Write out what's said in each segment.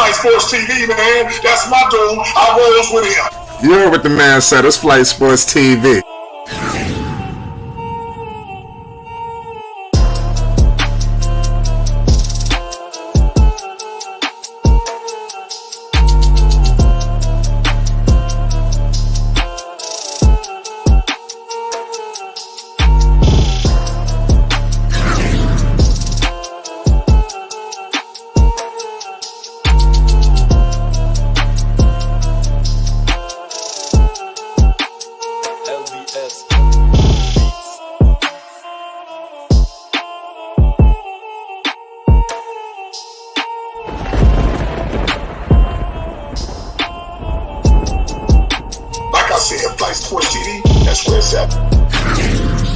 Flight Sports TV, man. That's my dude. I rolls with him. You heard what the man said. It's Flight Sports TV. Flight Sports TV, that's where it's at.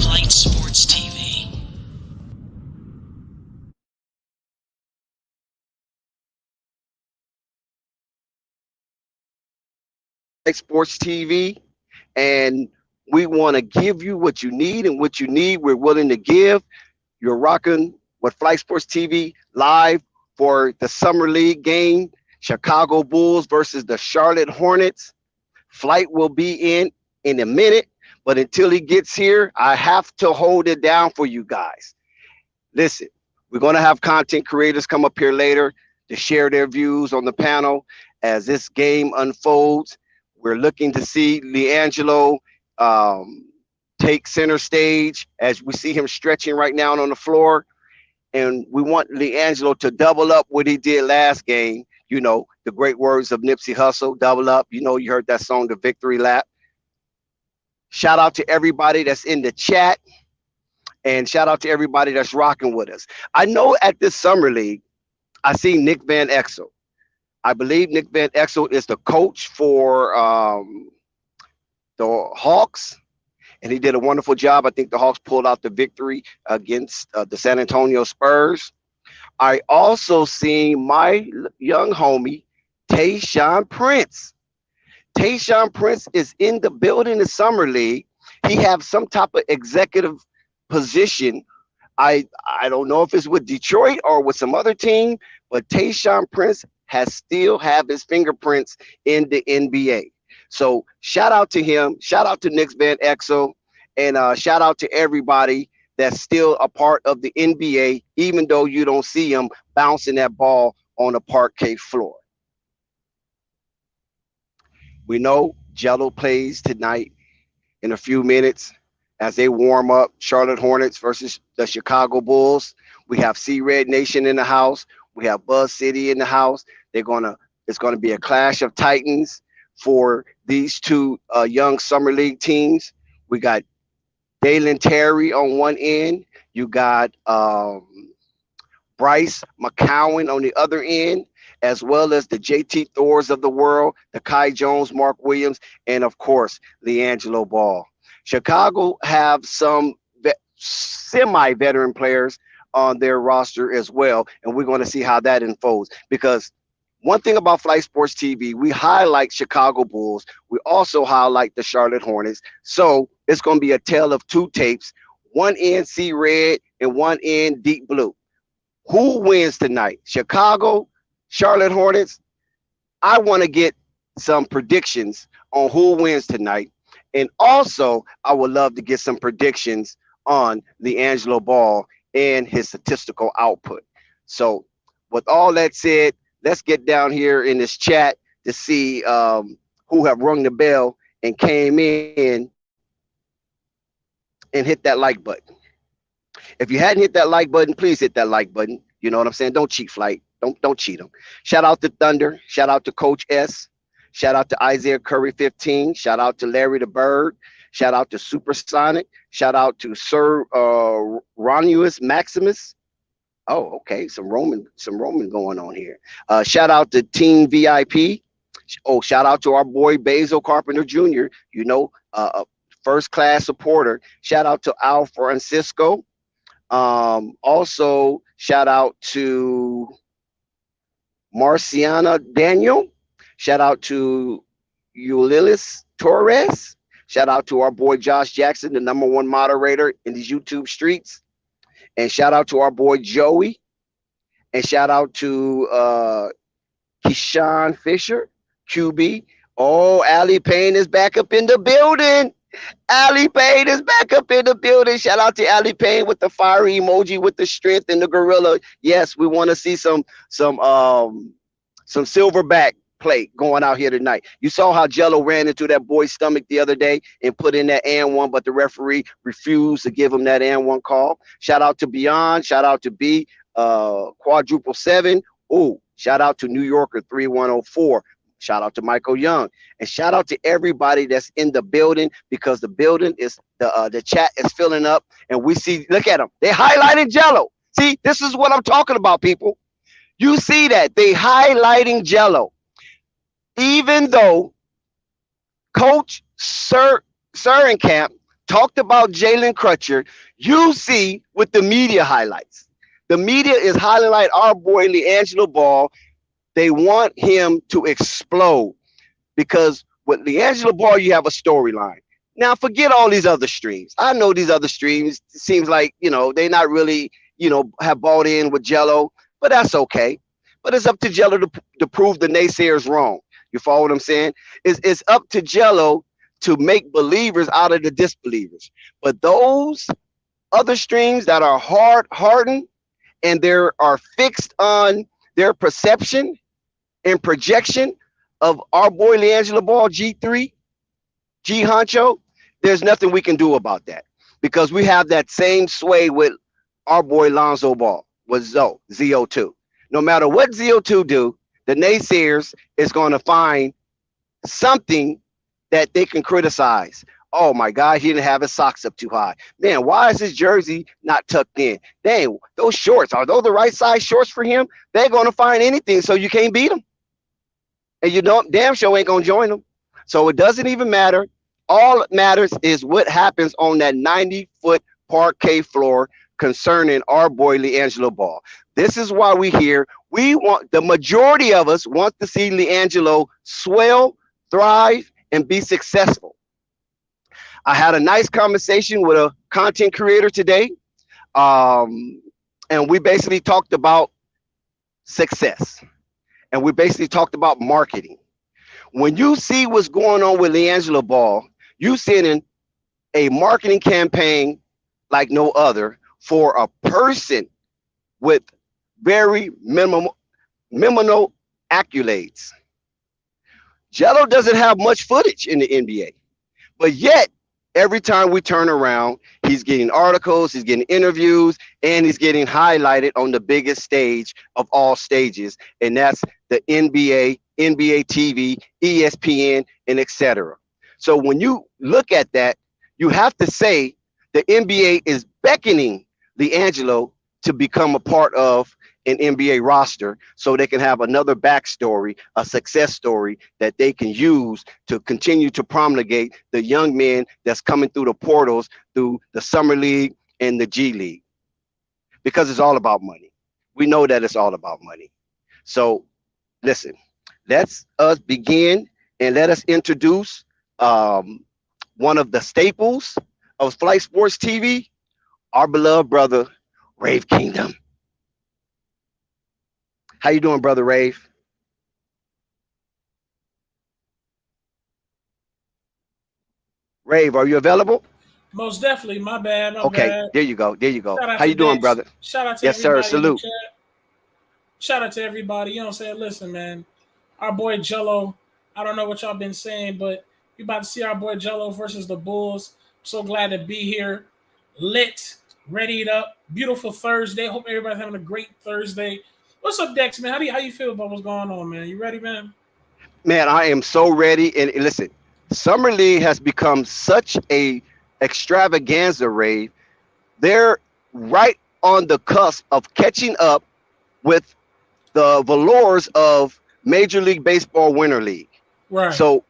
Flight Sports TV. Flight Sports TV, and we want to give you what you need, and what you need we're willing to give. You're rocking with Flight Sports TV live for the Summer League game, Chicago Bulls versus the Charlotte Hornets. Flight will be in a minute, but until he gets here, I have to hold it down for you guys. Listen, we're going to have content creators come up here later to share their views on the panel as this game unfolds. We're looking to see Liangelo take center stage as we see him stretching right now on the floor. And we want Liangelo to double up what he did last game. You know, the great words of Nipsey Hussle, double up. You know, you heard that song, The Victory Lap. Shout out to everybody that's in the chat. And shout out to everybody that's rocking with us. I know at this Summer League, I see Nick Van Exel. I believe Nick Van Exel is the coach for the Hawks. And he did a wonderful job. I think the Hawks pulled out the victory against the San Antonio Spurs. I also seen my young homie, Tayshaun Prince. Tayshaun Prince is in the building in Summer League. He have some type of executive position. I don't know if it's with Detroit or with some other team, but Tayshaun Prince still have his fingerprints in the NBA. So shout out to him. Shout out to Nick Van Exel. And shout out to everybody that's still a part of the NBA, even though you don't see them bouncing that ball on a parquet floor. We know Jello plays tonight in a few minutes as they warm up Charlotte Hornets versus the Chicago Bulls. We have C-Red Nation in the house. We have Buzz City in the house. It's gonna be a clash of titans for these two young Summer League teams. We got Dalen Terry on one end. You got Bryce McCowan on the other end, as well as the JT Thors of the world, the Kai Jones, Mark Williams, and of course, Liangelo Ball. Chicago have some semi-veteran players on their roster as well, and we're going to see how that unfolds. Because one thing about Flight Sports TV, we highlight Chicago Bulls. We also highlight the Charlotte Hornets. So it's going to be a tale of two tapes, one end C-Red and one end Deep Blue. Who wins tonight? Chicago, Charlotte Hornets? I want to get some predictions on who wins tonight. And also, I would love to get some predictions on Liangelo Ball and his statistical output. So with all that said, let's get down here in this chat to see who have rung the bell and came in and hit that like button. If you hadn't hit that like button, please hit that like button. You know what I'm saying? Don't cheat, Flight. Don't cheat them. Shout out to Thunder. Shout out to Coach S. Shout out to Isaiah Curry 15. Shout out to Larry the Bird. Shout out to Supersonic. Shout out to Sir Romulus Maximus. Oh, okay. Some Roman going on here. Shout out to Team VIP. Oh, shout out to our boy Basil Carpenter Jr. You know, first class supporter. Shout out to Al Francisco. Also, shout out to Marciana Daniel. Shout out to Ulilis Torres. Shout out to our boy Josh Jackson, the #1 moderator in these YouTube streets. And shout out to our boy Joey. And shout out to Keyshawn Fisher, QB. Oh, Allie Payne is back up in the building. Allie Payne is back up in the building. Shout out to Allie Payne with the fiery emoji, with the strength and the gorilla. Yes, we want to see some silverback play going out here tonight. You saw how Jello ran into that boy's stomach the other day and put in that and one, but the referee refused to give him that and one call. Shout out to Beyond. Shout out to B quadruple seven. Oh, shout out to New Yorker 3104. Shout out to Michael Young, and shout out to everybody that's in the building, because the building is the chat is filling up, and we see, look at them, they highlighted Jello. See, this is what I'm talking about, people. You see that they highlighting Jello, even though Coach Camp talked about Jalen Crutcher. You see with the media highlights, the media is highlighting our boy Liangelo Ball. They want him to explode, because with Liangelo Ball, you have a storyline. Now, forget all these other streams. I know these other streams, it seems like, they're not really, have bought in with Jello, but that's okay. But it's up to Jello to prove the naysayers wrong. You follow what I'm saying? It's up to Jello to make believers out of the disbelievers. But those other streams that are hardened and they are fixed on their perception and projection of our boy Liangelo Ball, G3, G Honcho, there's nothing we can do about that, because we have that same sway with our boy Lonzo Ball, with ZO2. No matter what ZO2 do, the naysayers is going to find something that they can criticize. Oh my God, he didn't have his socks up too high. Man, why is his jersey not tucked in? Dang, those shorts, are those the right size shorts for him? They're going to find anything, so you can't beat them. And you don't, damn sure ain't going to join them. So it doesn't even matter. All that matters is what happens on that 90-foot parquet floor concerning our boy Liangelo Ball. This is why we here. The majority of us want to see Liangelo swell, thrive, and be successful. I had a nice conversation with a content creator today, and we basically talked about success, and we basically talked about marketing. When you see what's going on with Liangelo Ball, you seeing a marketing campaign like no other for a person with very minimal accolades. Jello doesn't have much footage in the NBA, but yet every time we turn around, he's getting articles, he's getting interviews, and he's getting highlighted on the biggest stage of all stages, and that's the NBA, NBA TV, ESPN, and etc. So when you look at that, you have to say the NBA is beckoning Liangelo to become a part of an NBA roster, so they can have another backstory, a success story that they can use to continue to promulgate the young men that's coming through the portals, through the Summer League and the G League. Because it's all about money. We know that it's all about money. So listen, let's us begin, and let us introduce one of the staples of Flight Sports TV, our beloved brother, Rave Kingdom. How you doing, brother Rave? Rave, are you available? Most definitely. My bad. Okay, bad. there you go. There you go. How you doing, brother? Shout out to yes, sir. Salute. Shout out to everybody. You know what I'm saying? Listen, man. Our boy Jello. I don't know what y'all been saying, but we about to see our boy Jello versus the Bulls. I'm so glad to be here. Lit, readied up. Beautiful Thursday. Hope everybody's having a great Thursday. What's up, Dex, man? How you feel about what's going on, man? You ready, man? Man, I am so ready. And listen, Summer League has become such a extravaganza, Rave. They're right on the cusp of catching up with the velours of Major League Baseball Winter League. Right. So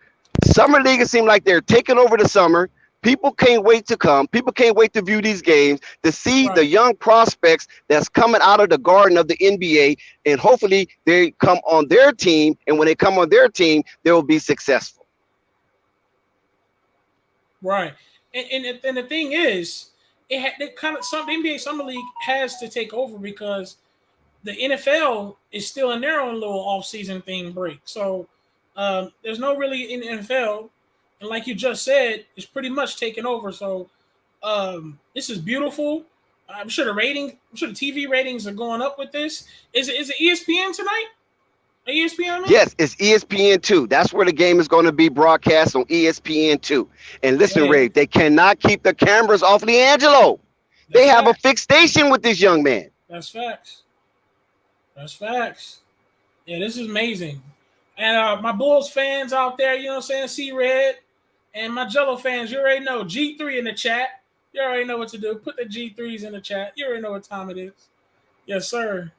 Summer League, it seems like they're taking over the summer. People can't wait to come. People can't wait to view these games, to see the young prospects that's coming out of the garden of the NBA, and hopefully they come on their team, and when they come on their team, they will be successful. Right. And the thing is, the NBA Summer League has to take over, because the NFL is still in their own little off-season thing break. So there's no really in the NFL, and like you just said, it's pretty much taken over. So this is beautiful. I'm sure the TV ratings are going up with this. Is it ESPN tonight? ESPN? Man? Yes, it's ESPN2. That's where the game is going to be broadcast on ESPN2. And listen, Ray, they cannot keep the cameras off Liangelo. They have a fixation with this young man. That's facts. Yeah, this is amazing. And my Bulls fans out there, you know what I'm saying, see red. And my Jello fans, you already know, G3 in the chat. You already know what to do. Put the G3s in the chat. You already know what time it is. Yes, sir.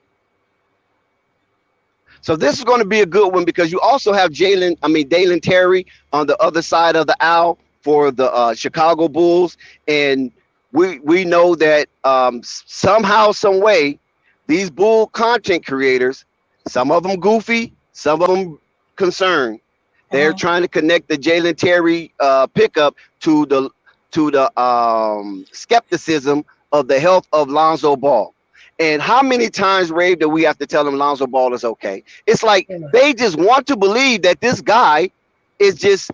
So this is going to be a good one because you also have Dalen Terry on the other side of the aisle for the Chicago Bulls. And we know that somehow, some way, these Bull content creators, some of them goofy, some of them concerned, they're trying to connect the Dalen Terry pickup to the skepticism of the health of Lonzo Ball. And how many times, Ray, do we have to tell them Lonzo Ball is okay? It's like they just want to believe that this guy is just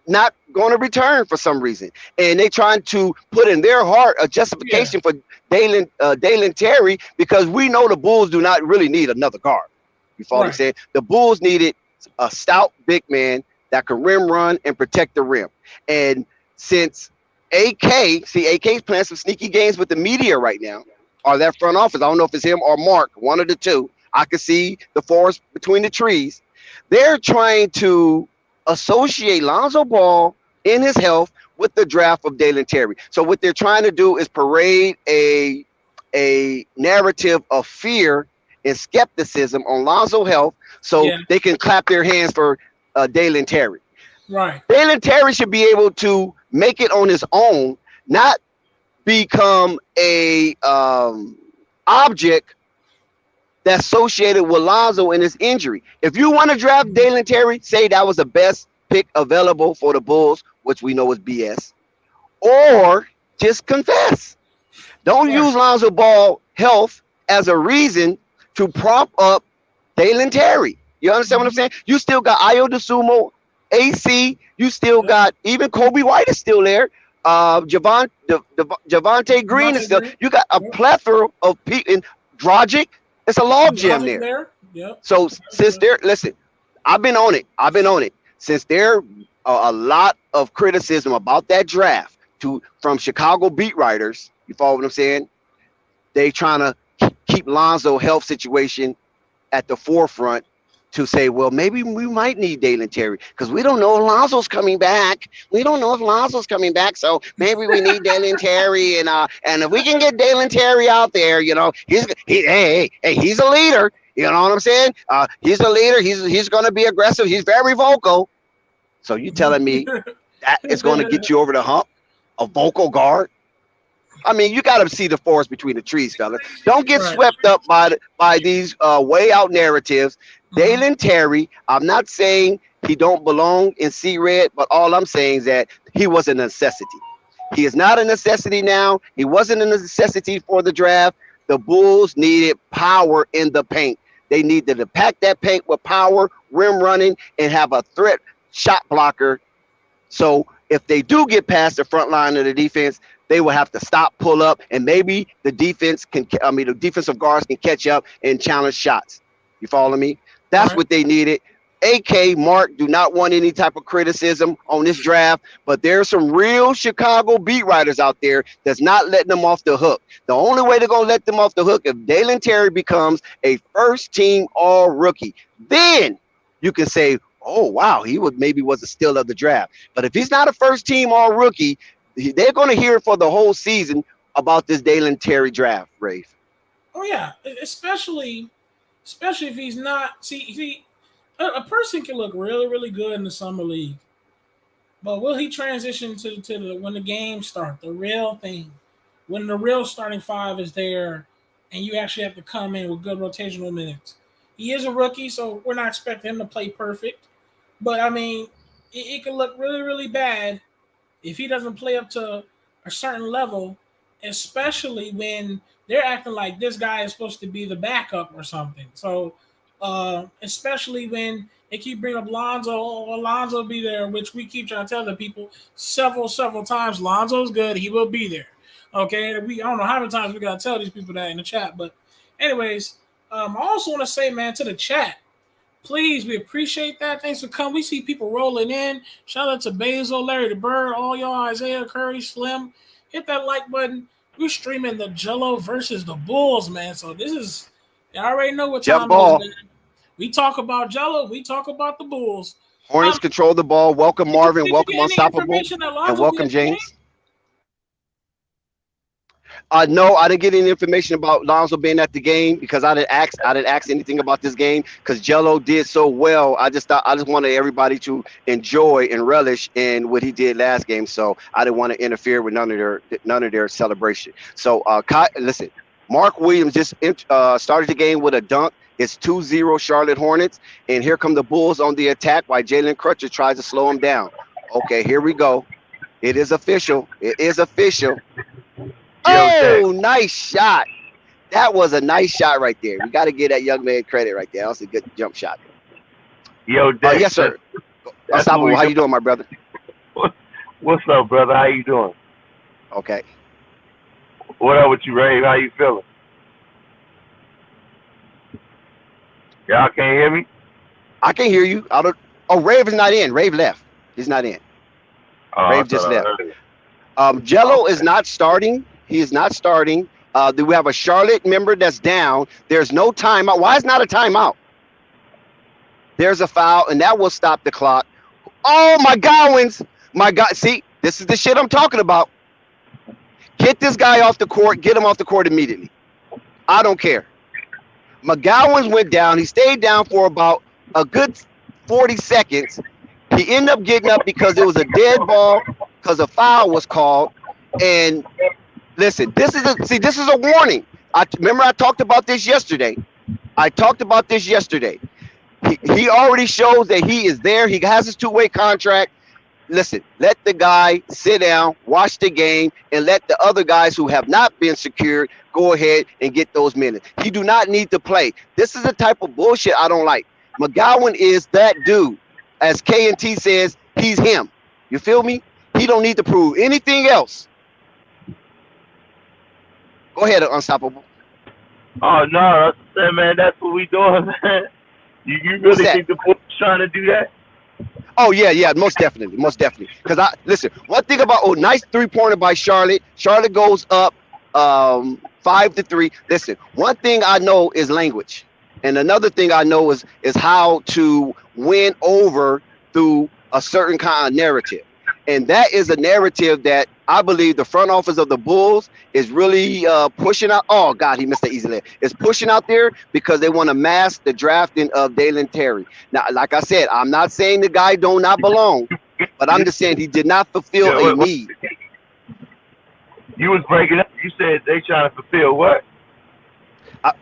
not going to return for some reason. And they trying to put in their heart a justification for Dalen Terry because we know the Bulls do not really need another guard. You follow what I'm saying? The Bulls needed a stout big man that can rim run and protect the rim. And since AK's playing some sneaky games with the media right now, or that front office, I don't know if it's him or Mark, one of the two. I can see the forest between the trees. They're trying to associate Lonzo Ball in his health with the draft of Dalen Terry. So what they're trying to do is parade a narrative of fear and skepticism on Lonzo's health so they can clap their hands for Dalen Terry. Right. Dalen Terry should be able to make it on his own, not become a object that's associated with Lonzo and his injury. If you want to draft Dalen Terry, say that was the best pick available for the Bulls, which we know is BS, or just confess. Don't use Lonzo Ball health as a reason to prop up Dalen Terry. You understand what I'm saying? You still got Ayo DeSumo, AC. You still got even Kobe White is still there. Javante Green is still. You got a plethora of people. In Dragic, it's a log jam there. Yep. So since there, listen, I've been on it. Since there are a lot of criticism about that draft from Chicago beat writers. You follow what I'm saying? They trying to keep Lonzo's health situation at the forefront to say, well, maybe we might need Dalen Terry because we don't know if Lonzo's coming back. So maybe we need Dalen Terry, and if we can get Dalen Terry out there, you know, he's a leader. You know what I'm saying? He's a leader. He's going to be aggressive. He's very vocal. So you telling me that is going to get you over the hump? A vocal guard? I mean, you got to see the forest between the trees, fellas. Don't get swept up by these way out narratives. Dalen Terry, I'm not saying he don't belong in C-Red, but all I'm saying is that he was a necessity. He is not a necessity now. He wasn't a necessity for the draft. The Bulls needed power in the paint. They needed to pack that paint with power, rim running, and have a threat shot blocker. So if they do get past the front line of the defense, they will have to stop, pull up, and maybe the defensive guards can catch up and challenge shots. You follow me? That's what they needed. AK, Mark, do not want any type of criticism on this draft, but there's some real Chicago beat writers out there that's not letting them off the hook. The only way they're going to let them off the hook if Dalen Terry becomes a first-team all-rookie. Then you can say, oh, wow, he was a steal of the draft. But if he's not a first-team all-rookie, they're going to hear for the whole season about this Dalen Terry draft, Rafe. Oh, yeah, especially if he's not – see, a person can look really, really good in the summer league, but will he transition to when the games start, the real thing, when the real starting five is there and you actually have to come in with good rotational minutes? He is a rookie, so we're not expecting him to play perfect, but, I mean, it can look really, really bad if he doesn't play up to a certain level, especially when they're acting like this guy is supposed to be the backup or something. So, especially when they keep bringing up Lonzo, Lonzo be there, which we keep trying to tell the people several times. Lonzo's good; he will be there. Okay, I don't know how many times we gotta tell these people that in the chat, but anyways, I also want to say, man, to the chat. Please, we appreciate that. Thanks for coming. We see people rolling in. Shout out to Basil, Larry the Bird, all y'all, Isaiah, Curry, Slim. Hit that like button. We're streaming the Jello versus the Bulls, man. So this is, you already know what time it is, man. We talk about Jello. We talk about the Bulls. Hornets control the ball. Welcome, Marvin. Welcome, Unstoppable. And welcome, James. No, I didn't get any information about Lonzo being at the game because I didn't ask anything about this game because Jello did so well. I just wanted everybody to enjoy and relish in what he did last game. So I didn't want to interfere with none of their celebration. So listen, Mark Williams just started the game with a dunk. It's 2-0 Charlotte Hornets, and here come the Bulls on the attack while Jalen Crutcher tries to slow him down. Okay, here we go. It is official. It is official. Oh, nice shot. That was a nice shot right there. We got to give that young man credit right there. That was a good jump shot. Yo, Dave, yes, sir. Unstoppable, how you doing, my brother? What's up, brother? How you doing? Okay. What up with you, Rave? How you feeling? Y'all can't hear me? I can hear you. Rave is not in. Rave left. He's not in. Rave just left. Jello is not starting. He is not starting. We have a Charlotte member that's down. There's no timeout. Why is not a timeout? There's a foul, and that will stop the clock. Oh, my Godwins. My God. See, this is the shit I'm talking about. Get this guy off the court. Get him off the court immediately. I don't care. McGowan's went down. He stayed down for about a good 40 seconds. He ended up getting up because it was a dead ball because a foul was called. And listen, this is a warning. Remember I talked about this yesterday. He already shows that he is there. He has his two-way contract. Listen, let the guy sit down, watch the game, and let the other guys who have not been secured go ahead and get those minutes. He do not need to play. This is the type of bullshit I don't like. McGowan is that dude. As K&T says, he's him. You feel me? He don't need to prove anything else. Go ahead, Unstoppable. Oh, no, man, that's what we doing, man. You really think the Bulls trying to do that? Oh, yeah, most definitely. Because listen, one thing about nice three-pointer by Charlotte. Charlotte goes up 5-3. Listen, one thing I know is language. And another thing I know is how to win over through a certain kind of narrative. And that is a narrative that I believe the front office of the Bulls is really pushing out. Oh, God, he missed the easy layup. It's pushing out there because they want to mask the drafting of Dalen Terry. Now, like I said, I'm not saying the guy do not belong, but I'm just saying he did not fulfill a need. You was breaking up. You said they trying to fulfill what?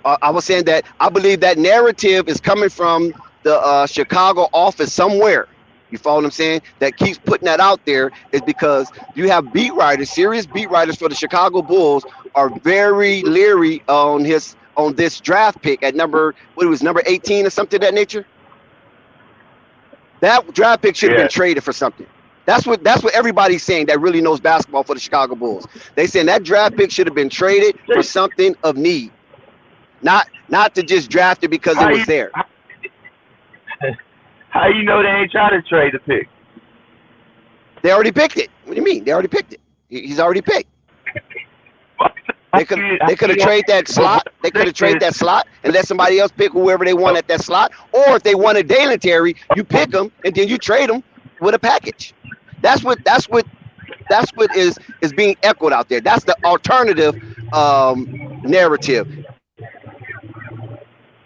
I was saying that I believe that narrative is coming from the Chicago office somewhere. You follow what I'm saying? That keeps putting that out there is because you have beat writers, serious beat writers for the Chicago Bulls are very leery on this draft pick at number 18 or something of that nature. That draft pick should have been traded for something. That's what everybody's saying that really knows basketball for the Chicago Bulls. They saying that draft pick should have been traded for something of need. Not to just draft it because it was there. How you know they ain't trying to trade the pick? They already picked it. What do you mean? They already picked it. He's already picked. They could have traded that slot. They could have traded that slot and let somebody else pick whoever they want at that slot. Or if they wanted Dalen Terry, you pick them and then you trade them with a package. That's what is being echoed out there. That's the alternative narrative.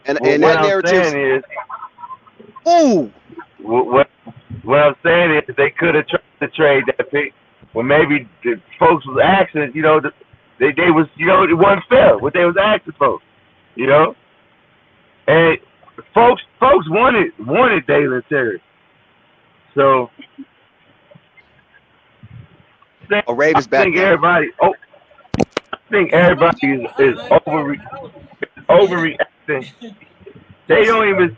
And that narrative is. Ooh. What I'm saying is they could have tried to trade that pick. Well, maybe the folks was asking, they was, it wasn't fair what they was asking folks, and folks wanted Dalen Terry. So Rave is back. I think everybody. think everybody is overreacting. They don't even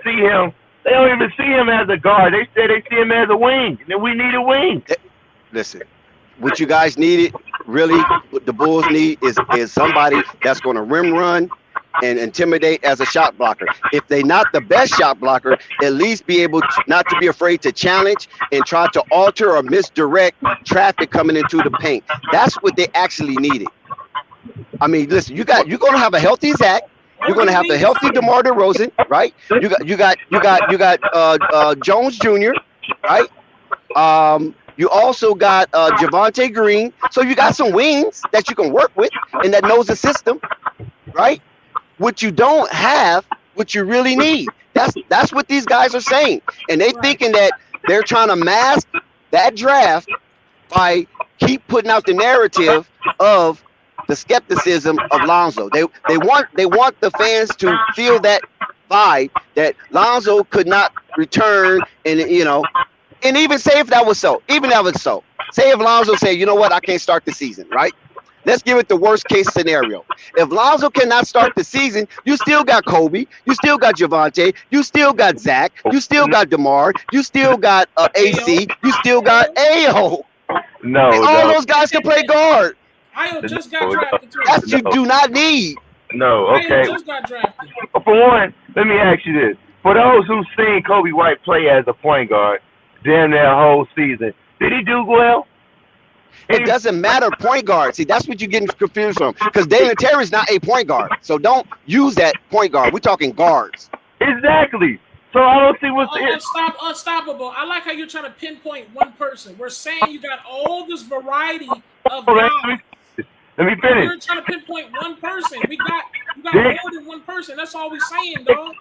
see him. They don't even see him as a guard. They say they see him as a wing. And we need a wing. Listen, what you guys needed, really, what the Bulls need is somebody that's going to rim run and intimidate as a shot blocker. If they're not the best shot blocker, at least be able to, not to be afraid to challenge and try to alter or misdirect traffic coming into the paint. That's what they actually needed. I mean, listen, you're going to have a healthy Zach. You're going to have the healthy DeMar DeRozan, right? You got Jones Jr., right? You also got Javonte Green. So you got some wings that you can work with and that knows the system, right? What you don't have, what you really need. That's what these guys are saying. And they thinking that they're trying to mask that draft by keep putting out the narrative of the skepticism of Lonzo. They want the fans to feel that vibe that Lonzo could not return, and and even say if that was so, say if Lonzo say, you know what, I can't start the season, right? Let's give it the worst case scenario. If Lonzo cannot start the season, you still got Kobe, you still got Javonte, you still got Zach, you still got DeMar, you still got AC, you still got Ayo. No, and all those guys can play guard. Ayo just got drafted too. That's what you do not need. No, okay. Ayo just got drafted. For one, let me ask you this. For those who've seen Kobe White play as a point guard damn their whole season, did he do well? It doesn't matter point guard. See, that's what you're getting confused from. Because Dalen Terry's not a point guard. So don't use that point guard. We're talking guards. Exactly. So I don't see what's unstoppable. I like how you're trying to pinpoint one person. We're saying you got all this variety of guys. Let me finish. You're trying to pinpoint one person. You got more than one person. That's all we're saying, dog.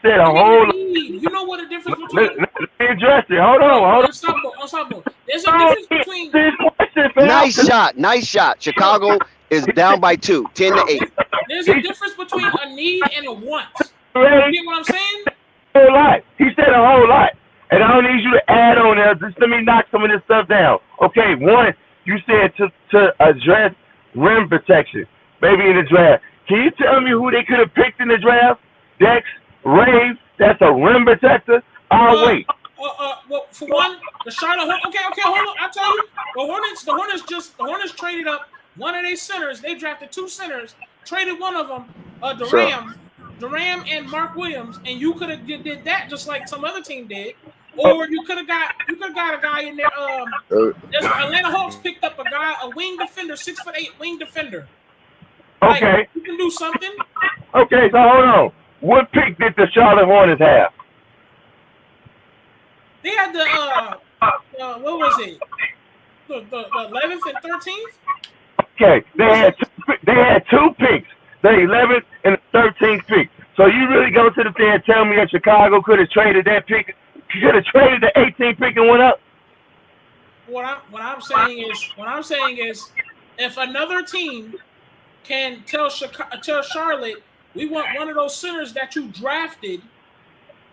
Said a whole. You know what the difference between? Let me address it. Hold on. Unstoppable. There's a difference between. Nice shot. Chicago is down by 2, 10-8. There's a difference between a need and a want. You get what I'm saying? A whole lot. He said a whole lot, and I don't need you to add on there. Just let me knock some of this stuff down. Okay, one, you said to address rim protection, maybe in the draft. Can you tell me who they could have picked in the draft? Dex, Rave, that's a rim protector. I'll wait. Well, for one, the Charlotte. Okay, hold on. I'll tell you. The Hornets traded up one of their centers. They drafted 2 centers, traded one of them, Durham and Mark Williams, and you could have did that just like some other team did, or you could have got a guy in there. Atlanta Hawks picked up a wing defender, 6'8" wing defender. Okay, like, you can do something. Okay, so hold on. What pick did the Charlotte Hornets have? They had the what was it? The 11th and 13th. Okay, they had 2 picks, the 11th and the 13th pick. So you really go to the thing and tell me that Chicago could have traded that pick, could have traded the 18th pick and went up? What I'm saying is, if another team can tell Charlotte, we want one of those centers that you drafted,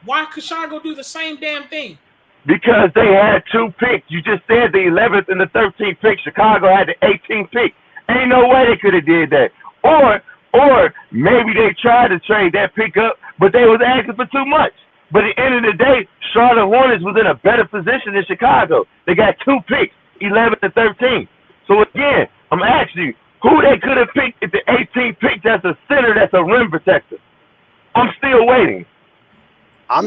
why could Chicago do the same damn thing? Because they had 2 picks. You just said the 11th and the 13th pick. Chicago had the 18th pick. Ain't no way they could have did that. Or maybe they tried to trade that pick up, but they was asking for too much. But at the end of the day, Charlotte Hornets was in a better position than Chicago. They got 2 picks, 11th and 13th. So again, I'm asking you, who they could have picked at the 18th pick that's a center, that's a rim protector? I'm still waiting. I'm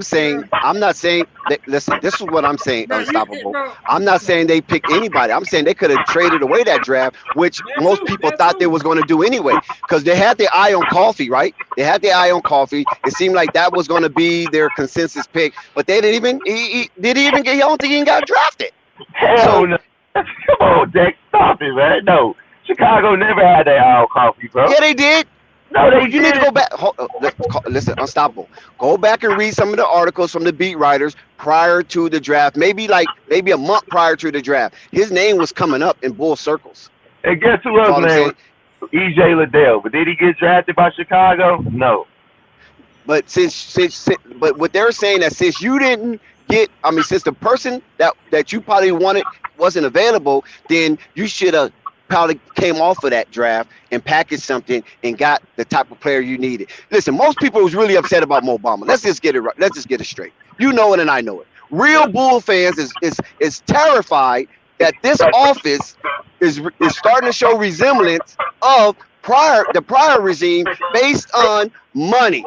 not saying listen, this is what I'm saying, Unstoppable. I'm not saying they picked anybody. I'm saying they could have traded away that draft, which most people thought they was going to do anyway, because they had their eye on Coffee, right? They had their eye on Coffee. It seemed like that was going to be their consensus pick, but they didn't even I don't think he even got drafted. Hell no. Come on, Dex, stop it, man. No, Chicago never had their eye on Coffee, bro. Yeah, they did. No, you need to go back. Listen, Unstoppable. Go back and read some of the articles from the beat writers prior to the draft. Maybe a month prior to the draft. His name was coming up in Bull circles. And guess who else name? E.J. Liddell. But did he get drafted by Chicago? No. But but what they're saying that since you didn't get, since the person that you probably wanted wasn't available, then you should have probably came off of that draft and packaged something and got the type of player you needed. Listen, most people was really upset about Mo Bamba. Let's just get it right. Let's just get it straight. You know it and I know it. Real Bull fans is terrified that this office is starting to show resemblance of the prior regime based on money.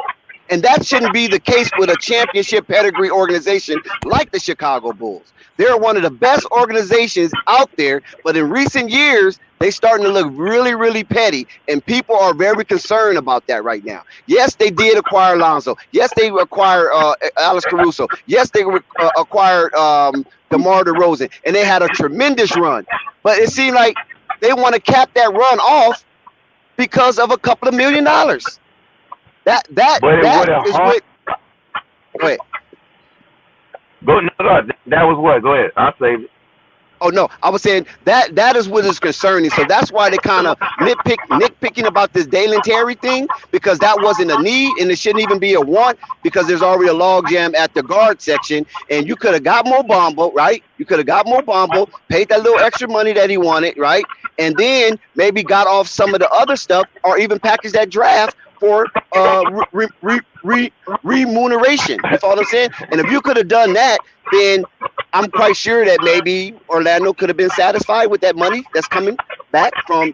And that shouldn't be the case with a championship pedigree organization like the Chicago Bulls. They're one of the best organizations out there, but in recent years, they're starting to look really, really petty, and people are very concerned about that right now. Yes, they did acquire Lonzo. Yes, they acquired Alex Caruso. Yes, they acquired DeMar DeRozan, and they had a tremendous run. But it seemed like they want to cap that run off because of a couple of $1 million. That is what. Go ahead. That was what? Go ahead. I'll save it. Oh no, I was saying that is what is concerning. So that's why they kind of nitpicking about this Dalen Terry thing, because that wasn't a need and it shouldn't even be a want, because there's already a logjam at the guard section, and you could have got Mo Bamba, right? You could have got Mo Bamba, paid that little extra money that he wanted, right? And then maybe got off some of the other stuff, or even package that draft for remuneration. You follow what I'm saying? And if you could have done that, then I'm quite sure that maybe Orlando could have been satisfied with that money that's coming back from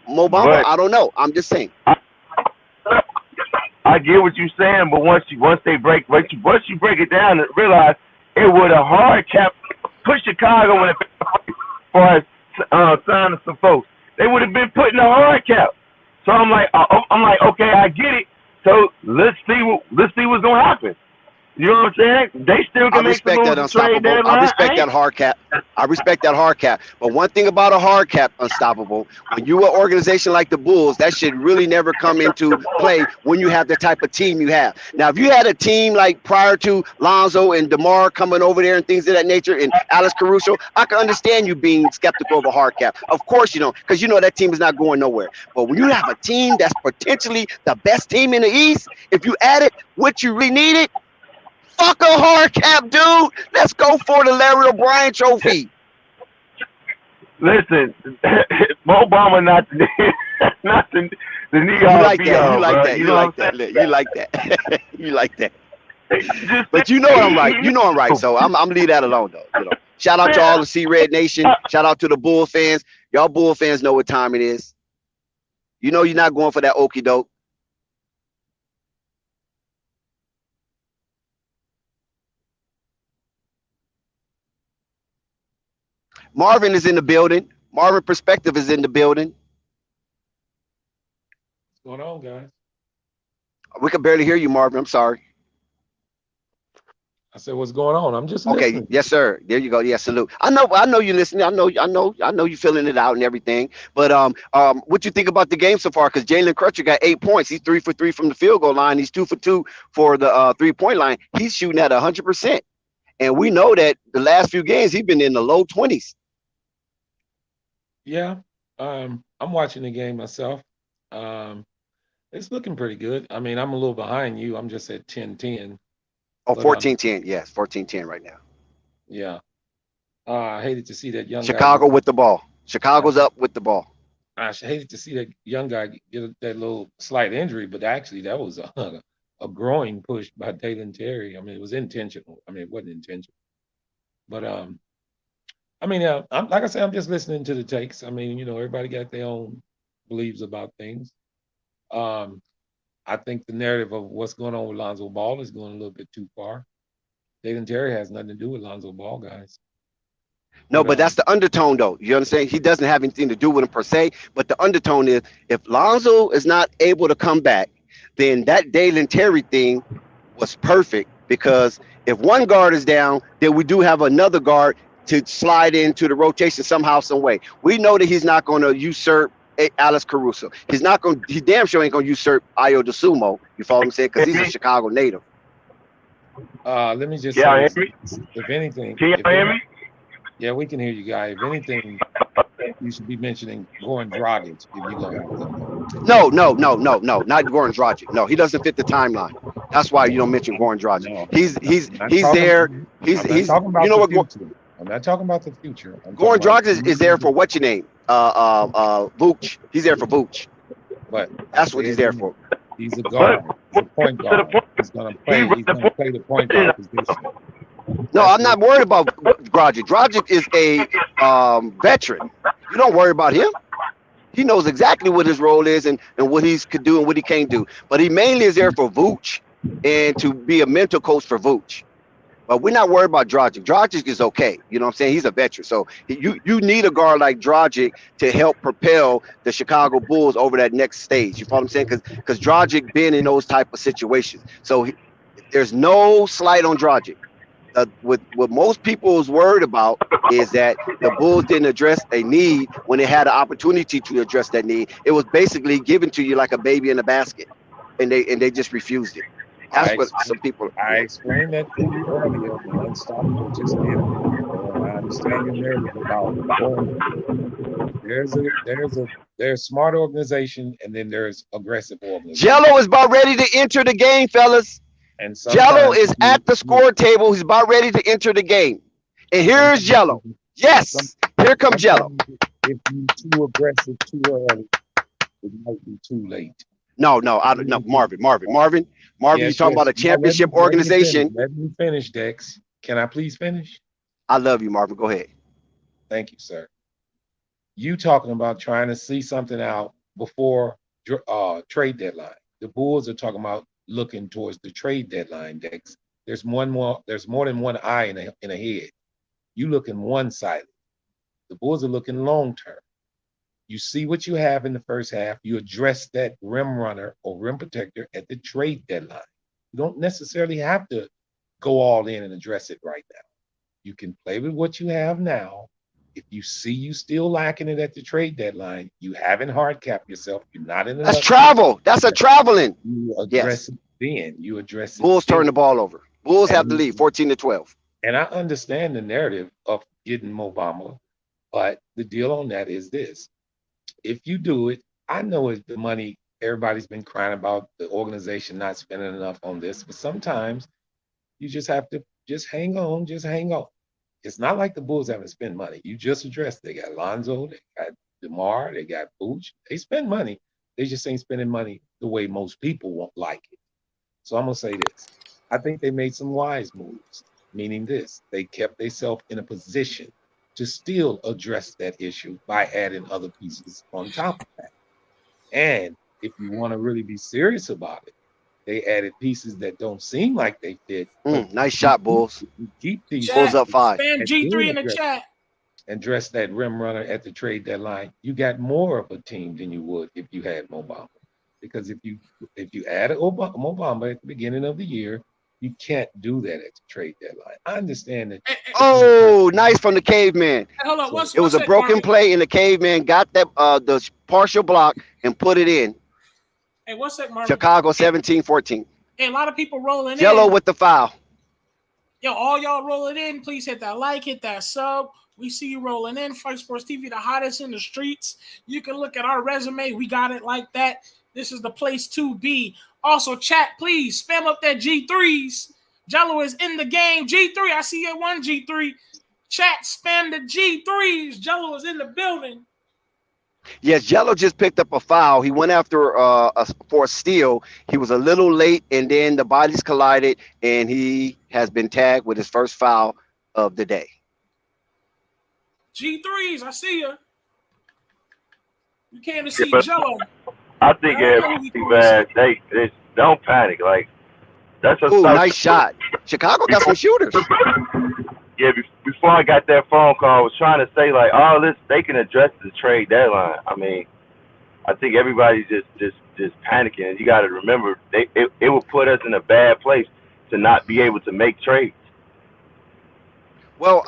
Mo Bamba. I don't know. I'm just saying. I get what you're saying, but once you break it down and realize it would have hard cap put Chicago in for signing some folks. They would have been putting a hard cap. So I'm like, okay, I get it. So let's see what's gonna happen. You know what I'm saying? They still can make the move to trade deadline. I respect that hard cap. I respect that hard cap. But one thing about a hard cap, Unstoppable, when you're an organization like the Bulls, that should really never come into play when you have the type of team you have. Now, if you had a team like prior to Lonzo and DeMar coming over there and things of that nature, and Alex Caruso, I can understand you being skeptical of a hard cap. Of course you don't, because you know that team is not going nowhere. But when you have a team that's potentially the best team in the East, if you added what you really needed, fuck a hard cap, dude. Let's go for the Larry O'Brien trophy. Listen, Mo Bamba not the knee. You like that. You like that. You like that. You like that. But you know I'm right. You know I'm right. So I'm leave that alone though. You know. Shout out to all the C Red Nation. Shout out to the Bull fans. Y'all Bull fans know what time it is. You know you're not going for that okie doke. Marvin is in the building. Marvin Perspective is in the building. What's going on, guys? We can barely hear you, Marvin. I'm sorry. I said, what's going on? I'm just okay. Listening. Yes, sir. There you go. Yeah, salute. I know you listening. I know you feeling it out and everything. But what you think about the game so far? Because Jalen Crutcher got 8 points. He's 3 for 3 from the field goal line. He's 2 for 2 for the 3-point line. He's shooting at 100%. And we know that the last few games he's been in the low 20s. Yeah, I'm watching the game myself. It's looking pretty good. I mean, I'm a little behind you. I'm just at 10-10. Oh, 14-10. Yes, 14-10 right now. Yeah. I hated to see that young Chicago guy. with the ball. Chicago's up with the ball. I hated to see that young guy get that little slight injury, but actually that was a growing push by Dalen Terry. I mean, it was intentional. I mean, it wasn't intentional. But I mean, like I said, I'm just listening to the takes. I mean, you know, everybody got their own beliefs about things. I think the narrative of what's going on with Lonzo Ball is going a little bit too far. Dalen Terry has nothing to do with Lonzo Ball, guys. No, but that's the undertone, though. You understand? He doesn't have anything to do with him per se, but the undertone is if Lonzo is not able to come back, then that Dalen Terry thing was perfect, because if one guard is down, then we do have another guard to slide into the rotation somehow, some way. We know that he's not going to usurp Alex Caruso. He damn sure ain't going to usurp Ayo DeSumo. You follow what I'm saying? Because he's a Chicago native. Let me just say this. If anything, can you hear me? Yeah, we can hear you, guys. If anything, you should be mentioning Goran Dragic if you go. No, not Goran Dragic. No, he doesn't fit the timeline. That's why you don't mention Goran Dragic. No. He's there. He's talking about you know what? future. I'm not talking about the future. I'm Goran talking about Dragic is there for what's your name? Vooch. He's there for Vooch. But That's what he's there for. He's a guard. He's a point guard. He's gonna play. He's gonna play the point guard position. No, I'm not worried about Dragic. Dragic is a veteran. You don't worry about him. He knows exactly what his role is and what he could do and what he can't do. But he mainly is there for Vooch and to be a mental coach for Vooch. But we're not worried about Dragic. Dragic is okay. You know what I'm saying? He's a veteran. So you need a guard like Dragic to help propel the Chicago Bulls over that next stage. You follow what I'm saying? Because Dragic been in those type of situations. So there's no slight on Dragic. What most people is worried about is that the Bulls didn't address a need when they had an opportunity to address that need. It was basically given to you like a baby in a basket, and they just refused it. That's what some people. I explained that to you earlier. The unstoppable just did. I understand your narrative about there's smart organization and then there's aggressive organization. Jello is about ready to enter the game, fellas. And Jello is at the score table. He's about ready to enter the game. And here's Jello. Yes, here comes Jello. If you're too aggressive too early, it might be too late. No, Marvin. Yes, you're talking about a championship organization. Let me finish, Dex. Can I please finish? I love you, Marvin. Go ahead. Thank you, sir. You talking about trying to see something out before trade deadline. The Bulls are talking about looking towards the trade deadline, Dex. There's more than one eye in a head. You looking one-sided. The Bulls are looking long-term. You see what you have in the first half. You address that rim runner or rim protector at the trade deadline. You don't necessarily have to go all in and address it right now. You can play with what you have now. If you see you still lacking it at the trade deadline, you haven't hard capped yourself. You're not in. That's travel. That's a traveling. You address it then. You address it. Bulls turn the ball over. Bulls have the lead, 14-12. And I understand the narrative of getting Mo Bamba, but the deal on that is this. If you do it, I know it's the money everybody's been crying about, the organization not spending enough on this, but sometimes you just have to just hang on. It's not like the Bulls haven't spent money. You just addressed they got Lonzo, they got DeMar, they got Vooch. They spend money. They just ain't spending money the way most people won't like it. So I'm going to say this. I think they made some wise moves, meaning this. They kept themselves in a position to still address that issue by adding other pieces on top of that. And if you want to really be serious about it, they added pieces that don't seem like they fit. Nice shot, Bulls. Keep these Bulls up 5. Spam G3 in the chat. And dress that rim runner at the trade deadline. You got more of a team than you would if you had Mo Bamba. Because if you add Mo Bamba at the beginning of the year, you can't do that at the trade deadline. I understand that. Oh, nice from the caveman. Hey, hold on. It was a broken play, and the caveman got that the partial block and put it in. Hey, what's that, Marvin? Chicago 17-14. Hey, a lot of people rolling in. Jello with the foul. Yo, all y'all rolling in. Please hit that like, hit that sub. We see you rolling in. Fight Sports TV, the hottest in the streets. You can look at our resume. We got it like that. This is the place to be. Also, chat, please spam up that G3s. Jello is in the game. G3, I see you at one G3. Chat, spam the G3s. Jello is in the building. Yes, Jello just picked up a foul. He went after for a steal. He was a little late, and then the bodies collided, and he has been tagged with his first foul of the day. G3s, I see you. You came to see Jello. I think they don't panic. Like that's a nice shot. Chicago got some shooters. Yeah, before I got that phone call, I was trying to say like all this they can address the trade deadline. I mean, I think everybody's just panicking. And you got to remember, it will put us in a bad place to not be able to make trades. Well,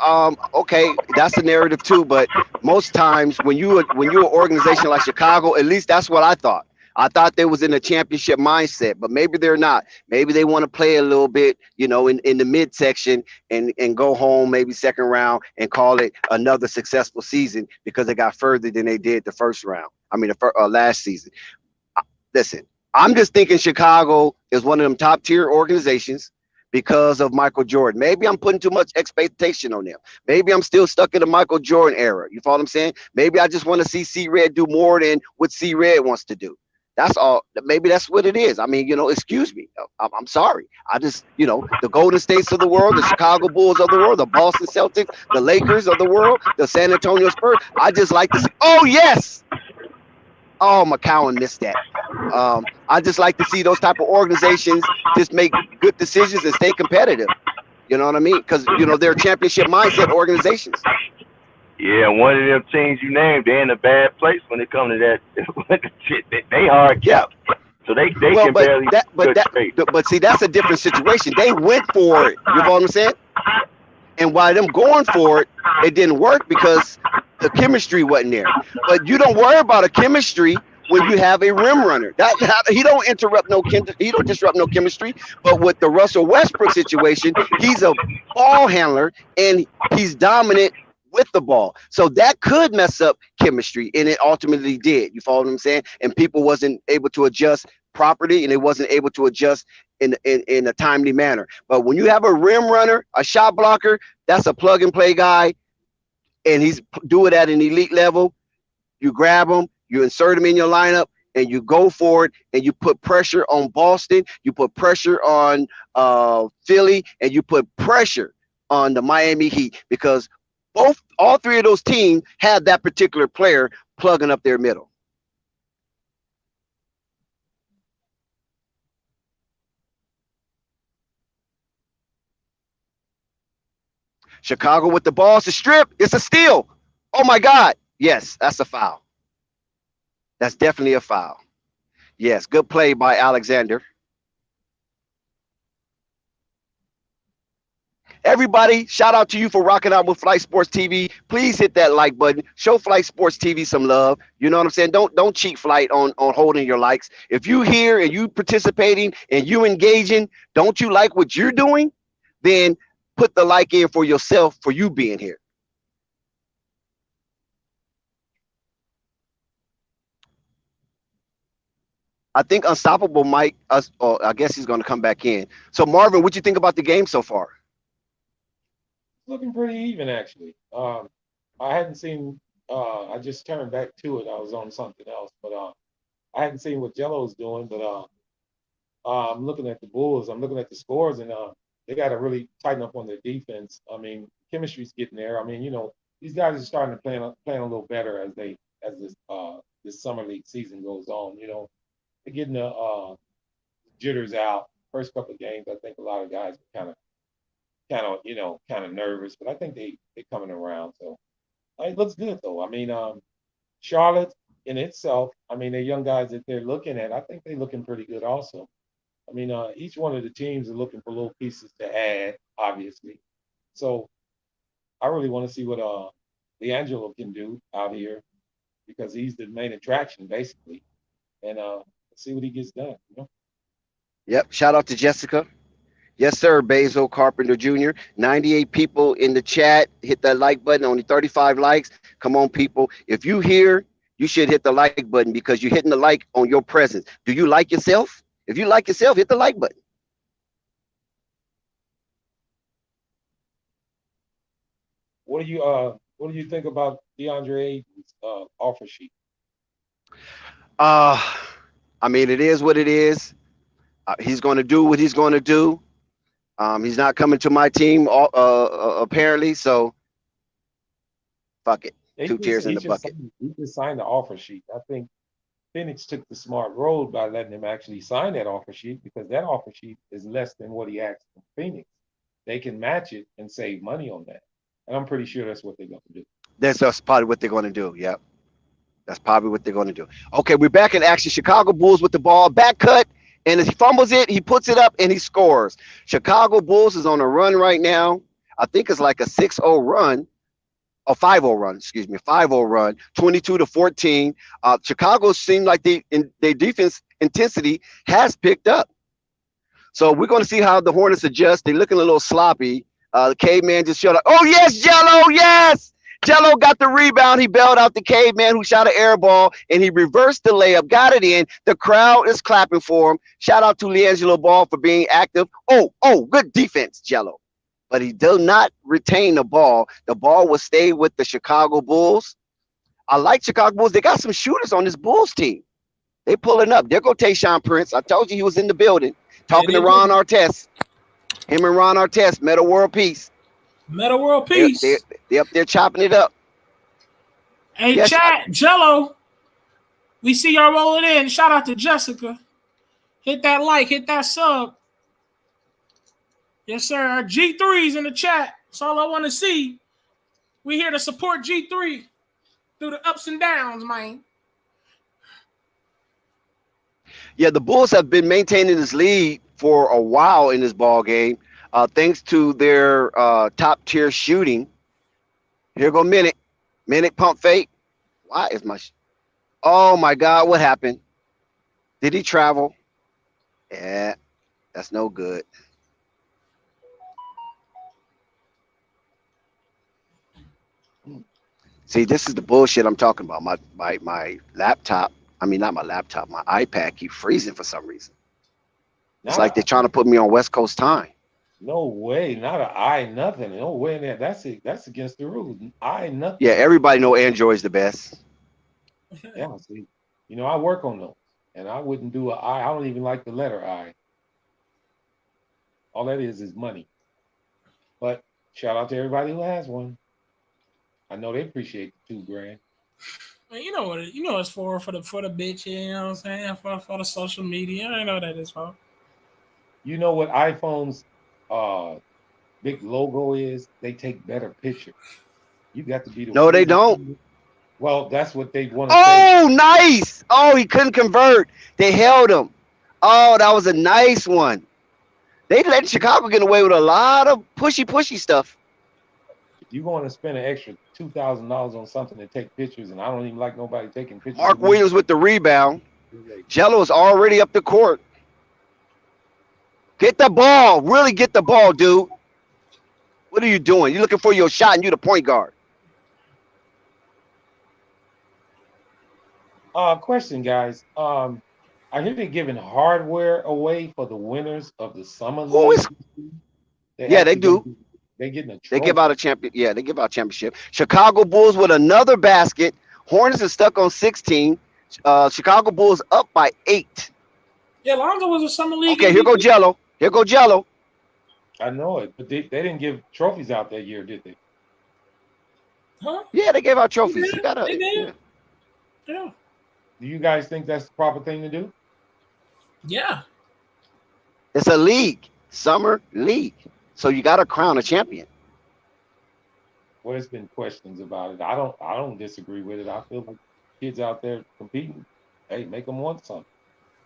okay, that's the narrative too. But most times when you're an organization like Chicago, at least that's what I thought. I thought they was in a championship mindset, but maybe they're not. Maybe they want to play a little bit, in the midsection and go home, maybe second round, and call it another successful season because they got further than they did the first round. I mean, last season. Listen, I'm just thinking Chicago is one of them top tier organizations. because of Michael Jordan. Maybe I'm putting too much expectation on them. Maybe I'm still stuck in the Michael Jordan era. You follow what I'm saying? Maybe I just want to see C-Red do more than what C-Red wants to do. That's all. Maybe that's what it is. I mean, excuse me. I'm sorry. I just, the Golden States of the world, the Chicago Bulls of the world, the Boston Celtics, the Lakers of the world, the San Antonio Spurs. I just like to see. Oh, yes. Oh, McCowan missed that. I just like to see those type of organizations just make good decisions and stay competitive. You know what I mean? Because, they're championship mindset organizations. Yeah, one of them teams you named, they're in a bad place when it comes to that. They hard capped, so they can barely. But see, that's a different situation. They went for it. You know what I'm saying? And while them going for it, it didn't work because the chemistry wasn't there. But you don't worry about a chemistry when you have a rim runner. He don't disrupt no chemistry. But with the Russell Westbrook situation, he's a ball handler and he's dominant with the ball. So that could mess up chemistry, and it ultimately did. You follow what I'm saying? And people wasn't able to adjust properly, and it wasn't able to adjust in a timely manner. But when you have a rim runner, a shot blocker, that's a plug and play guy, and he's do it at an elite level. You grab him, you insert him in your lineup, and you go for it, and you put pressure on Boston, you put pressure on Philly, and you put pressure on the Miami Heat, because all three of those teams had that particular player plugging up their middle. Chicago with the ball. It's a strip. It's a steal. Oh, my God. Yes, that's a foul. That's definitely a foul. Yes, good play by Alexander. Everybody, shout out to you for rocking out with Flight Sports TV. Please hit that like button. Show Flight Sports TV some love. You know what I'm saying? Don't cheat Flight on holding your likes. If you here and you participating and you engaging, don't you like what you're doing? Then put the like in for yourself for you being here. I think Unstoppable Mike, I guess he's going to come back in. So Marvin, what you think about the game so far? Looking pretty even, actually. I hadn't seen. I just turned back to it. I was on something else, but I hadn't seen what Jello's doing. But I'm looking at the Bulls. I'm looking at the scores, and they got to really tighten up on their defense. I mean, chemistry's getting there. I mean, these guys are starting to play a little better as this summer league season goes on. They're getting the jitters out. First couple of games, I think a lot of guys are kind of nervous, but I think they're coming around. So it looks good though. I mean, Charlotte in itself, I mean, the young guys that they're looking at, I think they're looking pretty good also. I mean, each one of the teams are looking for little pieces to add, obviously. So I really want to see what Liangelo can do out here, because he's the main attraction basically, and see what he gets done. Yep. Shout out to Jessica. Yes, sir. Basil Carpenter Jr. 98 people in the chat. Hit that like button. Only 35 likes. Come on, people. If you here, you should hit the like button, because you're hitting the like on your presence. Do you like yourself? If you like yourself, hit the like button. What do you think about DeAndre Ayton's offer sheet? I mean, it is what it is. He's going to do what he's going to do. He's not coming to my team, apparently. So, fuck it. Two tears in the bucket. He just signed the offer sheet. I think Phoenix took the smart road by letting him actually sign that offer sheet, because that offer sheet is less than what he asked from Phoenix. They can match it and save money on that. And I'm pretty sure that's what they're going to do. That's probably what they're going to do. Yep. That's probably what they're going to do. Okay, we're back in action. Chicago Bulls with the ball. Back cut. And as he fumbles it, he puts it up and he scores. Chicago Bulls is on a run right now. I think it's like a 6-0 run. A 5-0 run, excuse me, a 5-0 run, 22-14. Chicago seemed like their defense intensity has picked up. So we're going to see how the Hornets adjust. They're looking a little sloppy. The caveman just showed up. Oh, yes, Jello, yes! Jello got the rebound. He bailed out the caveman who shot an air ball, and he reversed the layup, got it in. The crowd is clapping for him. Shout out to Liangelo Ball for being active. Oh, good defense, Jello. But he did not retain the ball. The ball will stay with the Chicago Bulls. I like Chicago Bulls. They got some shooters on this Bulls team. They pulling up. There go Tayshaun Prince. I told you he was in the building talking to Ron Artest. Him and Ron Artest, Meta World Peace. Meta World Peace. They up there chopping it up. Hey, yes, chat, Jello. We see y'all rolling in. Shout out to Jessica. Hit that like, hit that sub. Yes, sir. Our G3's in the chat. That's all I want to see. We here to support G3 through the ups and downs, man. Yeah, the Bulls have been maintaining this lead for a while in this ball game, thanks to their top tier shooting. Here go Minute pump fake. Why is my? Oh my God! What happened? Did he travel? Yeah, that's no good. See, this is the bullshit I'm talking about. My laptop. I mean, not my laptop. My iPad keep freezing for some reason. It's like they're trying to put me on West Coast time. No way, not an I nothing. No way in there. That's against the rules. I nothing. Yeah, everybody know Android's the best. Yeah, see, I work on those, and I wouldn't do I don't even like the letter I. All that is money. But shout out to everybody who has one. I know they appreciate the $2,000. Man, you know what it's for the bitch, you know what I'm saying? For the social media. I know what that is for. You know what iPhone's big logo is? They take better pictures. You got to be the. No, they don't. Well, that's what they want to say. Oh, nice. Oh, he couldn't convert. They held him. Oh, that was a nice one. They let Chicago get away with a lot of pushy stuff. If you're going to spend an extra $2,000 on something to take pictures, and I don't even like nobody taking pictures. Mark Williams with the rebound. Jello's already up the court. Get the ball. Really get the ball, dude. What are you doing? You're looking for your shot, and you're the point guard. Question, guys. I hear they're giving hardware away for the winners of the summer league. Yeah, they do. They're getting a trophy. They give out a champion. Yeah, they give out a championship. Chicago Bulls with another basket. Hornets is stuck on 16. Chicago Bulls up by 8. Yeah, Lonzo was a summer league. Okay, here go Jello. Here go Jello. I know it, but they didn't give trophies out that year, did they? Huh? Yeah, they gave out trophies. They did. Yeah. Do you guys think that's the proper thing to do? Yeah. It's a league, summer league. So you got to crown a champion. Well, there's been questions about it. I don't disagree with it. I feel like kids out there competing, hey, make them want something.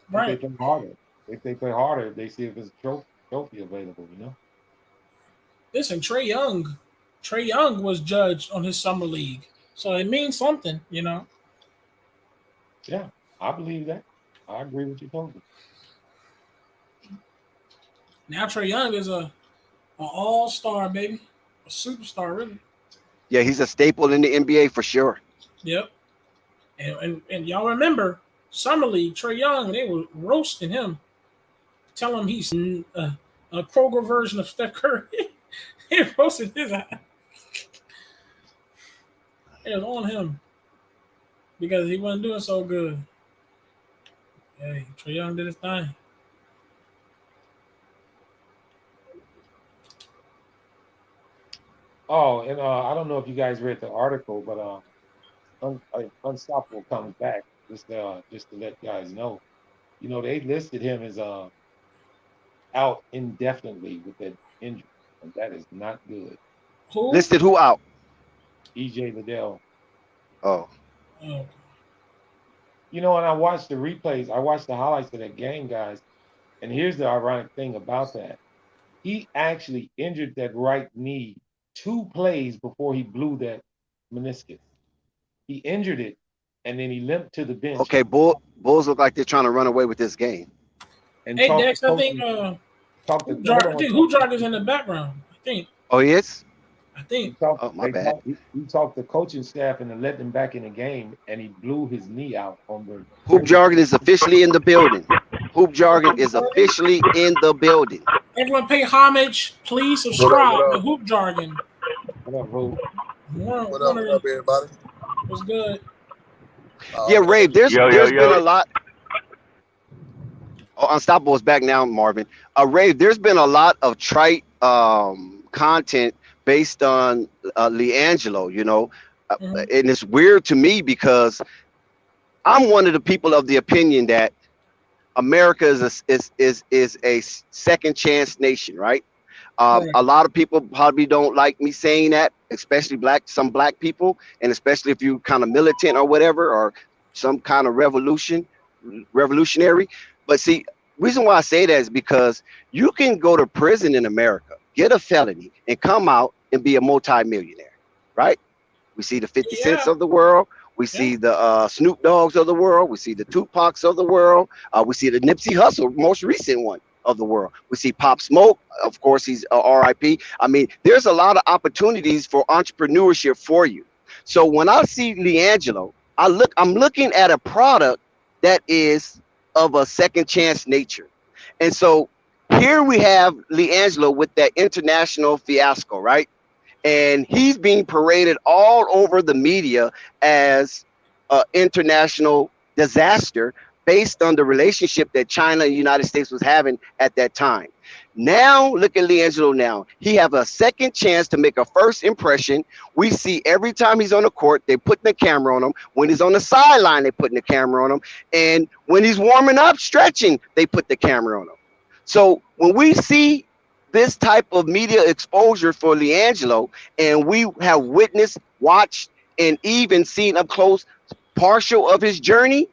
Right. If they play harder. If they play harder, they see if there's a trophy available, Listen, Trae Young was judged on his summer league. So it means something, Yeah, I believe that. I agree with you totally. Now Trae Young is an all-star, baby. A superstar, really. Yeah, he's a staple in the NBA for sure. Yep. And y'all remember, Summer League, Trae Young, they were roasting him. Tell him he's a Kroger version of Steph Curry. They roasted his ass. It was on him because he wasn't doing so good. Hey, Trae Young did his thing. Oh, and I don't know if you guys read the article, but Unstoppable comes back just to let guys know. They listed him as out indefinitely with that injury, and that is not good. Who? Listed who out? EJ Liddell. Oh. Oh. And I watched the replays. I watched the highlights of that game, guys. And here's the ironic thing about that. He actually injured that right knee 2 plays before he blew that meniscus. He injured it, and then he limped to the bench. Okay, Bulls look like they're trying to run away with this game. And Hey, Dex, I think Houdrog is in the background, I think. Oh, he is? I think. Oh, my bad. He talked the coaching staff and let them back in the game, and he blew his knee out on the Hoop jargon is officially in the building. Hoop jargon is officially in the building. Everyone pay homage. Please subscribe to Hoop Jargon. What up, Hoop? What up, everybody? Was good. Yeah, Rave, there's Yo. been a lot. Oh, Unstoppable is back now, Marvin. Rave, there's been a lot of trite content based on Liangelo, you know. And it's weird to me because I'm one of the people of the opinion that America is a second chance nation, right? A lot of people probably don't like me saying that, especially some black people, and especially if you kind of militant or whatever, or some kind of revolutionary. But see, reason why I say that is because you can go to prison in America, get a felony, and come out and be a multi-millionaire, right? We see the 50 Cents of the world. We see the Snoop Dogs of the world. We see the Tupacs of the world. We see the Nipsey Hussle, most recent one of the world. We see Pop Smoke. Of course, he's RIP. I mean, there's a lot of opportunities for entrepreneurship for you. So when I see Liangelo, I'm looking at a product that is of a second chance nature. And so here we have Liangelo with that international fiasco, right? And he's being paraded all over the media as an international disaster based on the relationship that China and the United States was having at that time. Now, look at Liangelo now. He have a second chance to make a first impression. We see every time he's on the court, they putting the camera on him. When he's on the sideline, they putting the camera on him. And when he's warming up, stretching, they put the camera on him. So when we see this type of media exposure for Liangelo, and we have witnessed, watched, and even seen up close partial of his journey,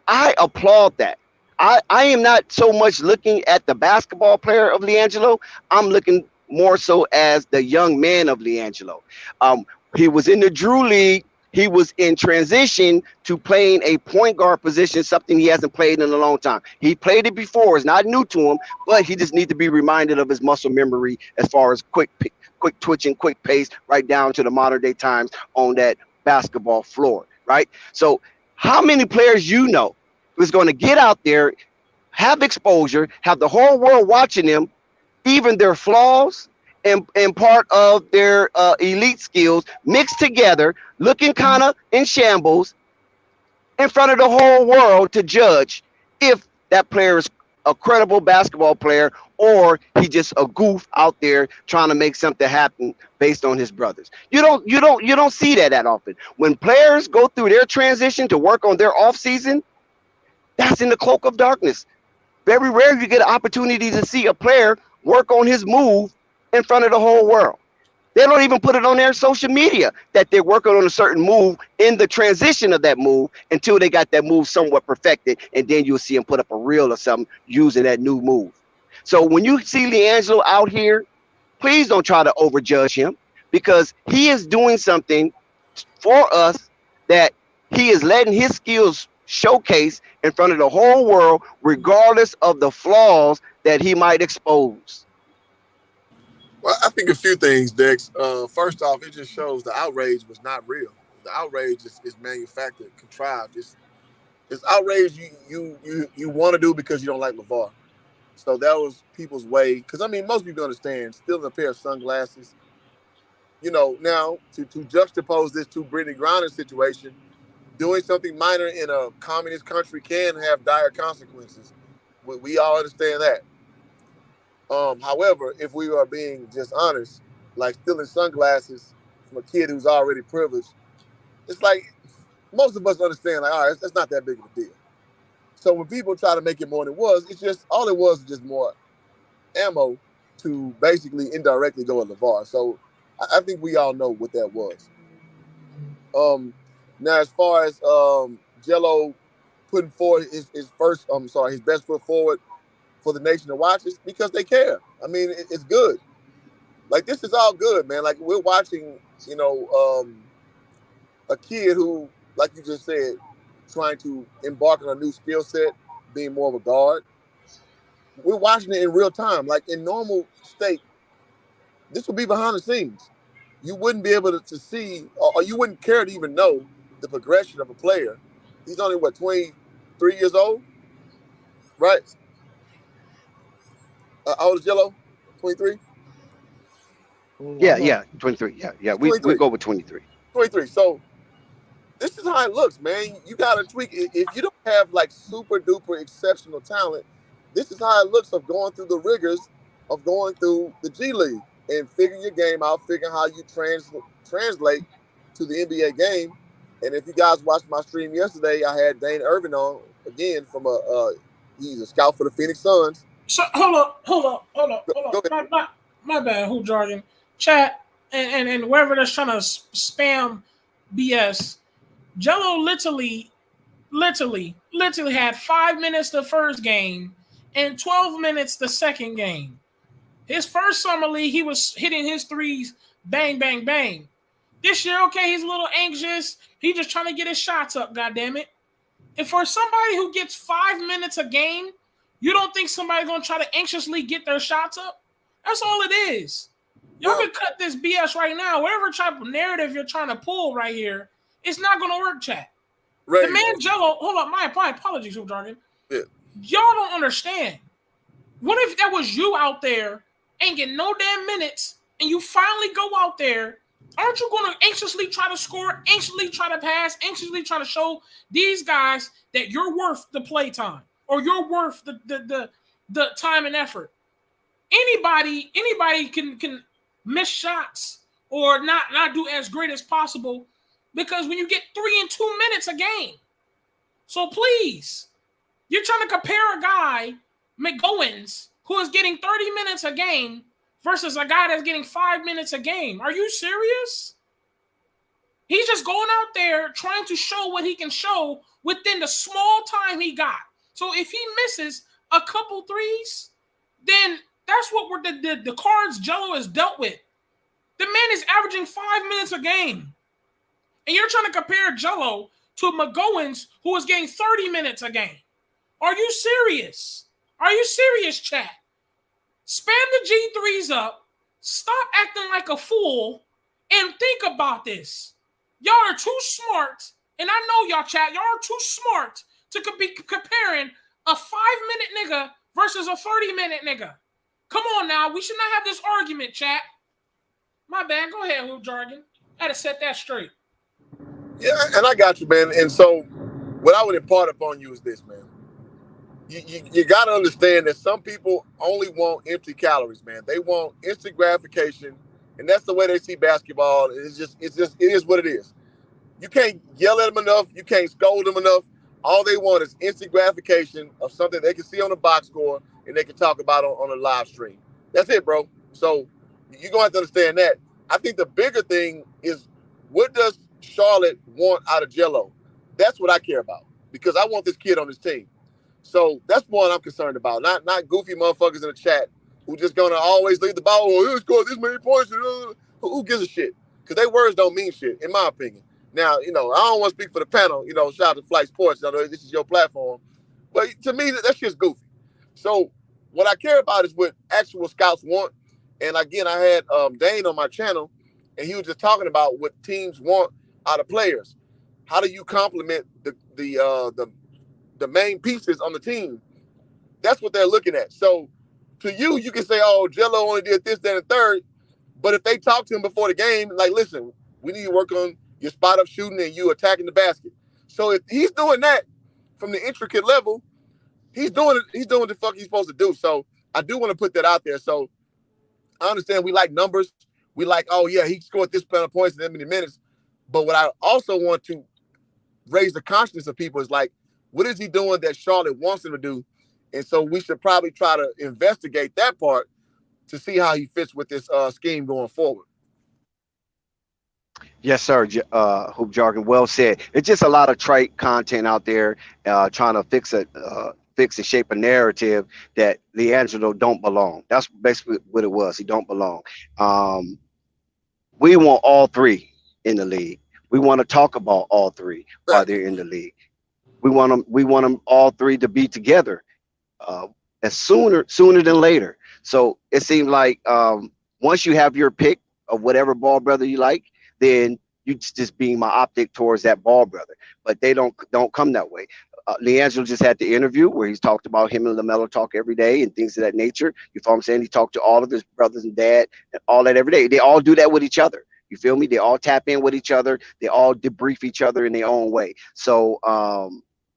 I applaud that. I am not so much looking at the basketball player of Liangelo. I'm looking more so as the young man of Liangelo. He was in the Drew League. He was in transition to playing a point guard position, something he hasn't played in a long time. He played it before. It's not new to him, but he just needs to be reminded of his muscle memory as far as quick twitching, quick pace, right down to the modern day times on that basketball floor, right? So how many players you know is going to get out there, have exposure, have the whole world watching them, even their flaws and part of their elite skills mixed together, looking kind of in shambles in front of the whole world to judge if that player is a credible basketball player or he just a goof out there trying to make something happen based on his brothers. You don't see that often. When players go through their transition to work on their off season, that's in the cloak of darkness. Very rare you get an opportunity to see a player work on his move in front of the whole world. They don't even put it on their social media that they're working on a certain move in the transition of that move until they got that move somewhat perfected, and then you'll see them put up a reel or something using that new move. So when you see Liangelo out here, please don't try to overjudge him, because he is doing something for us that he is letting his skills showcase in front of the whole world, regardless of the flaws that he might expose. Well, I think a few things, Dex. First off, it just shows the outrage was not real. The outrage is manufactured, contrived. It's outrage you want to do because you don't like LeVar. So that was people's way. Because, I mean, most people understand, still in a pair of sunglasses. You know, now, to juxtapose this to Brittany Griner's situation, doing something minor in a communist country can have dire consequences. We all understand that. However, if we are being just honest, like stealing sunglasses from a kid who's already privileged, it's like most of us understand, like, all right, that's not that big of a deal. So when people try to make it more than it was, it's just, all it was just more ammo to basically indirectly go at LeVar. So I think we all know what that was. Now, as far as Jello putting forward his best foot forward for the nation to watch, is because they care. I mean, it's good. Like, this is all good, man. Like, we're watching, a kid who, like you just said, trying to embark on a new skill set, being more of a guard. We're watching it in real time. Like, in normal state, This would be behind the scenes. You wouldn't be able to see, or you wouldn't care to even know the progression of a player. He's only what 23 years old, right? How old is Jello? 23. Oh, Yeah, I'm not. yeah, 23. Yeah, yeah. He's We 23. go with 23. 23. So this is how it looks, man. You got to tweak it. If you don't have like super duper exceptional talent, this is how it looks of going through the rigors of going through the G League and figuring your game out, figuring how you translate to the NBA game. And if you guys watched my stream yesterday, I had Dane Irvin on again from he's a scout for the Phoenix Suns. So hold Go up. ahead. My bad, who jargon. Chat and whoever that's trying to spam BS. Jello literally had 5 minutes the first game and 12 minutes the second game. His first summer league, he was hitting his threes, bang, bang, bang. This year, okay, he's a little anxious. He just trying to get his shots up, goddammit. And for somebody who gets 5 minutes a game, you don't think somebody's going to try to anxiously get their shots up? That's all it is. Y'all Well, can cut this BS right now. Whatever type of narrative you're trying to pull right here, it's not going to work, chat. Ray, The man Jello, hold up, my apologies, Hoop Jargon. yeah. Y'all don't understand. What if that was you out there, ain't getting no damn minutes, and you finally go out there? Aren't you going to anxiously try to score, anxiously try to pass, anxiously try to show these guys that you're worth the play time or you're worth the time and effort? Anybody can miss shots or not do as great as possible because when you get 3 and 2 minutes a game. So please, you're trying to compare a guy, McGowan's, who is getting 30 minutes a game versus a guy that's getting 5 minutes a game. Are you serious? He's just going out there trying to show what he can show within the small time he got. So if he misses a couple threes, then that's what the cards Jello has dealt with. The man is averaging 5 minutes a game. And you're trying to compare Jello to McGowan's, who is getting 30 minutes a game. Are you serious? Are you serious, chat? Spam the G3s up, stop acting like a fool, and think about this. Y'all are too smart, and I know y'all, chat, y'all are too smart to be comparing a 5-minute nigga versus a 30-minute nigga. Come on now, we should not have this argument, chat. My bad, go ahead, Hoop Jargon. I had to set that straight. Yeah, and I got you, man. And so what I would impart upon you is this, man. You got to understand that some people only want empty calories, man. They want instant gratification, and that's the way they see basketball. It is what it is. You can't yell at them enough. You can't scold them enough. All they want is instant gratification of something they can see on the box score and they can talk about on a live stream. That's it, bro. So you're going to have to understand that. I think the bigger thing is, what does Charlotte want out of Jello? That's what I care about, because I want this kid on this team. So that's what I'm concerned about. Not goofy motherfuckers in the chat who just gonna always leave the ball. Oh, he scored this many points. Who gives a shit? Because their words don't mean shit, in my opinion. Now, I don't want to speak for the panel. Shout out to Flight Sports. This is your platform. But to me, that shit's goofy. So what I care about is what actual scouts want. And again, I had Dane on my channel, and he was just talking about what teams want out of players. How do you complement the main pieces on the team? That's what they're looking at. So to you can say, oh, Jello only did this, that, and third. But if they talk to him before the game, like, listen, we need to work on your spot up shooting and you attacking the basket. So if he's doing that from the intricate level, he's doing it. He's doing what the fuck he's supposed to do. So I do want to put that out there. So I understand we like numbers. We like, oh yeah, he scored this amount of points in that many minutes. But what I also want to raise the consciousness of people is like, what is he doing that Charlotte wants him to do? And so we should probably try to investigate that part to see how he fits with this scheme going forward. Yes, sir. Hoop Jargon, well said. It's just a lot of trite content out there trying to fix and shape a narrative that Liangelo don't belong. That's basically what it was. He don't belong. We want all three in the league. We want to talk about all three while they're in the league. We want them all three to be together as sooner than later. So it seemed like Once you have your pick of whatever ball brother you like, then you just being my optic towards that ball brother. But they don't come that way. Liangelo just had the interview where he's talked about him and LaMelo talk every day and things of that nature. You follow what I'm saying? He talked to all of his brothers and dad and all that every day. They all do that with each other. You feel me? They all tap in with each other. They all debrief each other in their own way. So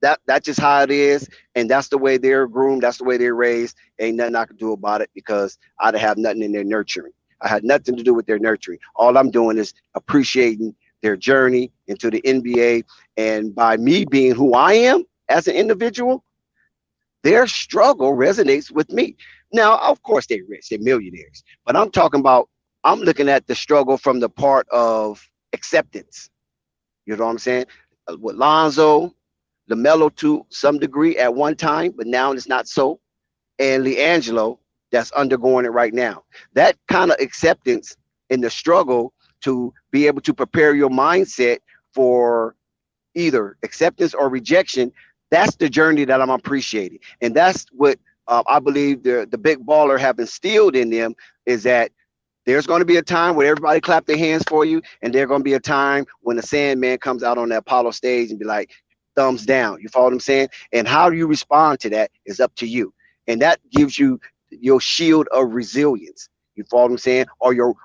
that's just how it is, and that's the way they're groomed. That's the way they're raised. Ain't nothing I can do about it because I'd have nothing in their nurturing. I had nothing to do with their nurturing. All I'm doing is appreciating their journey into the NBA, and by me being who I am as an individual, their struggle resonates with me. Now, of course, they're rich, they're millionaires, but I'm looking at the struggle from the part of acceptance. You know what I'm saying? With Lonzo, LaMelo to some degree at one time, but now it's not so. And Liangelo, that's undergoing it right now. That kind of acceptance in the struggle to be able to prepare your mindset for either acceptance or rejection, that's the journey that I'm appreciating. And that's what I believe the big baller have instilled in them, is that there's going to be a time where everybody clap their hands for you, and there's going to be a time when the Sandman comes out on the Apollo stage and be like, thumbs down. You follow what I'm saying? And how you respond to that is up to you. And that gives you your shield of resilience. You follow what I'm saying? Or your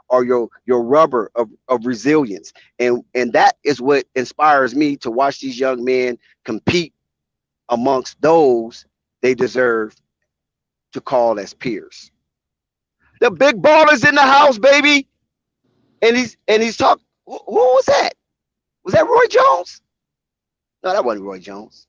rubber of resilience. And that is what inspires me to watch these young men compete amongst those they deserve to call as peers. The big ballers in the house, baby. And he's talking. Who was that? Was that Roy Jones? No, that wasn't Roy Jones.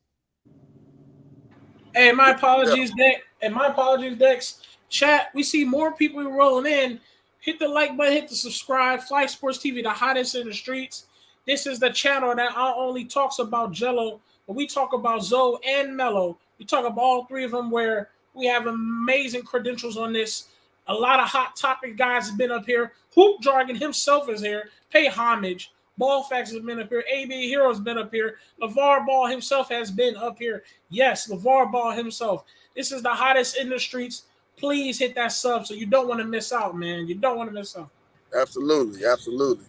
Hey, my Yeah, apologies, Dex. And my apologies, Dex. Chat, we see more people rolling in. Hit the like button, hit the subscribe. Fly Sports TV, the hottest in the streets. This is the channel that not only talks about Jello, but we talk about Zoe and Mello. We talk about all three of them, where we have amazing credentials on this. A lot of hot topic guys have been up here. Hoop Jargon himself is here. Pay homage. Ball Facts has been up here. AB Hero has been up here. LeVar Ball himself has been up here. Yes, LeVar Ball himself. This is the hottest in the streets. Please hit that sub so you don't want to miss out, man. You don't want to miss out. absolutely, absolutely.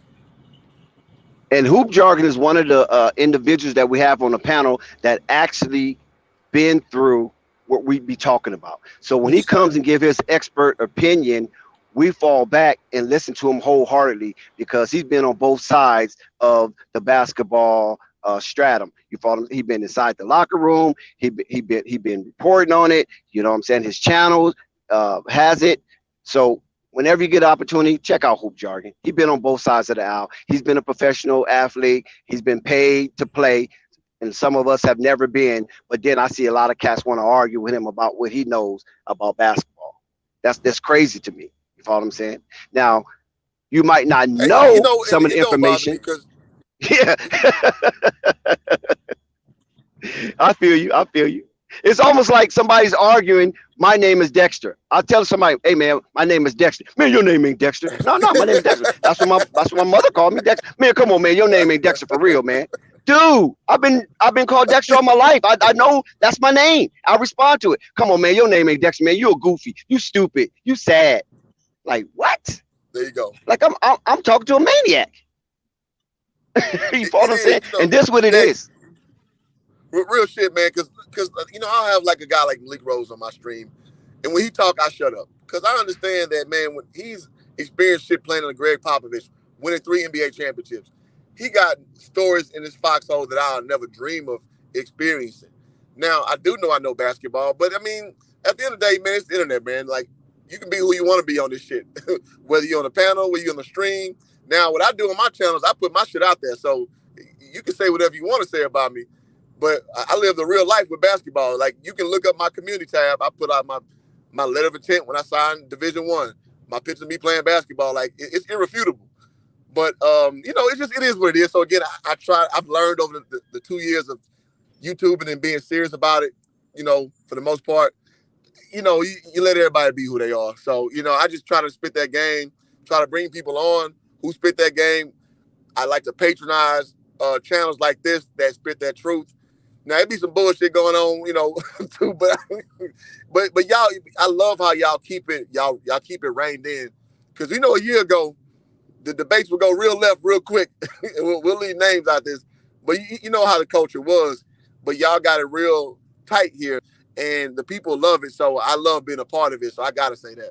And Hoop Jargon is one of the individuals that we have on the panel that actually been through what we be talking about. So when he comes and give his expert opinion, we fall back and listen to him wholeheartedly because he's been on both sides of the basketball stratum. You follow him? He been inside the locker room. He been reporting on it. You know what I'm saying? His channel has it. So whenever you get an opportunity, check out Hoop Jargon. He's been on both sides of the aisle. He's been a professional athlete. He's been paid to play. And some of us have never been, but then I see a lot of cats want to argue with him about what he knows about basketball. That's crazy to me. You follow what I'm saying? Now, you might not Hey, know and some of the it don't bother me information. because Yeah, I feel you. I feel you. It's almost like somebody's arguing. My name is Dexter. I'll tell somebody, "Hey man, my name is Dexter." Man, your name ain't Dexter. No, no, my name is Dexter. That's what my mother called me, Dexter. Man, come on, man, your name ain't Dexter for real, man. Dude, I've been called Dexter all my life. I know that's my name. I respond to it. Come on, man, your name ain't Dexter, man. You a goofy. You stupid. You sad. Like what? there you go. Like I'm talking to a maniac. You follow It what I'm saying? is, And this what it Dex, is. real shit, man. Because I'll have like a guy like Malik Rose on my stream, and when he talk, I shut up because I understand that, man. When he's experienced shit playing under Greg Popovich, winning 3 NBA championships, he got stories in his foxhole that I'll never dream of experiencing. Now I know basketball, but I mean, at the end of the day, man, it's the internet, man. Like you can be who you want to be on this shit, whether you're on the panel, whether you're on the stream. Now, what I do on my channels, I put my shit out there, so you can say whatever you want to say about me. But I live the real life with basketball. Like you can look up my community tab. I put out my letter of intent when I signed Division 1. My picture of me playing basketball, like it's irrefutable. But it is what it is. So again, I've learned over the 2 years of YouTube and being serious about it. For the most part, you let everybody be who they are. So I just try to spit that game, try to bring people on who spit that game. I like to patronize channels like this that spit that truth. Now it be some bullshit going on, too. But y'all, I love how y'all keep it reined in, Because you know a year ago, the debates would go real left real quick. we'll leave names out this. But you know how the culture was. But y'all got it real tight here. And the people love it. So I love being a part of it. So I got to say that.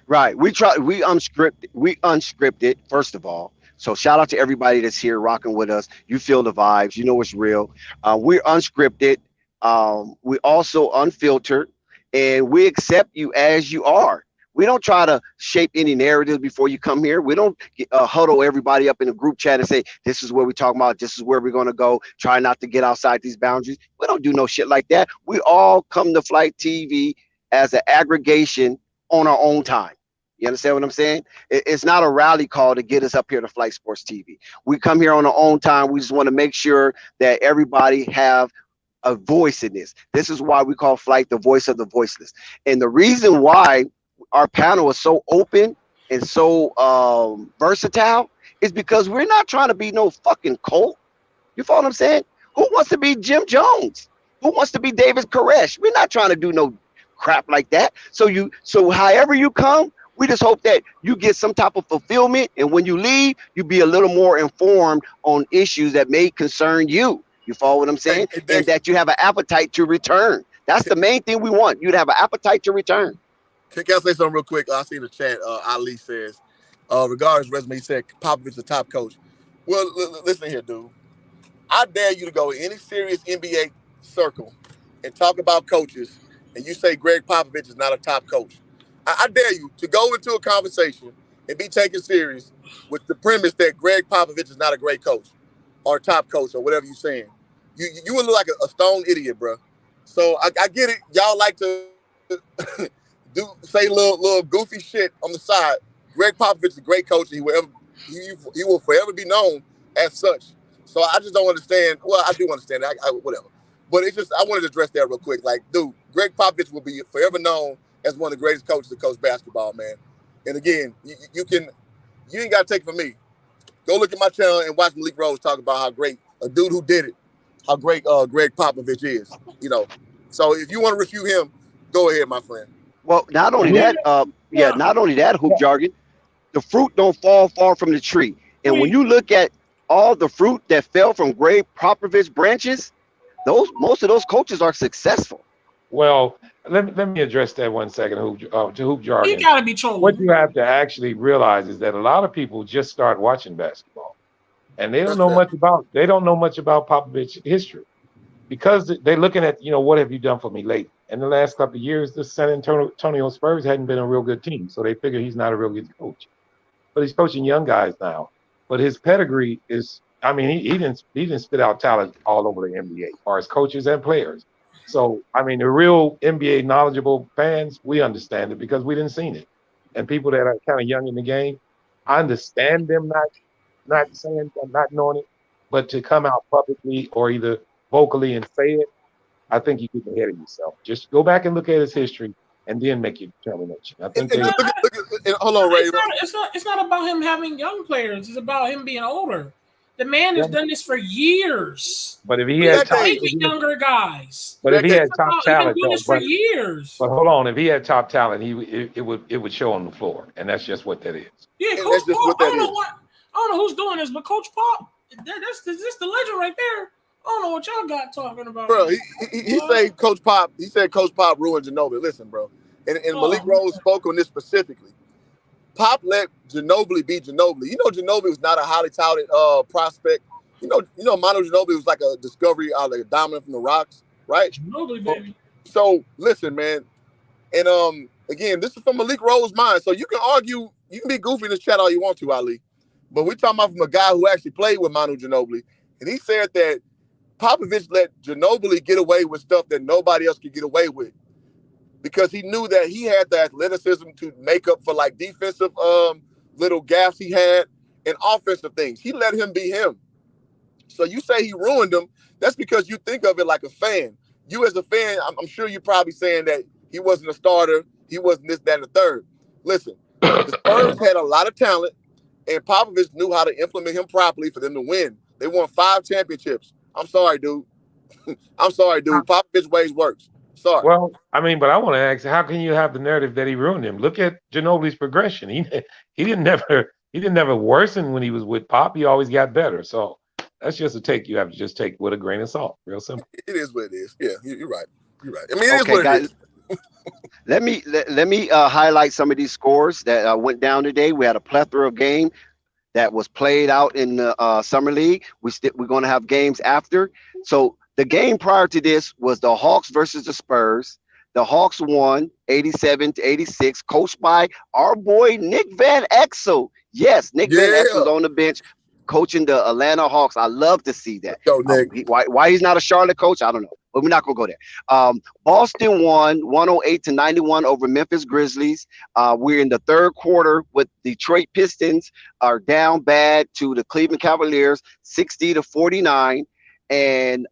Right. We unscripted, first of all. So shout out to everybody that's here rocking with us. You feel the vibes. You know it's real. We're unscripted. We also unfiltered, and we accept you as you are. We don't try to shape any narratives before you come here. We don't huddle everybody up in a group chat and say, this is where we're talking about. This is where we're going to go. Try not to get outside these boundaries. We don't do no shit like that. We all come to Flight TV as an aggregation on our own time. You understand what I'm saying? It's not a rally call to get us up here to Flight Sports TV. We come here on our own time. We just want to make sure that everybody have a voice in this. This is why we call Flight the voice of the voiceless. And the reason why our panel is so open and so versatile is because we're not trying to be no fucking cult. You follow what I'm saying? Who wants to be Jim Jones? Who wants to be David Koresh? We're not trying to do no crap like that. So however you come, we just hope that you get some type of fulfillment, and when you leave, you be a little more informed on issues that may concern you. You follow what I'm saying? And that you have an appetite to return. That's the main thing we want. You to have an appetite to return. Can I say something real quick? I see in the chat, Ali says, regarding his resume, he said Popovich the top coach. Well, listen here, dude. I dare you to go in any serious NBA circle and talk about coaches, and you say Greg Popovich is not a top coach. I dare you to go into a conversation and be taken serious with the premise that Greg Popovich is not a great coach or a top coach or whatever you're saying. You would look like a stone idiot, bro. So I get it. Y'all like to say little goofy shit on the side. Greg Popovich is a great coach, and he will forever be known as such. So I just don't understand. Well, I do understand that. Whatever. But it's just I wanted to address that real quick. Like, dude, Greg Popovich will be forever known as one of the greatest coaches to coach basketball, man. And again, you ain't got to take it from me. Go look at my channel and watch Malik Rose talk about how great a dude who did it, how great Greg Popovich is. You know, so if you want to refute him, go ahead, my friend. Well, not only that, not only that, hoop jargon, the fruit don't fall far from the tree. And when you look at all the fruit that fell from Greg Popovich branches, most of those coaches are successful. Well, let me address that 1 second, to hoop jargon. He gotta be trolling. What you have to actually realize is that a lot of people just start watching basketball, and they don't know much about Popovich's history, because they're looking at, what have you done for me lately? In the last couple of years, the San Antonio Spurs hadn't been a real good team, so they figure he's not a real good coach. But he's coaching young guys now. But his pedigree is, he didn't spit out talent all over the NBA, as far as coaches and players. So, the real NBA knowledgeable fans, we understand it because we didn't seen it. And people that are kind of young in the game, I understand them not knowing it, but to come out publicly or either vocally and say it, I think you get ahead of yourself. Just go back and look at his history and then make your determination. I think hold on, Ray. It's not about him having young players. It's about him being older. The man has done this for years. But if he had younger guys, but if he had top talent, he's been doing this for years. But hold on, if he had top talent, it would show on the floor, and that's just what that is. Yeah, Coach Pop. I don't know who's doing this, but Coach Pop, that's the legend right there. I don't know what y'all got talking about. Bro, he said Coach Pop ruined Ginobili. Listen, bro. And Malik Rose spoke on this specifically. Pop let Ginobili be Ginobili. Ginobili was not a highly touted prospect. Manu Ginobili was like a discovery out of dominant from the Rocks, right? Ginobili, baby. So listen, man. And again, this is from Malik Rose's mind. So you can argue, you can be goofy in this chat all you want to, Ali. But we're talking about from a guy who actually played with Manu Ginobili. And he said that Popovich let Ginobili get away with stuff that nobody else could get away with, because he knew that he had the athleticism to make up for like defensive little gaps he had and offensive things. He let him be him. So you say he ruined him, that's because you think of it like a fan. You as a fan, I'm sure you're probably saying that he wasn't a starter, he wasn't this, that, and the third. Listen, the Spurs had a lot of talent, and Popovich knew how to implement him properly for them to win. They won 5 championships. I'm sorry, dude. Popovich ways works. Sorry. Well, I mean, but I want to ask, how can you have the narrative that he ruined him? Look at Ginobili's progression. He didn't never worsen when he was with Pop. He always got better. So that's just a take you have to just take with a grain of salt. Real simple. It is what it is. Yeah, you're right. You're right. I mean, it is Okay, what it guys, is. let me highlight some of these scores that went down today. We had a plethora of games that was played out in the summer league. We're going to have games after. So the game prior to this was the Hawks versus the Spurs. The Hawks won 87-86, coached by our boy Nick Van Exel. Yes, Nick Van Exel's Yeah. on the bench coaching the Atlanta Hawks. I love to see that. Yo, Nick. Why he's not a Charlotte coach, I don't know. But we're not gonna go there. Boston won 108-91 over Memphis Grizzlies. We're in the third quarter with Detroit Pistons are down bad to the Cleveland Cavaliers, 60-49, and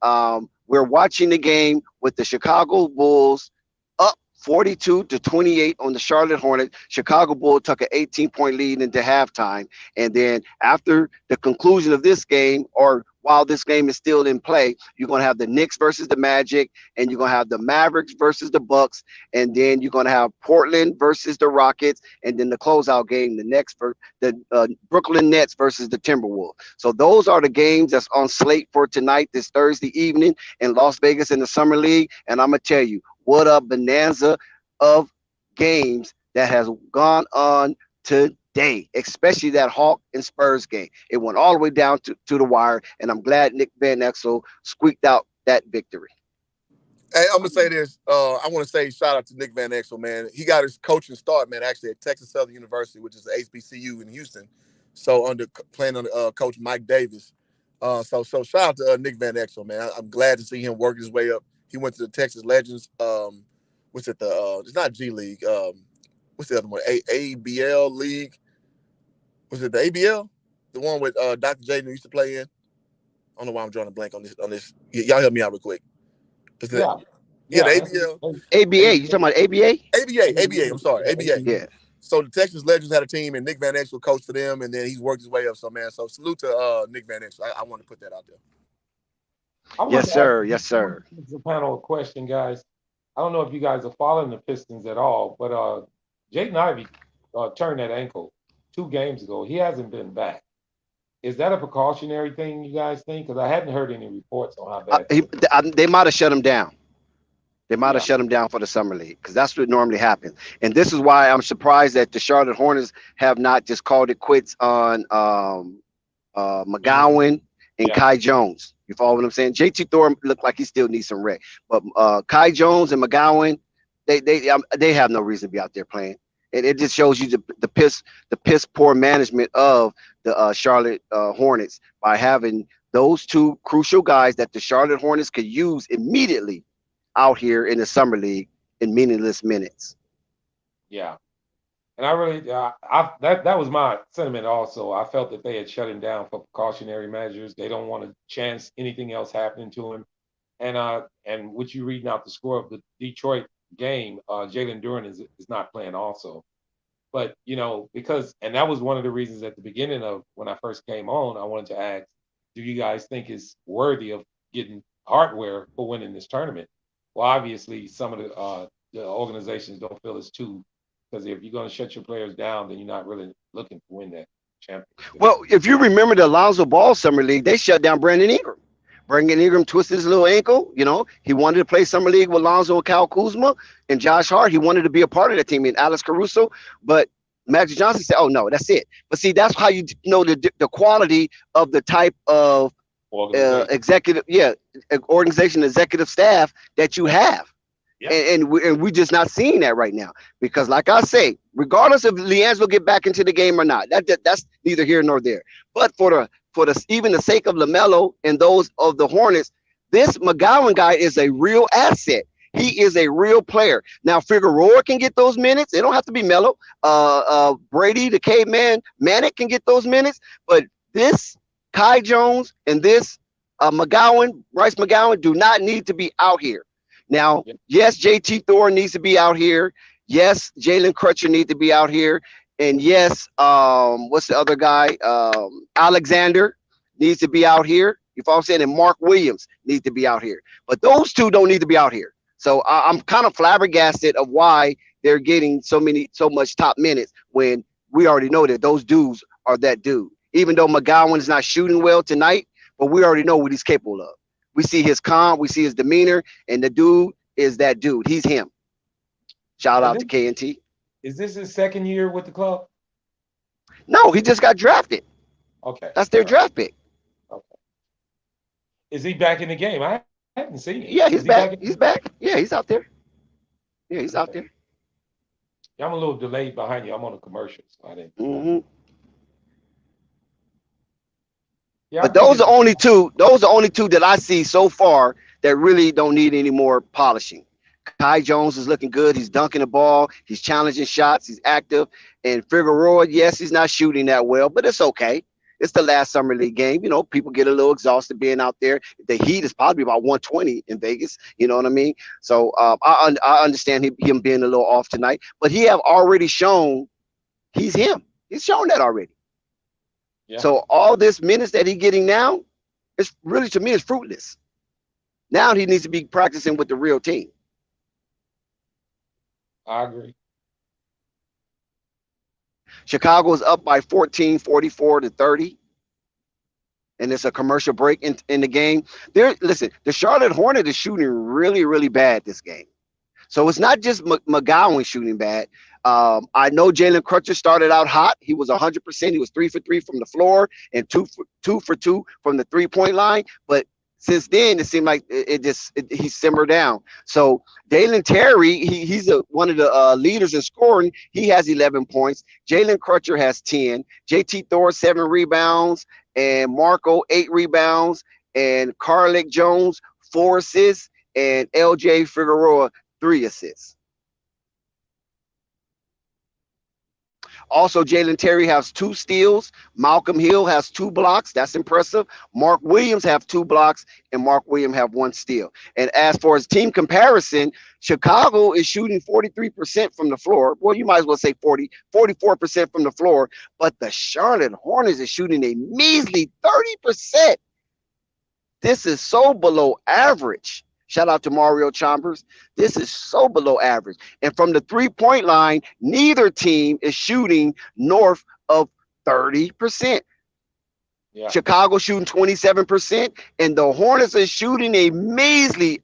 we're watching the game with the Chicago Bulls up 42-28 on the Charlotte Hornets. Chicago Bulls took an 18-point lead into halftime, and then after the conclusion of this game, or while this game is still in play, you're going to have the Knicks versus the Magic, and you're going to have the Mavericks versus the Bucks, and then you're going to have Portland versus the Rockets, and then the closeout game, the Brooklyn Nets versus the Timberwolves. So those are the games that's on slate for tonight, this Thursday evening in Las Vegas in the Summer League. And I'm going to tell you, what a bonanza of games that has gone on today, especially that Hawk and Spurs game. It went all the way down to the wire, and I'm glad Nick Van Exel squeaked out that victory. Hey, I'm gonna say this. I want to say shout out to Nick Van Exel, man. He got his coaching start, man, actually at Texas Southern University, which is the HBCU in Houston. So playing under Coach Mike Davis. So shout out to Nick Van Exel, man. I'm glad to see him work his way up. He went to the Texas Legends. What's it? It's not G League. What's the other one? ABL League. Was it the ABL? The one with Dr. Jaden used to play in? I don't know why I'm drawing a blank on this. Y'all help me out real quick. Is it? Yeah, the ABL. ABA. You talking about ABA? ABA. I'm sorry, ABA. Yeah. So the Texas Legends had a team, and Nick Van Exel coached for them, and then he's worked his way up. So, man, salute to Nick Van Exel. I want to put that out there. Yes, sir. Yes, sir. It's a panel question, guys. I don't know if you guys are following the Pistons at all, but Jaden Ivey turned that ankle 2 games ago. He hasn't been back. Is that a precautionary thing, you guys think? Because I hadn't heard any reports on how bad. They might have shut him down. They might have shut him down for the Summer League, because that's what normally happens. And this is why I'm surprised that the Charlotte Hornets have not just called it quits on McGowan and Kai Jones. You follow what I'm saying? JT Thor looked like he still needs some rest. But Kai Jones and McGowan, they have no reason to be out there playing. And it just shows you the piss poor management of the Charlotte Hornets by having those 2 crucial guys that the Charlotte Hornets could use immediately out here in the Summer League in meaningless minutes. Yeah. And I really, that was my sentiment also. I felt that they had shut him down for precautionary measures. They don't want to chance anything else happening to him. And what you reading out the score of the Detroit game, Jalen Duren is not playing also. But, because that was one of the reasons at the beginning of when I first came on, I wanted to ask, do you guys think it's worthy of getting hardware for winning this tournament? Well, obviously, some of the organizations don't feel it's too, because if you're going to shut your players down, then you're not really looking to win that championship. Well, if you remember the Alonzo Ball Summer League, they shut down Brandon Ingram. Brandon Ingram twisted his little ankle. He wanted to play Summer League with Alonzo and Kyle Kuzma and Josh Hart. He wanted to be a part of that team and Alex Caruso, but Magic Johnson said, "Oh no, that's it." But see, that's how you know the quality of the type of executive, organization, executive staff that you have. And we're just not seeing that right now, because like I say, regardless if Liangelo get back into the game or not, that's neither here nor there. But for the even the sake of LaMelo and those of the Hornets, this McGowan guy is a real asset. He is a real player. Now Figueroa can get those minutes. They don't have to be Melo. Brady, the caveman, Manic can get those minutes. But this Kai Jones and this Bryce McGowan do not need to be out here. Now, yes, JT Thor needs to be out here. Yes, Jalen Crutcher needs to be out here. And yes, what's the other guy? Alexander needs to be out here. You follow what I'm saying? And Mark Williams needs to be out here. But those 2 don't need to be out here. So I'm kind of flabbergasted of why they're getting so much top minutes when we already know that those dudes are that dude. Even though McGowan is not shooting well tonight, but we already know what he's capable of. We see his calm, we see his demeanor, and the dude is that dude. He's him. Shout And out to then, KNT. is this his second year with the club? No, he just got drafted. Okay. That's their All right. draft pick. Okay. Is he back in the game? I haven't seen him. Yeah, Is he's he back back. in He's back. Yeah, he's out there. Yeah, he's out Okay. there. Yeah, I'm a little delayed behind you. I'm on a commercial, so I didn't. Hmm. Yeah, But I think those it's are only two. Those are only two that I see so far that really don't need any more polishing. Kai Jones is looking good. He's dunking the ball. He's challenging shots. He's active. And Figueroa, yes, he's not shooting that well, but it's okay. It's the last summer league game. You know, people get a little exhausted being out there. The heat is probably about 120 in Vegas. You know what I mean? So I understand him being a little off tonight, but he have already shown he's him. He's shown that already. yeah, So all this minutes that he's getting now, it's really to me it's fruitless. Now he needs to be practicing with the real team. I agree. Chicago is up by 14, 44-30. And it's a commercial break in the game. Listen, the Charlotte Hornets is shooting really, really bad this game. So it's not just McGowan shooting bad. I know Jalen Crutcher started out hot. He was 100%. He was 3 for 3 from the floor and two for two from the 3-point line. But since then, it seemed like he simmered down. So Dalen Terry, he's one of the leaders in scoring. He has 11 points. Jalen Crutcher has 10. JT Thor 7 rebounds, and Marco 8 rebounds, and Carlick Jones 4 assists, and LJ Figueroa 3 assists. Also, Jalen Terry has 2 steals. Malcolm Hill has 2 blocks. That's impressive. Mark Williams have 2 blocks, and Mark Williams have 1 steal. And as for his team comparison, Chicago is shooting 43% from the floor. Well, you might as well say 44% from the floor. But the Charlotte Hornets is shooting a measly 30%. This is so below average. Shout out to Mario Chambers. This is so below average. And from the 3-point line, neither team is shooting north of 30%. Yeah, Chicago shooting 27%, and the Hornets are shooting a measly,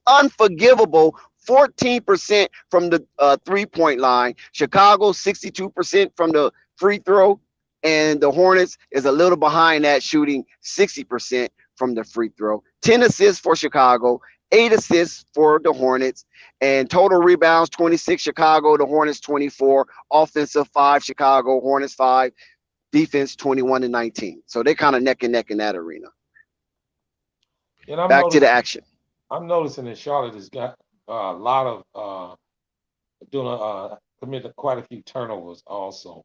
unforgivable 14% from the 3-point line. Chicago 62% from the free throw, and the Hornets is a little behind that, shooting 60% from the free throw. 10 assists for Chicago, 8 assists for the Hornets, and total rebounds 26 Chicago, the Hornets 24, offensive 5 Chicago, Hornets 5, defense 21-19. So they kind of neck and neck in that arena. and I'm Back to the noticing. action. I'm noticing that Charlotte has got a lot of doing committed quite a few turnovers also.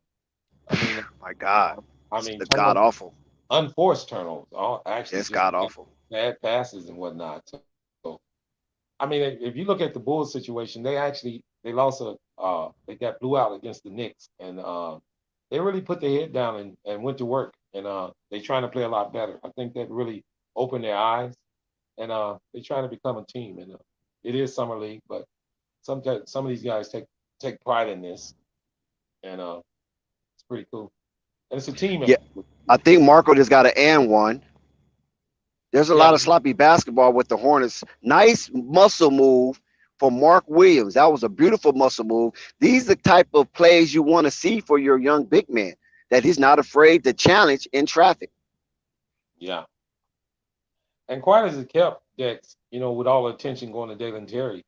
I mean, My God, I it's mean the god turnovers, awful. unforced turnovers, all actually It's just god awful. bad passes and whatnot. So, I mean, if you look at the Bulls situation, they lost they got blew out against the Knicks, and they really put their head down and went to work, and they trying to play a lot better. I think that really opened their eyes, and they trying to become a team. And it is summer league, but some of these guys take pride in this, and it's pretty cool. And it's a team Yeah, effort. I think Marco just got an and one. There's a Yeah, lot of sloppy basketball with the Hornets. Nice muscle move for Mark Williams. That was a beautiful muscle move. These are the type of plays you want to see for your young big man, that he's not afraid to challenge in traffic. yeah. And quite as it kept, Dex, with all the attention going to Dalen Terry,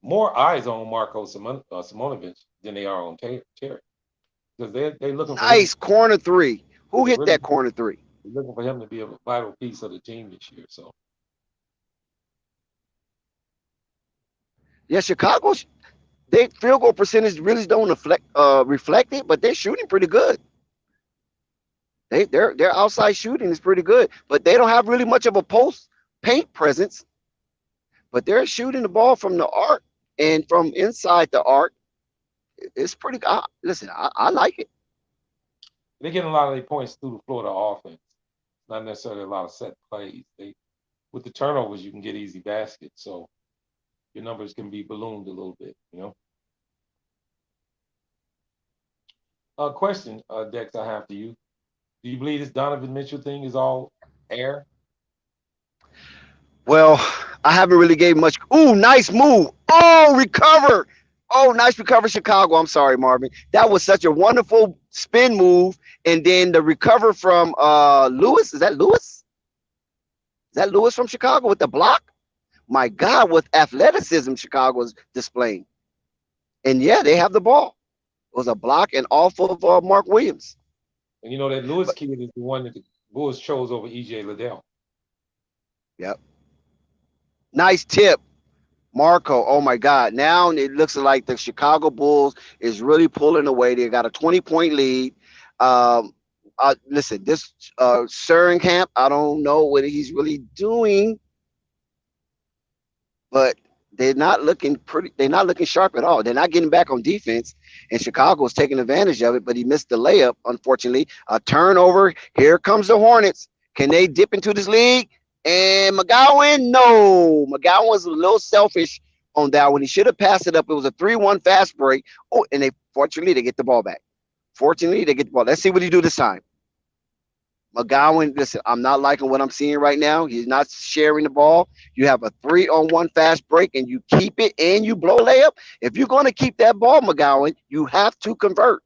more eyes on Marco Simonovic than they are on Terry, because they looking for him. Nice corner 3. Who They hit really that corner 3? looking for him to be a vital piece of the team this year. So Yeah, Chicago's they field goal percentage really don't reflect it, but they're shooting pretty good. Their outside shooting is pretty good, but they don't have really much of a post paint presence. But they're shooting the ball from the arc and from inside the arc. It's pretty good. Listen, I like it. they're getting a lot of their points through the Florida offense, not necessarily a lot of set plays. With the turnovers, you can get easy baskets. So your numbers can be ballooned a little bit. Question, Dex, I have to you. Do you believe this Donovan Mitchell thing is all air? Well, I haven't really gave much. Ooh, nice move. Oh, recover. Oh, nice recover, Chicago. I'm sorry, Marvin. That was such a wonderful spin move. And then the recover from Lewis. Is that Lewis? Is that Lewis from Chicago with the block? My God, with athleticism Chicago's displaying. And yeah, they have the ball. It was a block and off of Mark Williams. And you know that Lewis But kid is the one that the Bulls chose over EJ Liddell. yep, nice tip, Marco. Oh my God! Now it looks like the Chicago Bulls is really pulling away. They got a 20-point lead. Um, Listen, this Camp, I don't know what he's really doing, but they're not looking pretty. They're not looking sharp at all. They're not getting back on defense, and Chicago's taking advantage of it. But he missed the layup, unfortunately. A turnover. Here comes the Hornets. Can they dip into this league? And McGowan, no. McGowan was a little selfish on that one. He should have passed it up. It was a 3-1 fast break. Oh, and fortunately they get the ball back. Fortunately, they get the ball. Let's see what he do this time. McGowan, listen, I'm not liking what I'm seeing right now. He's not sharing the ball. You have a 3-on-1 fast break and you keep it and you blow layup. If you're going to keep that ball, McGowan, you have to convert.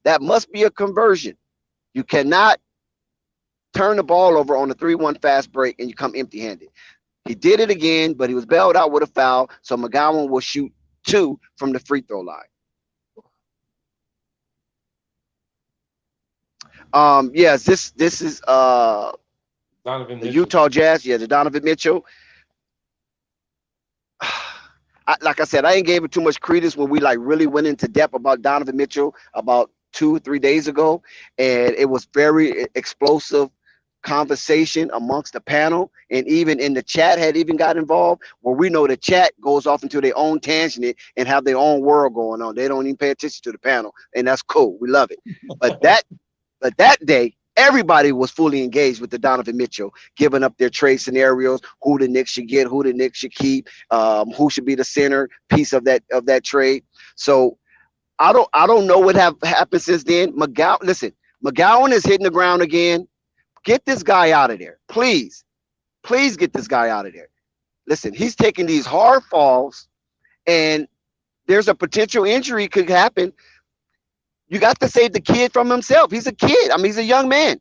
That must be a conversion. You cannot turn the ball over on a 3-1 fast break and you come empty-handed. He did it again, but he was bailed out with a foul, so McGowan will shoot 2 from the free throw line. Yes, this is Donovan the Mitchell. Utah Jazz. Yeah, the Donovan Mitchell. Like I said, I ain't gave it too much credence when we like really went into depth about Donovan Mitchell about 2-3 days ago, and it was very explosive conversation amongst the panel, and even in the chat had even got involved, where we know the chat goes off into their own tangent and have their own world going on. They don't even pay attention to the panel, and that's cool. We love it. But that day, everybody was fully engaged with the Donovan Mitchell, giving up their trade scenarios, who the Knicks should get, who the Knicks should keep, who should be the center piece of that trade. So I don't know what have happened since then. McGowan is hitting the ground again. Get this guy out of there, please. Please get this guy out of there. Listen, he's taking these hard falls, and there's a potential injury could happen. You got to save the kid from himself. He's a kid. I mean, he's a young man.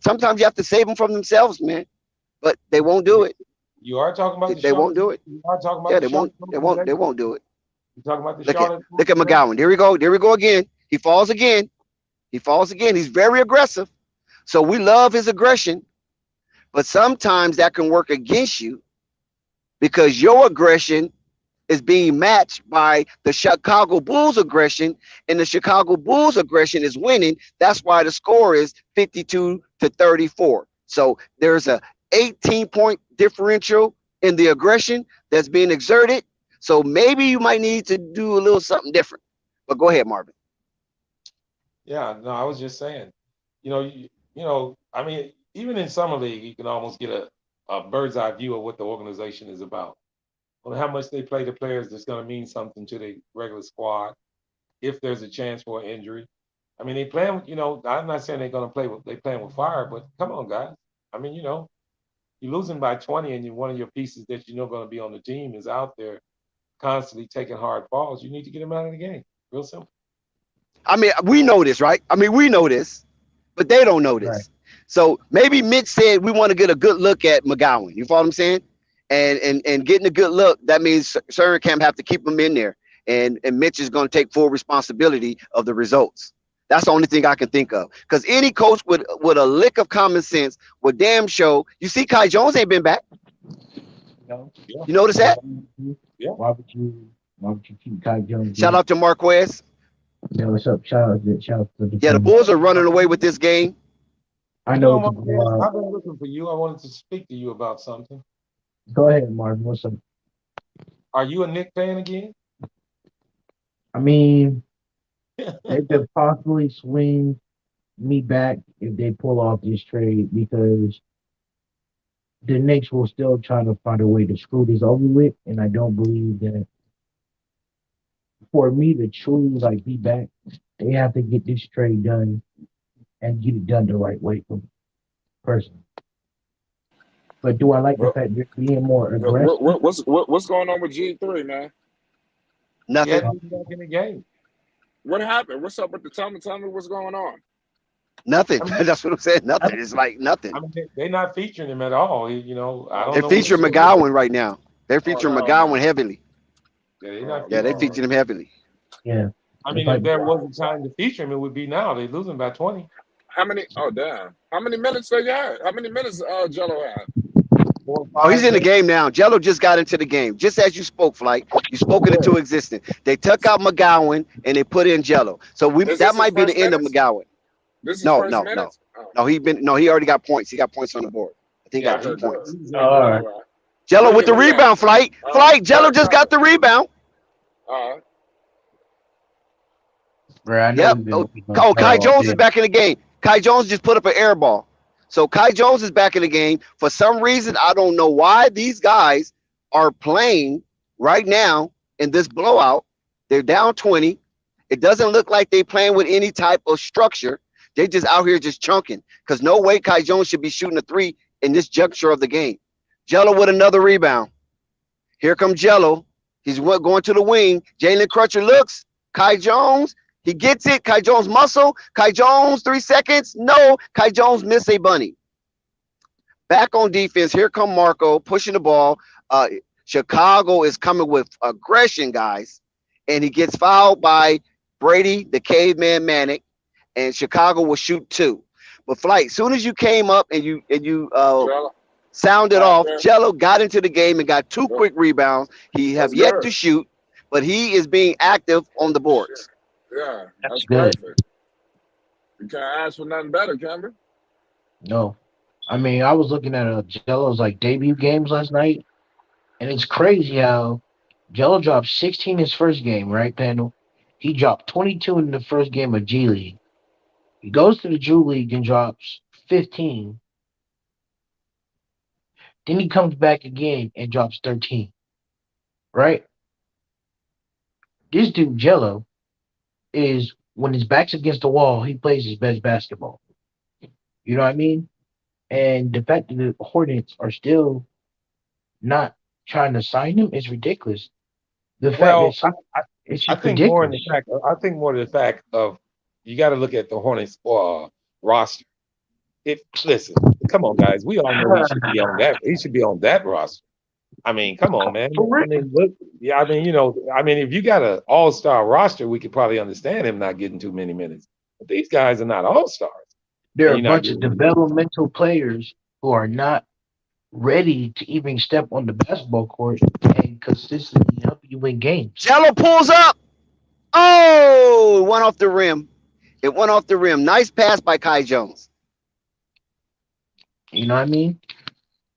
Sometimes you have to save them from themselves, man. But they won't do it. You are talking about They won't do it. You are talking about yeah, they won't. They won't do it. You talking about the Look at McGowan. There we go. There we go again. He falls again. He's very aggressive. So we love his aggression, but sometimes that can work against you because your aggression is being matched by the Chicago Bulls aggression, and the Chicago Bulls aggression is winning. That's why the score is 52-34. So there's a 18-point differential in the aggression that's being exerted. So maybe you might need to do a little something different. But go ahead, Marvin. Yeah, no, I was just saying, I mean, even in summer league, you can almost get a bird's eye view of what the organization is about. On how much they play the players that's going to mean something to the regular squad if there's a chance for an injury. I mean, they playing, I'm not saying they're going to they playing with fire, but come on, guys. I mean, you're losing by 20 and one of your pieces that going to be on the team is out there constantly taking hard falls. You need to get him out of the game. Real simple. I mean, we know this, right? I mean, we know this, but they don't know this. Right. So maybe Mitch said we want to get a good look at McGowan. You follow what I'm saying? And getting a good look, that means Camp have to keep him in there. And Mitch is going to take full responsibility of the results. That's the only thing I can think of. Because any coach with a lick of common sense would damn show. You see, Kai Jones ain't been back. No. Yeah. You notice that? Yeah. Why would you keep Kai Jones? Shout out to Marquez. Yeah, what's up? Shout out to the Bulls are running away with this game. I know. I've been looking for you. I wanted to speak to you about something. Go ahead, Martin. What's up? Are you a Knicks fan again? I mean, they could possibly swing me back if they pull off this trade because the Knicks will still try to find a way to screw this over with, and I don't believe that for me to truly like be back, they have to get this trade done and get it done the right way for me personally. But do I like the What, fact they're being more aggressive? what's going on with G3, man? He Nothing. hadn't been back in the game. What happened? What's up with the Tell me? Tell me what's going on. Nothing. I mean, That's what I'm saying. I, Nothing. It's like nothing. they're not featuring him at all. I don't They're know what featuring he's doing. McGowan right now. They're Oh featuring no, McGowan man. heavily. Yeah, they're not Oh Yeah, they featuring Lord. him. featured him heavily. yeah, I it's mean, if like there wasn't time to feature him, it would be now. They're losing by 20. How many? Oh damn! How many minutes they got? How many minutes Jello had? 4 or Oh, he's 5 in the minutes. game now. Jello just got into the game. Just as you spoke, Flight. You spoke it Yeah. into existence. They took out McGowan and they put in Jello. So Is that this his might be the first end of minutes? McGowan. This is No, first no, no. minutes. Oh, No, he already got points. He got points on the board. I think he Yeah, got okay, two good. points. he's in. all All right, right. Jello Where with you the where you at? rebound, Flight. Flight. Jello Right, just copy. got the rebound. All right. bro. I know Yep. we've been Oh, waiting on Kai Jello all Jones is day. back in the game. Kai Jones just put up an air ball. So Kai Jones is back in the game. For some reason, I don't know why these guys are playing right now in this blowout. They're down 20. It doesn't look like they're playing with any type of structure. They just out here just chunking. Because no way Kai Jones should be shooting a three in this juncture of the game. Jello with another rebound. Here comes Jello. He's going to the wing. Jalen Crutcher looks. Kai Jones. He gets it. Kai Jones muscle. Kai Jones, 3 seconds. No. Kai Jones miss a bunny. Back on defense. Here come Marco pushing the ball. Chicago is coming with aggression, guys. And he gets fouled by Brady, the caveman Manic. And Chicago will shoot 2. But Flight, soon as you came up and you Jello. sounded All right, off, man. Jello got into the game and got 2 Good. quick rebounds. He have That's yet to good. shoot, but he is being active on the Shit. boards. Yeah, That's that's good. perfect. You can't ask for nothing better, can we? No, I mean I was looking at Jello's like debut games last night, and it's crazy how Jello dropped 16 his first game, right, panel? He dropped 22 in the first game of G League. He goes to the Drew League and drops 15. Then he comes back again and drops 13. Right? This dude Jello is when his back's against the wall, he plays his best basketball. You know what I mean? And the fact that the Hornets are still not trying to sign him is ridiculous. The fact that Well, some, it's I just think more in the ridiculous. fact. I think more to the fact of you got to look at the Hornets roster. If listen, come on, guys, we all know he should be on that. He should be on that roster. I mean, come on, man. For I real. mean, look, yeah. I mean, if you got an all-star roster, we could probably understand him not getting too many minutes. But these guys are not all-stars, There and are a you're not bunch of getting. developmental players who are not ready to even step on the basketball court and consistently help you win games. Jello pulls up. Oh, it went off the rim. It went off the rim. Nice pass by Kai Jones. You know what I mean?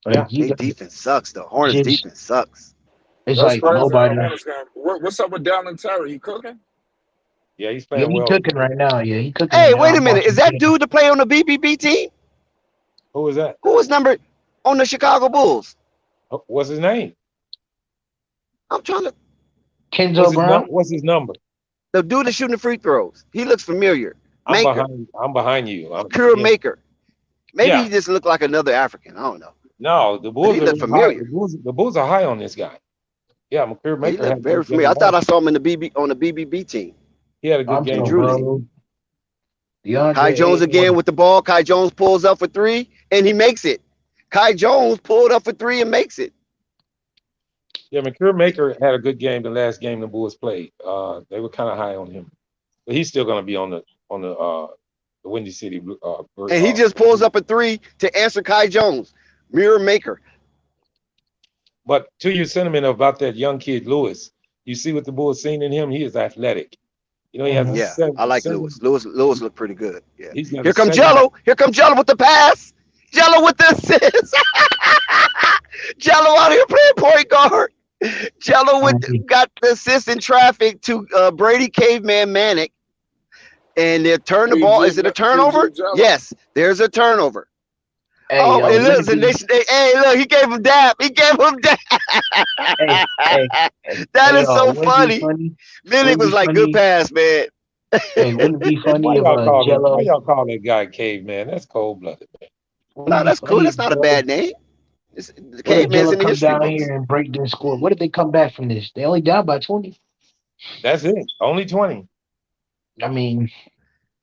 Yeah. Like you Their guys defense sucks, though. Hornets just defense sucks. it's That's like crazy. nobody. Hornets game. What's up with Dallin Terry? He cooking? Yeah, he's Yeah, playing he well. cooking right now. Yeah, he cooking right Hey, now. wait a I'm minute. Is watching that the game. dude to play on the BBB team? Who is that? Who was number on the Chicago Bulls? What's his name? I'm trying to. Kenzo Brown. What's his number? The dude that's shooting the free throws. He looks familiar. I'm Maker. behind. I'm behind you. Kura Yeah. Maker. Maybe Yeah. he just looked like another African. I don't know. No, the But Bulls he are looked high. familiar. The Bulls are high on this guy. Yeah, McCure Yeah, he Maker looked had a very good familiar. game I thought I last. saw him in on the BBB team. He had a good I'm game. so Drew League. bro. Kai DeAndre Jones again Ayton. with the ball. Kai Jones pulls up for 3 and he makes it. Kai Jones pulled up for 3 and makes it. Yeah, McCure Maker had a good game the last game the Bulls played. They were kind of high on him, but he's still going to be on the Windy City. And he just pulls up a 3 to answer Kai Jones. Mirror Maker. But to your sentiment about that young kid Lewis, you see what the Bulls seen in him. He is athletic. You know, he has a Yeah, seven. I like Lewis. Lewis looked pretty good. Yeah. He's got Here a comes 7. Jello. Here comes Jello with the pass. Jello with the assist. Jello out here playing point guard. Jello got the assist in traffic to Brady Caveman Manic. And they turn the ball. Is it a turnerover? PG Jello. Yes, there's a turnover. Hey, Oh, and wouldn't it listen, be? hey, look, he gave him dap. He gave him dap. Hey, hey, That hey, is so wouldn't it be funny. funny? Milik Wouldn't it was be like, good funny? pass, man. Hey, wouldn't it be Why funny if y'all call him? Why Jello? y'all call that guy caveman? That's cold blooded, man. Wouldn't it No, be that's cool. funny That's if not a Jello? bad name. The What if caveman's Jello in the come history down books. here and break this score? What if they come back from this? They only down by 20. That's it. Only 20. I mean,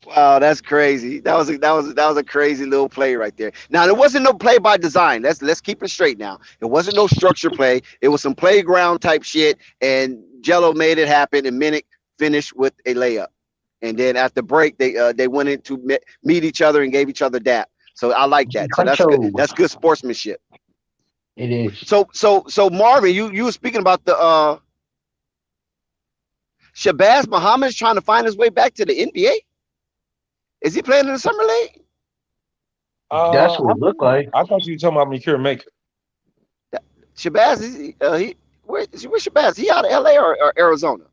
Wow, that's crazy. That was a crazy little play right there. Now there wasn't no play by design. Let's keep it straight now. It wasn't no structure play. It was some playground type shit, and Jello made it happen. And Minnick finished with a layup. And then after break, they went in to meet each other and gave each other dap. So I like that. So that's good. Cruncho. That's good sportsmanship. It is. So Marvin, you were speaking about the Shabazz Muhammad's trying to find his way back to the NBA. Is he playing in the summer league? That's what it looked like. I thought you were talking about Mikir Maker. Shabazz, where's Shabazz? He out of LA or Arizona?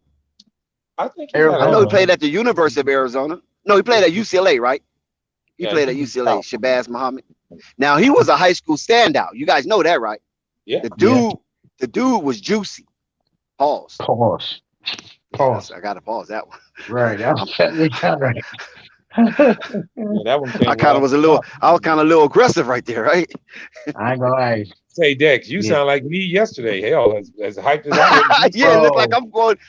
I think I know he Arizona. played at the University of Arizona. No, he played at UCLA, right? He Yeah, played at he's UCLA, out. Shabazz Muhammad. Now he was a high school standout. You guys know that, right? Yeah. The dude was juicy. Pause. Pause. Yes, I gotta pause that one. Right. That sound right. Yeah, that one came I kind of was a little, I was kind of a little aggressive right there, right? I ain't gonna lie. Say, Dex, you sound like me yesterday. Hell, as hyped as I was. Yeah, it looked like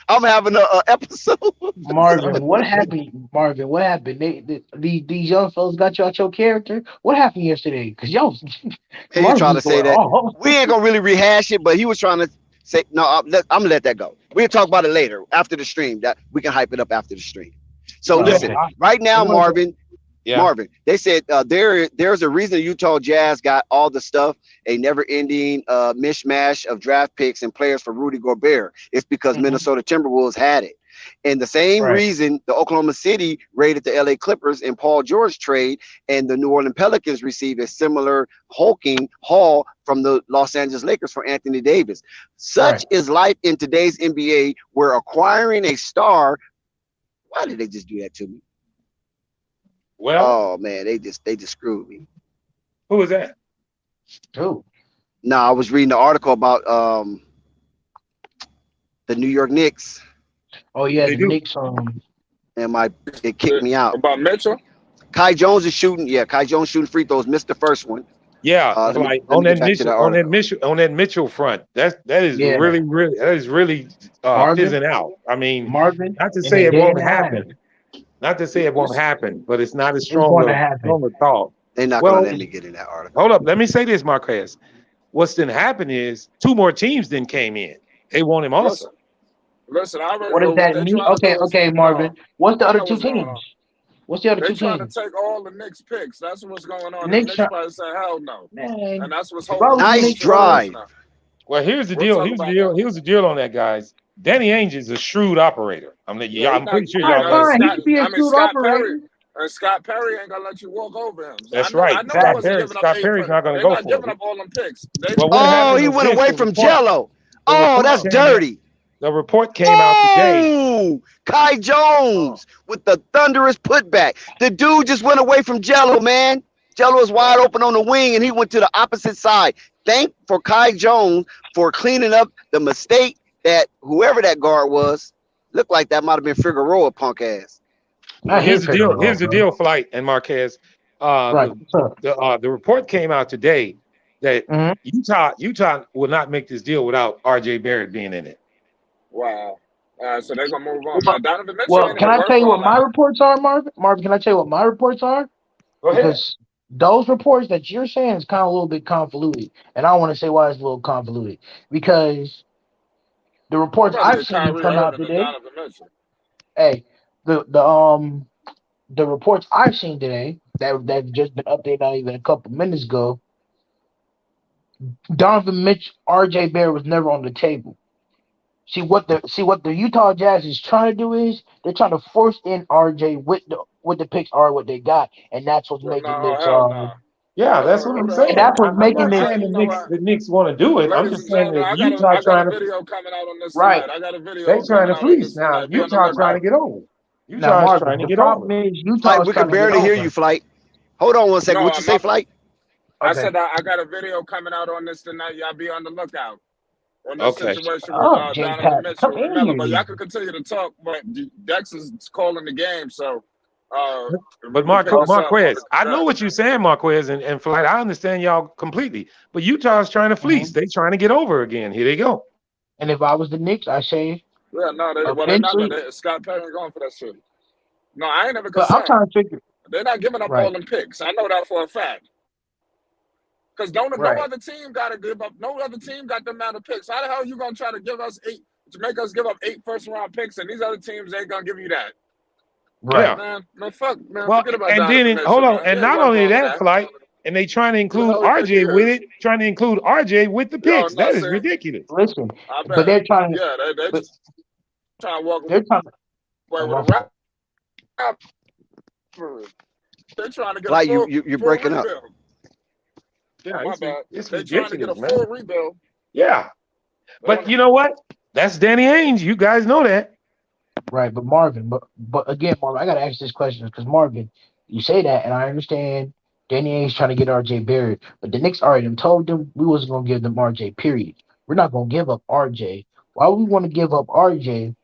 I'm having a episode. Marvin, what happened? Marvin, what happened? These young fellas got you out your character. What happened yesterday? Because y'all, He was trying to say that. off. We ain't gonna really rehash it, but he was trying to say no. I'm gonna let that go. We'll talk about it later after the stream. That we can hype it up after the stream. So listen, right now, Marvin. Yeah. Marvin, they said there's a reason Utah Jazz got all the stuff, a never-ending mishmash of draft picks and players for Rudy Gobert. It's because Minnesota Timberwolves had it. And the same reason the Oklahoma City raided the LA Clippers in Paul George trade, and the New Orleans Pelicans received a similar hulking haul from the Los Angeles Lakers for Anthony Davis. Such is life in today's NBA, where acquiring a star. Why did they just do that to me? Well, oh man, they just screwed me. Who was that? Who? No, I was reading the article about the New York Knicks. Oh yeah, the Knicks. And it kicked me out. About Mitchell? Kai Jones is shooting. Yeah, Kai Jones shooting free throws. Missed the first one. Yeah, like on that Mitchell front. That is really fizzing out. I mean, Marvin, not to say it won't happen. Not to say it won't happen, but it's not as strong a thought. They're not going to let me get in that article. Hold up. Let me say this, Marquez. What's didn't happen is 2 more teams then came in. They want him also. Listen, I already what does that mean? Okay, Marvin. What's the other 2 teams? What's the other 2 teams? They're trying to take all the Knicks picks. That's what's going on. The Knicks probably say, hell no. Man. And that's what's holding. Nice drive. Well, here's the deal. Here's the deal on that, guys. Danny Ainge is a shrewd operator. I'm pretty sure y'all know. He could be a shrewd operator. And Scott Perry ain't gonna let you walk over him. That's right. Scott Perry's not gonna go for it. They're not giving up all them picks. He went away from Jello. Oh, that's dirty. The report came out today. Oh, Kai Jones with the thunderous putback. The dude just went away from Jello, man. Jello was wide open on the wing, and he went to the opposite side. Thank for Kai Jones for cleaning up the mistake that whoever that guard was looked like that might have been Figueroa, punk ass. Here's the deal. Here's the deal, Flight and Marquez. The report came out today that Utah will not make this deal without RJ Barrett being in it. Wow. So they're gonna move on. Donovan Mitchell. Well, can I tell you what my reports are, Marvin? Marvin, can I tell you what my reports are? Go ahead. Because those reports that you're saying is kind of a little bit convoluted, and I want to say why it's a little convoluted. Because the reports I've seen come out today. Hey, the reports I've seen today that just been updated not even a couple minutes ago. Donovan Mitchell, RJ Barrett was never on the table. See what the Utah Jazz is trying to do is they're trying to force in RJ with the picks are what they got, and that's what's making this. Yeah, that's what I'm saying. That's what's making this. The Knicks want to do it. I'm just saying that Utah trying to. Video coming out on this right. I got a video. They're trying to fleece now. Utah trying to get over. Utah's trying to get over. We can barely hear you, Flight. Hold on one second. What you say, Flight? I Okay. said I got a video coming out on this tonight. Y'all be on the lookout on this Okay. situation with Oh, J Donovan Pat, come Mitchell and in Melo. here, But y'all you. can continue to talk. But Dex is calling the game, so if But we can pick this up on Marquez, the I know drive. what you're saying, Marquez and Flight. I understand y'all completely. But Utah's trying to fleece. Mhm. They trying to get over again. Here they go. And if I was the Knicks, I say Yeah, no, they're not. eventually. Scott Perry ain't going for that shit. No, I ain't even But I'm concerned. trying to figure. They're not giving up all Right, them picks. I know that for a fact. Because no right, other team got to give up. No other team got the amount of picks. How the hell you gonna try to give us 8 to make us give up 8 first-round picks, and these other teams ain't gonna give you that? right. Yeah. Man, fuck, man, Well, forget about and then Donovan hold Mitchell, on, man. He and ain't not going for only all of that, that. Flight, and they trying to Who the include hell you think he RJ with is? it, trying to include RJ with the Yo, picks. no, That is see, ridiculous. Listen, I but bet. they're trying to. Yeah, they But just trying to walk they're trying. away Oh, with my a fault. rapper. They trying to get a Like full you're full breaking up. rebuild. Yeah, My bad. it's They trying to get a ridiculous, man. full rebuild. Yeah. They But want you know what? That's Danny Ainge. You guys know that. Right, but Marvin, but again, Marvin, I gotta ask this question because Marvin, you say that, and I understand Danny Ainge trying to get RJ Barrett, but the Knicks already told them we wasn't gonna give them RJ. Period. We're not gonna give up RJ. Why would we want to give up RJ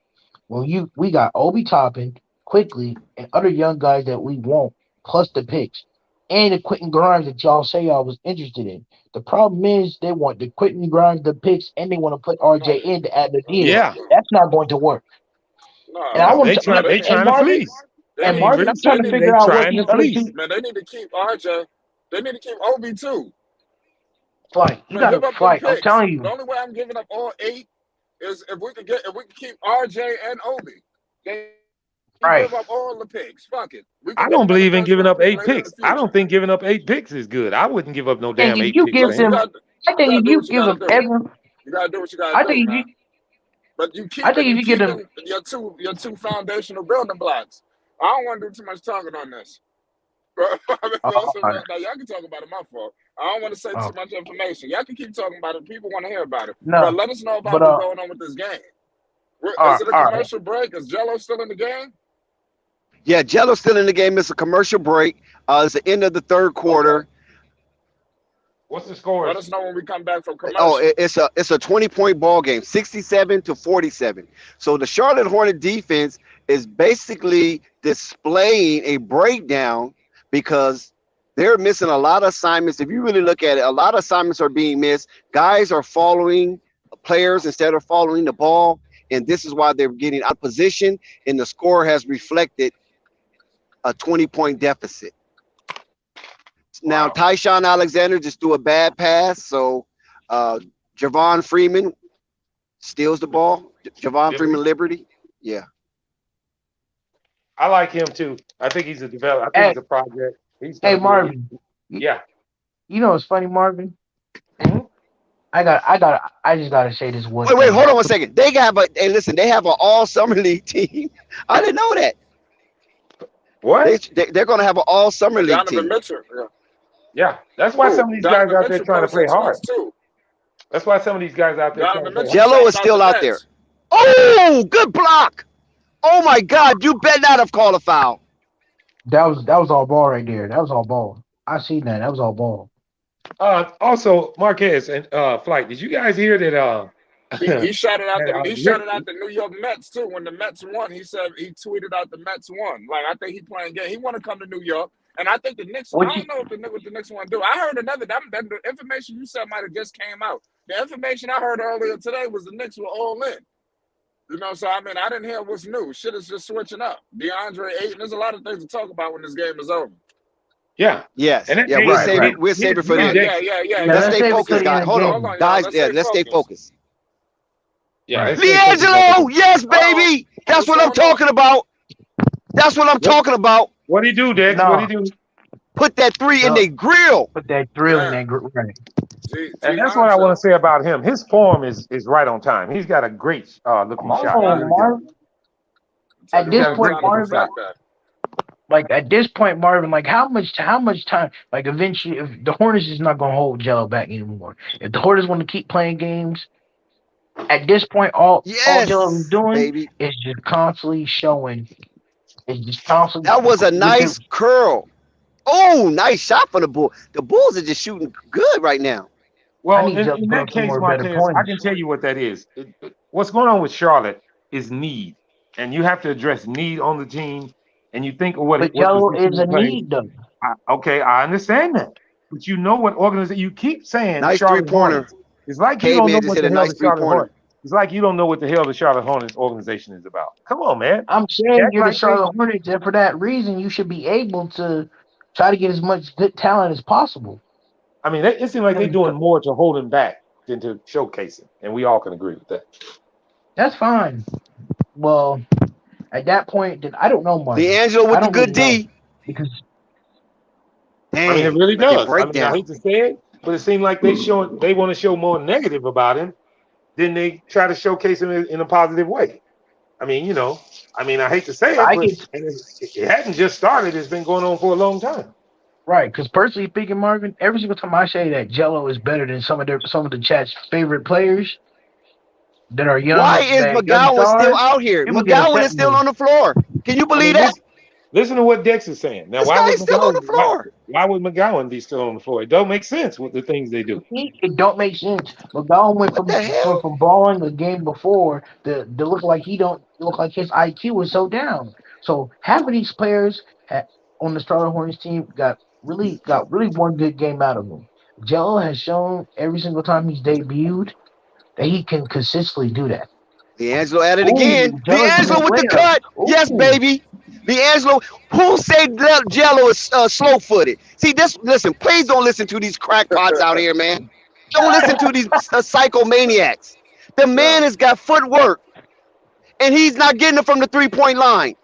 when we got Obi Toppin, quickly, and other young guys that we want, plus the picks, and the Quentin Grimes that y'all say y'all was interested in. The problem is they want the Quentin Grimes, the picks, and they want to put RJ in to add the deal. Yeah. That's not going to work. And I No, want they to, trying they and trying to Marvin, fleece. they and I mean, need Marvin, to I'm they trying to need realistically, figure they out what trying these to other fleece. two. man, they need to keep RJ. They need to keep Obi too. Flight. You Man, gotta give up them fight. I'm picks. telling The you. only way I'm giving up all 8 is if we can keep RJ and Obi. Then you Right. give up all the picks. Fuck it. We can I get don't another believe in first giving round up pick 8 later in the picks. I future. don't think giving up 8 picks is good. I wouldn't give up no I think damn if 8 you picks, give Listen, man. them, I you think gotta if do you what you give gotta them do. every, You gotta do what you gotta I do, think if you, man. But I think if you give them, keeping your two foundational building blocks. I don't want to do too much talking on this. oh, all right, Now y'all can talk about it. My fault. I don't want to say oh, too much information. Y'all can keep talking about it. People want to hear about it. But no, let us know about but what's going on with this game. Is it a all right. commercial break? Is Jello still in the game? Yeah, Jello's still in the game. It's a commercial break. It's the end of the third Okay. quarter. What's the Let scores? us know when we come back from Oh, commercial. it's a 20-point ball game, 67-47. So the Charlotte Hornet defense is basically displaying a breakdown because they're missing a lot of assignments. If you really look at it, a lot of assignments are being missed. Guys are following players instead of following the ball, and this is why they're getting out of position. And the score has reflected a 20-point deficit. Now, Wow. Tyshawn Alexander just threw a bad pass, so uh, Javon Freeman steals the ball. Javon Liberty. Freeman Liberty. Yeah. I like him too. I think he's a developer. I think Hey, he's a project. He's hey, gonna be a Marvin, you, yeah. you know what's funny, Marvin? Mhm. I just gotta say this one Wait, thing. hold on one second. They got hey, listen, they have an all summer league team. I didn't know that. What? They're gonna have an all summer league Donovan team. Mitchell. Yeah. Yeah. That's why Who? some of these guys Donovan out there Mitchell trying to plays play for hard. 6 too. That's why some of these guys out there trying to Donovan play Mitchell hard. Jello is shouting out the still out there. Nets. Oh, good block. Oh my God, you better not have called a foul. That was all ball right there. That was all ball. I seen that. That was all ball. Also, Marquez and Flight, did you guys hear that He shouted out the he Rick, shouted out the New York Mets too. When the Mets won, he said he tweeted out the Mets won. Like I think he playing game. He want to come to New York, and I think the Knicks. What I you don't know if what the Knicks want to do. I heard another. That the information you said might have just came out. The information I heard earlier today was the Knicks were all in. You know, so I mean, I didn't hear what's new. Shit is just switching up. DeAndre Ayton. There's a lot of things to talk about when this game is over. yeah. Yes. And that, Yeah, hey, we'll right, save right. it. We'll save it for me and then. Dex, Yeah, Let's let's stay save it till focused, the end guys. of the Hold Hold on, game. on, y'all. guys. Let's Yeah, stay let's stay focused. focused. yeah, Right. let's stay focused on Liangelo, what yes, Uh oh. baby. That's What's what I'm going on? talking about. That's what I'm talking about. what he do, Dex? What he No, do? Put that three in no. the grill. Put that thrill in Damn. that right. And G that's what I want Honcho. to say about him. His form is right on time. He's got a great looking Oh, shot. He Oh, fact. really does. Marvin. Tell At you He's this got one a more point, great time, that's looking a Marvin. shot. fact that. Like at this point, Marvin. Like how much time? Like eventually, if the Hornets is not gonna hold Jello back anymore. If the Hornets want to keep playing games, at this point, all Jello is Yes, doing baby. is just constantly showing. It's just constantly That was a with the nice curl. Oh, nice shot for the Bulls. The Bulls are just shooting good right now. I Well, need Jello to in put that up some case, more better Marquez, I points. can tell you what that is. What's going on with Charlotte is need, and you have to address need on the team. And you think of But what Jello is position he a plays. need though. Okay, I understand that, but you know what organization? You keep saying Nice three Charlotte pointer. Hornets. It's like you don't know Caveman just what hit the a hell nice the three Charlotte pointer. Hornets. It's like you don't know what the hell the Charlotte Hornets organization is about. Come on, man. I'm saying Act you're the like they. Charlotte Hornets, and for that reason, you should be able to try to get as much good talent as possible. I mean, it seems like they're doing more to hold him back than to showcase him, and we all can agree with that. That's fine. Well, at that point, then I don't know, Marvin. Liangelo I with the don't really good know D. because I mean, it Damn. really Look at does. I mean, I breakdown. hate to say it, but it seems like they want to show more negative about him than they try to showcase him in a positive way. I mean, I hate to say it, I but get it hadn't just started. It's been going on for a long time. right. Because personally speaking, Marvin, every single time I say that Jello is better than some of the chat's favorite players that are Why young, is that young McGowan still stars, out here? people get McGowan upset is with still me. on the floor. Can you I believe mean, that? listen to what Dex is saying. Now, This why would guy's still on McGowan the floor. why would McGowan be still on the floor? It don't make sense with the things they do. It don't make sense. McGowan went What the hell? from balling the game before to look like he don't look like his IQ is so down. So half of these players on the Charlotte Hornets team got really one good game out of them. Jello has shown every single time he's debuted that he can consistently do that. Liangelo at it again. Ooh, Jello can Liangelo make with the layups. cut. Yes, Ooh, baby. Liangelo. Who said Jello is slow-footed? See, this. Listen, please don't listen to these crackpots out here, man. Don't listen to these psychomaniacs. The Yeah. man has got footwork, and he's not getting it from the three-point line.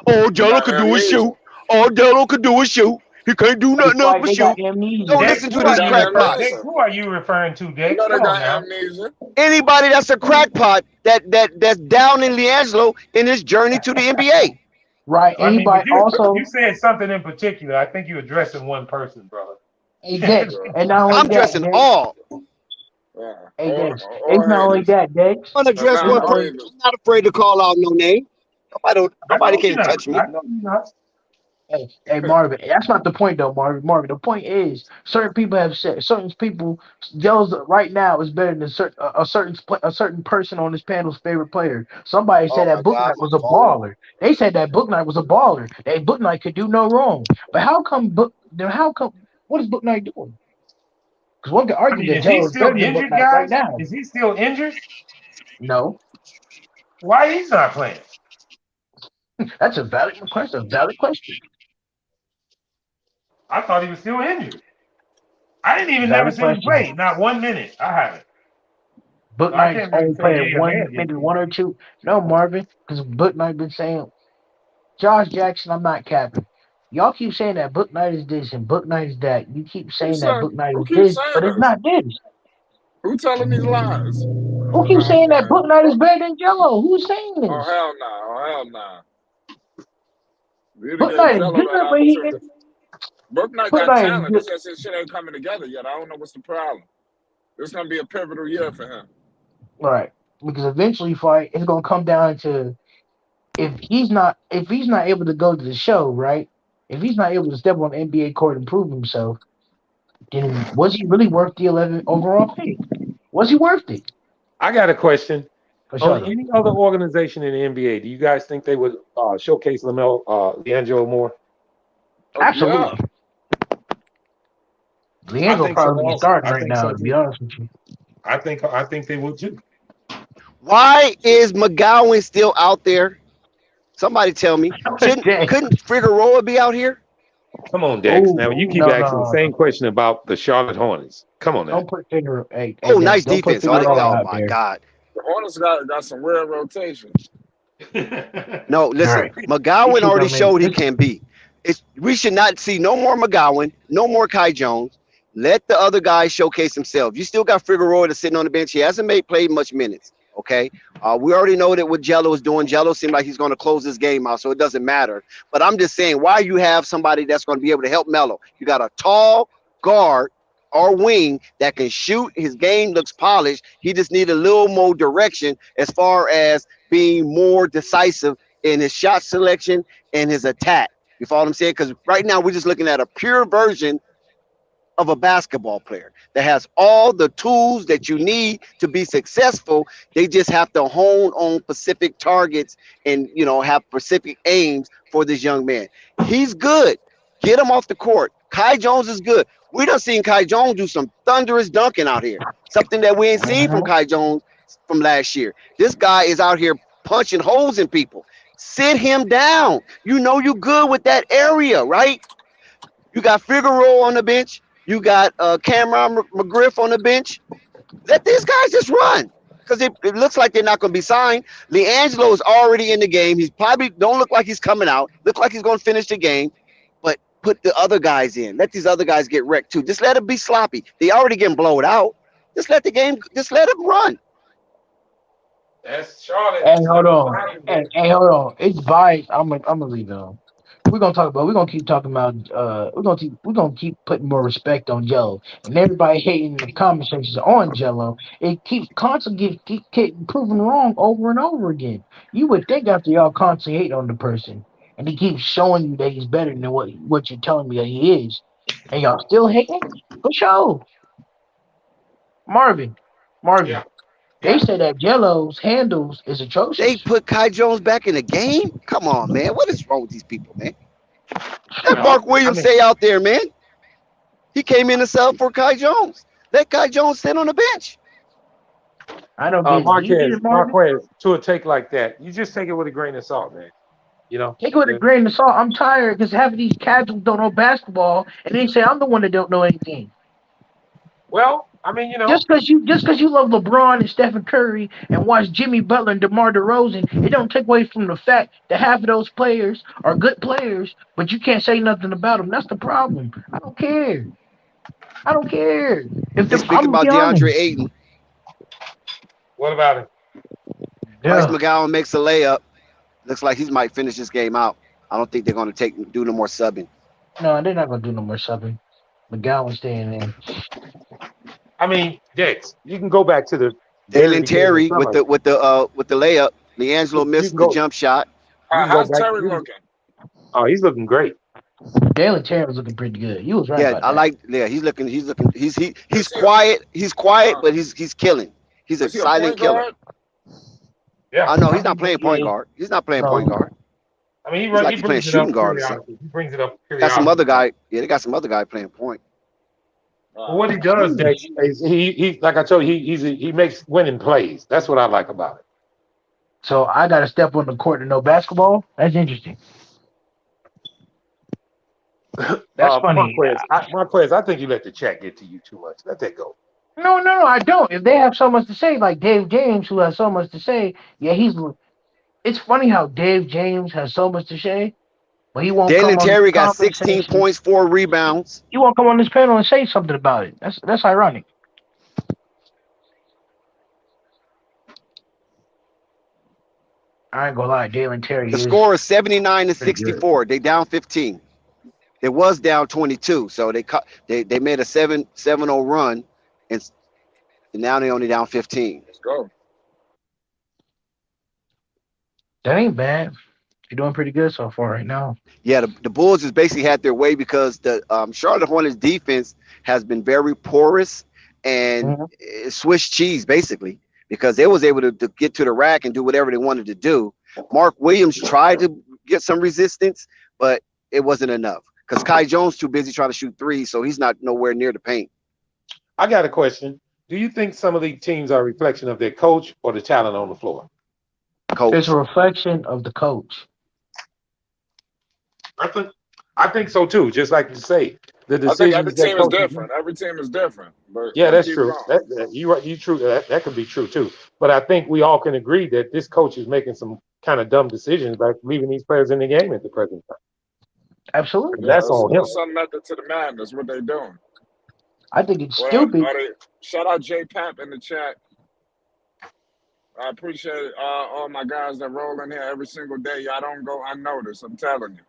All He Jello got could do is amnesia. shoot. All Jello could do is shoot. He can't do it's nothing else like but they got shoot. Don't amnesia. Dex, listen to who He are this got you crackpot. Dex, amnesia. who are you referring to, You Dex? know they Come on got now. amnesia. Anybody that's a crackpot that's down in Liangelo in his journey to the NBA. Right. I mean, but Anybody you also said something in particular. I think you're addressing one person, brother. a Dex. Yeah. And not only I'm that, dressing Dex. all. Yeah. Hey, Dex. It's Or not only haters. that, Dex. I'm gonna But dress not It's one not no person. only haters. I'm not afraid to call out no name. I Nobody know you're can not. touch me. I know you're not. hey, Marvin. That's not the point, though, Marvin. Marvin, the point is, certain people have said, certain people, Joe's right now is better than a certain person on this panel's favorite player. Somebody Oh said my that Book God, Knight my was a phone. baller. They said that Book Knight was a baller. That Book Knight could do no wrong. But how come what is Book Knight doing? Because one could I argue mean, that is he Joe is still better than Book injured, Knight right guys? now. Is he still injured? No, Why he's not playing? that's a valid question. A valid question. I thought he was still injured. I didn't even never Valid see him question. play. Not 1 minute. I haven't. Book So I Knight's can't really only say playing yay or nay one, against maybe him. one or two. No, Marvin, because Book Knight been saying Josh Jackson. I'm not capping. Y'all keep saying that Book Knight is this and Book Knight is that. You keep Who saying that say, Book Knight who is keeps this, but saying it's this? not this. Who telling these lies? Who No, keeps I'm saying that playing. Book Knight is better than Jello? Who's saying Oh this? hell no. Oh hell no. We need to Book give Knight is Jello good that enough, but he opportunity. Brook Knight Book got Knight is talent. good. It's just his shit ain't coming together yet. I don't know what's the problem. It's gonna be a pivotal year for him. All right, because eventually, fight it's gonna come down to if he's not able to go to the show, right? If he's not able to step on the NBA court and prove himself, then was he really worth the 11 overall pick? Was he worth it? I got a question. For On sure. any other organization in the NBA, do you guys think they would showcase Liangelo more? Oh, yeah. Absolutely. I Leandro think so probably be also. starting I right think now, so to be too. honest with you. I think they would too. Why is McGowan still out there? Somebody tell me. Dang. Couldn't Figueroa be out here? Come on, Dex. Oh, Now you keep no, no, asking the no, same no. question about the Charlotte Hornets. Come on now. Don't put Figueroa. Hey, Oh, Dex, nice don't put defense. Figueroa Oh out my there. God. The Hornets got some real rotation. No, All listen. right. These McGowan shit already don't make showed he this. can be. We should not see no more McGowan, no more Kai Jones. Let the other guys showcase themselves. You still got Figueroa that's sitting on the bench. He hasn't played much minutes. Okay. We already know that what Jello is doing. Jello seemed like he's going to close this game out, so it doesn't matter. But I'm just saying, why you have somebody that's going to be able to help Melo? You got a tall guard or wing that can shoot. His game looks polished. He just need a little more direction as far as being more decisive in his shot selection and his attack. You follow what I'm saying? Because right now we're just looking at a pure version of a basketball player that has all the tools that you need to be successful. They just have to hone on specific targets and have specific aims for this young man. He's good. Get him off the court. Kai Jones is good. We done seen Kai Jones do some thunderous dunking out here. Something that we ain't seen from Kai Jones from last year. This guy is out here punching holes in people. Sit him down. You know you good with that area, right? You got Figueroa on the bench. You got Cameron McGriff on the bench. Let these guys just run, because it looks like they're not going to be signed. Liangelo is already in the game. He's probably don't look like he's coming out. Look like he's going to finish the game. But put the other guys in. Let these other guys get wrecked too. Just let them be sloppy. They already getting blown out. Just let the game. Just let them run. That's Charlotte. Hey, hold on. Hey, hold on. It's biased. I'm gonna leave it on. We're gonna keep talking about we're gonna keep putting more respect on Jello, and everybody hating the comment sections on Jello. It keeps constantly keep proven wrong over and over again. You would think after y'all constantly hate on the person, and he keeps showing you that he's better than what you're telling me that he is, and y'all still hating? For sure. Marvin. Yeah. They said that Jello's handles is They atrocious. put Kai Jones back in the game. Come on, man. What is wrong with these people, man? Let Mark Williams stay out there, man. He came in to sub for Kai Jones. Let Kai Jones sit on the bench. I don't get Marquez, to a take like that, you just take it with a grain of salt, man. Take it with a grain of salt. I'm tired because half of these casuals don't know basketball, and they say I'm the one that don't know anything. Well, I mean, Just because you love LeBron and Stephen Curry and watch Jimmy Butler and DeMar DeRozan, it don't take away from the fact that half of those players are good players, but you can't say nothing about them. That's the problem. I don't care. They speak about DeAndre Ayton. What about him? Bryce McGowan makes a layup. Looks like he might finish this game out. I don't think they're going to do no more subbing. No, they're not going to do no more subbing. McGowan staying in. I mean, Dex, you can go back to the Dalen Terry with the layup. Liangelo missed the jump shot. How's Terry looking? Oh, he's looking great. Dalen Terry was looking pretty good. You was right. Yeah, about that. he's looking. He's quiet. He's quiet, but he's killing. He's a silent killer. Yeah. I know he's not playing point guard. He's not playing point guard. I mean, he's playing shooting guard or something. He brings it up. Got some other guy. Yeah, they got some other guy playing point. Well, what he does, Dex, is he like I told you, he makes winning plays. That's what I like about it. So I got to step on the court to know basketball. That's interesting. That's funny. Marquez, I think you let the chat get to you too much. Let that go. No, I don't. If they have so much to say, like Dave James, who has so much to say, yeah, it's funny how Dave James has so much to say, but he won't. Dalen Terry got 16 points, 4 rebounds. He won't come on this panel and say something about it. That's ironic. I ain't gonna lie, Dalen Terry. The score is 79-64. They down 15. They was down 22, so they made a 7-0 run, and now they only down 15. Let's go. That ain't bad. You're doing pretty good so far right now. Yeah, the Bulls has basically had their way because the Charlotte Hornets defense has been very porous and Swiss cheese basically, because they was able to get to the rack and do whatever they wanted to do. Mark Williams tried to get some resistance, but it wasn't enough because Kai Jones too busy trying to shoot threes, so he's not nowhere near the paint. I got a question. Do you think some of these teams are a reflection of their coach or the talent on the floor? Coach. It's a reflection of the coach. I think so too. Just like you say, the decisions. I think every team is different. Every team is different. But yeah, that's true. You true. That could be true too. But I think we all can agree that this coach is making some kind of dumb decisions by leaving these players in the game at the present time. Absolutely, that's on him. Some method to the madness. What they doing? I think it's stupid. Shout out J Pap in the chat. I appreciate all my guys that roll in here every single day. Y'all don't go unnoticed. I'm telling you.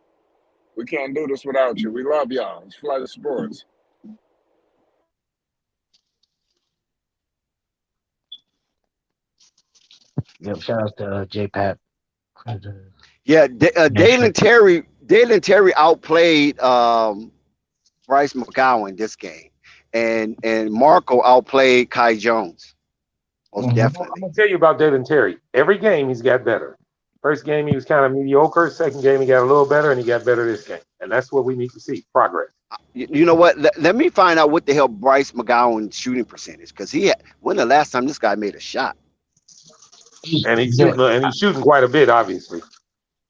We can't do this without you. We love y'all. It's Flight of Sports. Yep, shout out to J Pap. Yeah, Dalen Terry Dalen Terry outplayed Bryce McGowan this game, and Marco outplayed Kai Jones most Mhm. I'm definitely. gonna tell you about Dalen Terry. Every game he's got better. First game he was kind of mediocre. Second game he got a little better, and he got better this game. And that's what we need to see, progress. You know what? Let me find out what the hell Bryce McGowan's shooting percentage, because when the last time this guy made a shot? And Dex, he's shooting quite a bit, obviously.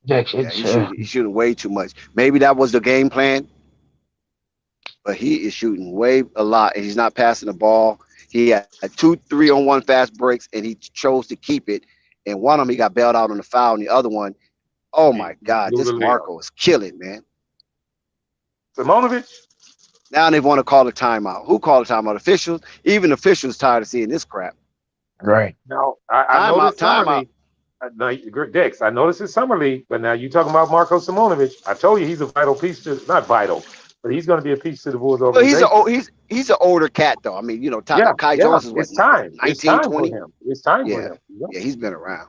Yeah, it's he's shooting way too much. Maybe that was the game plan, but he is shooting way a lot, and he's not passing the ball. He had 2 3-on-1 fast breaks, and he chose to keep it. And one of them he got bailed out on the foul, and the other one, oh He my God, blew the this layup. Marco is killing, man. Simonovic, Now they want to call a timeout. Who called a timeout? Officials? Even officials tired of seeing this crap. right. now I Timeout, noticed Summer timeout. League. Dex, I noticed it's Summer League, but now you talking about Marco Simonovic. I told you he's a vital piece to, not vital, but he's going to be a piece to the Bulls Well, organization. he's an older cat though. I mean, you know, Yeah, Kai yeah, Jones is what, it's time. It's 19, time for 20? him. It's time for Yeah, him. You know? yeah, he's been around.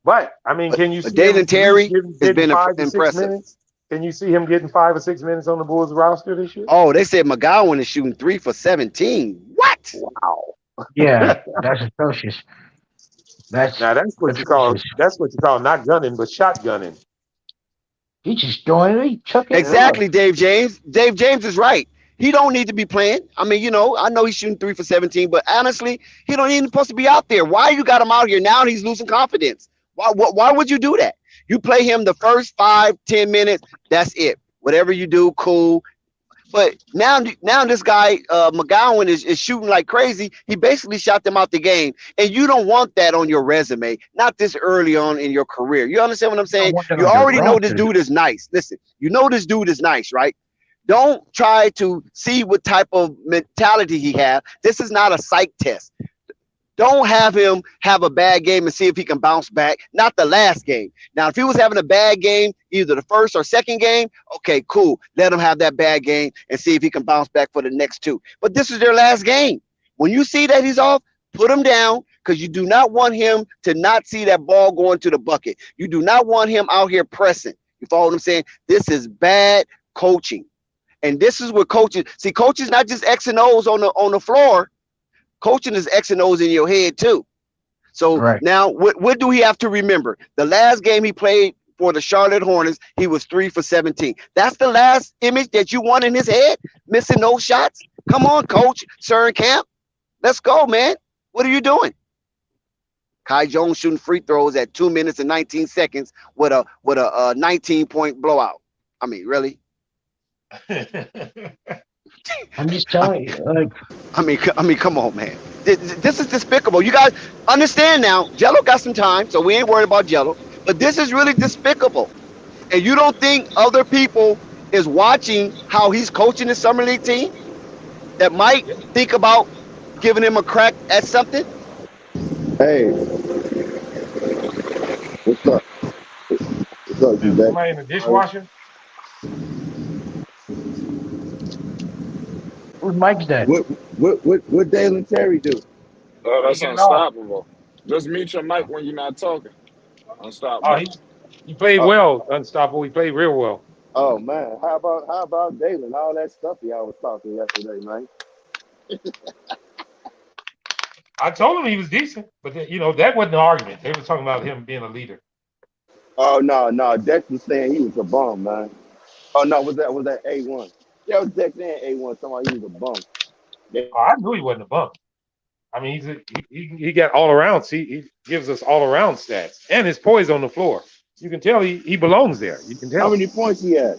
But I mean, But can you but see him Dalen at least Terry has getting been 5 to 6 impressive. minutes? Can you see him getting 5 or 6 minutes on the Bulls roster this year? Oh, they said McGowan is shooting 3 for 17. What? Wow. Yeah, that's atrocious. That's Now atrocious. that's what you call not gunning, but shotgunning. He just throwing it, he chucking it up. Exactly, Dave James. Dave James is right. He don't need to be playing. I mean, you know, I know he's shooting 3 for 17, but honestly, he don't even supposed to be out there. Why you got him out here now? He's losing confidence. Why would you do that? You play him the first 5-10 minutes. That's it. Whatever you do, cool. But now this guy McGowan is shooting like crazy. He basically shot them out the game, and you don't want that on your resume. Not this early on in your career. You understand what I'm I saying? want that You on your already know this roster. dude is nice. Listen, you know this dude is nice, right? Don't try to see what type of mentality he has. This is not a psych test. Don't have him have a bad game and see if he can bounce back. Not the last game. Now, if he was having a bad game, either the first or second game, okay, cool. Let him have that bad game and see if he can bounce back for the next two. But this is their last game. When you see that he's off, put him down, because you do not want him to not see that ball going to the bucket. You do not want him out here pressing. You follow what I'm saying? This is bad coaching. And this is what coaches see. Coaches not just X and O's on the floor. Coaching is X and O's in your head too. So Right. now, what do we have to remember? The last game he played for the Charlotte Hornets, he was 3 for 17. That's the last image that you want in his head, missing those shots. Come on, Coach Camp, let's go, man. What are you doing? Kai Jones shooting free throws at 2 minutes and 19 seconds with a 19-point blowout. I mean, really? I'm just telling you, like, I mean, come on, man. This is despicable. You guys understand now. Jello got some time, so we ain't worried about Jello. But this is really despicable. And you don't think other people is watching how he's coaching the summer league team that might think about giving him a crack at something? Hey, what's up? What's up, you Somebody in the dishwasher? who's Mike's dad? What Dalen Terry do? Oh, that's Get it off. unstoppable. Just mute your mic when you're not talking. Oh, Unstoppable. he played Oh, well, unstoppable. He played real well. oh man, how about Dalen? All that stuff y'all was talking yesterday, man. I told him he was decent, but that wasn't the argument. They were talking about him being a leader. Oh no, Dex was saying he was a bum, man. Oh no, was that A1? Yeah, it was Dex and A1 talking about he was a bum. Oh, I knew he wasn't a bum. I mean, he got all around. See, he gives us all around stats, and his poise on the floor. You can tell he belongs there. You can How tell. many points he had?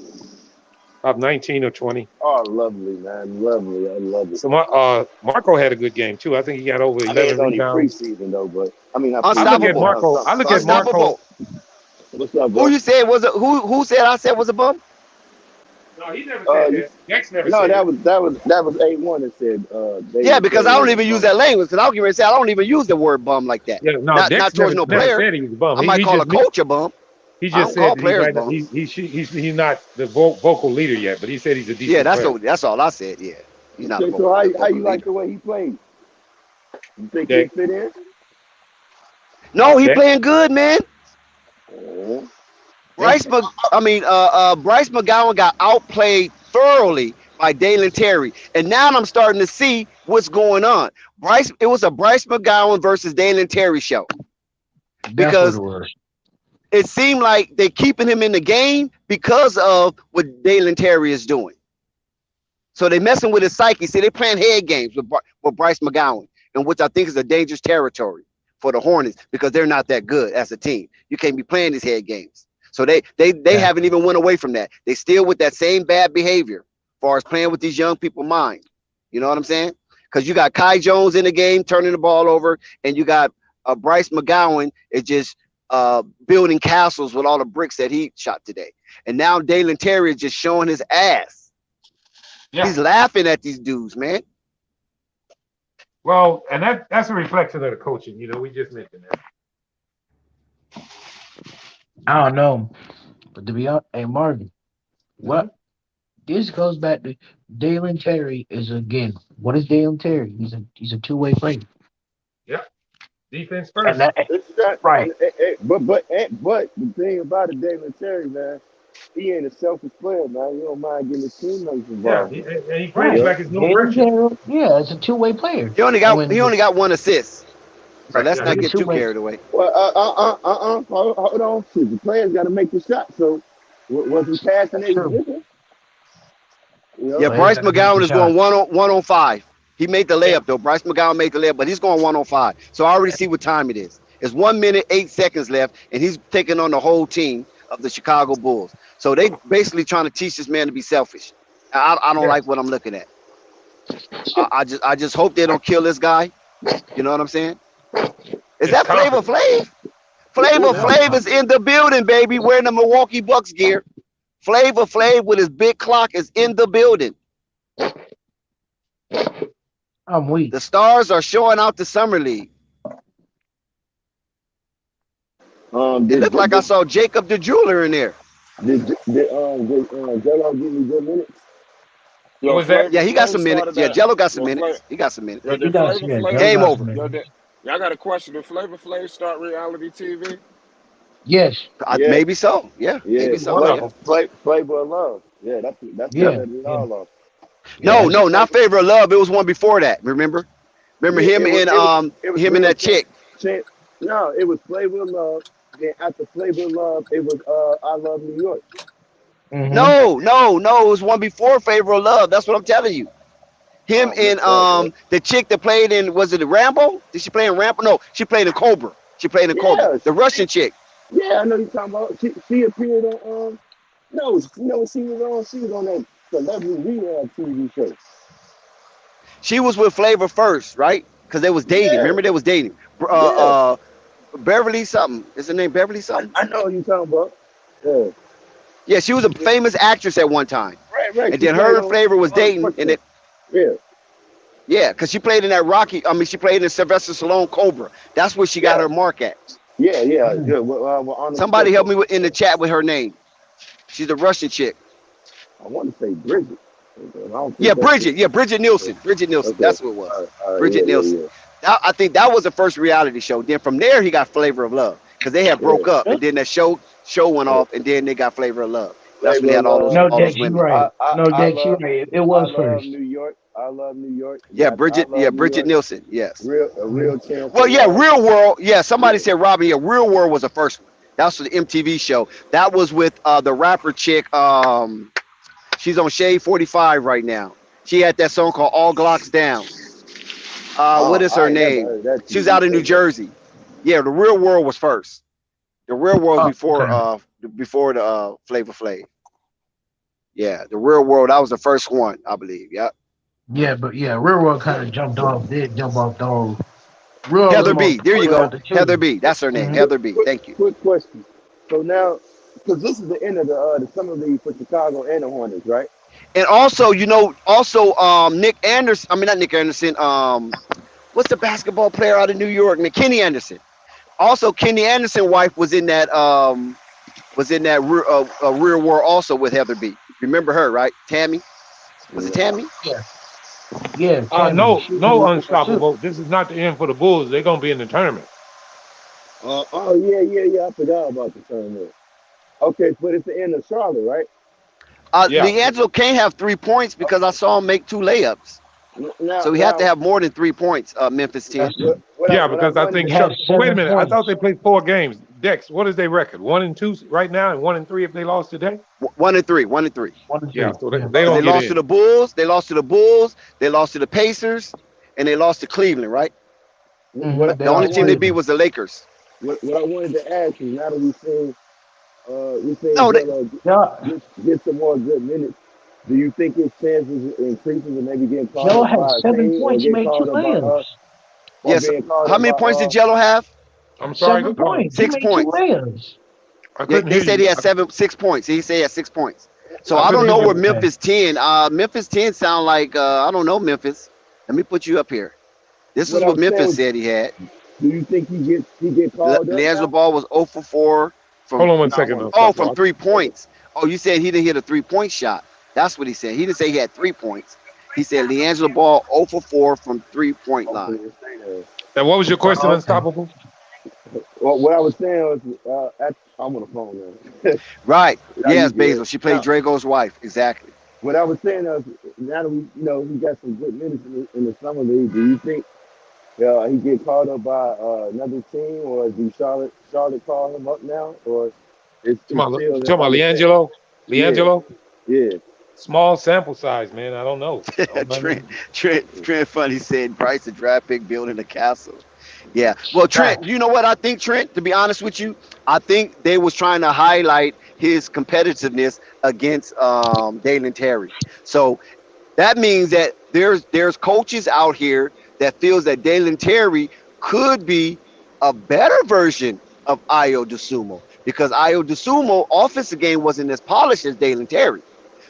About 19 or 20. Oh, lovely, man, lovely. I love it. So Marco had a good game too. I think he got over I mean, 11 it's only rebounds. preseason though, but I mean, not I look at Unstoppable. Marco. I look at Marco. Unstoppable. What's up, Who bro? you said was a who said I said was a bum? No, he never said that. Dex never No, said that it. was A1 that said Yeah, because I don't even use that language. Because I was going to say I don't even use the word bum like that. Yeah, no, Not Dex towards never no player. said he was a bum. I might he call a just coach a bum. he I just don't call said players that bums. he's not the vocal leader yet, but he said he's a decent Yeah, player. that's all I said. Yeah, he's not. Okay, so how you like the way he played? You think he Dex, fit in? No, he Dex, playing good, man. Uh, Bryce McGowan got outplayed thoroughly by Dalen Terry, and now I'm starting to see what's going on. It was a Bryce McGowan versus Dalen Terry show That's what because it was. it seemed like they're keeping him in the game because of what Dalen Terry is doing. So they're messing with his psyche. See, they're playing head games with Bryce McGowan, and which I think is a dangerous territory for the Hornets because they're not that good as a team. You can't be playing these head games. So they haven't even went away from that. They still with that same bad behavior as far as playing with these young people's mind. You know what I'm saying? Because you got Kai Jones in the game turning the ball over, and you got Bryce McGowan is just building castles with all the bricks that he shot today. And now Dalen Terry is just showing his ass. Yeah. He's laughing at these dudes, man. Well, and that's a reflection of the coaching. You know, we just mentioned that. I don't know, but to be honest, hey Marvin, what this goes back to Dalen Terry is again. What is Dalen Terry? He's a two-way player. Yeah, defense first. Right. But the thing about it, Dalen Terry, man, he ain't a selfish player, man. You don't mind getting his teammates involved. Yeah, he plays like it's no pressure. Yeah, it's a two-way player. He only got one assist. So let's not get too carried away. Well, hold on. Shit, the players got to make the shot. So, was he passing it? Yeah, Bryce McGowan is going one on 5. He made the layup though. Bryce McGowan made the layup, but he's going 1 on 5. So I already see what time it is. It's 1 minute 8 seconds left, and he's taking on the whole team of the Chicago Bulls. So they basically trying to teach this man to be selfish. I don't like what I'm looking at. I just hope they don't kill this guy. You know what I'm saying? Is that Flavor Flav? Flavor Flav is in the building, baby, wearing the Milwaukee Bucks gear. Flavor Flav with his big clock is in the building. I'm weak. The stars are showing out the summer league. It looked like I saw Jacob the jeweler in there. Did Jello give me good minutes? What was that? Yeah, he got some minutes. Yeah, Jello got some minutes. He got some minutes. Game over. Y'all got a question. Did Flavor Flav start reality TV? Yes. Maybe so. Yeah. Maybe so. Flavor of Love. Yeah, that's all of. No, not Favor of Love. It was one before that. Remember him and that chick. No, it was Flavor of Love. Then after Flavor of Love, it was I Love New York. Mm-hmm. No. It was one before Favor of Love. That's what I'm telling you. Him and the chick that played in, was it Rambo? Did she play in Rambo? No, she played in Cobra. Cobra. The Russian chick. Yeah, I know you're talking about. She appeared on. She was on that celebrity rehab TV show. She was with Flavor first, right? Because they was dating. Remember, they was dating. Beverly something. Is her name Beverly something? I know what you're talking about. Yeah. Yeah, she was a famous actress at one time. Right. And then her and Flavor was dating, and it. Yeah, because she played in that she played in Sylvester Stallone Cobra. That's where she got her mark at. Yeah. Somebody help me in the chat with her name. She's a Russian chick. I want to say Bridget. Bridget. Yeah, Bridget Nielsen. Bridget Nielsen. Okay. That's what it was. Bridget Nielsen. Yeah. I think that was the first reality show. Then from there, he got Flavor of Love because they had broke up, and then that show went off, and then they got Flavor of Love. That's when they had all those women. Right. You're right. It was first. New York. I Love New York. Yeah, Bridget Nielsen. Yes. Real chance. Well, yeah, Real World. Yeah, somebody said Robin. Yeah, Real World was the first one. That's the MTV show. That was with the rapper chick. She's on Shade 45 right now. She had that song called All Glocks Down. What is her name? She's out in New Jersey. Yeah, the Real World was first. The Real World before the Flavor Flav. Yeah, the Real World, that was the first one, I believe. Yeah. Yeah, but Real World kind of jump off the whole. Heather B. There you go. Heather B. That's her name. Heather B. Thank you. Quick question. So now, because this is the end of the summer league for Chicago and the Hornets, right? And also, Nick Anderson. I mean, not Nick Anderson. What's the basketball player out of New York? Kenny Anderson. Also, Kenny Anderson's wife was in that Real World also with Heather B. Remember her, right? Tammy. Was it Tammy? Yeah. No, unstoppable. This is not the end for the Bulls. They're gonna be in the tournament. Yeah. I forgot about the tournament. Okay, but it's the end of Charlotte, right? Yeah. Liangelo can't have 3 points because I saw him make 2 layups. Now, So he had to now, have more than 3 points, Memphis 10. That's Yeah, what I because I wanted think he to, had but wait a 7 minute. I thought points. they played 4 games. Dex, what is their record? 1-2 right now and 1-3 if they lost today? 1 and 3, 1 and 3. 1 and Yeah, 3. so Yeah. they Because don't they get lost to in. the Bulls, they lost to the Bulls, they lost to the Pacers, and they lost to Cleveland, right? what They The only lost I to team they wanted, beat Cleveland. was the Lakers. what I wanted to ask is now that we seen No, they, Jello Yeah, get some more good minutes. Do you think his chances increases of maybe getting called Joe up had by a 7 team or points. He getting made 2 called up by us layups. or yes. being called How up by many points did Jello have? I'm sorry. 7 points. He 6 made 2 points. layups. I couldn't They hear said he you. had 6 points. He said he had 6 points. So I I couldn't don't hear know where you. Oh, okay. Memphis 10. Memphis 10 sound like I don't know Memphis. Let me put you up here. This what is what I'm Memphis saying. said he had. Do you think he get called up Leangelo now? Ball was 0 for 4 Hold from on one No, I second, want to oh stop from ball. 3 points. Oh, you said he didn't hit a 3-point shot. That's what he said. He didn't say he had 3 points. He said Leangelo Ball 0 for 4 from 3-point I'm line. finna say that. Now, what was your question, Oh, okay. Unstoppable? Well, what I was saying was, I'm on the phone now. Right. Now you Yes, good. Basil. She played Now, Drago's wife. Exactly. what I was saying is, now that he got some good minutes in the summer league. Do you think he get called up by another team, or do Charlotte call him up now, or it's You still talking about on the fence? Liangelo? Yeah, Liangelo? yeah. Small sample size, man. I don't know. I don't know. Trent Funny said Bryce a draft pick building a castle. Yeah. Well, Trent, Facts. you know what I think, Trent? To be honest with you, I think they was trying to highlight his competitiveness against Dalen Terry. So that means that there's coaches out here that feels that Dalen Terry could be a better version of Io DeSumo because Io DeSumo offensive game wasn't as polished as Dalen Terry.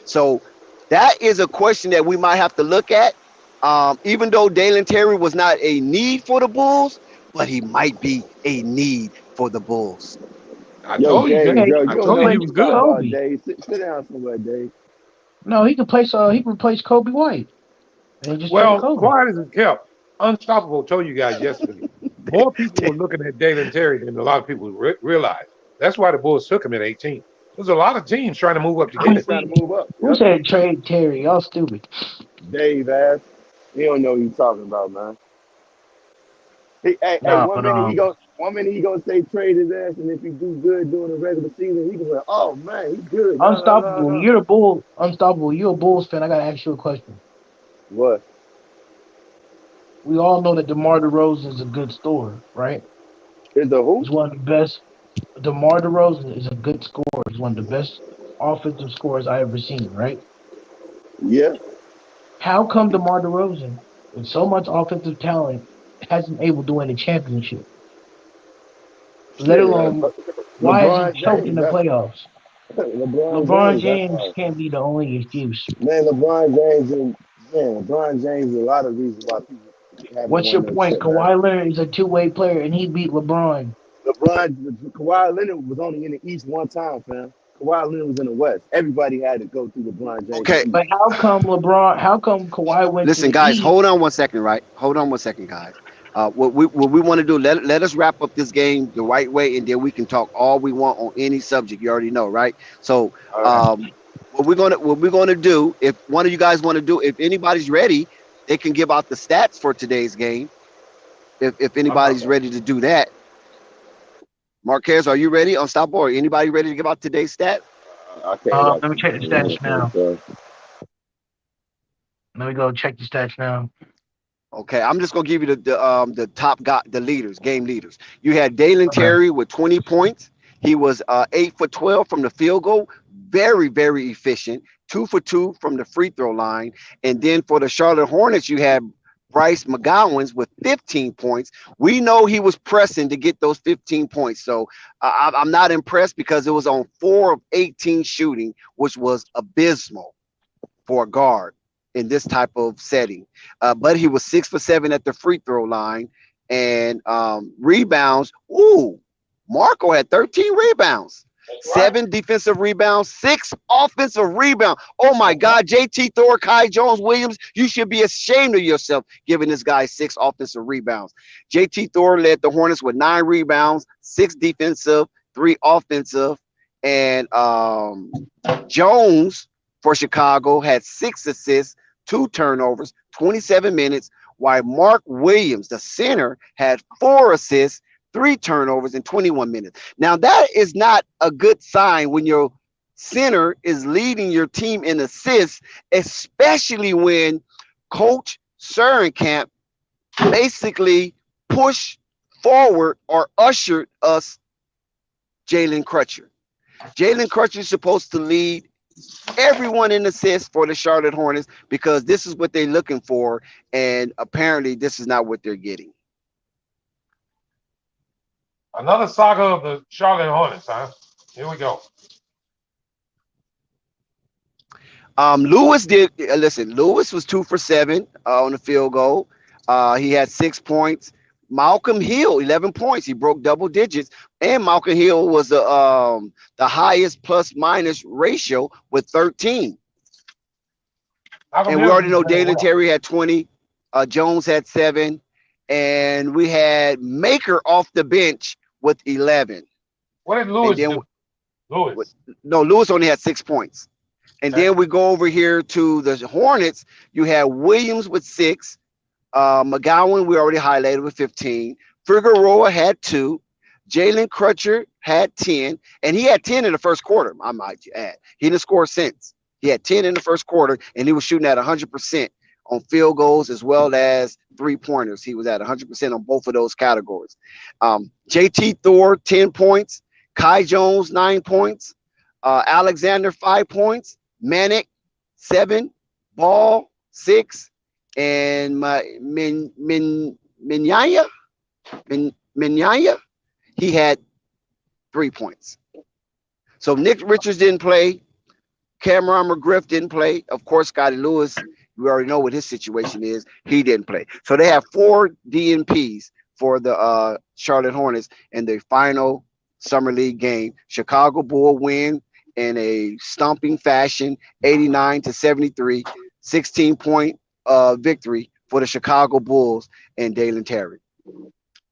So that is a question that we might have to look at. Even though Dalen Terry was not a need for the Bulls, but he might be a need for the Bulls. I Yo, told you that. Dave, Yeah, yo, I you don't he told know you what he plays was you talking good. about, Kobe. Dave. Sit down somewhere, Dave. No, he can replace Kobe White. And they just trade Well, Kobe. quiet as it kept. Unstoppable told you guys yesterday. More people were looking at Dalen Terry than a lot of people realized. That's why the Bulls took him at 18. There's a lot of teams trying to move up to He's get him. trying to move up. Who Yep. said trade Terry? Y'all stupid. Dave ass. He don't know what he's talking about, man. Hey, Nah, but one minute he gonna say trade his ass, and if he do good during the regular season, he can say, "Oh man, he's good." No, no, no, Unstoppable. no. You're the Bull. Unstoppable. You're a Bulls fan. I gotta ask you a question. What? We all know that DeMar DeRozan is a good scorer, right? Is the who? He's one of the best. DeMar DeRozan is a good scorer. He's one of the best offensive scorers I ever seen, right? Yeah. How come DeMar DeRozan, with so much offensive talent, hasn't able to win a championship? Let Shit. alone why is he LeBron choked in James. the That's playoffs? LeBron LeBron James. That's James why. can't be the only excuse. Man, LeBron James is a lot of reasons why people haven't What's your won no point? shit, man. Kawhi Leonard is a two-way player, and he beat LeBron. Kawhi Leonard was only in the East one time, fam. Kawhi Leonard was in the West. Everybody had to go through LeBron James in Okay. the East. But how come LeBron? How come Kawhi went to Listen, the guys, East? hold on one second, right? Hold on one second, guys. What we want to do, let us wrap up this game the right way, and then we can talk all we want on any subject. You already know, right? So, All right. what we're gonna do, if one of you guys want to do, if anybody's ready, they can give out the stats for today's game. If anybody's ready to do that, Marquez, are you ready? Unstoppable. Or anybody ready to give out today's stat? I can't Let me check the stats now. Let me go check the stats now. Okay, I'm just gonna give you the top the leaders, game leaders. You had Dalen Okay. Terry with 20 points. He was 8 for 12 from the field goal, very very efficient. 2 for 2 from the free throw line, and then for the Charlotte Hornets, you had Bryce McGowan's with 15 points. We know he was pressing to get those 15 points, so I'm not impressed because it was on 4 of 18 shooting, which was abysmal for a guard in this type of setting. But he was 6 for 7 at the free throw line, and rebounds. Ooh, Marco had 13 rebounds, 7 defensive rebounds, 6 offensive rebounds. Oh my God, JT Thor, Kai Jones Williams, you should be ashamed of yourself giving this guy 6 offensive rebounds. JT Thor led the Hornets with 9 rebounds, 6 defensive, 3 offensive. And Jones for Chicago had 6 assists, 2 turnovers, 27 minutes, while Mark Williams, the center, had 4 assists, 3 turnovers, and 21 minutes. Now, that is not a good sign when your center is leading your team in assists, especially when Coach Surinkamp basically pushed forward or ushered us Jalen Crutcher. Jalen Crutcher is supposed to lead everyone in assists for the Charlotte Hornets because this is what they're looking for, and apparently this is not what they're getting. Another saga of the Charlotte Hornets, huh? Here we go. Lewis did listen. Lewis was 2 for 7 on the field goal. He had 6 points. Malcolm Hill, 11 points. He broke double digits, and Malcolm Hill was the highest plus minus ratio with 13. And we already know Dalen Terry had 20. Jones had 7, and we had Maker off the bench with 11. What did Lewis do? Lewis only had 6 points. And then we go over here to the Hornets. You have Williams with 6. McGowan, we already highlighted with 15. Figueroa had 2. Jalen Crutcher had 10. And he had 10 in the first quarter, I might add. He didn't score since. He had 10 in the first quarter, and he was shooting at 100% on field goals as well as 3-pointers. He was at 100% on both of those categories. JT Thor, 10 points. Kai Jones, 9 points. Alexander, 5 points. Manic, 7. Ball, 6. And Minyaya, he had 3 points. So Nick Richards didn't play. Cameron McGriff didn't play. Of course, Scotty Lewis, we already know what his situation is. He didn't play. So they have 4 DNPs for the Charlotte Hornets in the final Summer League game. Chicago Bull win in a stomping fashion, 89-73, 16-point victory for the Chicago Bulls and Dalen Terry.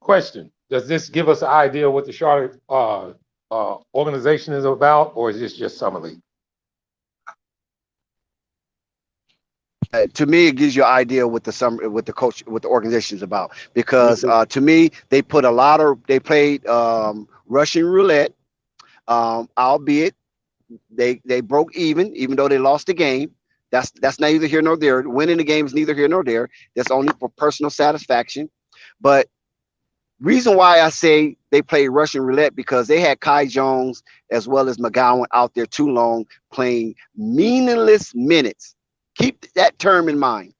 Question: does this give us an idea what the Charlotte organization is about, or is this just Summer League? To me, it gives you an idea what the coach, what the organization is about. Because to me, they put they played Russian roulette, albeit they broke even though they lost the game. That's neither here nor there. Winning the game is neither here nor there. That's only for personal satisfaction. But reason why I say they played Russian roulette because they had Kai Jones as well as McGowan out there too long playing meaningless minutes. Keep that term in mind.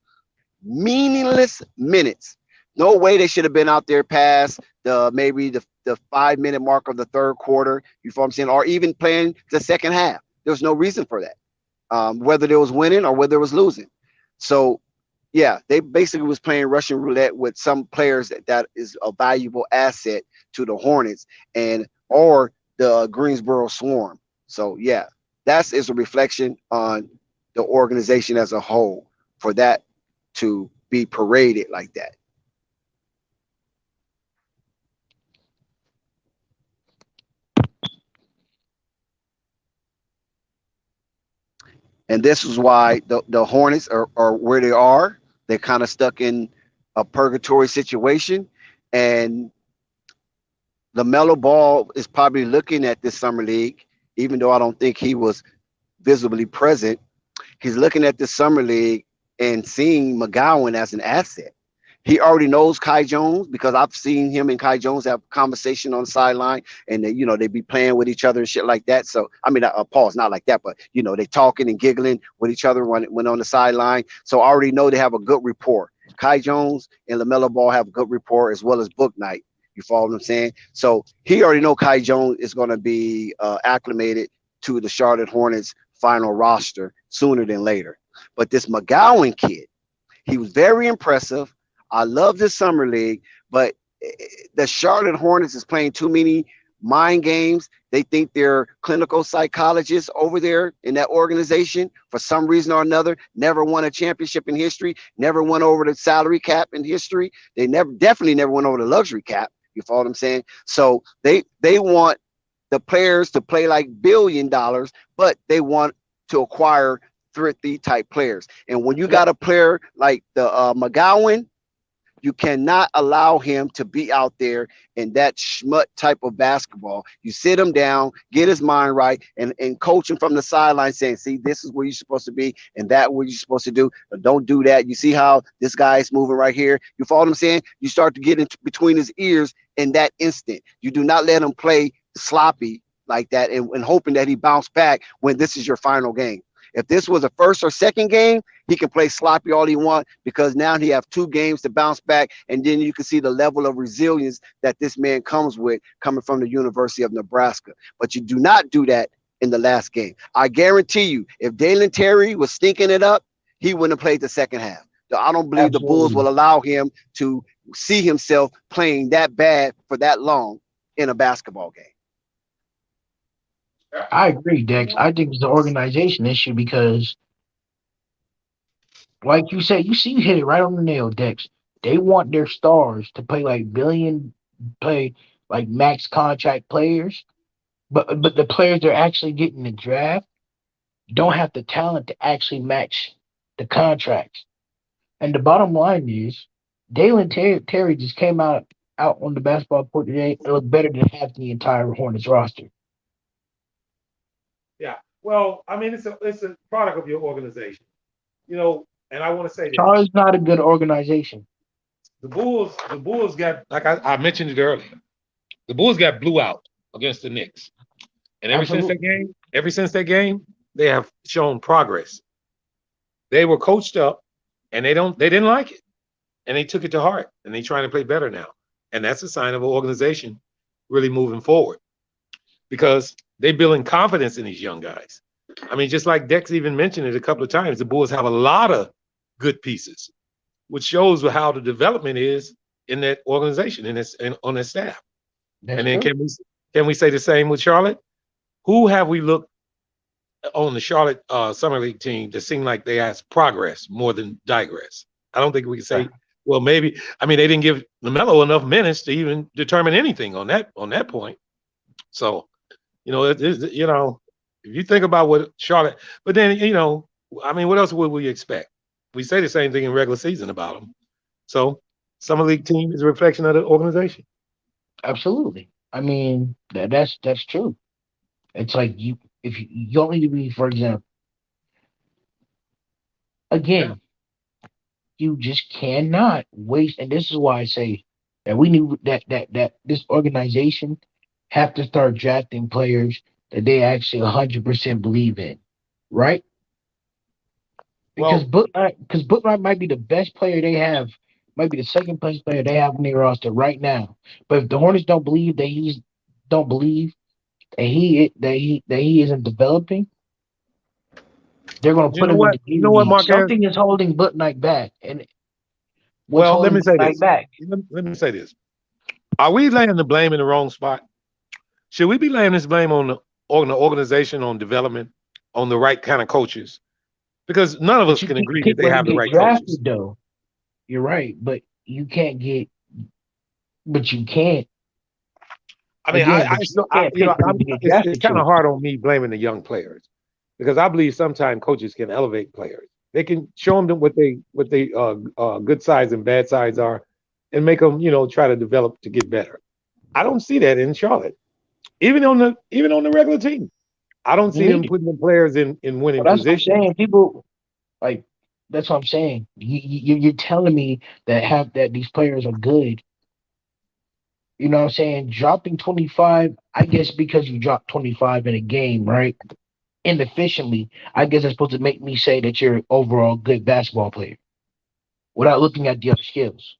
Meaningless minutes. No way they should have been out there past maybe the 5-minute mark of the third quarter. You know what I'm saying? Or even playing the second half. There was no reason for that. Whether there was winning or whether it was losing. So, yeah, they basically was playing Russian roulette with some players that is a valuable asset to the Hornets or the Greensboro Swarm. So, yeah, that is a reflection on the organization as a whole for that to be paraded like that. And this is why the Hornets are where they are. They're kind of stuck in a purgatory situation. And LaMelo Ball is probably looking at this summer league, even though I don't think he was visibly present. He's looking at the summer league and seeing McGowan as an asset. He already knows Kai Jones because I've seen him and Kai Jones have conversation on the sideline, and they be playing with each other and shit like that. So I mean, Paul's not like that, but they talking and giggling with each other when on the sideline. So I already know they have a good rapport. Kai Jones and LaMelo Ball have a good rapport as well as Book Night. You follow what I'm saying? So he already know Kai Jones is going to be acclimated to the Charlotte Hornets final roster sooner than later. But this McGowan kid, he was very impressive. I love this summer league, but the Charlotte Hornets is playing too many mind games. They think they're clinical psychologists over there in that organization for some reason or another. Never won a championship in history. Never went over the salary cap in history. They definitely never went over the luxury cap. You follow what I'm saying? So they want the players to play like $1 billion, but they want to acquire thrifty type players. And when you got a player like the McGowan, you cannot allow him to be out there in that schmut type of basketball. You sit him down, get his mind right, and coach him from the sideline saying, see, this is where you're supposed to be and that what you're supposed to do. But don't do that. You see how this guy is moving right here? You follow what I'm saying? You start to get in between his ears in that instant. You do not let him play sloppy like that and hoping that he bounce back when this is your final game. If this was a first or second game, he can play sloppy all he wants because now he have 2 games to bounce back, and then you can see the level of resilience that this man comes with coming from the University of Nebraska. But you do not do that in the last game. I guarantee you, if Dalen Terry was stinking it up, he wouldn't have played the second half. So I don't believe the Bulls will allow him to see himself playing that bad for that long in a basketball game. I agree, Dex. I think it's an organization issue because, like you said, you hit it right on the nail, Dex. They want their stars to play like play like max contract players, but the players they're actually getting in the draft don't have the talent to actually match the contracts. And the bottom line is, Dalen Terry just came out on the basketball court today. It looked better than half the entire Hornets roster. Yeah. Well, I mean, it's a product of your organization, you know. And I want to say this: Charlie's not a good organization. the Bulls got, like I mentioned it earlier. The Bulls got blew out against the Knicks, and Absolutely. ever since that game, they have shown progress. They were coached up, and they didn't like it, and they took it to heart, and they trying to play better now, and that's a sign of an organization really moving forward because they building confidence in these young guys. I mean, just like Dex even mentioned it a couple of times, the Bulls have a lot of good pieces, which shows how the development is in that organization and on their staff. That's And then true. can we say the same with Charlotte? Who have we looked on the Charlotte summer league team that seem like they has progress more than digress? I don't think we can say. Well, maybe. I mean, they didn't give LaMelo enough minutes to even determine anything on that point. So, if you think about what Charlotte, but then I mean, what else would we expect? We say the same thing in regular season about them. So, summer league team is a reflection of the organization. Absolutely. I mean, that's true. It's like if you don't need to be, for example, Yeah. again, you just cannot waste. And this is why I say that we need that this organization have to start drafting players that they actually 100% believe in, right? Because Well, Booknight might be the best player they have, might be the second best player they have in their roster right now. But if the Hornets don't believe that he isn't developing, they're going to you put know him in what? the You G know what, League. Marquez? Something is holding Booknight back, and what's Well, let holding me say Booknight this. back? Let me say this. Are we laying the blame in the wrong spot? Should we be laying this blame on the organization, on development, on the right kind of coaches? Because none of But us you can can't agree that pick they where to have the get right coaches. drafted, though. You're right, but you can't get. But you can't I mean, again. But you can't pick where to get it's drafted kind of to. hard on me blaming the young players because I believe sometimes coaches can elevate players. They can show them what they good sides and bad sides are, and make them try to develop to get better. I don't see that in Charlotte, even on the regular team. I don't see them Me, putting the players in winning but that's what I'm positions. saying. People like that's what I'm saying. You're telling me that these players are good. You know what I'm saying? Dropping 25, I guess because you dropped 25 in a game, right? Inefficiently, I guess that's supposed to make me say that you're overall good basketball player without looking at the other skills,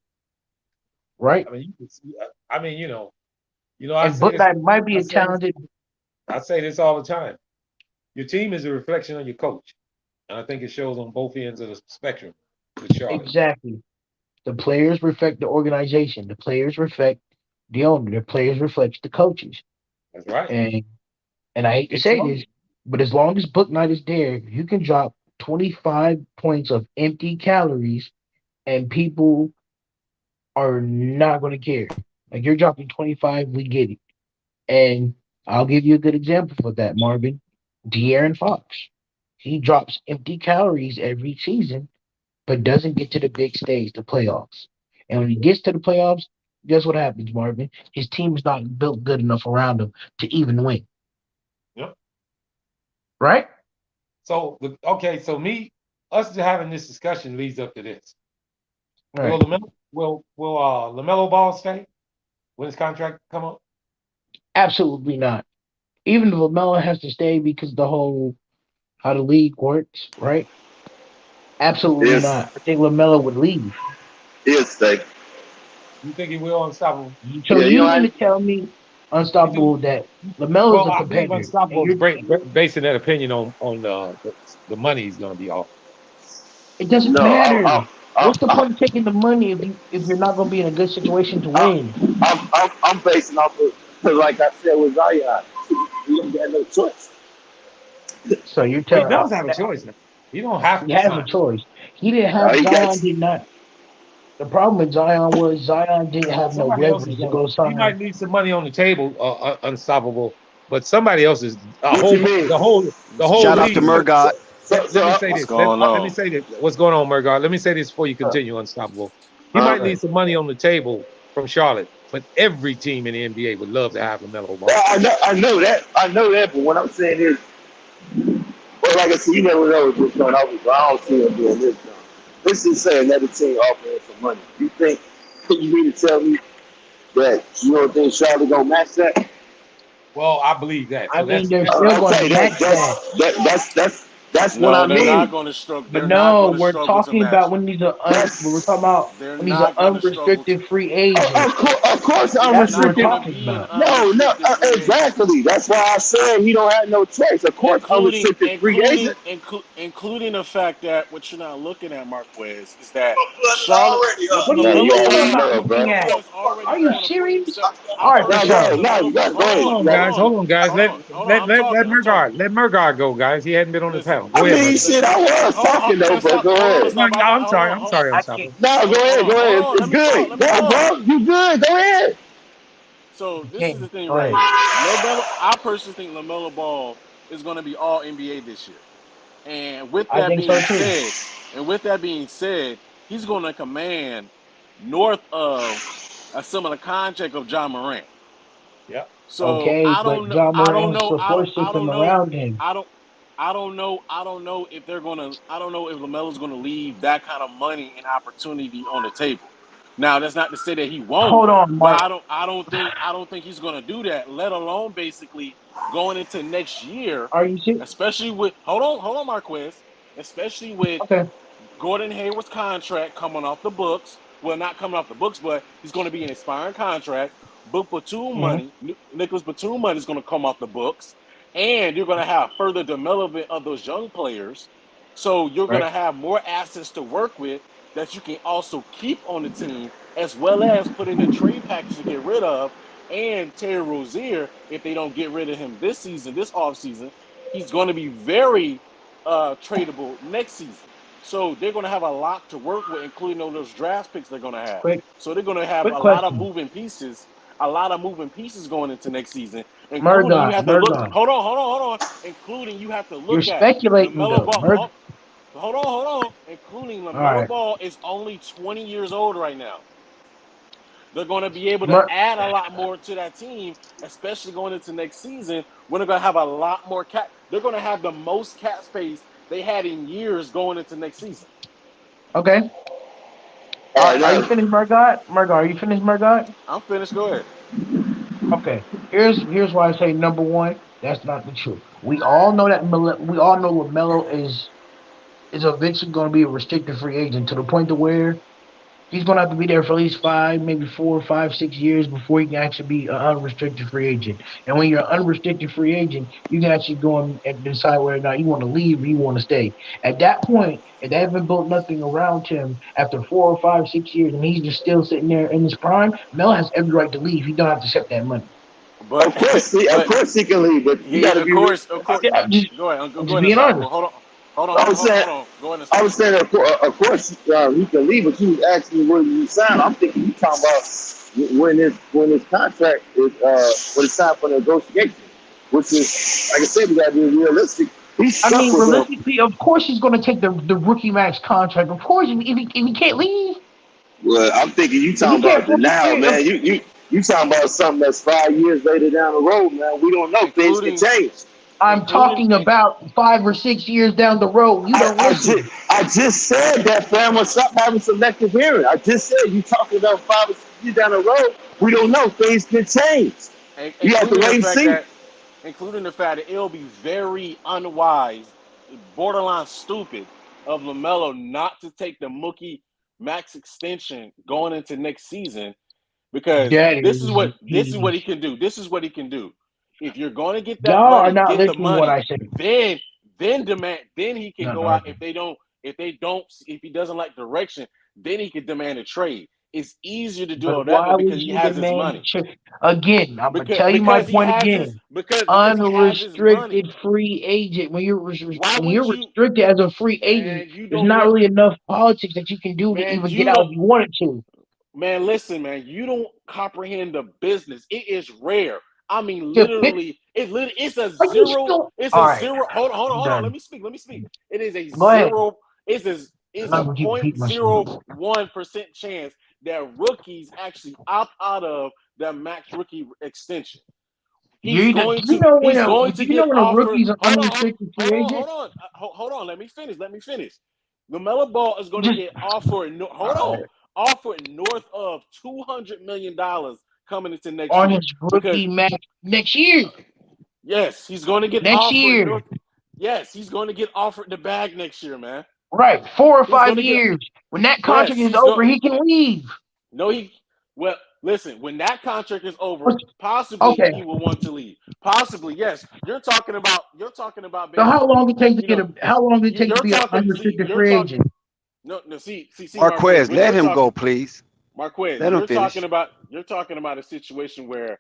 right? I mean, you can see, I mean, I And say this, Booknight might be I a say this, talented. I say this all the time. Your team is a reflection of your coach, and I think it shows on both ends of the spectrum with Charlotte. Exactly. The players reflect the organization. The players reflect the owner. The players reflect the coaches. That's right. And and I hate to It say shows. this, but as long as Booknight is there, you can drop 25 points of empty calories and people are not going to care. Like you're dropping 25, we get it. And I'll give you a good example for that, Marvin. De'Aaron Fox. He drops empty calories every season, but doesn't get to the big stage, the playoffs. And when he gets to the playoffs, guess what happens, Marvin? His team is not built good enough around him to even win. Yep. Right? So okay, so us having this discussion leads up to this. Right. Will LaMelo Ball stay when his contract come up? Absolutely not. Even if LaMelo has to stay because the whole how the league works, right? Absolutely Yes, not. I think LaMelo would leave. he'll stay. You think he will unstoppable? So Yeah, you you know, mean I, to tell me, You do? Unstoppable, that LaMelo is Well, a I believe competitor, and unstoppable is you're basing that opinion on the money he's going to be off. it doesn't no, matter. What's the I'm, point of taking the money if you're not going to be in a good situation to win? I'm basing off of, because like I said with Zion, he don't got no choice. So you're Well, he telling does have a choice now. He don't have he to has a sign. choice. He didn't have He got, Zion. Did not. The problem with Zion was Zion didn't have no Somebody else is leverage to going. go He might sign. leave some money on the table, unstoppable. But somebody else is what you mean? the Shout whole out to league. Murgot. Let me say What's this. going Let me on? say this. What's going on, Murgar? Let me say this before you Uh, continue, unstoppable. He might Uh, leave right. some money on the table from Charlotte, but every team in the NBA would love to have LaMelo Ball. I know that, but what I'm saying is, well, like I said, you never know what's going on. I don't see him doing this. This is saying another team offering some money. You mean to tell me that you don't think Charlotte gonna match that? Well, I believe that. I So mean, that's they're that's still going to Okay, match that. that's what No, I they're not mean. going to struggle. But They're not no, going to we're struggle to talking match about it. we're talking That's about They're when he's an not going to struggle to. unrestricted free agent. of course He's That's what we're not unrestricted. going to talking be an about. No, unrestricted free agent, exactly. That's why I said he don't have no choice. Of course, including unrestricted free agent. including including the fact that what you're not looking at, Marquez, is that Charlotte, What are you Man, you Lamelo mean? What am I already not Ball, know, bro. looking at? Lamelo is already Are you going to put serious? himself. All I right, for No, go sure. ahead. personally, No, Lamelo. you got Hold go hold ahead. on, on, You hold got. guys. on, Hold on, guys. hold Let on, hold on. let I'm let let talking. I'm Murgar talking. go, guys. He hadn't been on the Listen, panel. Go I ahead, mean, Murgar. shit, listen. I was Hold on, talking though, let's but stop. go Hold on, let's ahead. No, stop. yeah, I'm Hold sorry. on, I'm hold on. sorry, I can't. unstoppable. No, go Hold ahead, on, go hold ahead. on. It's Let me talk. good. Let me Go, talk. bro. You good. Go ahead. So I this is can't. the thing Go right ahead. here. Lamelo, I personally think Lamelo Ball is going to be All NBA this year. And with I that think so being too. said, he's going to command north of a similar contract of John Morant. Yeah. So Okay, I but don't know. John I Moran don't has know. I support don't. I system don't know. around him. I don't. I don't know. I don't know if they're gonna. I don't know if Lamelo's gonna leave that kind of money and opportunity on the table. Now that's not to say that he won't, Hold on, but Mark. I don't think he's gonna do that. Let alone basically going into next year, Are you serious? especially with hold on, Marquez. Especially with Okay. Gordon Hayward's contract coming off the books. Well, not coming off the books, but he's going to be an expiring contract. Book Batum Hmm. money, Nicholas Batum money is going to come off the books, and you're going to have further development of those young players. So you're going Right. to have more assets to work with that you can also keep on the team, as well as put in a trade package to get rid of. And Terry Rozier, if they don't get rid of him this season, this offseason, he's going to be very tradable next season. So they're going to have a lot to work with, including all those draft picks they're going to have. Quick, So they're going to have quick a lot of question. moving pieces, going into next season, including you Murdoch, have to look. Murdoch. Hold on. Including you have to You're look at speculating Lamelo though. Ball. Murdoch. Hold on. Including All Lamelo right. Ball is only 20 years old right now. They're going to be able to Mur- add a lot more to that team, especially going into next season when they're going to have a lot more cap. They're going to have the most cap space they had in years going into next season. okay. All right, Are you now, finished, Murdoch? Murdoch, are you finished, Murdoch? I'm finished. Go ahead. Okay. Here's why I say number one. That's not the truth. We all know that. We all know Lamelo is eventually going to be a restricted free agent to the point to where he's going to have to be there for at least 4, 5, 6 years before he can actually be an unrestricted free agent. And when you're an unrestricted free agent, you can actually go and decide whether or not you want to leave or you want to stay. At that point, if they haven't built nothing around him after 4 or 5, 6 years, and he's just still sitting there in his prime, Mel has every right to leave. He don't have to accept that money. But of but course he can leave, but you got yeah, to of be. course, of course. I'm Go ahead. just Go ahead, being unstoppable. honest. I was saying, Hold on. Go ahead, I was unstoppable. saying, of course, he can leave, but you was asking me when you sign. I'm thinking you talking about when his contract is when it's time for negotiation. which is, like I said, we got to be realistic. He's I stuck mean, with them. realistically, of course he's going to take the rookie max contract. Of course, if he can't leave, Well, I'm thinking you if he talking can't about the fully now, clear, man. You talking about something that's 5 years later down the road, man. We don't know. Things can including change. I'm including talking about 5 or 6 years down the road. You don't listen. I just said that, fam. Or something having selective hearing. I just said you talking about 5 or 6 years down the road. We don't know. Things can change. You have to including the wait and fact see. that including the fact that it'll be very unwise, borderline stupid of LaMelo not to take the Mookie max extension going into next season, because That this is is what he genius. can do. This is what he can do. If you're going to get that Y'all are money, not get the listening to what money. I say. Then demand. Then he can No, go no. out if he doesn't like direction. Then he can demand a trade. It's easier to do But it that way why would because he you has his demand money. again? I'm gonna tell you my Because he point has his again. because he has his money. Unrestricted free agent. Why When you're would you, restricted as a free agent, man? You there's don't not let really enough politics that you can do to man. even get You out don't if you wanted to. man. Listen, man. You don't comprehend the business. It is rare. I mean, Yeah, literally, it's a are you zero. still It's all a right? zero. I'm Hold on. done. Let me speak. It is a Go ahead. zero. I'm Is not a gonna keep point repeating zero myself. 1% chance that rookies actually opt out of their max rookie extension. Do you know when He's going to get a offered. rookie's an Hold on, unrestricted free agent? hold on. Let me finish. LaMelo Ball is going to Just get offered. Hold all on, right. offered north of $200 million coming into next On year. his Because rookie match next year. yes, he's going to get Next offered year. north. Yes, he's going to get offered the bag next year, man. Right. 4 or He's going 5 to get. years. When that contract Yes, is he's going. over, he can leave. No, he. Well, listen. When that contract is over, What's- possibly Okay. he will want to leave. Possibly, yes. You're talking about. So how Basically. long it takes to You know, how long it take to you're be an talking. See, unrestricted you're free talking. agent? No. See, Marquez. Marquez, What let you're him talking, go, please. Marquez. Let him finish. You're talking about a situation where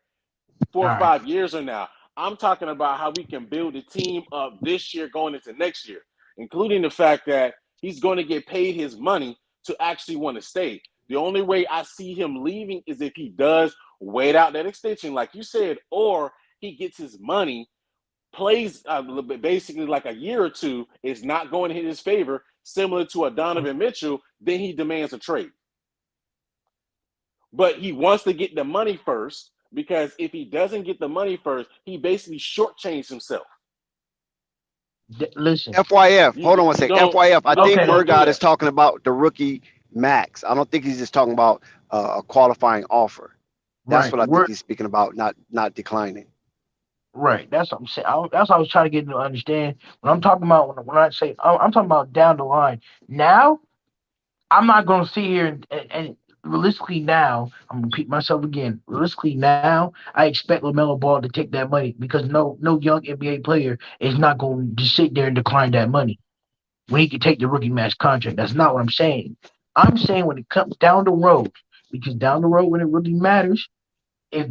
All 4 or right. 5 years from now. I'm talking about how we can build a team up this year going into next year, including the fact that he's going to get paid his money to actually want to stay. The only way I see him leaving is if he does wait out that extension, like you said, or he gets his money, plays basically like a year or two, is not going in his favor, similar to a Donovan Mitchell, then he demands a trade. But he wants to get the money first, because if he doesn't get the money first, he basically shortchanges himself. Listen. FYF, hold on one You second. don't FYF, I think Okay. do Murgott is that. talking about the rookie max. I don't think he's just talking about a qualifying offer. That's Right. what I think he's speaking about, not declining. Right. That's what I'm saying. That's what I was trying to get him to understand. When I'm talking about when I say I'm talking about down the line. Now, I'm not going to sit here and realistically now, I'm going to repeat myself again. Realistically now, I expect LaMelo Ball to take that money because no young NBA player is not going to sit there and decline that money when he can take the rookie max contract. That's not what I'm saying. I'm saying when it comes down the road, because down the road when it really matters, if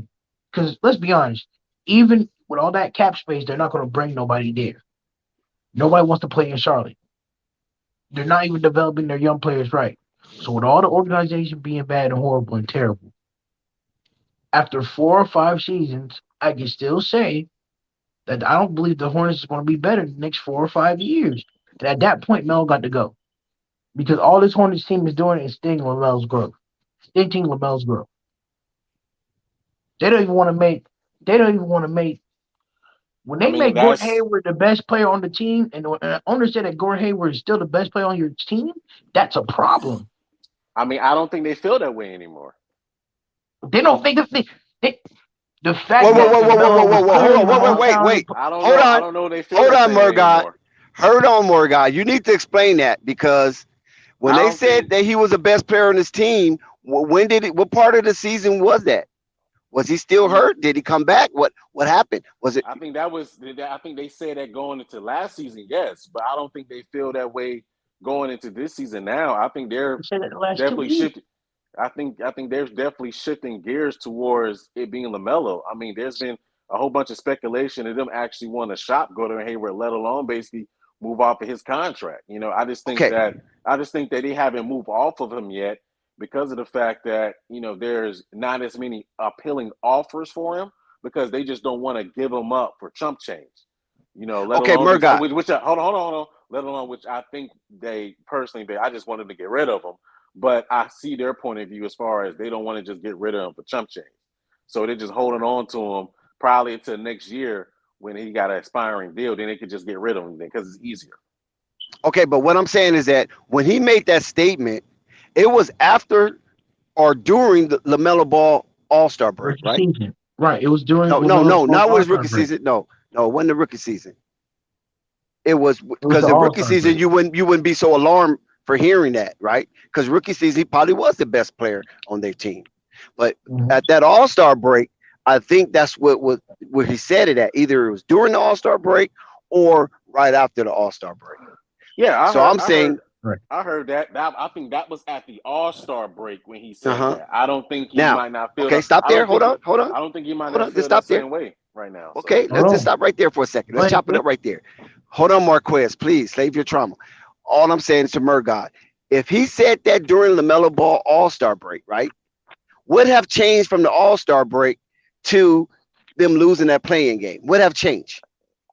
because let's be honest, even with all that cap space, they're not going to bring nobody there. Nobody wants to play in Charlotte. They're not even developing their young players right. So with all the organization being bad and horrible and terrible, after 4 or 5 seasons, I can still say that I don't believe the Hornets is going to be better in the next 4 or 5 years. And at that point, Melo got to go because all this Hornets team is doing is stinting Lamelo's growth, stinting Lamelo's growth. They don't even want to make. They don't even want to make. When I they mean, make Gordon that's. Hayward the best player on the team, and owners say that Gordon Hayward is still the best player on your team, that's a problem. I mean, I don't think they feel that way anymore. They don't think the Whoa, fact whoa, that whoa, whoa, whoa, Melo whoa, was whoa, whoa, hold clearly on, the wait, wait, most wait, talented. wait. I don't Hold know. I on, don't know. If they feel hold that on, same way Murgott. anymore. Hold on, Murgott. You need to explain that because when I they don't said think. that he was the best player on his team, when did it? What part of the season was that? Was he I still mean, hurt? Did he come back? What happened? Was it I think that was. I think they said that going into last season, yes, but I don't think they feel that way going into this season now. I think they're I said that the last two definitely years. shifting. I think they're definitely shifting gears towards it being LaMelo. I mean, there's been a whole bunch of speculation of them actually want to shop Gordon Hayward, let alone basically move off of his contract. okay? I just think that they haven't moved off of him yet because of the fact that there's not as many appealing offers for him. because they just don't want to give him up for chump change. Let Okay, alone Murgot. hold on. Let alone which I think they personally, I just wanted to get rid of him. But I see their point of view as far as they don't want to just get rid of him for chump change. So they're just holding on to him probably until next year when he got an expiring deal. Then they could just get rid of him because it's easier. Okay, but what I'm saying is that when he made that statement, it was after or during the LaMelo Ball All-Star break, Rookie right? season. Right. It was during No, no, LaMelo no, Ball's not with his All-Star rookie break. season. No, it wasn't the rookie season. It was It was because the the rookie All-Star season break. you wouldn't be so alarmed for hearing that, right? Because rookie season he probably was the best player on their team, but Mhm. at that All-Star break, I think that's what he said it at. Either it was during the All-Star break or right after the All-Star break. Yeah, So I'm saying, Right. I heard that. I think that was at the All-Star break when he said uh-huh. that. I don't think he Now, might not feel okay, that. stop there. Hold on, I don't think he might hold not on. Just feel that stop there. same way right now. So Okay, Hold let's just on. stop right there for a second. Let's Go ahead, chop it up right there. Hold on, Marquez, please save your trauma. All I'm saying is to Murgod, if he said that during LaMelo Ball All-Star break, right, would have changed from the All-Star break to them losing that playing game? Would have changed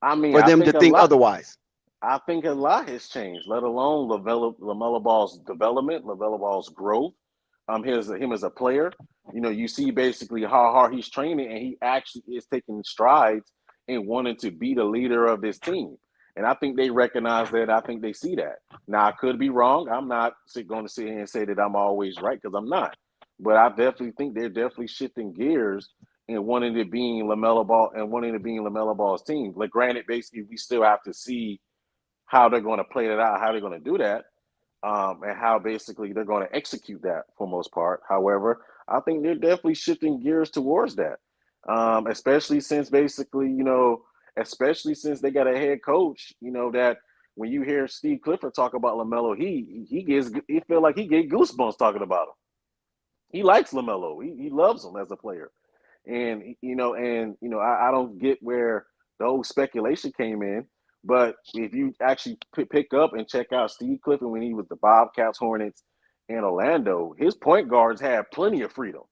I mean, for them to think otherwise? I think a lot has changed. Let alone Lamelo Ball's development, Lamelo Ball's growth. Him as a player. You see basically how hard he's training, and he actually is taking strides in wanting to be the leader of this team. And I think they recognize that. I think they see that. Now, I could be wrong. I'm not going to sit here and say that I'm always right because I'm not. But I definitely think they're definitely shifting gears and wanting to be Lamelo Ball and wanting to be Lamelo Ball's team. Like, granted, basically, we still have to see how they're going to play it out, how they're going to do that, and how basically they're going to execute that for the most part. However, I think they're definitely shifting gears towards that, especially since basically, especially since they got a head coach, that when you hear Steve Clifford talk about LaMelo, he feel like he get goosebumps talking about him. He likes LaMelo. He loves him as a player. And I don't get where the whole speculation came in, but if you actually pick up and check out Steve Clifford when he was the Bobcats, Hornets, and Orlando, his point guards had plenty of freedom.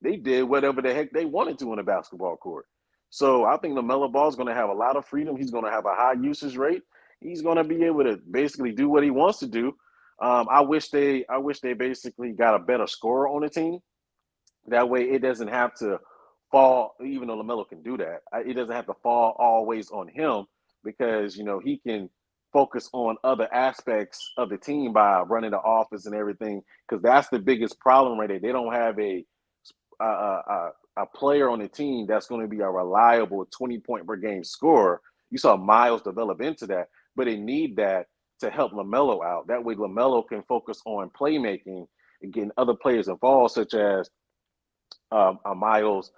They did whatever the heck they wanted to on the basketball court. So I think LaMelo Ball is going to have a lot of freedom. He's going to have a high usage rate. He's going to be able to basically do what he wants to do. I wish they basically got a better scorer on the team. That way, it doesn't have to fall. Even though LaMelo can do that, it doesn't have to fall always on him because he can focus on other aspects of the team by running the offense and everything. Because that's the biggest problem right there. They don't have a player on the team that's going to be a reliable 20-point per game scorer. You saw Miles develop into that, but they need that to help LaMelo out. That way, LaMelo can focus on playmaking and getting other players involved, such as a Miles,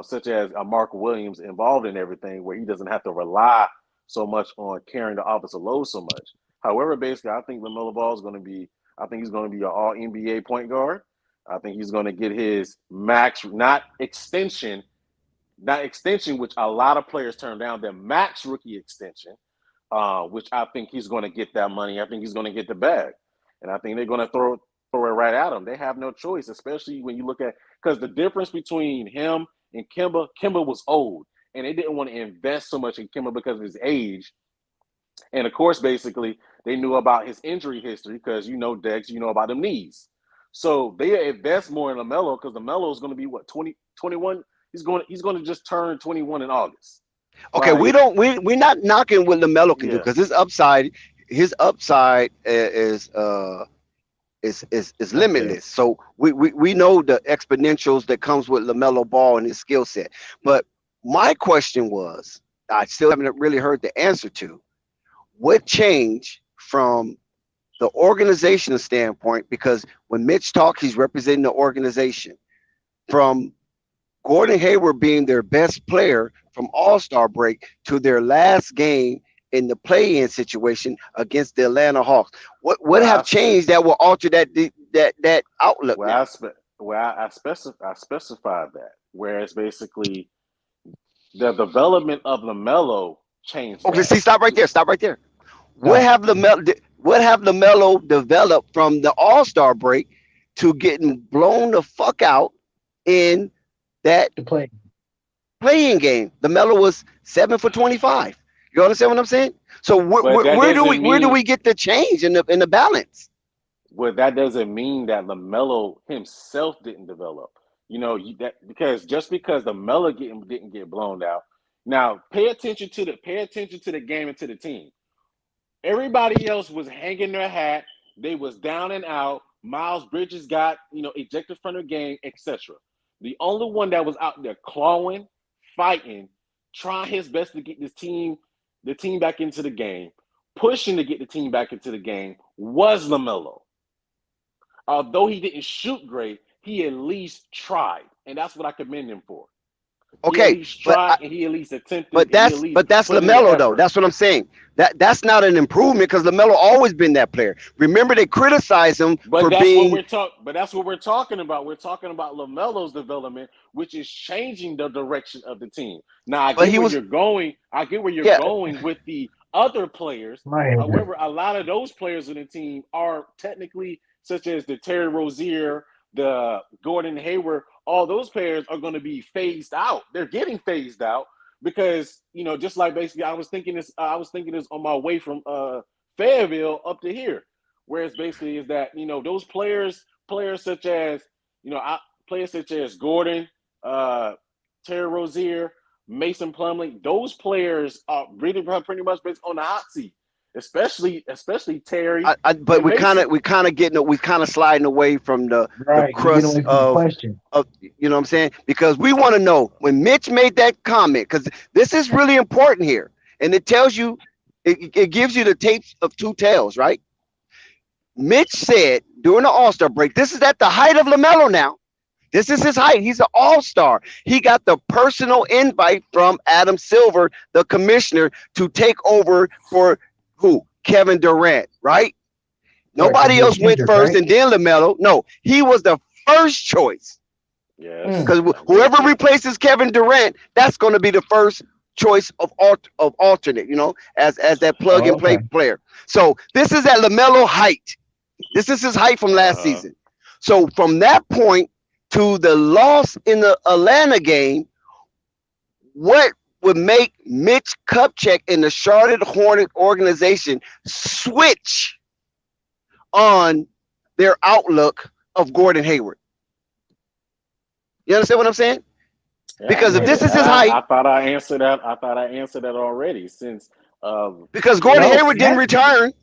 such as a Mark Williams involved in everything, where he doesn't have to rely so much on carrying the offensive load so much. However, basically, I think LaMelo Ball is going to be. I think he's going to be an All NBA point guard. I think he's going to get his max, not extension, which a lot of players turn down. Their max rookie extension, which I think he's going to get that money. I think he's going to get the bag, and I think they're going to throw it right at him. They have no choice, especially when you look at because the difference between him and Kemba was old, and they didn't want to invest so much in Kemba because of his age. And of course, basically, they knew about his injury history because Dex, about them knees. So they invest more in LaMelo because LaMelo is going to be what 20, 21. He's going to just turn 21 in August. Okay, Like, we're not knocking what LaMelo can do yeah, because his upside is Up there. limitless. So we know the exponentials that comes with LaMelo Ball and his skill set. But my question was, I still haven't really heard the answer to what changed from the organizational standpoint, because when Mitch talks, he's representing the organization, from Gordon Hayward being their best player from All-Star break to their last game in the play-in situation against the Atlanta Hawks. What well, have changed that will alter that outlook well, now? I specified that, whereas basically the development of LaMelo changed Okay, that. see, stop right there. Stop right there. What Stop. have LaMelo developed from the All-Star break to getting blown the fuck out in that To play. playing game, LaMelo was 7 for 25. You understand what I'm saying? So But that doesn't where do mean we get the change in the balance? well, that doesn't mean that LaMelo himself didn't develop. That because just because LaMelo didn't get blown out. Now, pay attention to the game and to the team. Everybody else was hanging their hat. They was down and out. Miles Bridges got, ejected from the game, etc. The only one that was out there clawing, fighting, trying his best to get the team back into the game, pushing to get the team back into the game was LaMelo. Although he didn't shoot great, he at least tried. And that's what I commend him for. He at Okay, least tried and he at least attempted but and he at least that's put in the LaMelo though. effort. That's what I'm saying. That's not an improvement because LaMelo always been that player. Remember, they criticized him for But being. that's what we're talking about. We're talking about LaMelo's development, which is changing the direction of the team. Now I But get he where was. you're going. I get where you're Yeah. going with the other players. However, a lot of those players in the team are technically, such as the Terry Rozier, the Gordon Hayward, all those players are going to be phased out. They're getting phased out because, just like basically I was thinking this on my way from Fayetteville up to here. Whereas basically is that, those players such as, players such as Gordon, Terry Rozier, Mason Plumlee, those players are really pretty much based on the hot seat, especially Terry But and we kind Mason. of sliding away from the Right. You're getting crust away from the question. of you know what I'm saying? Because we want to know when Mitch made that comment, because this is really important here, and it tells you, it gives you the tapes of two tales, right? Mitch said during the All-Star break, this is at the height of LaMelo now. This is his height. He's an all-star. He got the personal invite from Adam Silver, the commissioner, to take over for who? Kevin Durant, right? Right. 'Cause Nobody he was else went injured, first, right? and then LaMelo. No, he was the first choice. Yes. Because whoever replaces Kevin Durant, that's going to be the first choice of alternate, as that plug Oh, and play okay. player. So this is at LaMelo height. This is his height from last season. So from that point to the loss in the Atlanta game, what would make Mitch Kupchak in the Charlotte Hornet organization switch on their outlook of Gordon Hayward? You understand what I'm saying? Yeah, Because if this is his I height, thought I answered that. I thought I answered that already. Since because Gordon No, Hayward didn't return,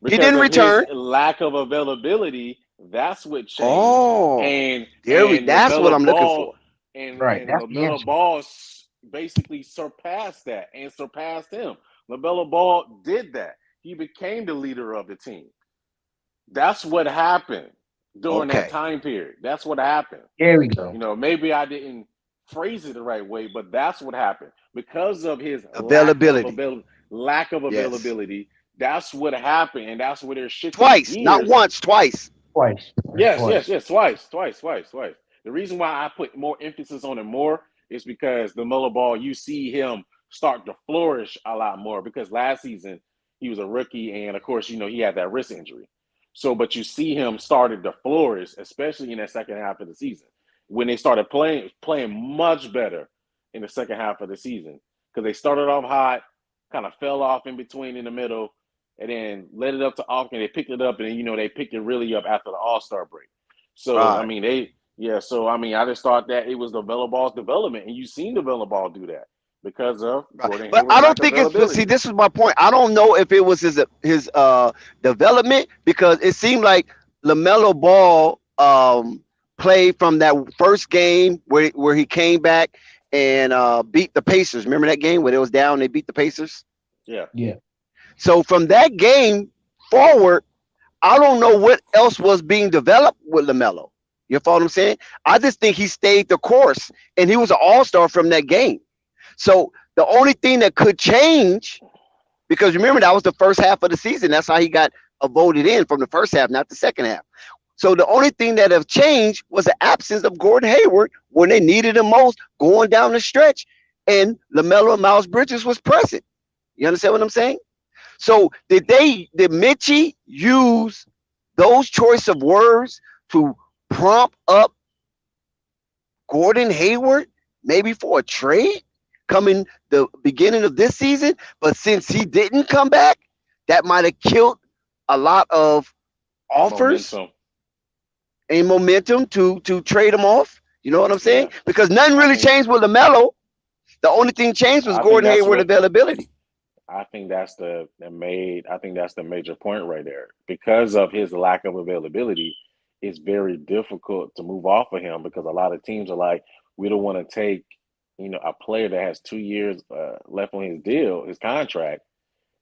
he because didn't of his return. lack of availability, that's what changed. Oh, And that's what I'm looking Ball for. and right. That's the LaMelo answer. Ball basically surpassed that and surpassed him. LaMelo Ball did that. He became the leader of the team. That's what happened during that Okay. time period. That's what happened. There we go. Maybe I didn't phrase it the right way, but that's what happened because of his Availability. lack of Yes. availability. That's what happened, and that's where they're shifting Twice, gears. not once, twice. Twice. Yes, Twice. twice. The reason why I put more emphasis on it more is because the Miller Ball, you see him start to flourish a lot more because last season he was a rookie, and of course, he had that wrist injury. So, but you see him started to flourish, especially in that second half of the season when they started playing much better in the second half of the season because they started off hot, kind of fell off in between in the middle, and then led it up to Auckland. They picked it up, and then they picked it really up after the All-Star break. So Right. I mean I just thought that it was the Vela Ball's development, and you've seen the Vela Ball do that because of Gordon But Hayward's I lack don't of think it's. availability. See, this is my point. I don't know if it was his development because it seemed like LaMelo Ball played from that first game where he came back and beat the Pacers. Remember that game where they was down? They beat the Pacers. Yeah. Yeah. So from that game forward, I don't know what else was being developed with LaMelo. You follow what I'm saying? I just think he stayed the course, and he was an all-star from that game. So the only thing that could change, because remember that was the first half of the season. That's how he got voted in from the first half, not the second half. So the only thing that have changed was the absence of Gordon Hayward when they needed him most, going down the stretch, and LaMelo and Miles Bridges was present. You understand what I'm saying? So did Mitchie use those choice of words to prompt up Gordon Hayward maybe for a trade coming the beginning of this season. But since he didn't come back, that might have killed a lot of offers Momentum. and momentum to trade him off. You know what I'm saying? Yeah. Because nothing I really think changed with LaMelo. The only thing changed was I think Gordon that's Hayward what availability. I think that's I think that's the major point right there. Because of his lack of availability, it's very difficult to move off of him because a lot of teams are like, we don't want to take, a player that has 2 years left on his deal, his contract,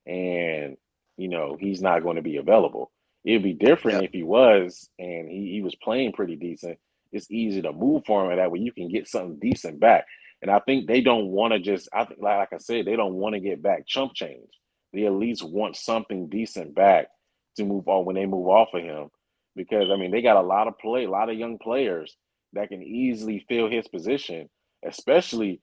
and he's not going to be available. It'd be different Yeah, if he was and he was playing pretty decent. It's easy to move for him, and that way you can get something decent back. And I think they don't want to just. I think, like I said, they don't want to get back chump change. They at least want something decent back to move on when they move off of him, because I mean they got a lot of young players that can easily fill his position, especially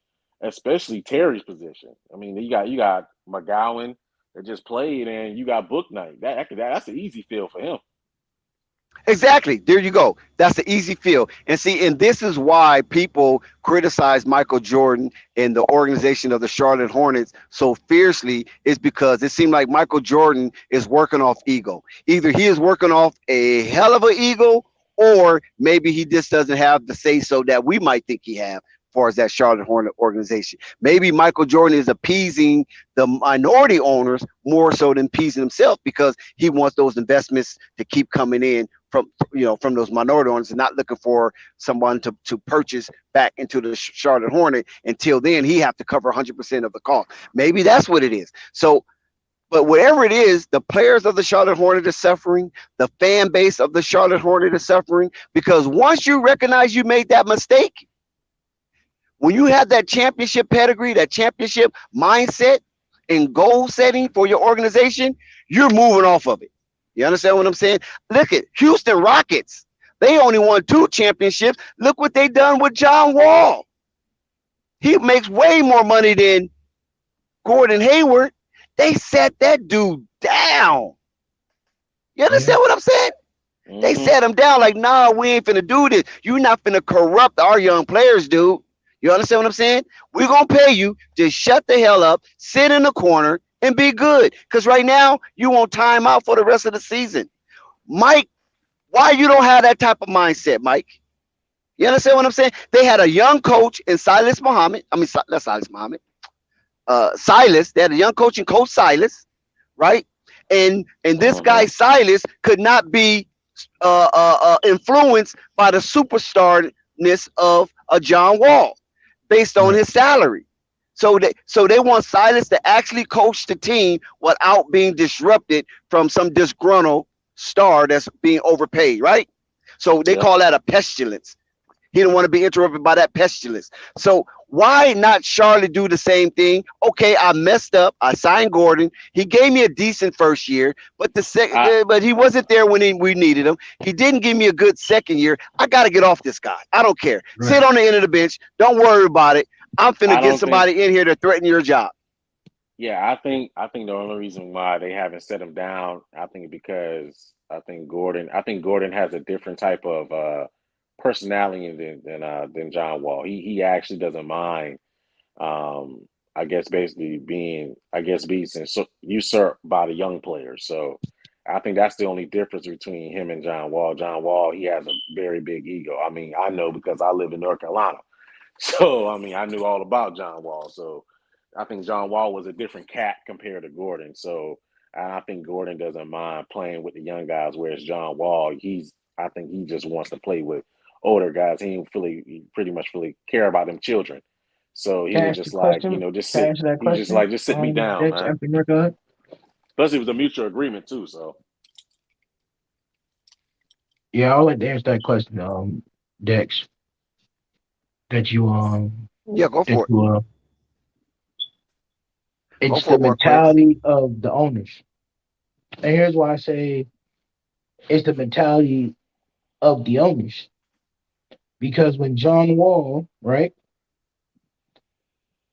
Terry's position. I mean you got McGowan that just played, and you got Book Night. That's an easy fill for him. exactly. There you go. That's the easy feel. And see, and this is why people criticize Michael Jordan and the organization of the Charlotte Hornets so fiercely, is because it seemed like Michael Jordan is working off ego. Either he is working off a hell of an ego, or maybe he just doesn't have the say so that we might think he have. As far as that Charlotte Hornet organization, maybe Michael Jordan is appeasing the minority owners more so than appeasing himself, because he wants those investments to keep coming in from those minority owners, and not looking for someone to purchase back into the Charlotte Hornet. Until then, he have to cover 100% of the cost. Maybe that's what it is. So, but whatever it is, the players of the Charlotte Hornet are suffering. The fan base of the Charlotte Hornet is suffering, because once you recognize you made that mistake, when you have that championship pedigree, that championship mindset and goal setting for your organization, you're moving off of it. You understand what I'm saying? Look at Houston Rockets. They only won 2 championships. Look what they done with John Wall. He makes way more money than Gordon Hayward. They set that dude down. You Yeah. understand what I'm saying? They Hmm. set him down like, nah, we ain't finna do this. You're not finna corrupt our young players, dude. You understand what I'm saying? We're gonna pay you. Just shut the hell up, sit in the corner, and be good. Because right now, you want time out for the rest of the season. Mike, why you don't have that type of mindset, Mike? You understand what I'm saying? They had a young coach in Silas Muhammad. I mean, not Silas Muhammad. Silas. They had a young coach in Coach Silas, right? And this guy Hmm. Silas could not be influenced by the superstarness of a John Wall, based on Right. his salary. So they want Silas to actually coach the team without being disrupted from some disgruntled star that's being overpaid, right? So they Yep. call that a pestilence. He didn't want to be interrupted by that pestilence. So why not Charlotte do the same thing? Okay, I messed up. I signed Gordon. He gave me a decent first year, but I but he wasn't there when we needed him. He didn't give me a good second year. I got to get off this guy. I don't care. Sit Right. on the end of the bench. Don't worry about it. I'm finna I get don't think. somebody in here to threaten your job. Yeah, I think the only reason why they haven't set him down, I think because I think Gordon has a different type of personality than John Wall. He actually doesn't mind. I guess basically being usurped by the young players. So I think that's the only difference between him and John Wall. John Wall, he has a very big ego. I mean, I know because I live in North Carolina. So I mean, I knew all about John Wall. So I think John Wall was a different cat compared to Gordon. So and I think Gordon doesn't mind playing with the young guys, whereas John Wall, I think he just wants to play with older guys. He pretty much really care about them children. So he Can I was ask the just like, question? just Can I sit. answer that He was just question? like, just sit me down, Dex, man. after you're done. Plus, it was a mutual agreement too. So Yeah, I'll like to answer that question. Dex, that you Yeah, go that for it. you Go it's for the it, Marquez. mentality of the owners. And here's why I say it's the mentality of the owners. Because when John Wall, right,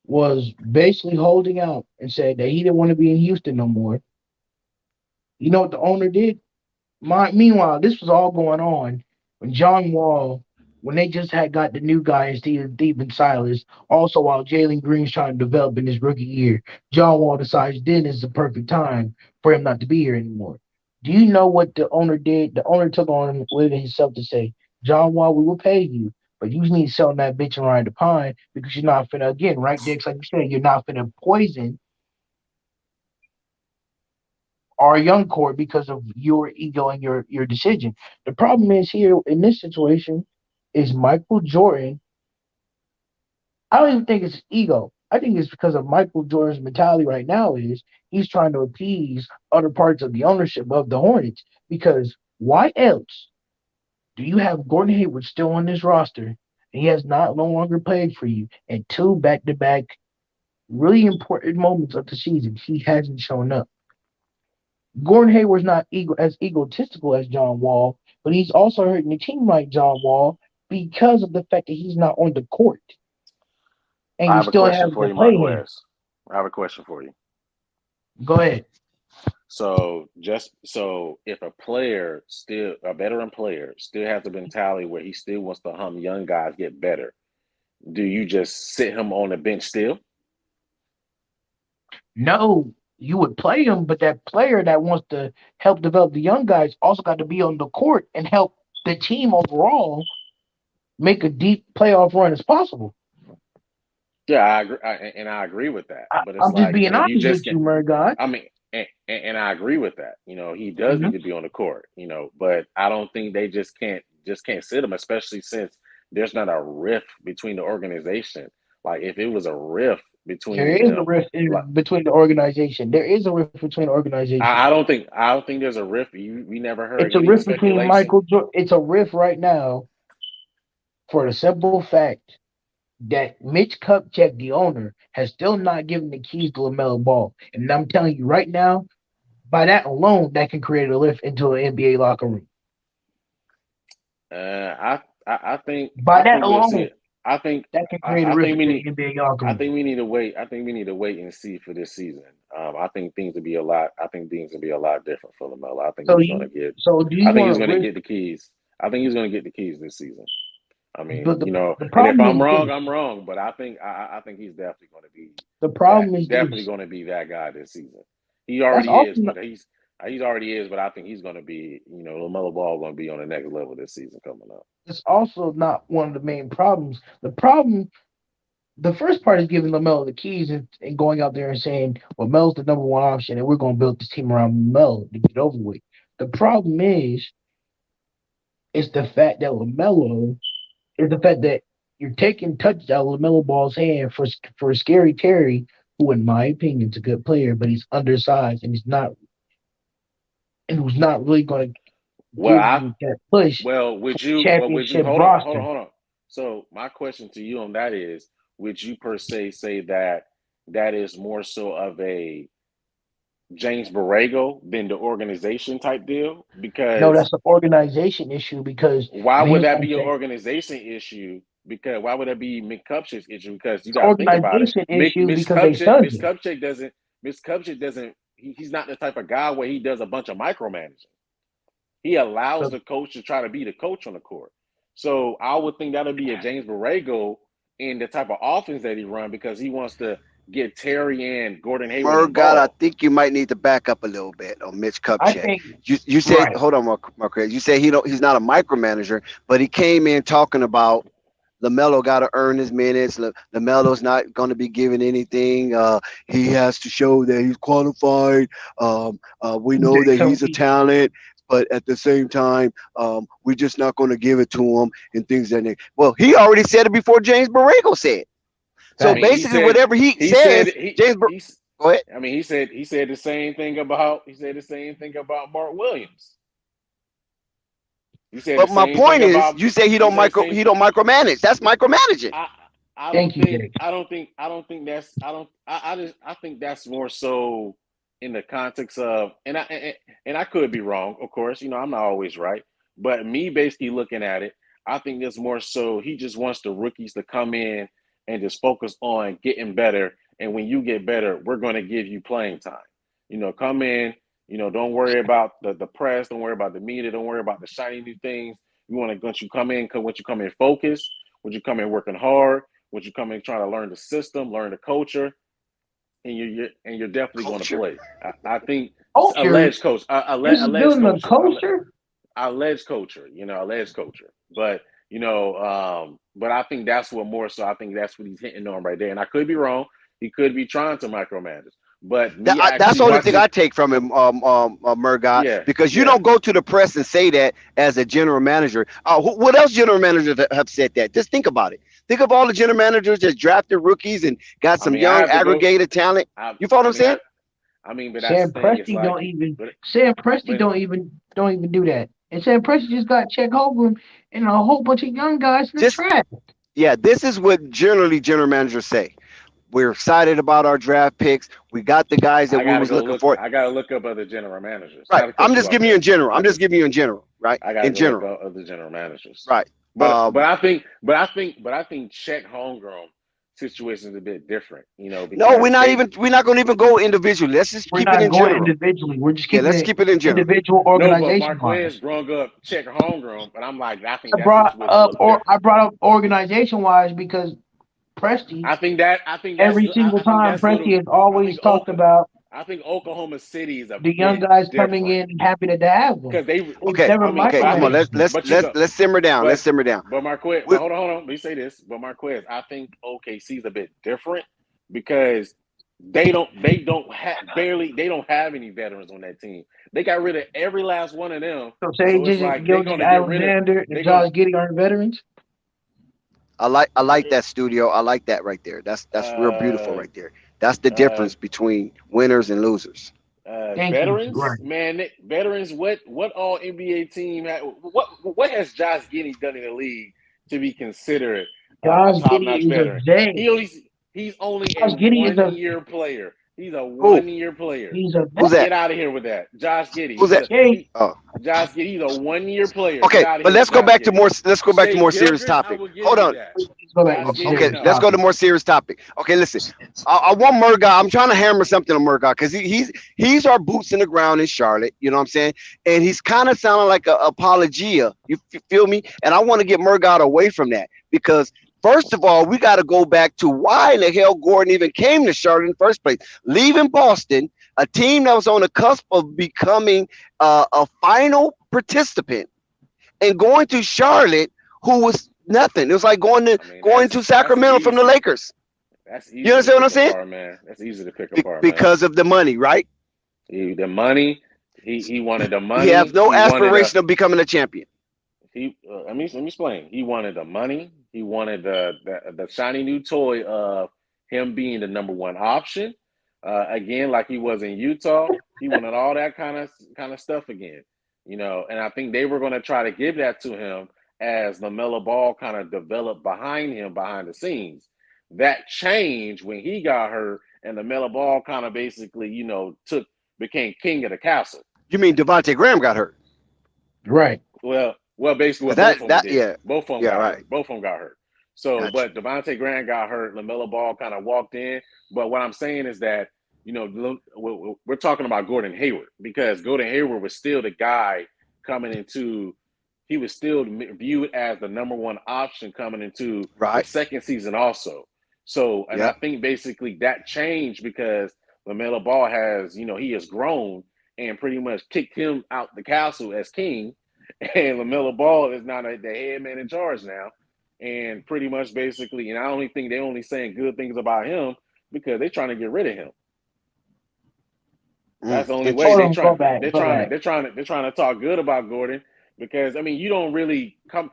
was basically holding out and said that he didn't want to be in Houston no more, you know what the owner did? Meanwhile, this was all going on when John Wall when they just had got the new guy in Stephen Silas, also while Jalen Green's trying to develop in his rookie year, John Wall decides then is the perfect time for him not to be here anymore. Do you know what the owner did? The owner took on with himself to say, John Wall, we will pay you, but you need to sell that bitch and ride the pine because you're not finna again, right, Dix? Like you said, you're not finna poison our young core because of your ego and your decision. The problem is here in this situation is Michael Jordan. I don't even think it's ego. I think it's because of Michael Jordan's mentality right now is he's trying to appease other parts of the ownership of the Hornets. Because why else do you have Gordon Hayward still on this roster and he has not no longer played for you and two back to back really important moments of the season he hasn't shown up. Gordon Hayward's not as egotistical as John Wall, but he's also hurting the team like John Wall because of the fact that he's not on the court and I you have a still question have for to you, play him. Marquez. I have a question for you. Go ahead. So if a veteran player still has the mentality where he still wants to young guys get better, do you just sit him on the bench still? No, you would play him, but that player that wants to help develop the young guys also got to be on the court and help the team overall make a deep playoff run as possible. Yeah, I agree, I agree with that. But it's I'm just like, being you honest just with can't. you, Murgot. I mean, and I agree with that. He does need to be on the court. But I don't think they just can't sit him, especially since there's not a rift between the organization. Like if it was a rift There between is a them, rift like between the organization. There is a rift between the organization. I don't think there's a rift. We never heard It's a any rift between speculation. Michael Jordan. It's a rift right now for the simple fact that Mitch Kupchak, the owner, has still not given the keys to LaMelo Ball. And I'm telling you right now, by that alone, that can create a lift into an NBA locker room. By I that think we'll see alone, it. I think that can create a I rift think we into need the NBA locker I room. think we need to wait. I think we need to wait and see for this season. I think things will be a lot. I think things will be a lot different for Lamelo. I think So he's going to you, get. so do you I think want he's to going to risk? get the keys. I think he's going to get the keys this season. I mean, But the and if problem I'm is wrong, this. I'm wrong. But I think he's definitely going to be The that. problem is Definitely this. going to be that guy this season. He That's already also is, but he's already is. But I think he's going to be. Lamelo Ball going to be on the next level this season coming up. it's also not one of the main problems. The problem, the first part is giving Lamelo the keys and going out there and saying, "Well, Melo's the number one option, and we're going to build this team around Melo to get over with." The problem is the fact that Lamelo is the fact that you're taking touches out of Lamelo Ball's hand for Scary Terry, who, in my opinion, is a good player, but he's undersized and who's not really going to Well, give you that push Well, for would you championship roster. hold on. So my question to you on that is, would you per se say that that is more so of a James Borrego than the organization type deal? No, Because that's an organization issue because, why and would here's that what I'm be an saying. organization issue? Because why would that be McCupchick's issue? Because you It's an got to think about it. organization issue Miss because they Cupchick, studs him. Miss Cupchick doesn't. He's not the type of guy where he does a bunch of micromanaging. He allows So the coach to try to be the coach on the court. So I would think that'll be a James Borrego in the type of offense that he run because he wants to get Terry and Gordon Hayward Murgot, I involved. think you might need to back up a little bit on Mitch I Kupchak. think You said, right. hold on, Marquez. You said he's not a micromanager, but he came in talking about LaMelo got to earn his minutes. LaMelo's not going to be given anything. He has to show that he's qualified. We know that So he's a talent, but at the same time, we're just not going to give it to him and things that. Well, he already said it before James Borrego said. I So facts. mean, basically, whatever he he said says, he's. Go ahead. I mean, he said the same thing about Mark Williams. He said the But my same thing point is, about. you say He said the same. he don't micromanage. That's micromanaging. I I don't Thank you, think Jake. I think that's more so in the context of and I could be wrong, of course. I'm not always right. But me basically looking at it, I think there's more so he just wants the rookies to come in and just focus on getting better. And when you get better, we're going to give you playing time. Come in, don't worry about the press, don't worry about the media, don't worry about the shiny new things. Once you come in focused, once you come in working hard, once you come in trying to learn the system, learn the culture, and you're definitely going to play. I think Culture. alleged coach, This is alleged building a culture, culture. alleged culture, alleged culture. But but I think that's what more so. I think that's what he's hitting on right there. And I could be wrong. He could be trying to micromanage. But me That's actually the only thing watching, I take from him, Murgot, yeah, because you yeah. don't go to the press and say that as a general manager. What else general managers have said that? Just think about it. Think of all the general managers that drafted rookies and got I some mean, I young have to go. aggregated talent. You follow what I I'm mean, saying? but that's the Sam thing. It's Presti like, don't even but Sam Presti but don't even do that. And Sam Presti just got Chet Holmgren and a whole bunch of young guys in the Just trash. Yeah, this is what generally general managers say. We're excited about our draft picks. We got the guys that I we gotta was go looking look. for. I gotta look up other general managers. Right. Not to I'm cut you just off, giving you in Dex. general. I'm just giving you in general. Right. I gotta In go look general. up other general managers. Right. But I think Czech homegrown situation is a bit different, No, because we're not going to even go individually. Let's just We're keep it not in going general. individually. We're just Yeah, keeping let's it keep it in general. individual no, but organization Marquez wise. growing up Czech homegrown, but I'm like, I think I that brought situation is a up little different. organization wise because Presti, I think every single time that's little. Presti has I think always talked about I think Oklahoma City is a the young bit guys coming different in and happy that they have them. because they. He's Okay. never Okay. But I Come on. think, micromanaged them. but you go, Let's simmer down. Let's but simmer down. Marquez. We, But hold on. Let me say this. But Marquez, I think OKC is a bit different because they don't have any veterans on that team. They got rid of every last one of them. So say So it's just like they're Gilgis gonna get rid of. Alexander and They're gonna. Josh Giddey aren't veterans. I like that studio. I like that right there. That's real beautiful Uh, right there. That's the uh, difference between winners and losers. Thank you. veterans, Right. man, veterans. What all NBA team? What has Josh Giddey done in the league to be considered a Josh top notch Giddey is a veteran? J. He's only a Josh Giddey is a 1 year player. He's a Who? 1 year player. he's a Who's vet. that? Get out of here with that, Josh Giddey. Who's that? J. Oh. Josh Giddey. He's a 1 year player. Get Okay, out of but here with let's go Josh back to Giddey. more. Let's go back to Shea more serious Gilgeous, I topic. will give Hold you on. that. Let's go back Josh to Giddey, Okay, serious no. let's go to topic. more serious topic. Okay, listen. I want Murgot. I'm trying to hammer something on Murgot because he's our boots in the ground in Charlotte. You know what I'm saying? And he's kind of sounding like a apologia. You feel me? And I want to get Murgot away from that because first of all, we got to go back to why in the hell Gordon even came to Charlotte in the first place. Leaving Boston, a team that was on the cusp of becoming a final participant, and going to Charlotte, who was nothing. It was like going to Sacramento from the easy. Lakers. That's easy. You understand what I'm saying? Apart, man. That's easy to pick apart, man. Because of the money, right? The money. He wanted the money. He has no He wanted aspiration of becoming a champion. let me explain. He wanted the money. He wanted the shiny new toy of him being the number one option. Again, like he was in Utah, he wanted all that kind of stuff again. And I think they were going to try to give that to him as LaMelo Ball kind of developed behind him behind the scenes. That changed when he got hurt, and LaMelo Ball kind of basically, became king of the castle. You mean Devontae Graham got hurt? Right. Well, basically, That- both of them that- did. yeah. Both of them Yeah, got right. hurt. Both of them got hurt. So, Gotcha. but Devontae Graham got hurt. LaMelo Ball kind of walked in. But what I'm saying is that, we're talking about Gordon Hayward because Gordon Hayward was still the guy coming into. He was still viewed as the number one option coming into Right. the second season also. So, and Yeah. I think basically that changed because LaMelo Ball has, he has grown and pretty much kicked him out the castle as king. And LaMelo Ball is now the head man in charge now. And pretty much basically, and I only think they're only saying good things about him because they're trying to get rid of him. That's the only way Hold they're on, trying. go back. They're trying to talk good about Gordon because you don't really come.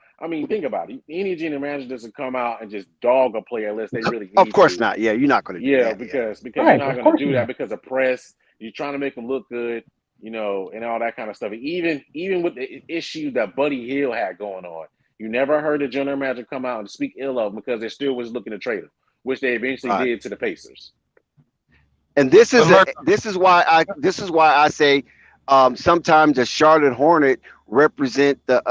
Think about it. Any general manager doesn't come out and just dog a player unless they really need Of course to. not. Yeah, you're not going to do Yeah, that. because Right, you're not of going course to do not. that because of press. You're trying to make them look good, and all that kind of stuff. Even with the issue that Buddy Hield had going on, you never heard the general manager come out and speak ill of him because they still was looking to trade him, which they eventually Right. did to the Pacers. And this is why I say sometimes the Charlotte Hornet represent the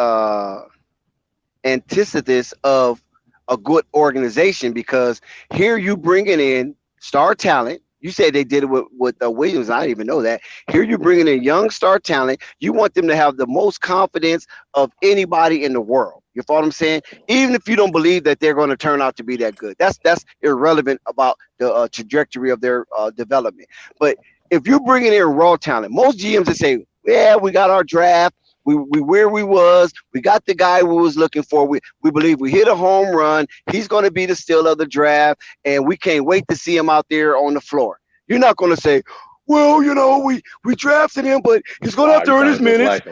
antithesis of a good organization because here you bringing in star talent, You said they did it with Williams. I didn't even know that. Here you're bringing in young star talent. You want them to have the most confidence of anybody in the world. You follow what I'm saying? Even if you don't believe that they're going to turn out to be that good, that's irrelevant about the trajectory of their development. But if you're bringing in raw talent, most GMs that say, "Yeah, we got our draft. We where we was. We got the guy we was looking for. We believe we hit a home run. He's going to be the steal of the draft, and we can't wait to see him out there on the floor." You're not going to say, "Well, we drafted him, but he's going to have to earn his minutes.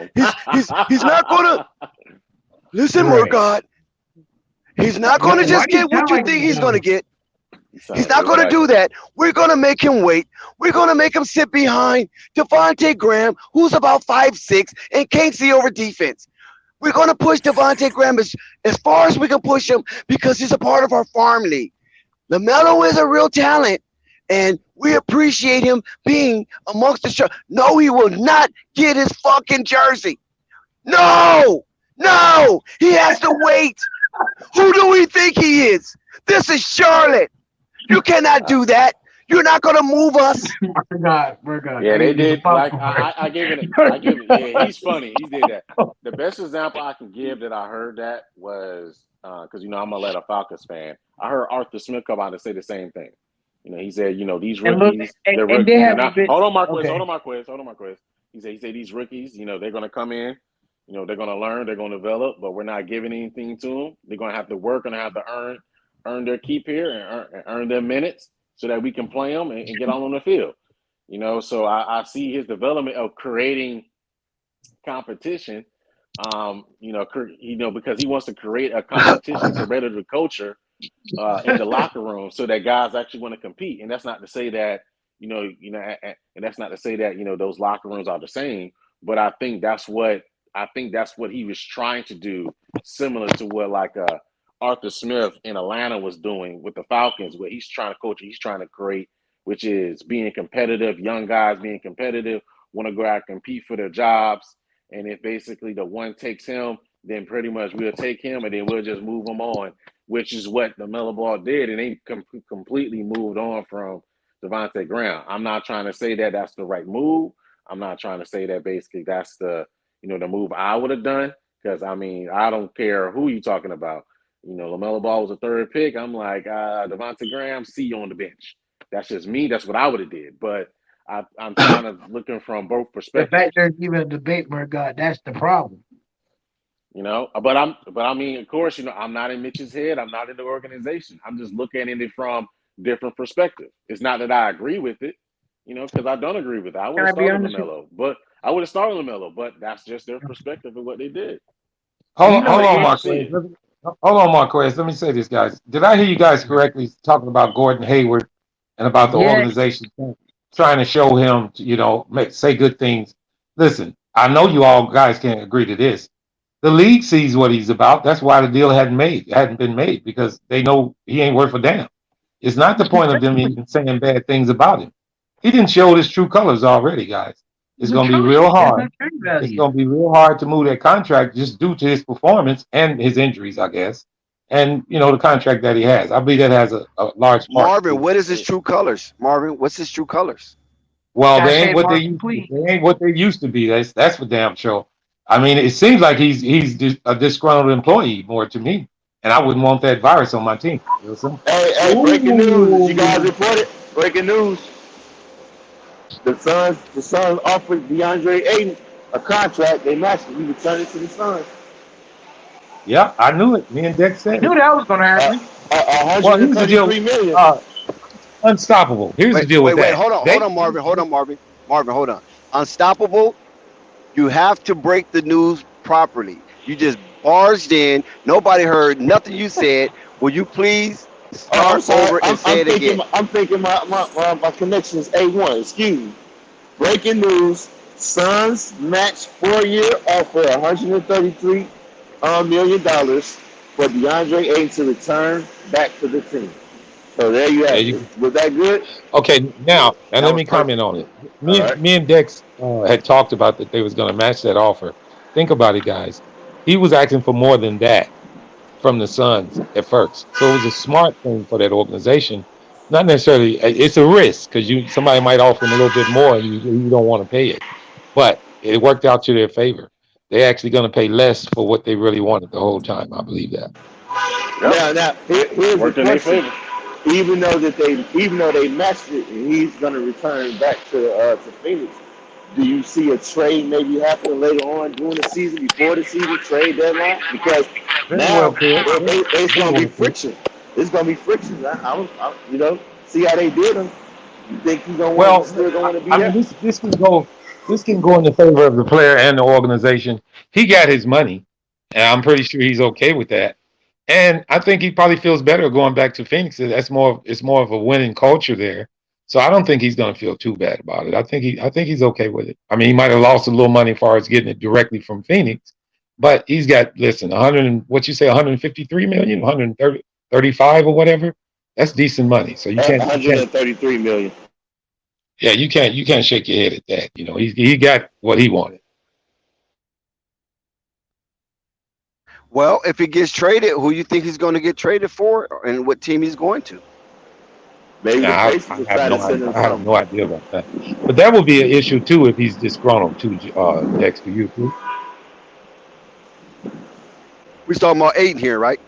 He's not going to listen, Right. Murcott. He's not going to Why just do you get what sound you like think this, he's going to though? get. He's not going to do that. We're going to make him wait. We're going to make him sit behind Devontae Graham, who's about 5'6" and can't see over defense. We're going to push Devontae Graham as far as we can push him because he's a part of our farm league. LaMelo is a real talent, and we appreciate him being amongst the. No, he will not get his fucking jersey. No, he has to wait. Who do we think he is? This is Charlotte. You cannot do that. You're not going to move us. Murcott. Yeah, they He's a did. Like popcorn. I gave it. I give it. Yeah, he's funny. He did that. The best example I can give that I heard that was because I'm a Atlanta Falcons fan. I heard Arthur Smith come out and say the same thing. He said, these And look, rookies, and, they're and rookies. they They're haven't not. been Hold on, Marquez. okay. Hold on, Marquez. He said these rookies, they're gonna come in. They're gonna learn. They're gonna develop, but we're not giving anything to them. They're gonna have to work. Gonna have to earn their keep here and earn their minutes so that we can play them and get on the field. So I see his development of creating competition. Because he wants to create a competition, competitive culture in the locker room, so that guys actually want to compete. And that's not to say that and that's not to say that those locker rooms are the same. But I think that's what he was trying to do, similar to what Arthur Smith in Atlanta was doing with the Falcons, where he's trying to coach, he's trying to create, which is being competitive, young guys being competitive, want to go out and compete for their jobs. And if basically the one takes him, then pretty much we'll take him and then we'll just move him on, which is what the Melo Ball did. And they completely moved on from Devontae Graham. I'm not trying to say that that's the right move. I'm not trying to say that basically that's the move I would have done, because I don't care who you're talking about. LaMelo Ball was a third pick. I'm like, Devontae Graham, see you on the bench. That's just me. That's what I would have did. But I'm kind of looking from both The perspectives. fact there's even a debate, Murcott, that's the problem. But of course, I'm not in Mitch's head. I'm not in the organization. I'm just looking at it from different perspectives. It's not that I agree with it, because I don't agree with it. I would have started LaMelo, but that's just their perspective of what they did. Hold on, Marquez. Hold on, Marquez. Let me say this, guys. Did I hear you guys correctly talking about Gordon Hayward and about the organization trying to show him, say good things? Listen, I know you all guys can't agree to this. The league sees what he's about. That's why the deal hadn't been made, because they know he ain't worth a damn. It's not the point of them even saying bad things about him. He didn't show his true colors already, guys. It's going to be real hard. It's going to be real hard to move that contract just due to his performance and his injuries, I guess. And, the contract that he has. I believe that has a large part. Marvin, what is his true colors? Marvin, what's his true colors? Well, they ain't what they used to be. They ain't what they used to be. That's for damn sure. It seems like he's a disgruntled employee more to me. And I wouldn't want that virus on my team. Hey, breaking news. You guys reported? Breaking news. The Suns offered DeAndre Ayton a contract. They matched it. He returned it to the Suns. Yeah, I knew it. Me and Dex said I knew that was going to happen. $133 million. Unstoppable. Here's the deal with that. Hold on, Marvin. Marvin, hold on. Unstoppable. You have to break the news properly. You just barged in. Nobody heard nothing you said. Will you please start over and say it again? I'm thinking my connection is A1. Excuse me. Breaking news. Suns match 4-year offer $133 million for DeAndre Ayton to return back to the team. So there you have it. Was that good? Okay, now, and let me comment on it. Me and Dex had talked about that they was going to match that offer. Think about it, guys. He was asking for more than that from the Suns at first. So it was a smart thing for that organization Not necessarily. It's a risk because somebody might offer him a little bit more, and you don't want to pay it. But it worked out to their favor. They're actually going to pay less for what they really wanted the whole time. I believe that. Yep, Here's the worked in their question. favor. Even though they matched it, and he's gonna return back to Phoenix, do you see a trade maybe happen later on during the season, before the season trade deadline? Because Very well now could. it's Very gonna be well could. friction. It's gonna be friction. See how they did him. You think he's gonna want Well, still gonna want to be I mean, there? this can go in the favor of the player and the organization. He got his money, and I'm pretty sure he's okay with that. And I think he probably feels better going back to Phoenix. It's more of a winning culture there. So I don't think he's going to feel too bad about it. I think he's okay with it. I mean, he might have lost a little money as far as getting it directly from Phoenix, but he's got, listen, 100 what you say, 153 million, 135 or whatever. That's decent money. So you can't 133 million. yeah, you can't shake your head at that. You know, he got what he wanted. Well, if he gets traded, who you think he's going to get traded for, and what team he's going to? Maybe the Now Pacers will try to send him I have something. no idea about that. But that would be an issue too if he's disgruntled too. Dex, do you agree? We're talking about Aiden here, right?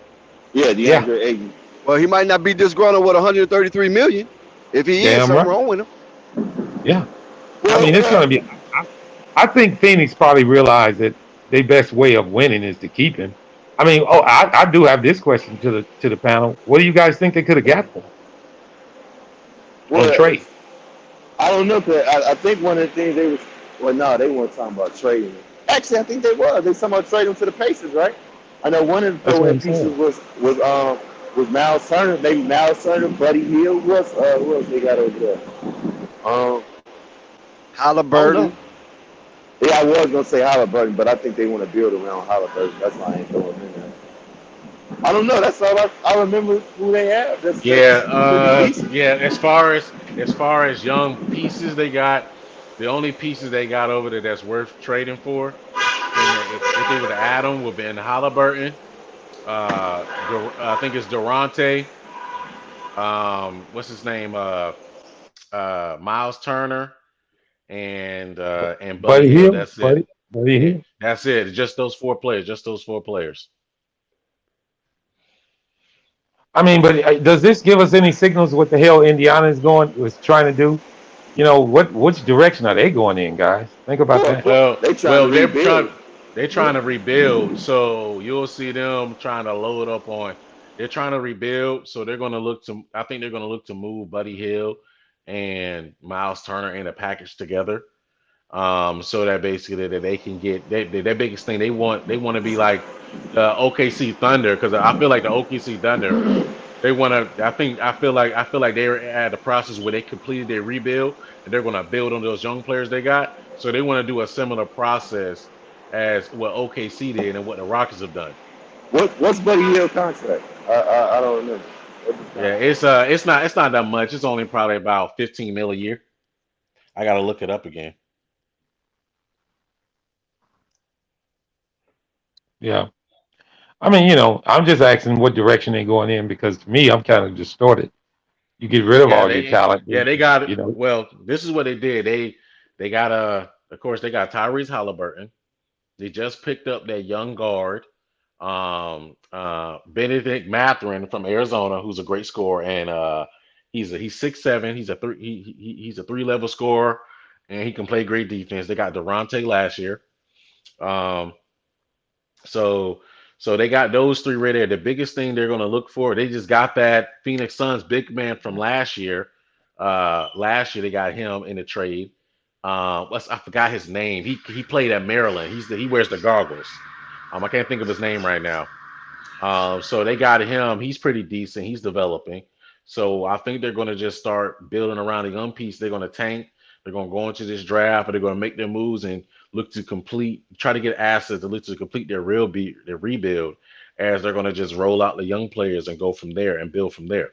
Yeah, Yeah, DeAndre Ayton. Well, he might not be disgruntled with 133 million. If he is, damn something right. wrong with him. Yeah, I Well, mean it's well, going to be. I think Phoenix probably realized that their best way of winning is to keep him. I mean, I do have this question to the panel. What do you guys think they could have got for him on well, trade? I don't know. Cause I think one of the things they was, well, no, they weren't talking about trading him. Actually, I think they was. They talking about trading him to the Pacers, right? I know one of the That's what throw-in I'm pieces saying. was Miles Turner, maybe Miles Turner, Buddy Hield. Who else they got over there? Um, I don't know. Halliburton. Yeah, I was gonna say Halliburton, but I think they want to build around Halliburton. That's why I ain't throwing him in there. I don't know. That's all I remember who they have. That's Yeah, pretty decent. yeah. As far as young pieces they got, the only pieces they got over there that's worth trading for, and if they were to add them, would be in Halliburton. I think it's Durante. What's his name? Miles Turner and Buddy Buddy Hill. Hill, That's it. Buddy Hill. That's it. Just those four players. Just those four players. I mean, but does this give us any signals what the hell Indiana is was trying to do? You know, which direction are they going in, guys? Think about Well, that. Well, they trying to well, they're trying rebuild. they're trying to rebuild. So you'll see them trying to load up on. They're trying to rebuild. So they're going to look to. I think they're going to look to move Buddy Hill and Miles Turner in a package together. So that basically that they can get their biggest thing they want to be like the OKC Thunder because I feel like the OKC Thunder they want to. I feel like they're at a process where they completed their rebuild and they're going to build on those young players they got. So they want to do a similar process as what OKC did and what the Rockets have done. What's Buddy Hield contract? I don't remember. What's his Yeah, contract? it's not that much. It's only probably about 15 mil a year. I got to look it up again. Yeah. I mean, I'm just asking what direction they're going in because to me, I'm kind of distorted. You get rid of Yeah, all your they talent, yeah they got it. you know. Well, this is what they did. They got of course they got Tyrese Halliburton. They just picked up that young guard, Benedict Mathurin from Arizona, who's a great scorer, and he's 6'7". He's a three level scorer, and he can play great defense. They got Durante last year. Um, so so they got those three right there. The biggest thing they're going to look for, they just got that Phoenix Suns big man from last year. Last year they got him in the trade. I forgot his name. He played at Maryland. He wears the goggles. I can't think of his name right now. So they got him. He's pretty decent. He's developing. So I think they're going to just start building around the young piece. They're going to tank. They're going to go into this draft, and they're going to make their moves and try to get assets to look to complete their rebuild, as they're going to just roll out the young players and go from there and build from there.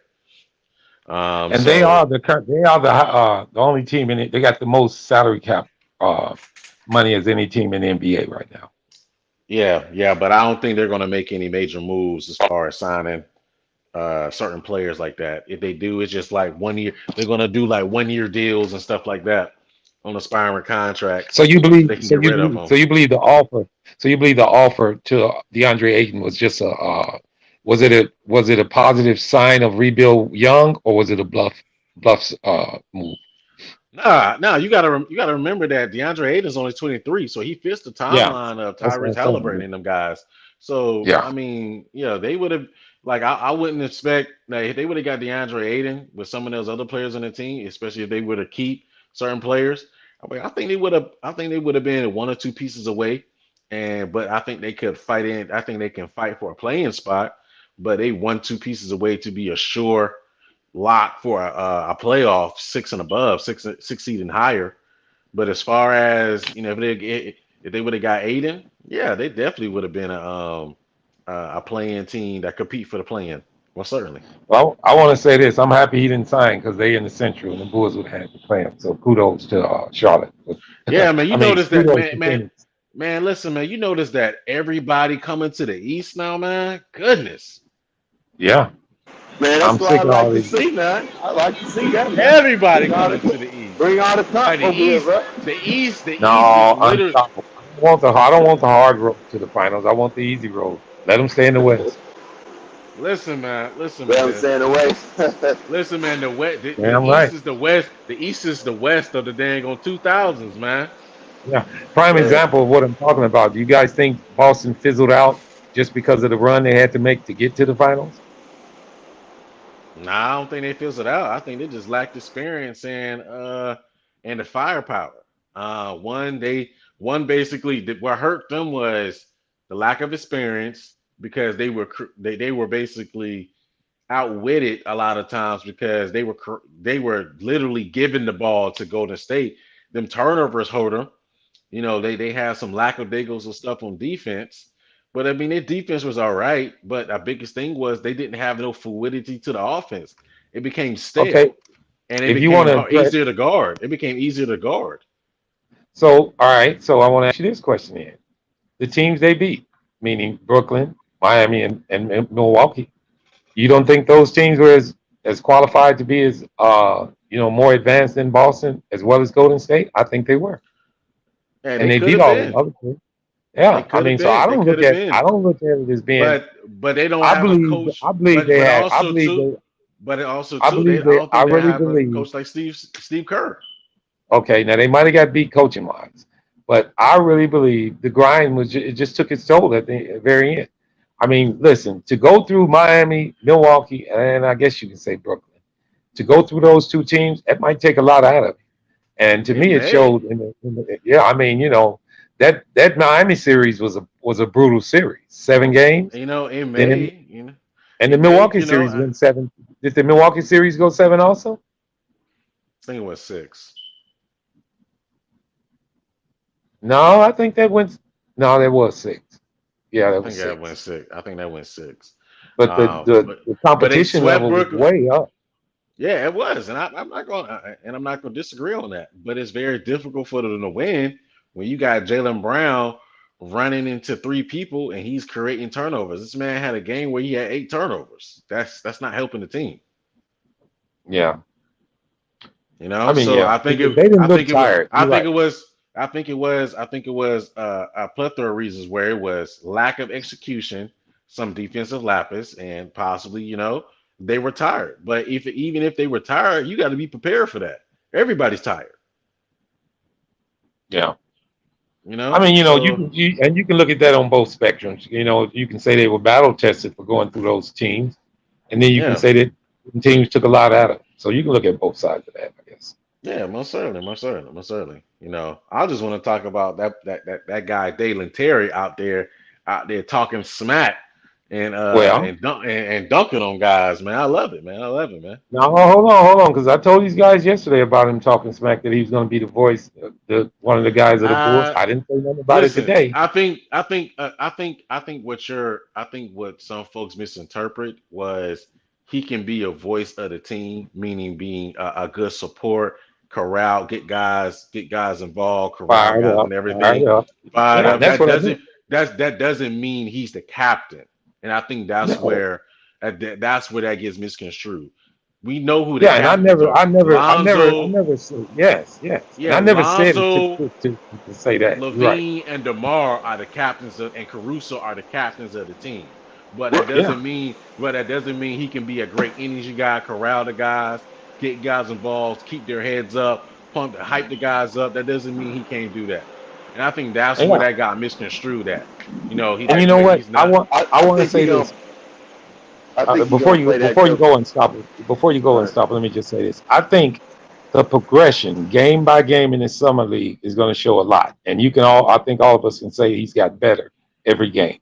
And they So are the only team in it. They got the most salary cap uh, money as any team in the NBA right now. yeah, but I don't think they're going to make any major moves as far as signing certain players like that. If they do, it's just like 1 year. They're gonna do like 1 year deals and stuff like that on aspiring contracts, So you so believe, they can get rid of them. so you believe the offer, so you believe the offer to DeAndre Ayton was just a, was it a positive sign of rebuild young, or was it a bluff move? Nah. You gotta remember that DeAndre Ayton's only 23, so he fits the Yeah, timeline of that's what Tyrese I'm saying. Halliburton and them guys. So Yeah. I mean, yeah, they would have like I wouldn't expect that if they would have got DeAndre Ayton with some of those other players on the team, especially if they would have keep certain players. I mean, I think they would have been one or two pieces away, and but I think they could fight in. I think they can fight for a playing spot, but they 1-2 pieces away to be a sure lock for a playoff six and above, six seed and higher. But as far as if they would have got Aiden, yeah, they definitely would have been a playing team that compete for the playing. Well, certainly. Well, I want to say this. I'm happy he didn't sign because they in the Central and the Bulls would have had to play him. So kudos to Charlotte. Yeah, man. You I mean, notice that, kudos man, to man, Phoenix. man. Listen, man. You notice that everybody coming to the East now, man. Goodness, Yeah, Man, that's I'm what I sick of like all to these. see, man. I like to see that, man. everybody Bring all coming to the the East. bring all the top Like over here, bro. The East is No, literally. unstoppable. I don't want the hard road to the finals. I want the easy road. Let them stay in the West. Listen, man. Listen, Well, I'm man. saying away. Listen, man. The Damn East right. is the West. The East is the West of the dang on 2000s, man. Yeah. Prime Yeah. example of what I'm talking about. Do you guys think Boston fizzled out just because of the run they had to make to get to the finals? Nah, I don't think they fills it out. I think they just lacked experience and the firepower. One basically what hurt them was the lack of experience because they were basically outwitted a lot of times because they were literally given the ball to Golden State. Them turnovers hurt them. They had some lack of daggles and stuff on defense. But I mean, their defense was all right. But the biggest thing was they didn't have no fluidity to the offense. It became Okay. stale and it If you want became to address, easier to guard. It became easier to guard. so all right. So I want to ask you this question then. The teams they beat, meaning Brooklyn, Miami, and Milwaukee. You don't think those teams were as qualified to be as more advanced than Boston as well as Golden State? I think they were, And and they they could beat have all them been. other teams. Yeah, They I could have mean, so been. They could have been. I don't look at it as being. But they don't I have a believe coach. I believe they But had. I they believe I they. don't I think they really have a believe. coach like Steve Kerr. Okay, now they might have got beat coaching wise, but I really believe the grind it just took its toll at the very end. I mean, listen, to go through Miami, Milwaukee, and I guess you can say Brooklyn, to go through those two teams, that might take a lot out of it. And to It me, it may. showed. Yeah, I mean, that Miami series was a brutal series, 7 games. It Then may. and the It may. Milwaukee series went 7. Did the Milwaukee series go 7 also? I think it was 6. No, I think that went. No, that was 6. Yeah, I that was think that went 6. 6. I think that went 6. But Uh, but the but they competition swept level was Brooklyn. way up. Yeah, it was, and I'm not going to disagree on that. But it's very difficult for them to win when you got Jalen Brown running into 3 people and he's creating turnovers. This man had a game where he had 8 turnovers. That's not helping the team. Yeah, I mean, So yeah, they didn't look tired. You're right. I think it was a plethora of reasons where it was lack of execution, some defensive lapses, and possibly they were tired. But even if they were tired, you got to be prepared for that. Everybody's tired. Yeah. I mean, So you can look at that on both spectrums. You can say they were battle tested for going through those teams, and then you can yeah, say that teams took a lot out of it. So you can look at both sides of that, I guess. yeah, most certainly, most certainly, most certainly. I just want to talk about that guy Dalen Terry out there talking smack Well, and dunking on guys, man. I love it, man. I love it, man. now hold on, because I told these guys yesterday about him talking smack that he was going to be the voice, one of the guys of the Bulls. Uh, I didn't say nothing about it Listen, today. I think what some folks misinterpret was he can be a voice of the team, meaning being a good support, get guys involved, corral guys and Fired everything. up. But Yeah, that's what I meant. that doesn't mean he's the captain. And I think that's No, where That's where that gets misconstrued. We know who the Yeah, and captains are. I Lonzo, never said yes, yes, and yeah, I never said it Lonzo, to say that. You're right. Levine, and DeMar are the captains and Caruso are the captains of the team. But Well, Yeah, that doesn't mean he can be a great energy guy, corral the guys, get guys involved, keep their heads up, hype the guys up. That doesn't mean he can't do that. And I think that's where yeah. that got misconstrued at. And you know That what? he's not. I I want to think he say gonna this I think he before gonna you play that good. go and stop it. Before you go All and right. stop it, let me just say this. I think the progression, game by game in this summer league, is going to show a lot. And I think all of us can say he's got better every game.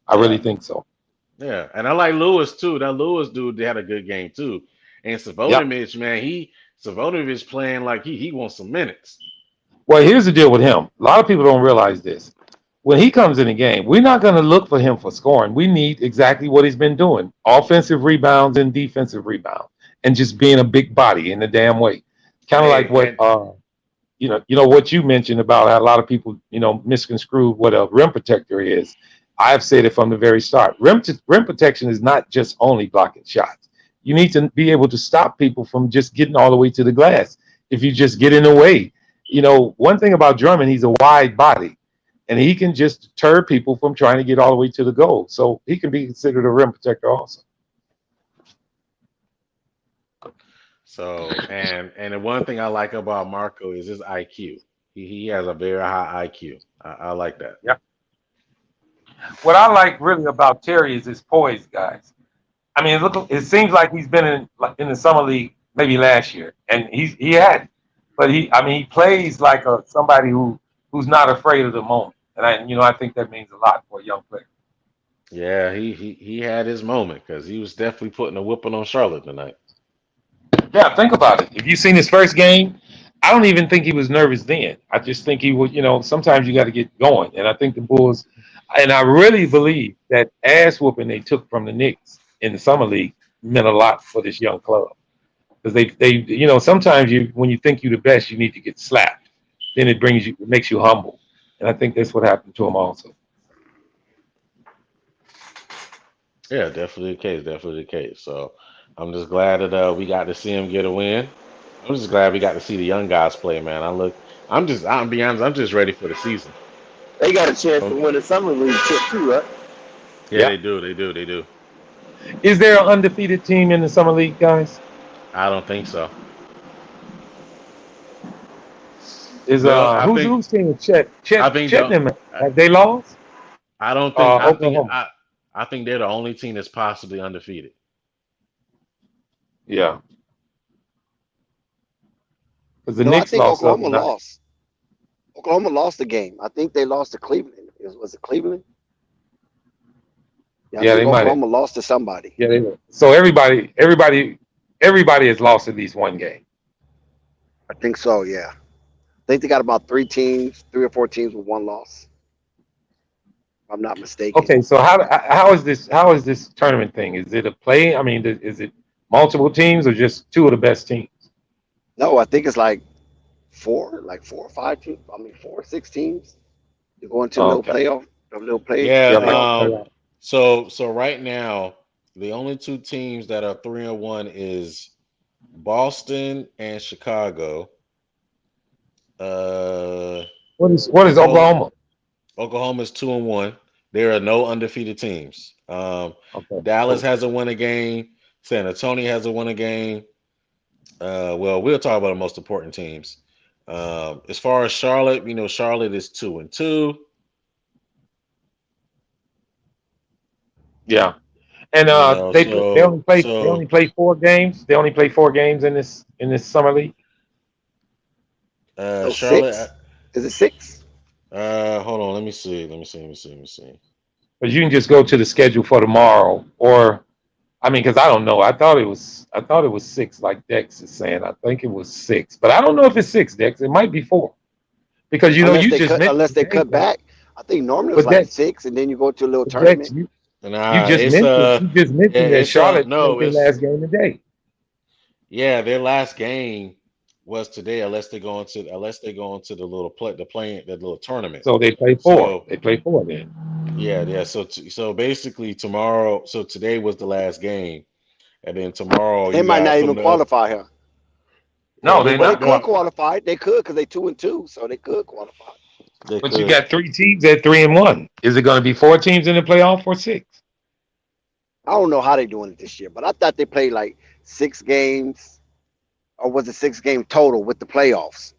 I really Yeah, think so. yeah. And I like Lewis too. That Lewis dude had a good game too. And Yep. Savonovich, man, Savonovich playing like he wants some minutes. Well, here's the deal with him. A lot of people don't realize this. When he comes in the game, we're not going to look for him for scoring. We need exactly what he's been doing: offensive rebounds and defensive rebounds, and just being a big body in the damn way. Kind of like Hey, what and what you mentioned about how a lot of people misconstrue what a rim protector is. I've said it from the very start. Rim protection is not just only blocking shots. You need to be able to stop people from just getting all the way to the glass. If you just get in the way, one thing about Drummond, he's a wide body, and he can just deter people from trying to get all the way to the goal. So he can be considered a rim protector also. and the one thing I like about Marco is his IQ. He has a very high IQ. I like that. Yeah. What I like really about Terry is his poise, guys. I mean, look, it seems like he's been in the summer league maybe last year, and he had, but he plays like somebody who's not afraid of the moment, and I think that means a lot for a young player. Yeah, he had his moment because he was definitely putting a whipping on Charlotte tonight. Yeah, think about it. If you've seen his first game, I don't even think he was nervous then. I just think he would, sometimes you got to get going, and I think the Bulls, and I really believe that ass whooping they took from the Knicks in the summer league meant a lot for this young club. Because sometimes when you think you're the best, you need to get slapped. Then it makes you humble. And I think that's what happened to him also. Yeah, definitely the case. Definitely the case. So I'm just glad that we got to see him get a win. I'm just glad we got to see the young guys play, man. I'm be honest, I'm just ready for the season. They got a chance to Um, win the summer league chip too, right? yeah, Yeah. they do. They do. They do. Is there an undefeated team in the summer league, guys? I don't think so. Is No, I think who's team? Chet I Chet think Chet the them, have they lost? I don't think Oklahoma. I think they're the only team that's possibly undefeated. Yeah. Because the No, I Knicks think lost the other Oklahoma night. lost. Oklahoma lost the game. I think they lost to Cleveland. Was it Cleveland? Yeah, I Yeah, think they might have. Oklahoma lost to somebody. Yeah, they were. So everybody has lost at least one game. I think so. Yeah, I think they got about three or four teams with one loss. If I'm not mistaken. Okay, so how is this tournament thing? Is it a play? I mean, is it multiple teams or just two of the best teams? No, I think it's like four or five teams. I mean, 4 or 6 teams. You go into a little Okay. playoff, a little Yeah, Yeah. make playoff. the playoff. So right now, the only two teams that are 3-1 is Boston and Chicago. Uh, What is Oklahoma Oklahoma? Oklahoma's 2-1. There are no undefeated teams. Okay, Dallas cool. hasn't won a game. San Antonio hasn't won a game. Well, we'll talk about the most important teams. As far as Charlotte, Charlotte is 2-2. Yeah. And You know, they only so play they so only play 4 games. They only play 4 games in this summer league. No, Charlotte. 6. Is it 6? Hold on. Let me see. Let me see. Because you can just go to the schedule for tomorrow, or I mean, because I don't know. I thought it was 6, like Dex is saying. I think it was 6, but I don't know if it's 6, Dex. It might be 4 because Unless you they just cut, mentioned unless they today, cut back. I think normally it's but like Dex, 6, and then you go to a little but Dex, tournament. you Nah, just it's mentioned you just mentioned that it's Charlotte played no, their it's last game today. their last game. was today, unless they go into the little the little tournament. So they play four. So They play four then. yeah. So basically tomorrow. So today was the last game, and then tomorrow They you might got not some even of the other. qualify here. Well, No, they they're Well, they might. not could Well, qualified. qualify. They could because they 2-2, so they could qualify. they But you could. got three teams at 3-1. Is it going to be four teams in the playoff or six? I don't know how they doing it this year, but I thought they played like 6 games, or was it 6 game total with the playoffs?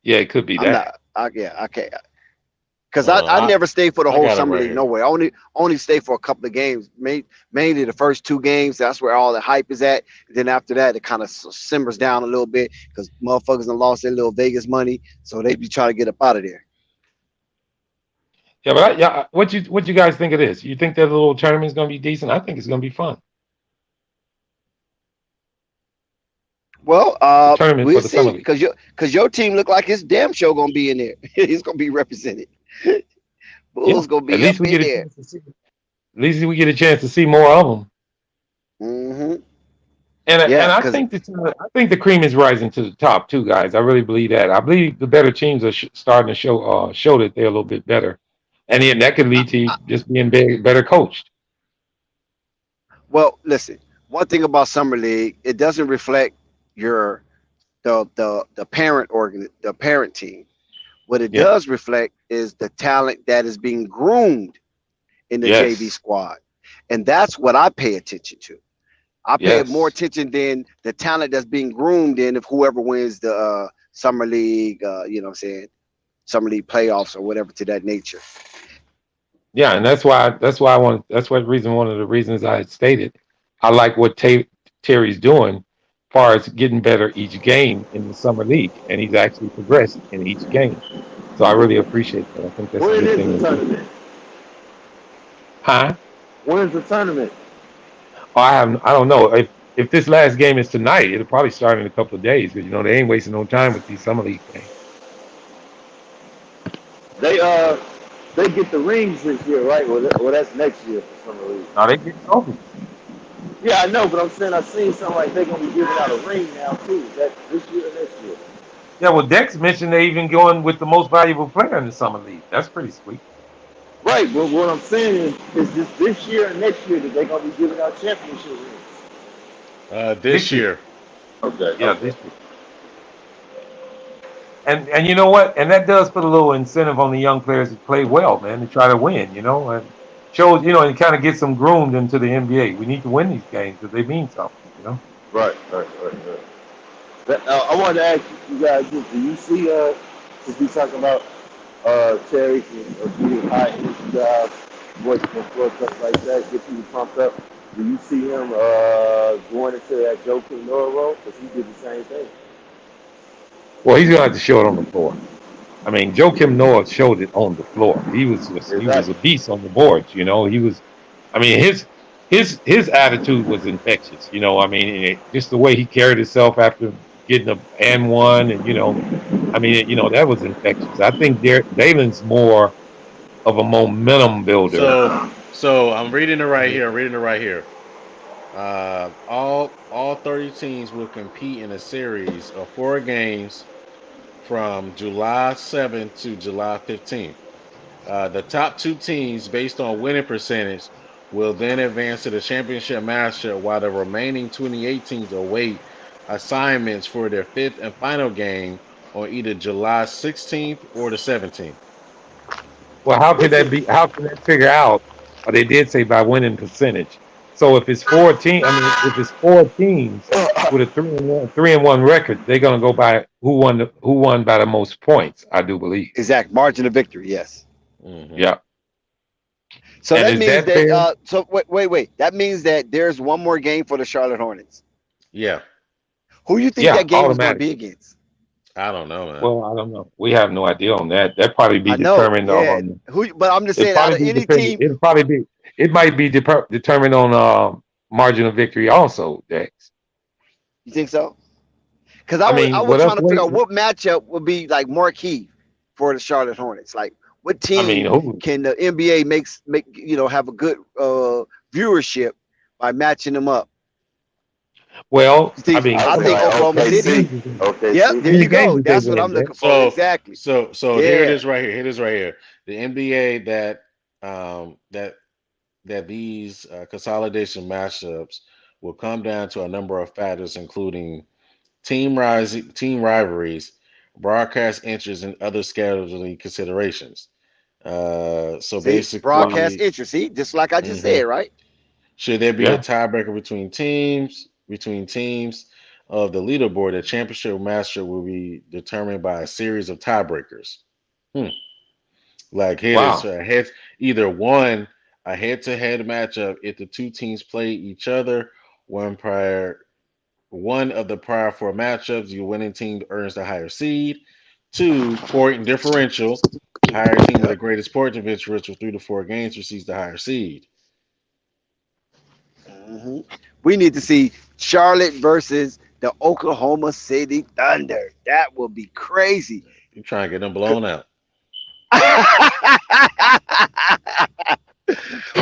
Yeah, it could be I'm that. not. I can't. Because Hold on, I never stayed for the I whole got it summer right league. No here. way. I only stayed for a couple of games. Mainly the first 2 games. That's where all the hype is at. And then after that, it kind of simmers down a little bit because motherfuckers have lost their little Vegas money, so they be trying to get up out of there. Yeah, but what you guys think of this? You think that little tournament is going to be decent? I think it's going to be fun. Well, The tournament for we'll the summer see league. because your team look like it's damn sure gonna be in there. It's gonna be represented. Yeah, Bulls gonna at be up least we in get a there. chance to see. At least we get a chance to see more of them. Hmm. And Yeah, I because think the cream is rising to the top too, guys. I really believe that. I believe the better teams are starting to show that they're a little bit better, and then that could lead to just being better coached. well, listen. One thing about summer league, it doesn't reflect your the parent team. What it Yeah. does reflect is the talent that is being groomed in the JV Yes. squad, and that's what I pay attention to. I pay more Yes. attention than the talent that's being groomed in of whoever wins the summer league. You know what I'm saying? Summer league playoffs or whatever to that nature. Yeah, and that's why I want that's what reason one of the reasons I had stated. I like what Terry's doing, as far as getting better each game in the summer league, and he's actually progressed in each game. So I really appreciate that. I think that's a When good is thing the to do. tournament? Huh? When's the tournament? Oh, I don't know if this last game is tonight. It'll probably start in a couple of days because they ain't wasting no time with these summer league games. They they get the rings this year, right? Well, that's next year for some reason. Now they get trophies. Yeah, I know, but I'm saying I've seen something like they're gonna be giving out a ring now too. Is that this year or next year? Yeah, well, Dex mentioned they even going with the most valuable player in the summer league. That's pretty sweet. Right, but what I'm saying is this year and next year that they're gonna be giving out championship rings. This This year, year. Okay, yeah, okay. this year. And you know what? And that does put a little incentive on the young players to play well, man, to try to win, and shows, and kind of gets them groomed into the NBA. We need to win these games because they mean something. Right. I wanted to ask you guys this. Do you see, since we talking about Terry and being high energy guys, voice and floor stuff like that, get people pumped up, do you see him going into that Joe King Noah role? Because he did the same thing. Well, he's gonna have to show it on the floor. I mean, Joakim Noah showed it on the floor. He was a Exactly. beast on the boards. He was. I mean, his attitude was infectious. I mean, just the way he carried himself after getting a and one, and I mean, that was infectious. I think Dalen's more of a momentum builder. So I'm reading it right here. I'm reading it right here. All 30 teams will compete in a series of 4 games from July 7th to July 15th. The top 2 teams, based on winning percentage, will then advance to the championship matchup, while the remaining 28 teams await assignments for their fifth and final game on either July 16th or the 17th. Well, how could What's that the be? How can that figure out? They did say by winning percentage. So if it's 14, I mean, if it's 4 teams with a 3-1 record, they're gonna go by who won by the most points. I do believe. exact margin of victory. Yes. Hmm. Yeah. So And that is means that that. fair? So wait. That means that there's one more game for the Charlotte Hornets. Yeah, Who you think Yeah, that game is going to automatic. be against? I don't know, man. Well, I don't know. We have no idea on that. That probably be I know. determined Yeah. on. Who? But I'm just It saying, out probably of be any dependent. team, It'll probably be. It might be determined on margin of victory also, Dex. you think so? Because I I mean, was what else? trying to figure out what matchup would be like marquee for the Charlotte Hornets. Like, what I mean, team who? can the NBA make have a good viewership by matching them up? Well, You think? I mean, I come Okay, think on. like Oklahoma How many City. OKC. games? Yep, OKC. there How many you games go. did they That's what win, I'm Jack? looking for. Exactly. So here it Yeah. is right here. Here it is right here. The NBA that these consolidation matchups will come down to a number of factors, including team rivalries, broadcast interests, and other scheduling considerations. So See, broadcast basically, interest. See, just like I just said, mhm. right? Should there be a Yeah. tiebreaker between teams of the leaderboard, the championship master will be determined by a series of tiebreakers. Hmm. Like here it is Wow. a head either one a head-to-head matchup if the two teams play each other one of the prior four matchups, your winning team earns the higher seed. Two, point differential. Higher team with the Yep. greatest point differential 3 to 4 games receives the higher seed. We need to see Charlotte versus the Oklahoma City Thunder. That will be crazy. You try and get them blown out.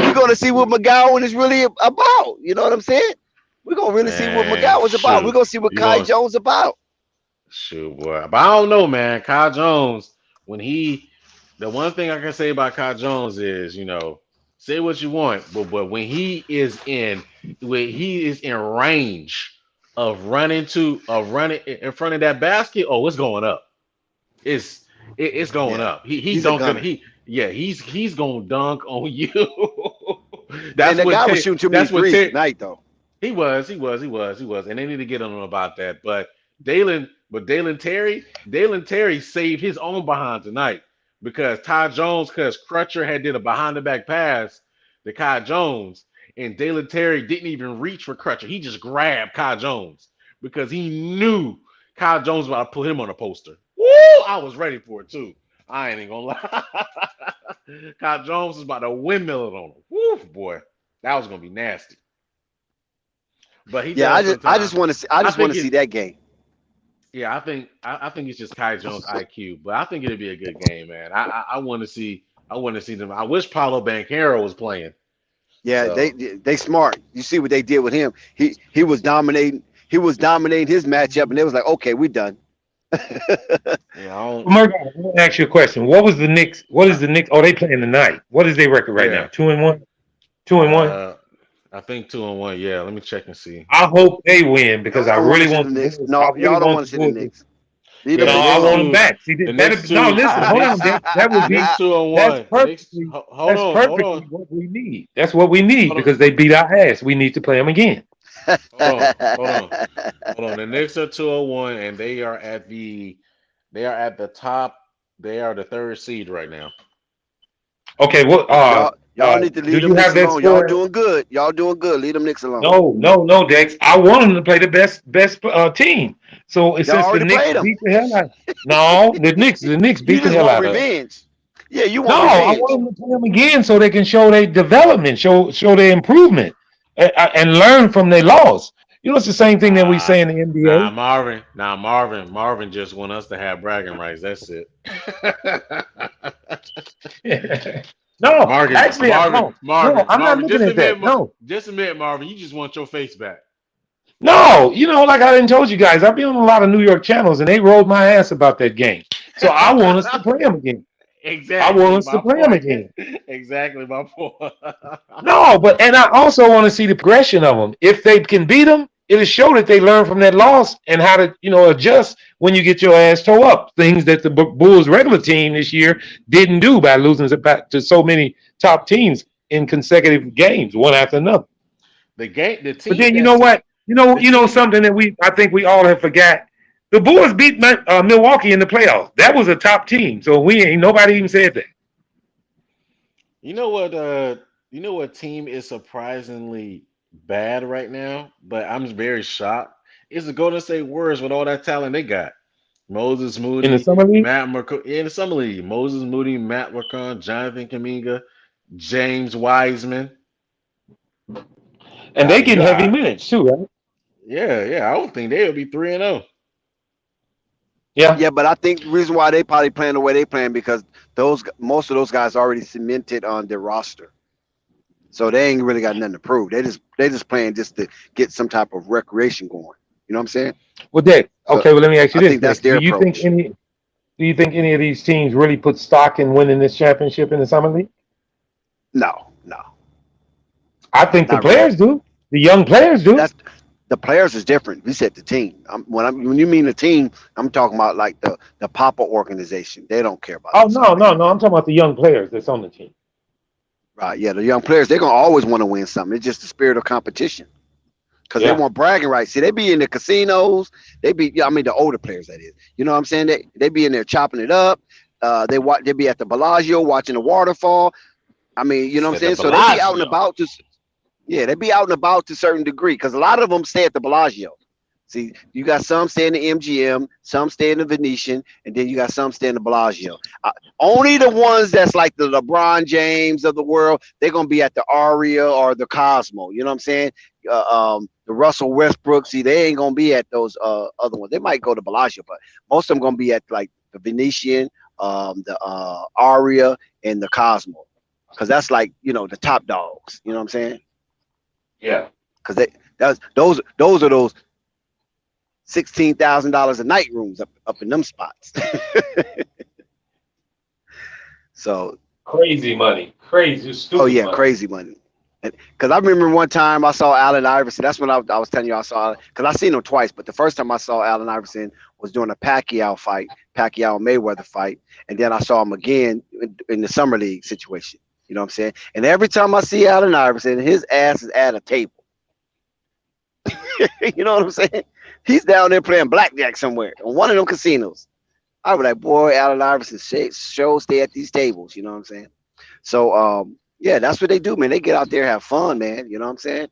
We're gonna see what McGowan is really about. You know what I'm saying? We're gonna really see what Man, McGowan is about. We're shoot. gonna see what You Kai gonna Jones about. shoot, boy. But I don't know, man. Kyle Jones, when he the one thing I can say about Kyle Jones is, say what you want, but when he is in range of running in front of that basket, oh, it's going up. It's it's going Yeah, up. He he's a dunking. gunner. He's gonna dunk on you. And that's the what guy was Tay, shooting too many that's what threes Tay, tonight, though. he was, and they need to get on him about that. Dalen Terry saved his own behind tonight because because Crutcher had did a behind the back pass to Kai Jones, and Dalen Terry didn't even reach for Crutcher. He just grabbed Kai Jones because he knew Kai Jones was about to put him on a poster. Woo! I was ready for it too. I ain't even gonna lie. Kai Jones was about to windmill it on him. Woo, boy, that was gonna be nasty. But he Yeah, does I just sometimes. want to see. I I just want think to see it. that game. Yeah, I think it's just Kai Jones IQ, but I think it'd be a good game, man. I want to see them. I wish Paulo Banchero was playing. Yeah, So they smart. You see what they did with him. He was dominating. He was dominating his matchup, and they was like, okay, we done. yeah, I don't. Well, Mark, I want to ask you a question. What was the Knicks? What is the Knicks? Oh, they playing tonight. What is their record right now? Yeah, 2-1. 2-1. uh, I think 2-1. Yeah, let me check and see. I hope they win because Y'all I don't want really to see the want the Knicks. Bulls. I No, really y'all don't want want the to see the Bulls. Knicks. Leave Yeah, them No, the I niggas Knicks want them two, alone. back. See, the that Knicks no, two, listen, the hold on, Knicks, Dick. That would the Knicks be two and that's one. The Knicks. perfectly Hold that's on, hold perfectly on, what we need. That's what we need hold on, because they beat our ass. We need to play them again. hold on, hold on. The Knicks are 201, and they are at the top. They are the third seed right now. Okay, what Y'all need to do leave you them Knicks have that alone. Y'all score? doing good. Y'all doing good. Leave them Knicks alone. No, Dex. I want them to play the best team. So Y'all since the already Knicks played them. beat the hell out, no, the Knicks You beat the just hell want out of us. revenge. Yeah, you No, want I want revenge. them to play them again so they can show their development, show their improvement, and learn from their loss. You know, it's the same thing that we Nah, say in the NBA. Marvin just want us to have bragging rights. That's it. No, actually, I don't. No, I'm not Marvin. looking at that. No, Just admit, Marvin. You just want your face back. no. Like I didn't told you guys, I've been on a lot of New York channels, and they rolled my ass about that game. So I want us to play them again. I want Exactly us to my play them point. again. Exactly my point. No, and I also want to see the progression of them. If they can beat them, it'll show that they learn from that loss and how to, adjust when you get your ass toe up. Things that the Bulls regular team this year didn't do by losing to so many top teams in consecutive games, one after another. The But team then you that know t- what? the team Something that I think we all have forgot. The Bulls beat Milwaukee in the playoffs. That was a top team. So we ain't nobody even said that. You know what team is surprisingly bad right now, but I'm very shocked. It's the Golden State Warriors with all that talent they got. Moses In the Moody, summer league, Matt McCoy in the summer league. Moses Moody, Matt McCon, Jonathan Kaminga, James Wiseman. and they getting heavy Yeah, minutes too, right? yeah. I don't think they'll be 3-0. Yeah. Yeah, but I think the reason why they probably playing the way they playing because most of those guys already cemented on their roster. So they ain't really got nothing to prove. They just playing just to get some type of recreation going. You know what I'm saying? Well, Dick. So Okay, well, let me ask you I this, think that's Dick. their approach. Do you think any of these teams really put stock in winning this championship in the summer league? No, I think the not really. players do. The young players do. That's the players is different. We said the team. When you mean the team, I'm talking about like the Papa organization. They don't care about Oh the summer no, no, league. no. I'm talking about the young players that's on the team. Right? Yeah, the young players, they're gonna always want to win something. It's just the spirit of competition because they Yeah. want bragging rights. See, they be in the casinos. They be, yeah, I mean, the older players that is. You know what I'm saying? They be in there chopping it up. They be at the Bellagio watching the waterfall. I mean, you know what I'm At the saying? So they be out and Bellagio. about to, yeah, they be out and about to a certain degree because a lot of them stay at the Bellagio. See, you got some stay in the MGM, some stay in the Venetian, and then you got some stay in the Bellagio. Only the ones that's like the LeBron James of the world, they're gonna be at the Aria or the Cosmo. You know what I'm saying? The Russell Westbrook, see, they ain't gonna be at those other ones. They might go to Bellagio, but most of them gonna be at like the Venetian, the Aria, and the Cosmo, because that's like the top dogs. You know what I'm saying? Yeah. Because those are those $16,000 a night rooms up in them spots. So, Crazy money. Crazy, oh stupid yeah, money. crazy money. Because I remember one time I saw Allen Iverson. That's when I was telling you I saw, because I seen him twice, but the first time I saw Allen Iverson was during a Pacquiao Mayweather fight, and then I saw him again in the summer league situation. You know what I'm saying? And every time I see Allen Iverson, his ass is at a table. You know what I'm saying? He's down there playing blackjack somewhere in one of them casinos. I was like, boy, Allen Iverson show stay at these tables. You know what I'm saying? So, yeah, that's what they do, man. They get out there, have fun, man. You know what I'm saying?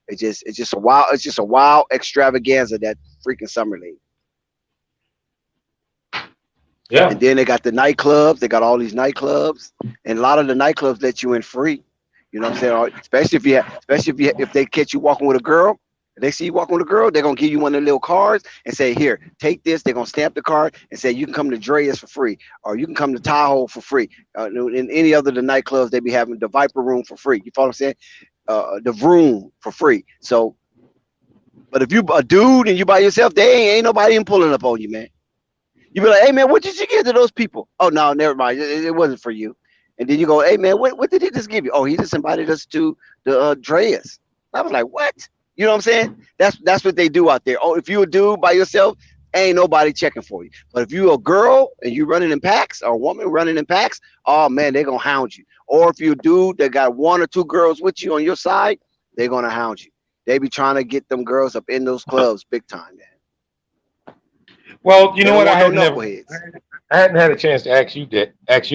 It's just a wild extravaganza, that freaking summer league. Yeah. And then they got the nightclubs. They got all these nightclubs, and a lot of the nightclubs let you in free. You know what I'm saying? Especially if they catch you walking with a girl. If they see you walking with a girl, they're gonna give you one of the little cards and say, "Here, take this." They're gonna stamp the card and say, "You can come to Dreas for free, or you can come to Tahoe for free." In any other the nightclubs, they be having the Viper Room for free. You follow what I'm saying? The Room for free. So, but if you a dude and you by yourself, they ain't nobody even pulling up on you, man. You be like, "Hey man, what did you give to those people?" "Oh no, never mind. It wasn't for you." And then you go, "Hey man, what did he just give you?" "Oh, he just invited us to the Dreas." I was like, "What?" You know what I'm saying? That's what they do out there. Oh, if you a dude by yourself, ain't nobody checking for you. But if you a girl and you running in packs, or a woman running in packs, oh man, they're gonna hound you. Or if you a dude that got one or two girls with you on your side, they're gonna hound you. They be trying to get them girls up in those clubs big time, man. Well, you They know don't what? want no knuckleheads. I hadn't had a chance to ask you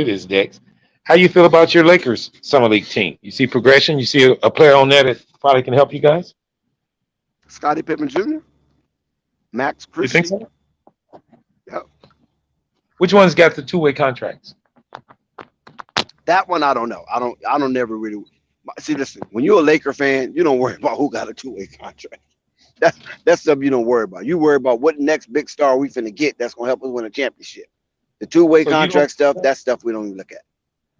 this, Dex. How you feel about your Lakers summer league team? You see progression? You see a player on there that probably can help you guys? Scottie Pippen Jr., Max You think Christie. so? Yep. Which one's got the two-way contracts? That one I don't know. I don't never really see. Listen, when you're a Laker fan, you don't worry about who got a two-way contract. That's something you don't worry about. You worry about what next big star we finna get that's gonna help us win a championship. The two-way So you don't. contract stuff, that stuff we don't even look at.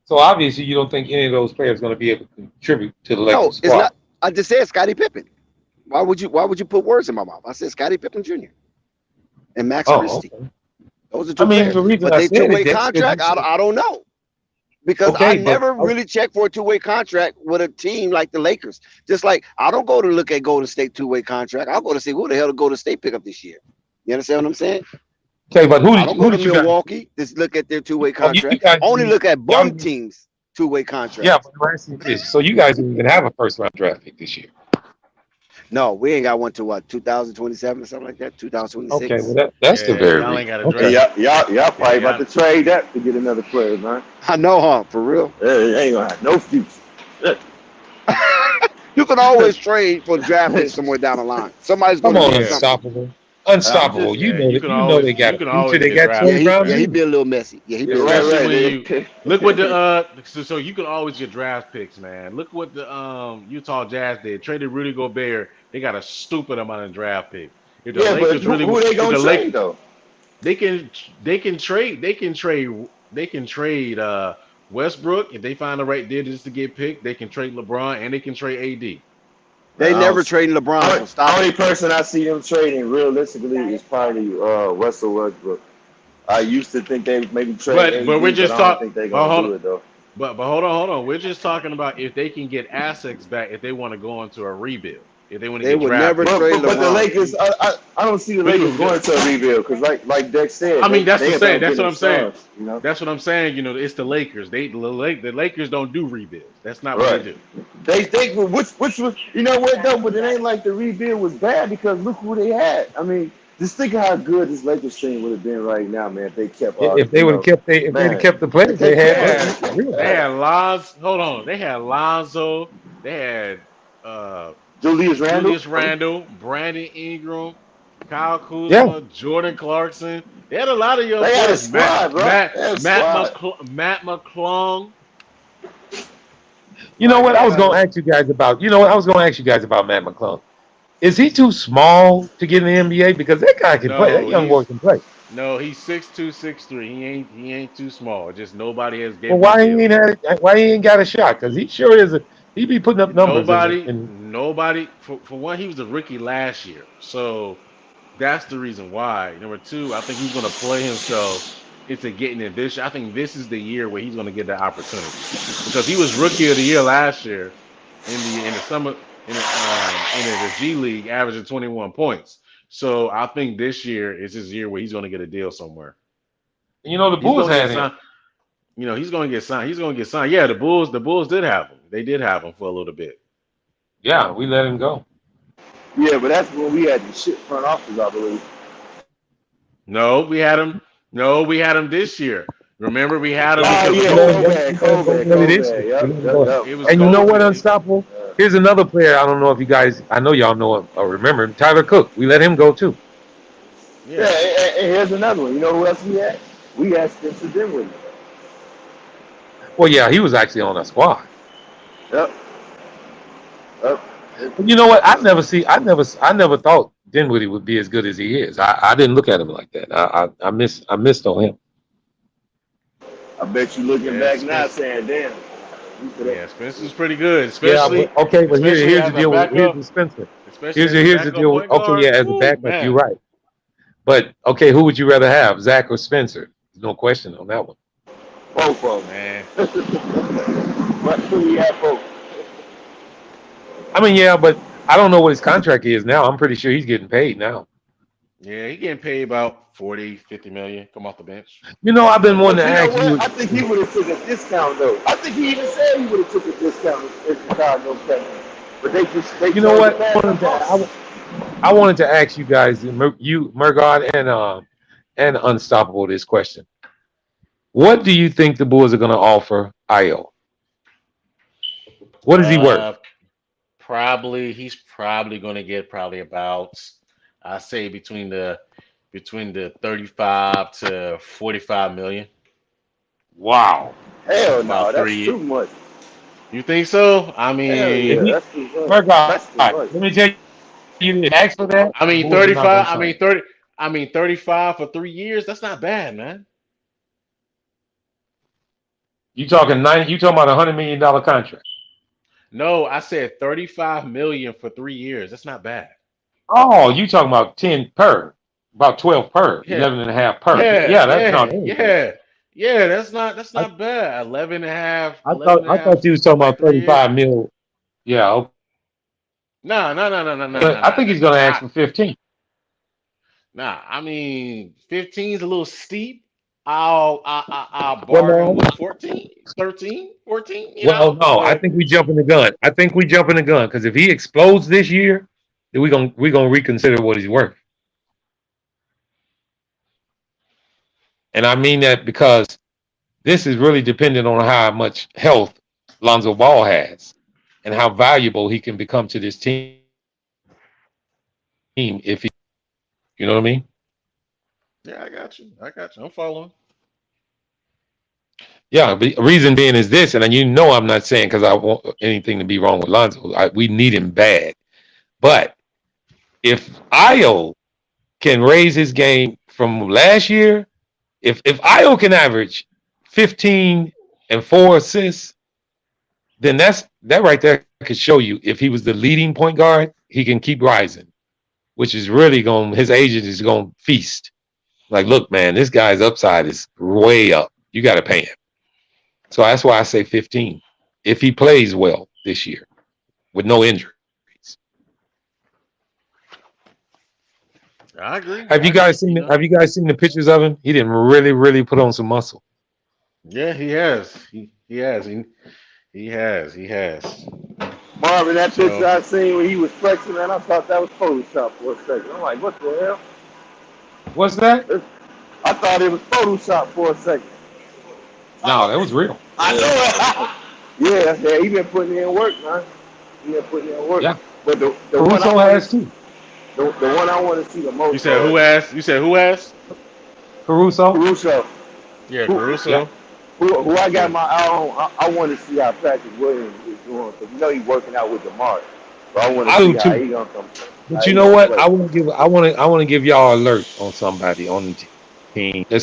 So obviously you don't think any of those players are going to be able to contribute to the No, Lakers it's squad. not. I just said Scottie Pippen. Why would you put words in my mouth? I said Scottie Pippen Jr. and Max Oh, Christie. okay. Those are I two mean, players. the reason But I they said it, two-way Dex, because you contract, said I don't know. Because I okay, but never really check for a two-way contract with a team like the Lakers. Just like I don't go to look at Golden State two-way contract. I'll go to see who the hell the Golden State pick up this year. You understand what I'm saying? okay, but I don't who go to did you guys? Milwaukee to look at their two-way Oh, you contract. guys, I only look at y'all, bum teams two-way yeah, contracts. but the rest of this. So you guys didn't even have a first round draft pick this year. No, we ain't got one to what 2027 or something like that. Okay, well 2026. that's the Yeah, very y'all ain't reason. got a Hey, Okay. draft. y'all Yeah, probably about y'all. to trade that to get another player, man. I know, huh? For real. Ain't gonna have no future. You can always trade for draft picks somewhere down the line. Somebody's Come gonna on, do Yeah, something. unstoppable. I'm Unstoppable. just You yeah. know You that can they always got you a can future. always They get got draft Yeah, 20 picks, rounds he man. be in. a little messy. Yeah, he be a yeah, little right, Especially messy. when you right. look what the so you can always get draft picks, man. Look what the Utah Jazz did. Traded Rudy Gobert. They got a stupid amount of draft picks. If the Yeah, but Lakers who really, they if gonna the Lake, trade though? they can trade Westbrook, if they find the right deal just to get picked, they can trade LeBron and they can trade AD. They I never don't. traded LeBron, so stop Only it. person I see them trading realistically is probably Russell Westbrook. I used to think they would maybe trade But we're AD, but just I don't talk. think they're But gonna hold do it though. but hold on. We're just talking about if they can get assets back if they want to go into a rebuild. If they want to They get would draft never picks. trade But the LeBron. Lakers, I don't see the But Lakers going to a rebuild because like Dex said, I mean, that's they what I'm saying. about That's what getting I'm saying. stars. You know, That's what I'm saying. You know, it's the Lakers. The Lakers don't do rebuilds. That's not what they right? do. They think which was you know what though, but it ain't like the rebuild was bad because look who they had. I mean, just think of how good this Lakers team would have been right now, man. If they kept If you they would have know, kept if they'd have man, kept the players if they they They had, kept man, had it's them, real they bad. had Lonzo. Hold on. They had Lonzo. They had Julius Randle, Julius Randle, Brandon Ingram, Kyle Yeah. Kuzma, Jordan Clarkson. They had a lot of young they had a players. squad, bro. They had a squad. Matt McClung. You know Like what? they I had was a gonna ask you guys about. You know what? I was gonna ask you guys about Matt McClung. Is he too small to get in the NBA? Because that guy can play. That no. young boy He's can play. no. He's 6'2", 6'3". He ain't too small. Just nobody has gave Well, him a why he deal. ain't had it? Why he ain't got a shot? Because he sure is. He be putting up numbers in the. Nobody. For one, he was a rookie last year, so that's the reason why. Number two, I think he's going to play himself into getting in this year. I think this is the year where he's going to get that opportunity because he was rookie of the year last year in the summer in the G League, averaging 21 points. So I think this year is his year where he's going to get a deal somewhere. You know the He's Bulls going to get had him. signed. You know, he's going to get signed. He's going to get signed. Yeah, the Bulls did have him. They did have him for a little bit. Yeah, we let him go. Yeah, but that's when we had the shit front office, I believe. No, we had him. No, we had him this year. Remember, we had him Oh because of yeah, We let him COVID. go. Kobe, We let him go Kobe, early this Kobe. year. We Yep, let him yep, go. yep. It was And you know what, COVID. Unstoppable? Here's another player. I don't know if you guys. I know y'all know him or remember him. Tyler Cook. We let him go too. Yeah, Yeah. and here's another one. You know who else we had? We had Spencer Dinwiddie. Well, yeah, he was actually on our squad. Yep, yep. But you know what? I never thought Dinwiddie would be as good as he is. I didn't look at him like that. I missed on him. I bet you looking Yeah, back now Spence. saying, damn, you could have. Yeah, Spencer's pretty good, Yeah, but especially okay, but especially here's the as a deal with here's backup, the Spencer. especially as a Here's the backup deal with point okay, guard. yeah, as a Woo, backup, you're man. right. But okay, who would you rather have, Zach or Spencer? No question on that one. Both of Man. them. But we had both. I mean, yeah, but I don't know what his contract is now. I'm pretty sure he's getting paid now. Yeah, he getting paid about 40, 50 million. Come off the bench. You know, I've been wanting But to you know ask what? you. I think he would have took a discount though. I think he even said he would have took a discount if Chicago kept him. But they You know chose to what? pass up on him. I wanted to ask you guys, you Murgod and Unstoppable, this question. What do you think the Bulls are going to offer Io? What is he worth? Uh he's probably gonna get probably about I say between the 35 to 45 million Wow. Hell for about no, that's 3 years. too much. You think so? I Hell If yeah, mean, he, that's too much. Murgod, That's too let much. me tell you, this, ask for that. I The mean Bulls are not going 35, to I sign mean him. 30, I mean 35 for 3 years. That's not bad, man. You talking 90? You talking about $100 million contract? No, I said 35 million for 3 years. That's not bad. Oh, you talking about 10 per, about 12 per, Yeah, 11 and a half per. yeah, Yeah, that's not yeah, anything. yeah, yeah. That's I, not bad. 11 and a half, I 11 thought and a I half thought you was for talking like about 3 years. 35 mil. Yeah, okay. No, no, no, no, no, no, But no, I no. think he's going to ask I, for 15. nah, I mean 15 is a little steep. I'll Well, bargain no. with 14, 13, 14. Well, no. I But think we jumping the gun. I think we jumping the gun because if he explodes this year, then we gonna reconsider what he's worth. And I mean that because this is really dependent on how much health Lonzo Ball has and how valuable he can become to this team if he, you know what I mean? yeah, I got you. I got you. I'm following. Yeah, the reason being is this, and you know I'm not saying because I want anything to be wrong with Lonzo. We need him bad. But if Io can raise his game from last year, if Io can average 15 and 4 assists, then that right there could show you if he was the leading point guard, he can keep rising, which is really his agent is going to feast. Like, look, man, this guy's upside is way up. You got to pay him. So that's why I say 15. If he plays well this year with no injuries. I agree. Have I you guys agree. seen have you guys seen the pictures of him? He didn't really put on some muscle. Yeah, he has. He has. He has. He has. Marvin, that picture So I seen when he was flexing, man, I thought that was Photoshop for a second. I'm like, what the hell? What's that? I thought it was Photoshop for a second. No, that was real. I know it. Yeah, he been putting in work, man. He been putting in work. Yeah. But the one Caruso I has too. the one I want to see the most. you said who asked? You said who asked? Caruso. Caruso. Yeah, Who, Caruso. Yeah. who I got my eye on. I want to see how Patrick Williams is doing because you know he's working out with DeMar. But I want to I see do how too. he gonna come. But you know what? I want to give y'all alert on somebody on the team that's going to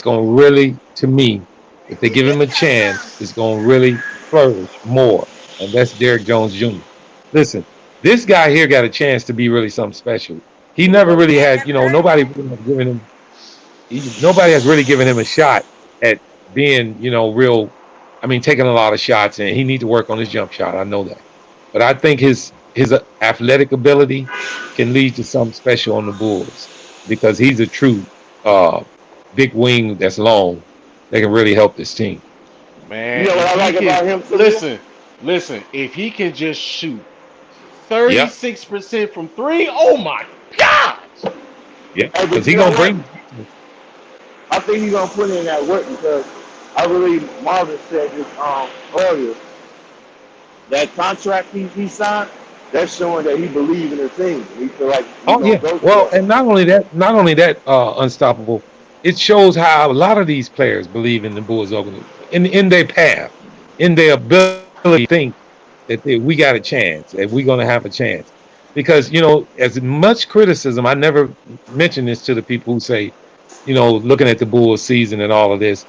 really, to me, if they give him a chance, is going to really flourish more. And that's Derrick Jones Jr. Listen, this guy here got a chance to be really something special. He never really had, nobody has really given him a shot at being, real. I mean, taking a lot of shots, and he needs to work on his jump shot. I know that, but I think his athletic ability can lead to something special on the Bulls because he's a true big wing that's long that can really help this team. Man, You know what I if like he about can him too? listen. If he can just shoot Yep. 36% from three, oh my gosh! Yeah, Hey, because but he you know gonna what? bring. I think he's gonna put in that work because I believe Marvin said this earlier. That contract he signed, that's showing that he believes in the team. He feel like he's Oh gonna yeah. go Well, for it. and not only that, unstoppable. It shows how a lot of these players believe in the Bulls organization, in their path, in their ability to think that we got a chance, that we're gonna have a chance. Because as much criticism, I never mention this to the people who say, looking at the Bulls season and all of this,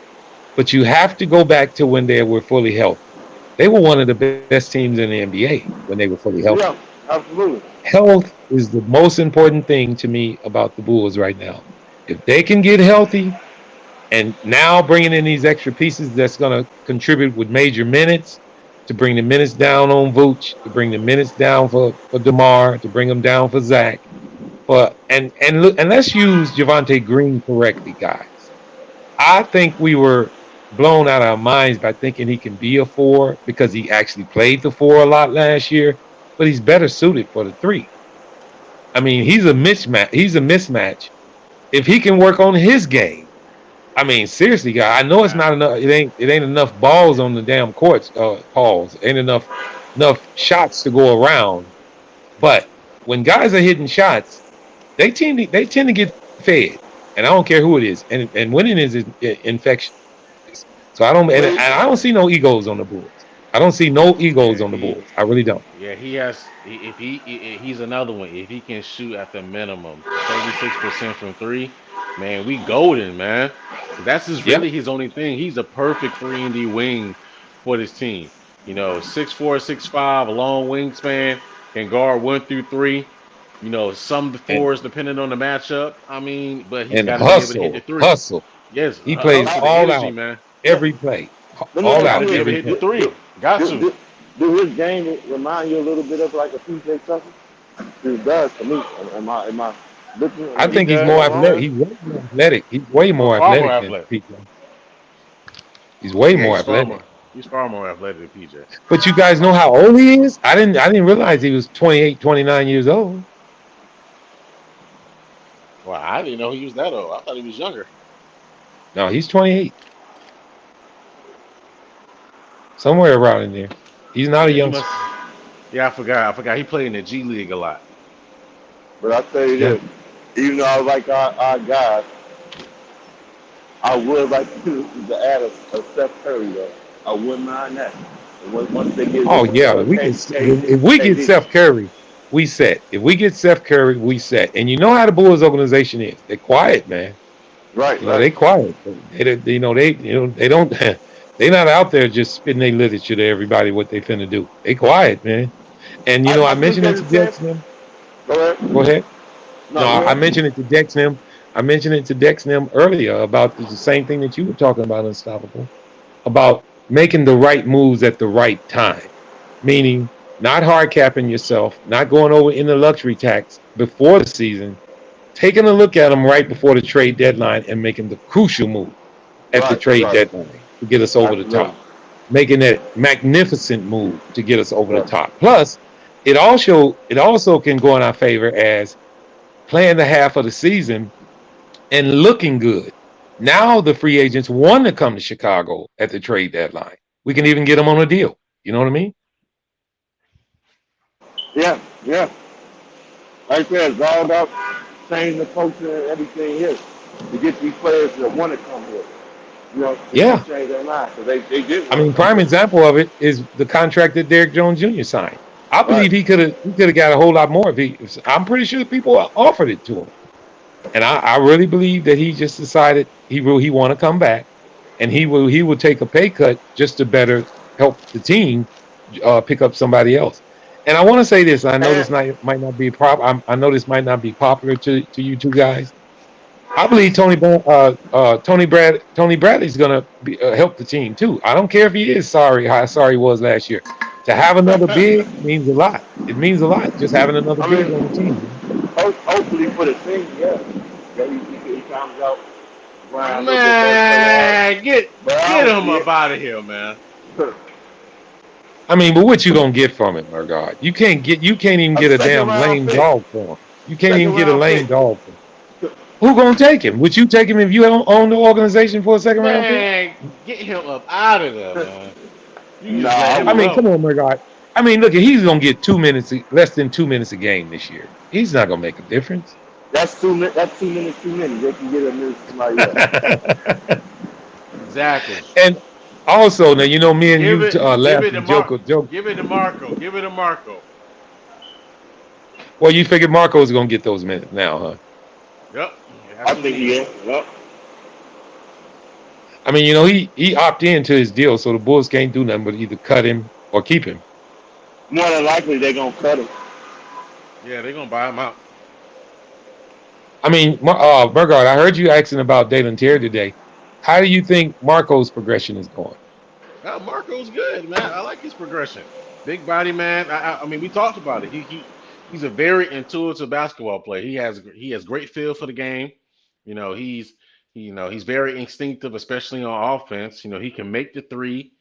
but you have to go back to when they were fully healthy. They were one of the best teams in the NBA when they were fully healthy. Yeah, absolutely. Health is the most important thing to me about the Bulls right now. If they can get healthy, and now bringing in these extra pieces that's going to contribute with major minutes to bring the minutes down on Vooch, to bring the minutes down for DeMar, to bring them down for Zach. And let's use Javante Green correctly, guys. I think we were blown out of our minds by thinking he can be a 4 because he actually played the 4 a lot last year, but he's better suited for the 3. I mean, he's a mismatch. He's a mismatch. If he can work on his game, I mean, seriously, guys. I know it's not enough. It ain't enough balls on the damn courts. Pauls ain't enough shots to go around. But when guys are hitting shots, they tend to get fed, and I don't care who it is. And winning is infectious. So I don't see no egos on the Bulls. I don't see no Yeah, egos on the Bulls. I really don't. yeah, he has. He's another one. If he can shoot at the minimum 36% from three, man, we golden, man. That's just Yep. really his only thing. He's a perfect 3-and-D wing for this team. 6'4", 6'5", a long wingspan, can guard 1 through 3. Some of the And fours depending on the matchup. I mean, but he's and got to be able to hit the three. hustle. Yes, He plays hustle, the all energy, out man. every play, Let me all ask Got out to you be able to every hit play. the three. Got do, to. do, do his game remind you a little bit of like a PJ Tucker? It does to me. Am I looking? I He think he's does. more Wrong? athletic. He's way more athletic. He's way Well, more far more athletic than athletic. PJ. He's way Yeah, more athletic. he's far more athletic than PJ. But you guys know how old he is? I didn't realize he was 28, 29 years old. Well, I didn't know he was that old. I thought he was younger. No, he's 28. Somewhere around in there. He's not a Yeah, he youngster. must. Yeah, I forgot. He played in the G League a lot. But I tell you Yeah. this, even though I like our guys, I would like to add a Steph Curry though. I wouldn't mind that. And once they get Oh yeah. If we get KD. Steph Curry, we set. If we get Steph Curry, we set. And you know how the Bulls organization is. They're quiet, man. Right, They right. quiet. They don't they They not out there just spitting their literature to everybody what they finna do. They quiet, man. And I I think mentioned it there's to a chance. Dex and them. Go ahead. Go ahead. No, No, go I ahead. mentioned it to Dex and them. I mentioned it to Dex and them earlier about the same thing that you were talking about, Unstoppable, about making the right moves at the right time. Meaning not hard capping yourself, not going over in the luxury tax before the season, taking a look at them right before the trade deadline and making the crucial move at the Right, trade right. deadline to get us over the Absolutely. top, making that magnificent move to get us over the Right. top. Plus, it also can go in our favor as playing the half of the season and looking good. Now the free agents want to come to Chicago at the trade deadline. We can even get them on a deal. You know what I mean? Yeah, yeah. Right there, it's all about changing the culture and everything here to get these players that want to come here. To Yeah. change their mind. So they did I want mean, to come prime here. example of it is the contract that Derrick Jones Jr. signed. I Right. believe he could have got a whole lot more if he. I'm pretty sure people offered it to him, and I really believe that he just decided he want to come back, and he will take a pay cut just to better help the team pick up somebody else. And I want to say this. I know And this might not be I know this might not be popular to you two guys. I believe Tony Bradley's gonna help the team too. I don't care if he is sorry how sorry he was last year. To have another big means a lot. It means a lot just having another I big on the mean, team. hopefully for the team, yeah. That he comes out around a little bit better player. Man, But I get don't him see up out of here, man. it. I mean, but what you gonna get from it, my God? You can't even A get a second damn round lame pick. dog for him. You can't even Second get a round lame pick. dog for him. Who gonna take him? Would you take him if you don't own the organization for a second round pick? Man, get him up out of there, man. You can Nah, just let I him I mean, wouldn't. go. come on, my God. I mean, look, he's gonna get 2 minutes, less than 2 minutes a game this year. He's not gonna make a difference. That's 2 minutes. That's 2 minutes too many. They can get a minute to somebody else. Exactly. And also, now me and Give you it, give laughed it to and joke. give it to Marco. Give it to Marco. Well, you figured Marco's gonna get those minutes now, huh? Yep, that's I what we think he need. is. Yep. I mean, he opted into his deal, so the Bulls can't do nothing but either cut him or keep him. More than likely, they're gonna cut him. Yeah, they're gonna buy him out. I mean, Burgard, I heard you asking about Dalen Terry today. How do you think Marco's progression is going? Marco's good, man. I like his progression. Big body man. I mean, we talked about it. He's a very intuitive basketball player. He has great feel for the game. You know, he's very instinctive, especially on offense. He can make the three.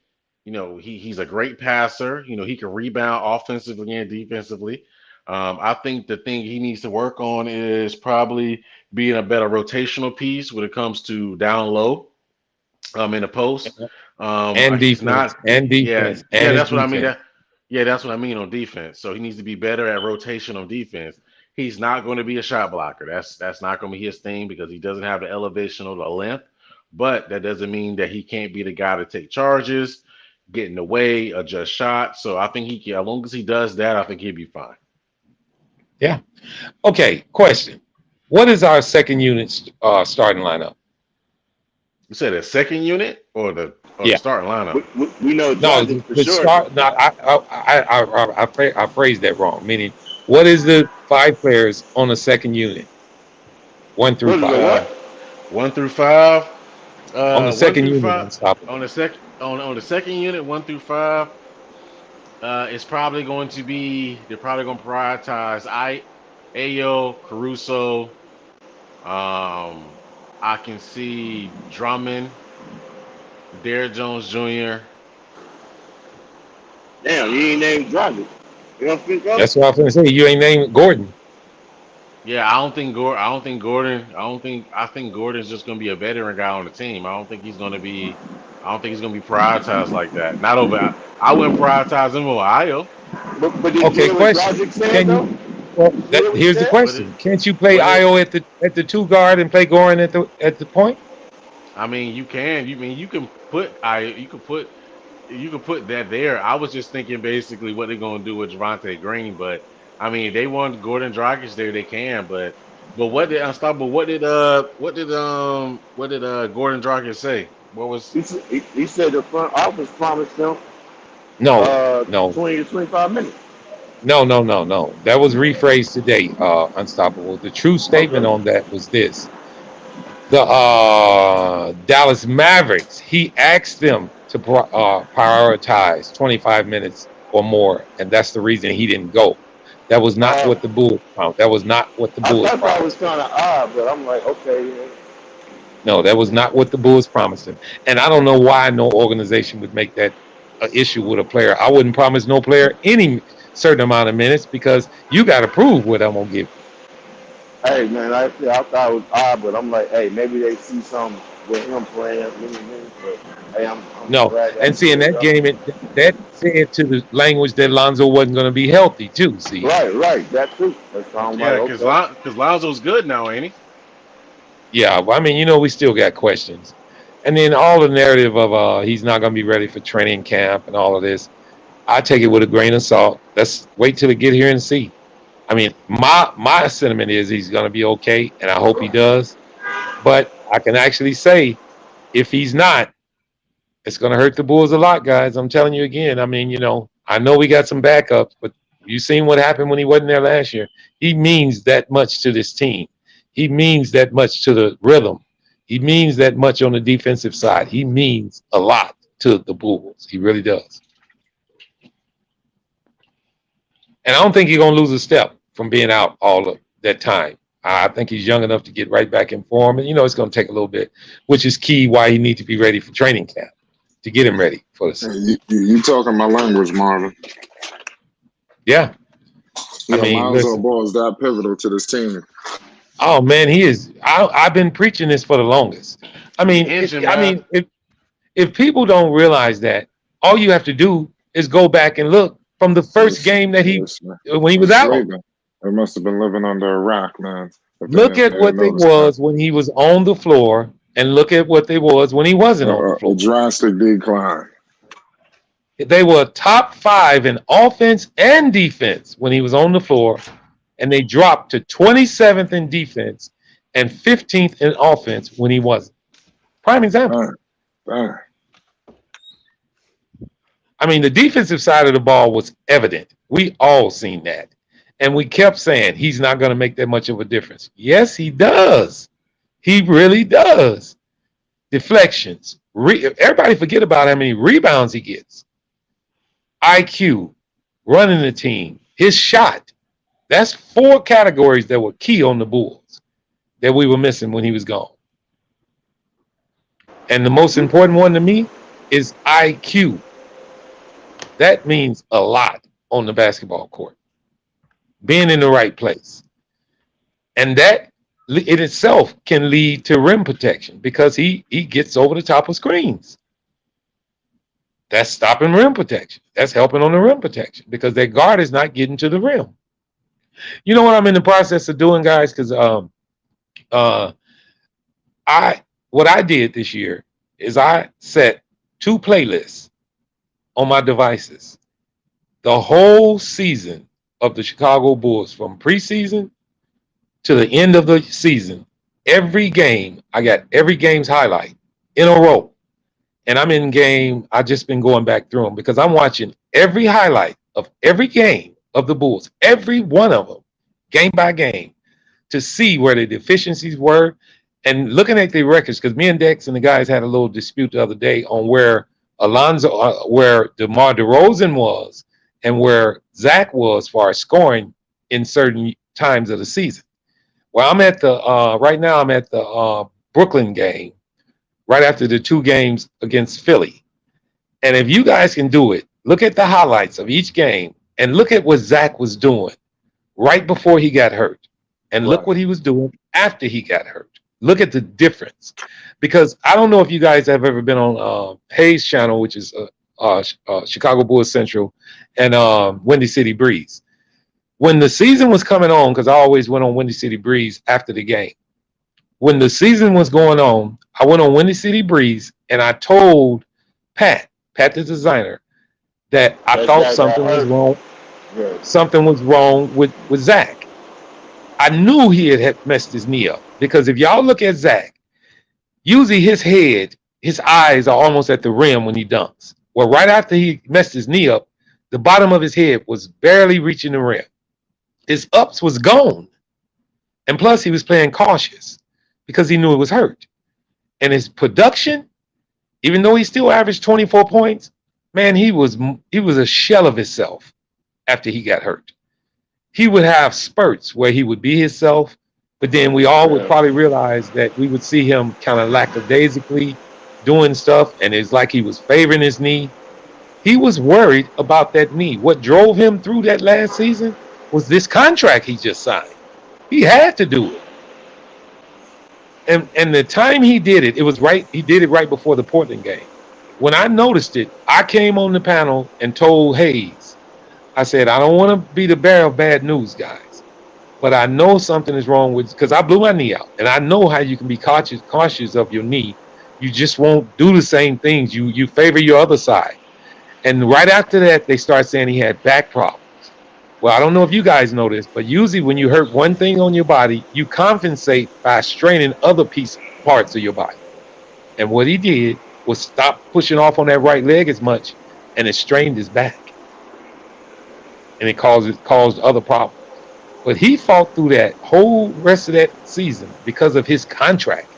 He's a great passer. He can rebound offensively and defensively. I think the thing he needs to work on is probably being a better rotational piece when it comes to down low in the post. And He's not. defense, and Yeah, defense, yeah, and his that's what I mean. defense. That's what I mean on defense. So he needs to be better at rotation on defense. He's not going to be a shot blocker. That's not going to be his thing because he doesn't have the elevation or the length. But that doesn't mean that he can't be the guy to take charges, get in the way, adjust shots. So I think he can. As long as he does that, I think he'll be fine. Yeah. Okay. Question: what is our second unit starting lineup? You said a second unit or the Yeah. starting lineup? We know No, Dragic for the sure. start. No, I phrased that wrong. Meaning, what is the 5 players on the second unit, one through What is the five? what? 1 through 5. On the One second through unit, five unstoppable. on the second unit, 1 through 5. It's probably going to be they're probably going to prioritize Ayo, Caruso. I can see Drummond, Derrick Jones Jr. Damn, you ain't named Dragic. You don't think of? That's what I was gonna say. You ain't named Gordon. Yeah, I don't think Gordon. I don't think Gordon. I think Gordon's just going to be a veteran guy on the team. I don't think he's going to be. I don't think he's going to be prioritized like that. Not over. I wouldn't prioritize him over Ayo. But did you Okay, hear what question. Dragic said Can though? you? Well, You hear what he here's the said? But it, question. Can't you play but it. Io at the 2 guard and play Gordon at the point? I mean, you can. You can put I. You can put that there. I was just thinking basically what they're gonna do with Javante Green, but I mean, if they want Gordon Dragic there, they can. But what did Unstoppable? What did Gordon Dragic say? What was? He said the front office promised him No, no, 20 to 25 minutes. no. That was rephrased today, Unstoppable. The true statement Okay. on that was this. The Dallas Mavericks, he asked them to prioritize 25 minutes or more, and that's the reason he didn't go. That was not Uh, what the Bulls promised. That was not what the I Bulls thought that was promised him. kind of odd, but I'm like, okay, yeah. No, that was not what the Bulls promised him. And I don't know why no organization would make that an issue with a player. I wouldn't promise no player any certain amount of minutes because you got to prove what I'm gonna give you. Hey man, I thought it was odd, but I'm like, hey, maybe they see something with him playing many minutes. But hey, I'm No, glad that and he see in showed that up. game, that said to the language that Lonzo wasn't going to be healthy too. See, Right, that too. That's why I'm like, Yeah, okay. because Lonzo's good now, ain't he? yeah, well, I mean, we still got questions, and then all the narrative of he's not going to be ready for training camp and all of this. I take it with a grain of salt. Let's wait till we get here and see. I mean, my sentiment is he's going to be okay, and I hope he does. But I can actually say if he's not, it's going to hurt the Bulls a lot, guys. I'm telling you again. I mean, I know we got some backups, but you seen what happened when he wasn't there last year. He means that much to this team. He means that much to the rhythm. He means that much on the defensive side. He means a lot to the Bulls. He really does. And I don't think he's going to lose a step from being out all of that time. I think he's young enough to get right back in form. And, it's going to take a little bit, which is key why he needs to be ready for training camp, to get him ready for the season. Hey, you talking my language, Marvin. Yeah. I Yeah, mean, Lonzo listen. Ball is that pivotal to this team. Oh, man, he is. I've been preaching this for the longest. I mean, Engine, man. if people don't realize that, all you have to do is go back and look from the first It's, game that it's, when he was it's out. sleeping. They must have been living under a rock, man. If they Look at didn't what they notice that. was when he was on the floor, and look at what they was when he wasn't on the A floor. drastic decline. They were top 5 in offense and defense when he was on the floor, and they dropped to 27th in defense and 15th in offense when he wasn't. Prime example. Dang. I mean, the defensive side of the ball was evident. We all seen that. And we kept saying he's not going to make that much of a difference. Yes, he does. He really does. Deflections. Everybody forget about how many rebounds he gets. IQ, running the team, his shot. That's 4 categories that were key on the Bulls that we were missing when he was gone. And the most important one to me is IQ. That means a lot on the basketball court. Being in the right place. And that in itself can lead to rim protection because he gets over the top of screens. That's stopping rim protection. That's helping on the rim protection because their guard is not getting to the rim. You know what I'm in the process of doing, guys? Because what I did this year is I set 2 playlists on my devices. The whole season of the Chicago Bulls, from preseason to the end of the season, every game, I got every game's highlight in a row. And I'm in game, I've just been going back through them because I'm watching every highlight of every game of the Bulls, every one of them, game by game, to see where the deficiencies were and looking at the records, because me and Dex and the guys had a little dispute the other day on where where DeMar DeRozan was and where Zach was as far as scoring in certain times of the season. Well, I'm at the right now. I'm at the Brooklyn game, right after the 2 games against Philly. And if you guys can do it, look at the highlights of each game and look at what Zach was doing right before he got hurt, and look what he was doing after he got hurt. Look at the difference, because I don't know if you guys have ever been on Hayes' channel, which is Chicago Bulls Central, and Windy City Breeze. When the season was coming on, because I always went on Windy City Breeze after the game. When the season was going on, I went on Windy City Breeze and I told Pat the designer, that I thought something was wrong. Something was wrong with Zach. I knew he had messed his knee up because if y'all look at Zach, usually his head his eyes are almost at the rim when he dunks. Well, right after he messed his knee up, the bottom of his head was barely reaching the rim. His ups was gone. And plus, he was playing cautious because he knew it was hurt. And his production, even though he still averaged 24 points, man, he was a shell of himself after he got hurt. He would have spurts where he would be himself, but then we all would probably realize that we would see him kind of lackadaisically doing stuff, and it's like he was favoring his knee. He was worried about that knee. What drove him through that last season was this contract he just signed. He had to do it. And the time he did it, it was right. He did it right before the Portland game. When I noticed it, I came on the panel and told Hayes, I said, I don't want to be the bearer of bad news, guys, but I know something is wrong with, because I blew my knee out, and I know how you can be cautious of your knee. You just won't do the same things. You favor your other side. And right after that, they start saying he had back problems. Well, I don't know if you guys know this, but usually when you hurt one thing on your body, you compensate by straining other parts of your body. And what he did was stop pushing off on that right leg as much, and it strained his back. And it caused other problems. But he fought through that whole rest of that season because of his contract.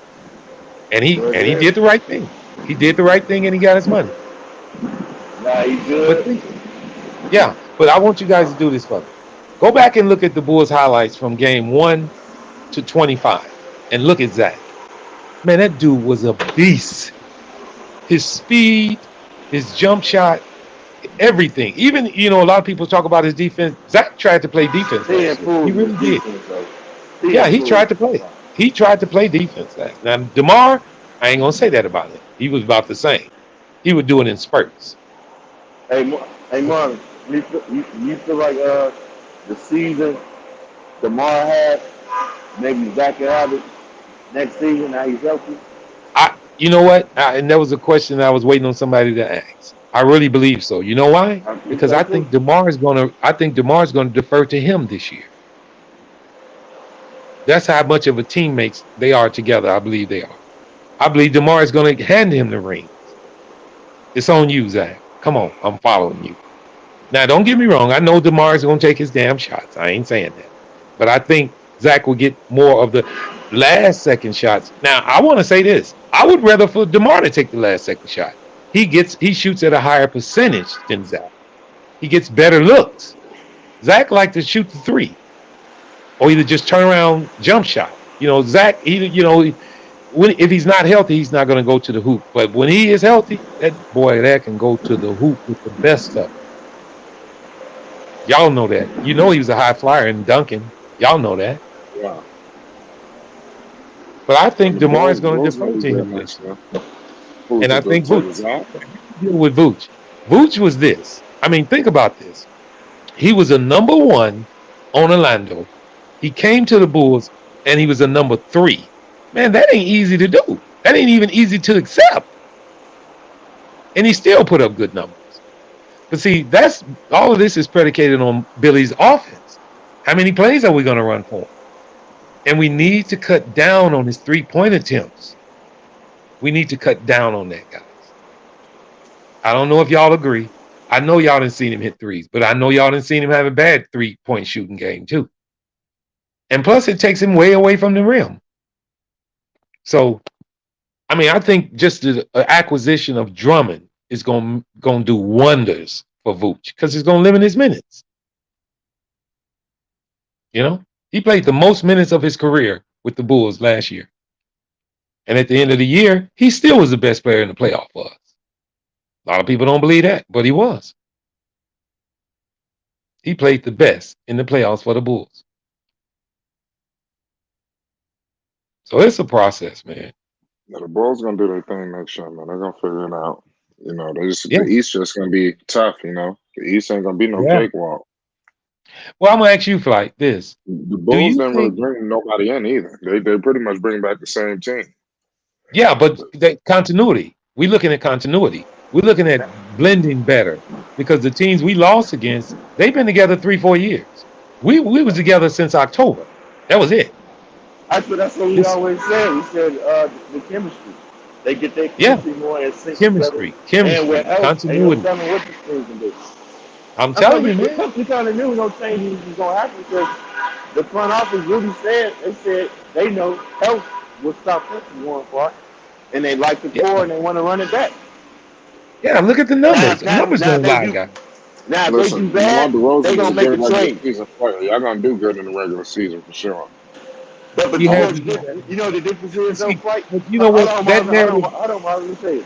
And he did the right thing. He did the right thing, and he got his money. Nah, he's good. But I want you guys to do this for me. Go back and look at the Bulls highlights from game 1 to 25 and look at Zach. Man, that dude was a beast. His speed, his jump shot, everything. Even, a lot of people talk about his defense. Zach tried to play defense. He really did. He tried to play. He tried to play defense. Now, DeMar, I ain't going to say that about him. He was about the same. He would do it in spurts. Hey, Marvin, you feel like the season DeMar had, maybe Zach can have it next season, now he's healthy? You know what? And that was a question I was waiting on somebody to ask. I really believe so. You know why? Because I think DeMar is going to defer to him this year. That's how much of a teammates they are together. I believe they are. I believe DeMar is going to hand him the rings. It's on you, Zach. Come on, I'm following you. Now, don't get me wrong. I know DeMar is going to take his damn shots. I ain't saying that. But I think Zach will get more of the last second shots. Now, I want to say this. I would rather for DeMar to take the last second shot. He shoots at a higher percentage than Zach. He gets better looks. Zach likes to shoot the three, or either just turn around jump shot. Zach, if he's not healthy, he's not going to go to the hoop. But when he is healthy, that can go to the hoop with the best stuff. Y'all know that. He was a high flyer in dunking. Y'all know that. Yeah. But I think DeMar is going to defer to him next year. And I think Vooch. Deal with Vooch. Vooch was this. I mean, think about this. He was a number 1 on Orlando. He came to the Bulls, and he was a number 3. Man, that ain't easy to do. That ain't even easy to accept. And he still put up good numbers. But see, all of this is predicated on Billy's offense. How many plays are we going to run for him? And we need to cut down on his 3-point attempts. We need to cut down on that, guys. I don't know if y'all agree. I know y'all didn't see him hit threes, but I know y'all didn't see him have a bad 3-point shooting game too. And plus, it takes him way away from the rim. So, I mean, I think just the acquisition of Drummond is going to do wonders for Vooch because it's going to limit his minutes. He played the most minutes of his career with the Bulls last year. And at the end of the year, he still was the best player in the playoff for us. A lot of people don't believe that, but he was. He played the best in the playoffs for the Bulls. So it's a process, man. Yeah, the Bulls gonna do their thing next year, man. They're gonna figure it out. The East just gonna be tough. The East ain't gonna be no cakewalk. Well, I'm gonna ask you for like this. The Bulls didn't really bring nobody in either. They pretty much bring back the same team. Yeah, but that continuity. We're looking at continuity. We're looking at blending better because the teams we lost against, they've been together 3-4 years. We was together since October. That was it. That's what we always said. We said the chemistry. They get their Yeah, chemistry more in sync together. chemistry, And with chemistry, health, ain't no continuity. telling what this thing can do. I'm That's why telling you, man. we kind of knew no changes was going to happen because the front office really said they know health will stop them from going far. And they like the core Yeah, and they want to run it back. yeah. Look at the Now, numbers. now, Numbers now if don't they lie, do, guys. now if they Listen, do DeMar bad, they DeRozan is gonna a make good a regular trade. season player. Y'all gonna do good in the regular season for sure. But He you know has what to do that. you know what the difference is But though, see, Flight? but you know Hold what? on, That Marvin. narrative Marvin. Let me say it.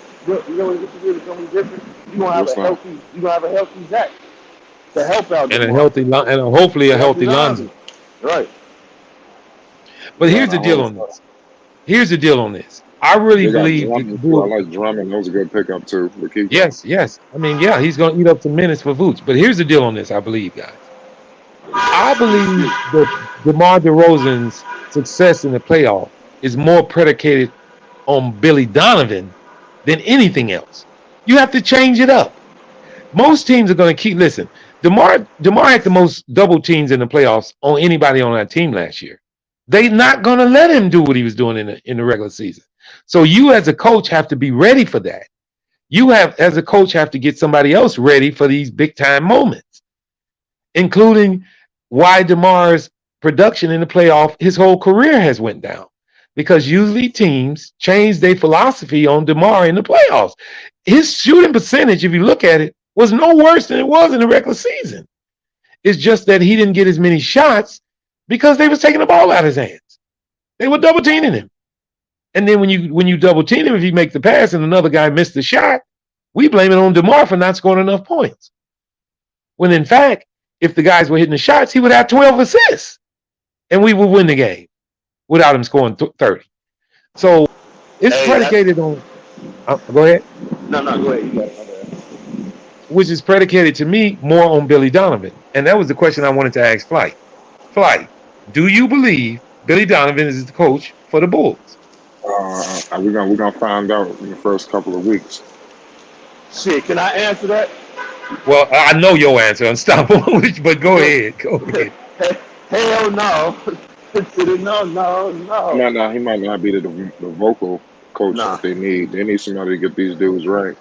You know what the difference is gonna be different? You gonna have What's a that? healthy Zach to help out and a DeMar. healthy, and hopefully a A healthy healthy Lonzo. Lonzo. Right. But Yeah, here's the I deal hope on so. this. Here's the deal on this. I really They got believe that the Drummond too. I Bulls. like Drummond. That was a good pickup too. But keep going. Yes, yes. I mean, yeah, he's going to eat up some minutes for Vooch. But here's the deal on this. I believe, guys. I believe that DeMar DeRozan's success in the playoff is more predicated on Billy Donovan than anything else. You have to change it up. Most teams are going to keep. Listen, DeMar had the most double teams in the playoffs on anybody on that team last year. They're not going to let him do what he was doing in the regular season. So you, as a coach, have to be ready for that. You have, as a coach, have to get somebody else ready for these big time moments, including why DeMar's production in the playoff, his whole career has went down. Because usually teams change their philosophy on DeMar in the playoffs. His shooting percentage, if you look at it, was no worse than it was in the regular season. It's just that he didn't get as many shots because they was taking the ball out of his hands. They were double teaming him. And then when you double team him, if he make the pass and another guy missed the shot, we blame it on DeMar for not scoring enough points. When in fact, if the guys were hitting the shots, he would have 12 assists, and we would win the game without him scoring 30. So it's Hey, that predicated on. Go ahead. no, go ahead. You got it. Which is predicated to me more on Billy Donovan, and that was the question I wanted to ask Flight. Flight, do you believe Billy Donovan is the coach for the Bulls? We're gonna find out in the first couple of weeks. Shit, can I answer that? Well, I know your answer, unstoppable, but go ahead. Go ahead. Hell no. No. He might not be the vocal coach Nah. that they need. They need somebody to get these dudes right.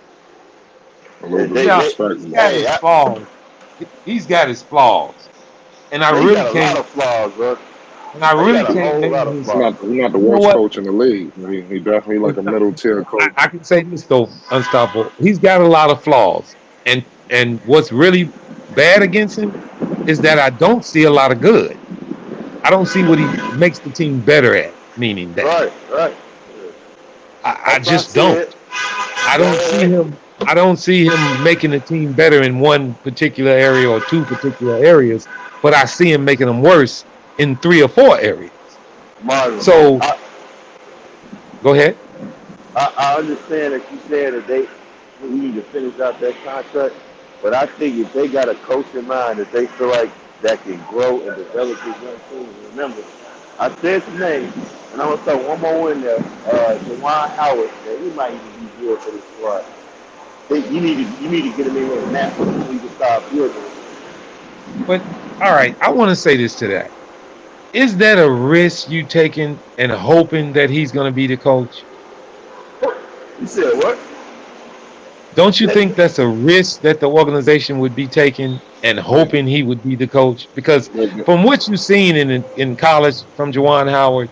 A little bit more Now, respect. he's got his I, flaws. He's got his flaws, and I he really got a lot can't. of flaws, bro. And I He really got a can't whole lot name of his. He's flaws. not he's not the You know worst what? coach in the league. He definitely like a middle tier coach. I can say this though, unstoppable. He's got a lot of flaws, and what's really bad against him is that I don't see a lot of good. I don't see what he makes the team better at. Meaning that Right. I That's what I just don't. said. I don't see him. I don't see him making the team better in one particular area or two particular areas, but I see him making them worse in 3 or 4 areas. Marvin, So go ahead. I understand that you said that we need to finish out that contract, but I think if they got a coach in mind that they feel like that can grow and develop this young team, remember, I said some names, and I'm gonna throw one more in there. Juwan Howard, that he might even be good for this squad. You need to get him in here now so you can start building. But all right, I want to say this to that. Is that a risk you taking and hoping that he's going to be the coach? You said what? Don't you think that's a risk that the organization would be taking and hoping he would be the coach? Because from what you've seen in college from Juwan Howard,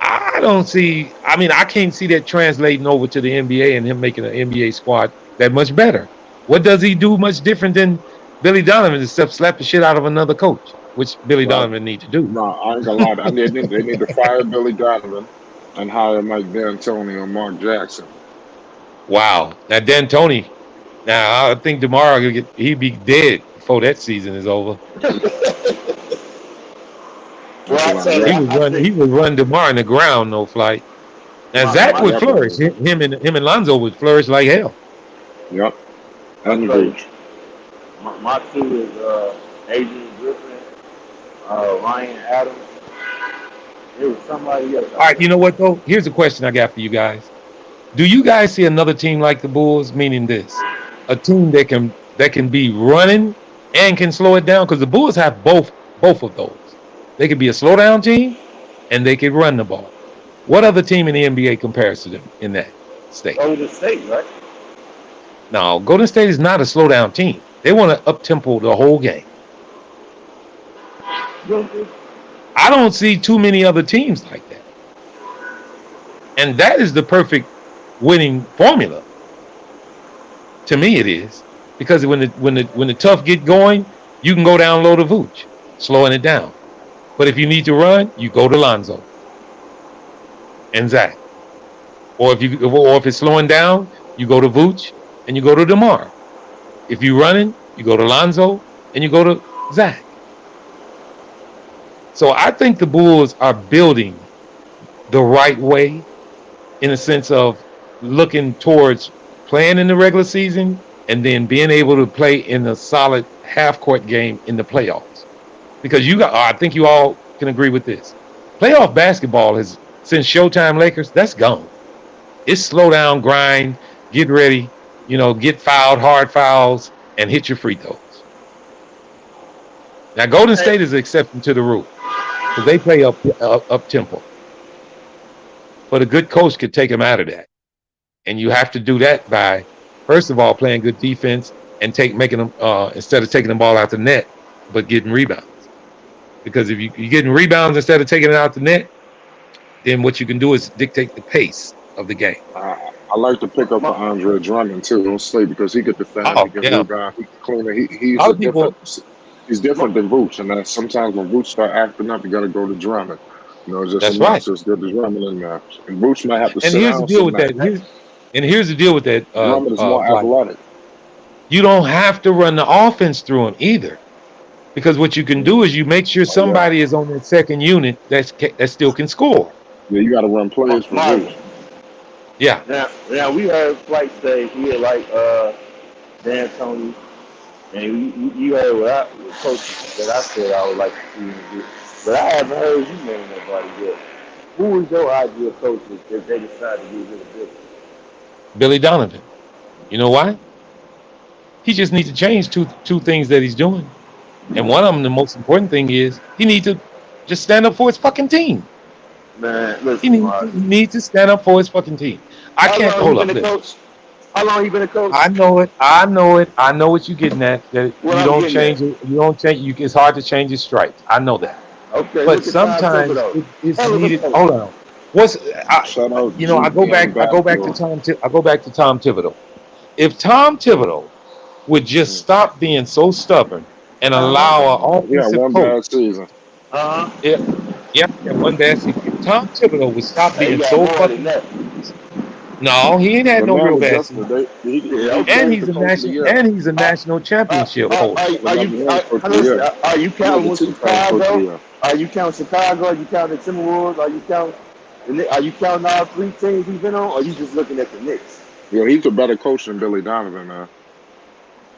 I don't see. I mean, I can't see that translating over to the NBA and him making an NBA squad that much better. What does he do much different than Billy Donovan except slap the shit out of another coach, which Billy Well, Donovan need to do? no, I ain't gonna lie. They need to fire Billy Donovan and hire Mike D'Antoni or Mark Jackson. Wow. Now D'Antoni. Now I think tomorrow he'd be dead before that season is over. He would run DeMar in the ground, no Flight. Now Zach would flourish. Him and Lonzo would flourish like hell. Yep. And Vooch. My two is Adrian Griffin, Ryan Adams. It was somebody else. All right, you know what though? Here's a question I got for you guys. Do you guys see another team like the Bulls? Meaning this, a team that can be running and can slow it down? Because the Bulls have both of those. They could be a slow down team, and they could run the ball. What other team in the NBA compares to them in that? State. Golden State, right? No, Golden State is not a slow down team. They want to up tempo the whole game. I don't see too many other teams like that. And that is the perfect winning formula. To me, it is. Because when the tough get going, you can go down low to Vooch, slowing it down. But if you need to run, you go to Lonzo and Zach. Or if it's slowing down, you go to Vooch and you go to DeMar. If you're running, you go to Lonzo and you go to Zach. So I think the Bulls are building the right way in a sense of looking towards playing in the regular season and then being able to play in a solid half-court game in the playoffs. Because I think you all can agree with this. Playoff basketball has, since Showtime Lakers, that's gone. It's slow down, grind, get ready, get fouled, hard fouls, and hit your free throws. Now, Golden State is an exception to the rule because they play up tempo. But a good coach could take them out of that. And you have to do that by, first of all, playing good defense and making them instead of taking the ball out the net, but getting rebounds. Because if you're getting rebounds instead of taking it out the net, then what you can do is dictate the pace of the game. I like to pick up on Andre Drummond too. Don't sleep because he can defend, he can rebound, he can clean it. He's different than Vooch, and that sometimes when Vooch start acting up, you got to go to Drummond. Just as good as Drummond in there. And Vooch might have to sit down. Here's the deal with that. Here's the deal with that. Drummond is more athletic. You don't have to run the offense through him either, because what you can do is you make sure somebody is on that second unit that still can score. Yeah, you got to run plays for Vooch. Yeah. Now we heard Flight say he had like Dan Tony, and you heard what coach that I said I would like to see him do. But I haven't heard you name nobody yet. Who was your ideal coach if they decided to get rid of Billy? Billy Donovan. You know why? He just needs to change two things that he's doing. And one of them, the most important thing is he needs to just stand up for his fucking team. Man, listen, he needs to stand up for his fucking team. I can't hold up. How long you been a coach? I know it. I know what you're getting at. That you don't change it. You don't change. It's hard to change his stripes. I know that. Okay, but sometimes it's needed. Hold on. I go back to Tom Thibodeau. If Tom Thibodeau would just stop being so stubborn and allow an offensive one bad season. One bad season. If Tom Thibodeau would stop being so fucking. No, he ain't had no real bad season. And he's a national championship holder. Are you counting Chicago? Are you counting Chicago? Are you counting the Timberwolves? Are you counting all three teams he's been on? Or are you just looking at the Knicks? Yeah, he's a better coach than Billy Donovan, man.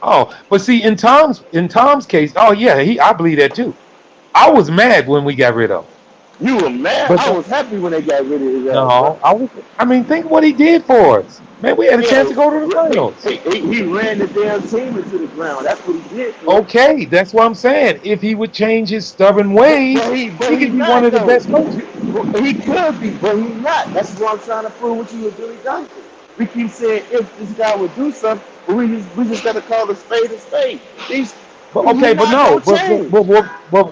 Oh, but see, in Tom's case, I believe that too. I was mad when we got rid of him. You were mad? But I was happy when they got rid of his ass. No, think what he did for us. Man, we had a chance to go to the finals. He ran the damn team into the ground. That's what he did. Okay, that's what I'm saying. If he would change his stubborn ways, he could be one of the best coaches. He could be, but he's not. That's what I'm trying to prove with you with Billy Donovan. We keep saying if this guy would do something, but we just got to call a spade a spade. But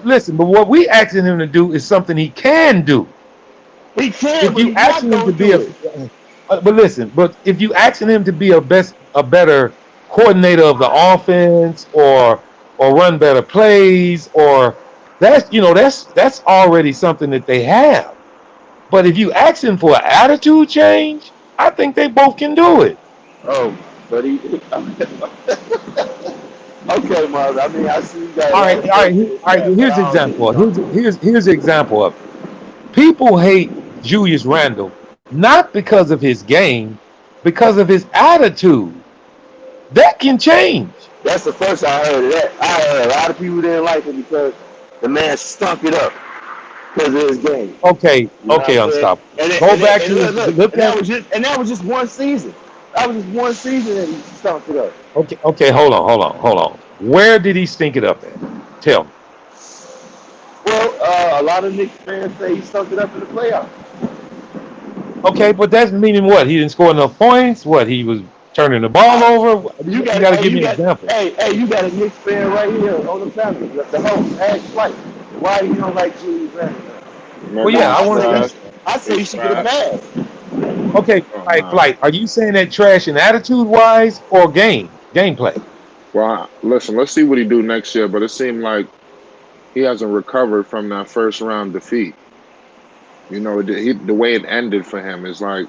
listen, but what we asking him to do is something he can do. He can. If you asking him to be but if you asking him to be a better coordinator of the offense or run better plays or that's already something that they have. But if you asking for an attitude change, I think they both can do it. Oh, but he okay, Marv. I mean, I see you guys. All right. Here's an example. Here's an example of it. People hate Julius Randle not because of his game, because of his attitude. That can change. That's the first I heard of that. I heard a lot of people didn't like him because the man stunk it up because of his game. Okay, unstoppable. That was just one season. That was just one season that he stunk it up. Okay, hold on. Where did he stink it up at? Tell me. Well, a lot of Knicks fans say he stunk it up in the playoffs. Okay, but that's meaning what? He didn't score enough points. What? He was turning the ball over. You You got, got to hey, give you me an got, example. you got a Knicks fan right here on the panel. The host, Ash White. Why you don't like Julius Randle? Well, Nigga, yeah, I he's want to trash. see. I say you He's should get a trash. pass. Okay, Oh like no. flight. Are you saying that trash and attitude wise or gameplay? Well, listen, let's see what he do next year. But it seemed like he hasn't recovered from that first round defeat. You know, the way it ended for him is like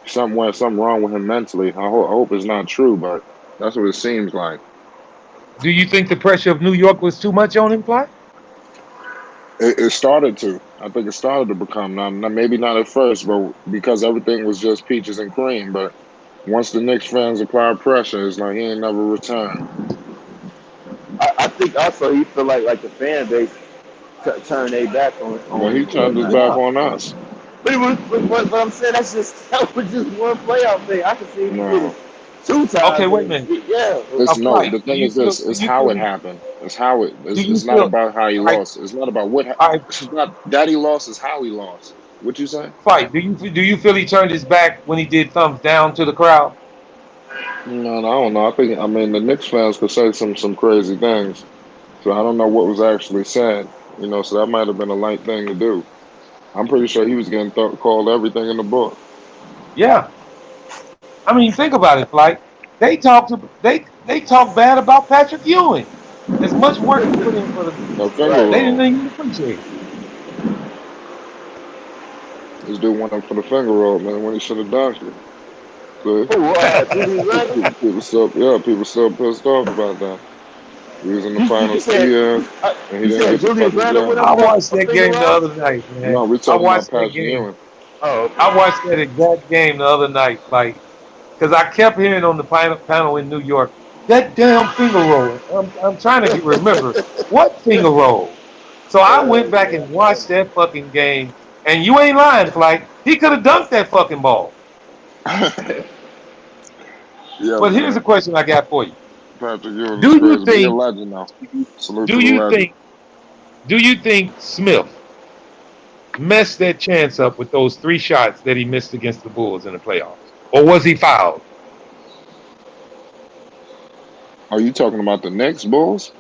something wrong with him mentally. I hope it's not true, but that's what it seems like. Do you think the pressure of New York was too much on him, flight? It started to. I think it started to become maybe not at first, but because everything was just peaches and cream. But once the Knicks fans applied pressure, it's like he ain't never returned. I think also he feel like the fan base turn their back Well, on he him turned his and back whatnot. on us. But it was, but I'm saying that was just one playoff thing. I can see if he did it No, Okay, two times, wait a and minute. yeah, A it's no. flight. The thing is this: Do it's you how it feel? happened. It's how it. Do you It's not feel? about how he I lost. It's not about what. I It's not that he lost. It's how he lost. What you say? flight. Do you feel he turned his back when he did thumbs down to the crowd? No, I don't know. I mean, the Knicks fans could say some crazy things. So I don't know what was actually said. You know, so that might have been a light thing to do. I'm pretty sure he was getting called everything in the book. Yeah. I mean, think about it, flight. They talked bad about Patrick Ewing. As much work he put in for the No Knicks, finger right. they didn't roll. even appreciate it. This dude went up for the finger roll, man, when he should have dunked it. See? Who Julius Randle? People still pissed off about that. He was in the You finals two said years and he you didn't said get the Julius fucking Randle went job. up I for watched a that finger game the roll. other night, man. No, we're I talking about watched that Patrick game. Ewing. Oh, I okay. watched that exact game the other night, like, because I kept hearing on the panel in New York that damn finger roll. I'm trying to remember what finger roll. So I went back and watched that fucking game, and you ain't lying, Flight. He could have dunked that fucking ball. Yeah, But here's a man. question I got for you. Patrick Ewing is Do you crazy. Be a think? legend now. Salute to Do the you legend. think? Do you think Smith messed that chance up with those 3 shots that he missed against the Bulls in the playoffs, or was he fouled? Are you talking about the Knicks Bulls?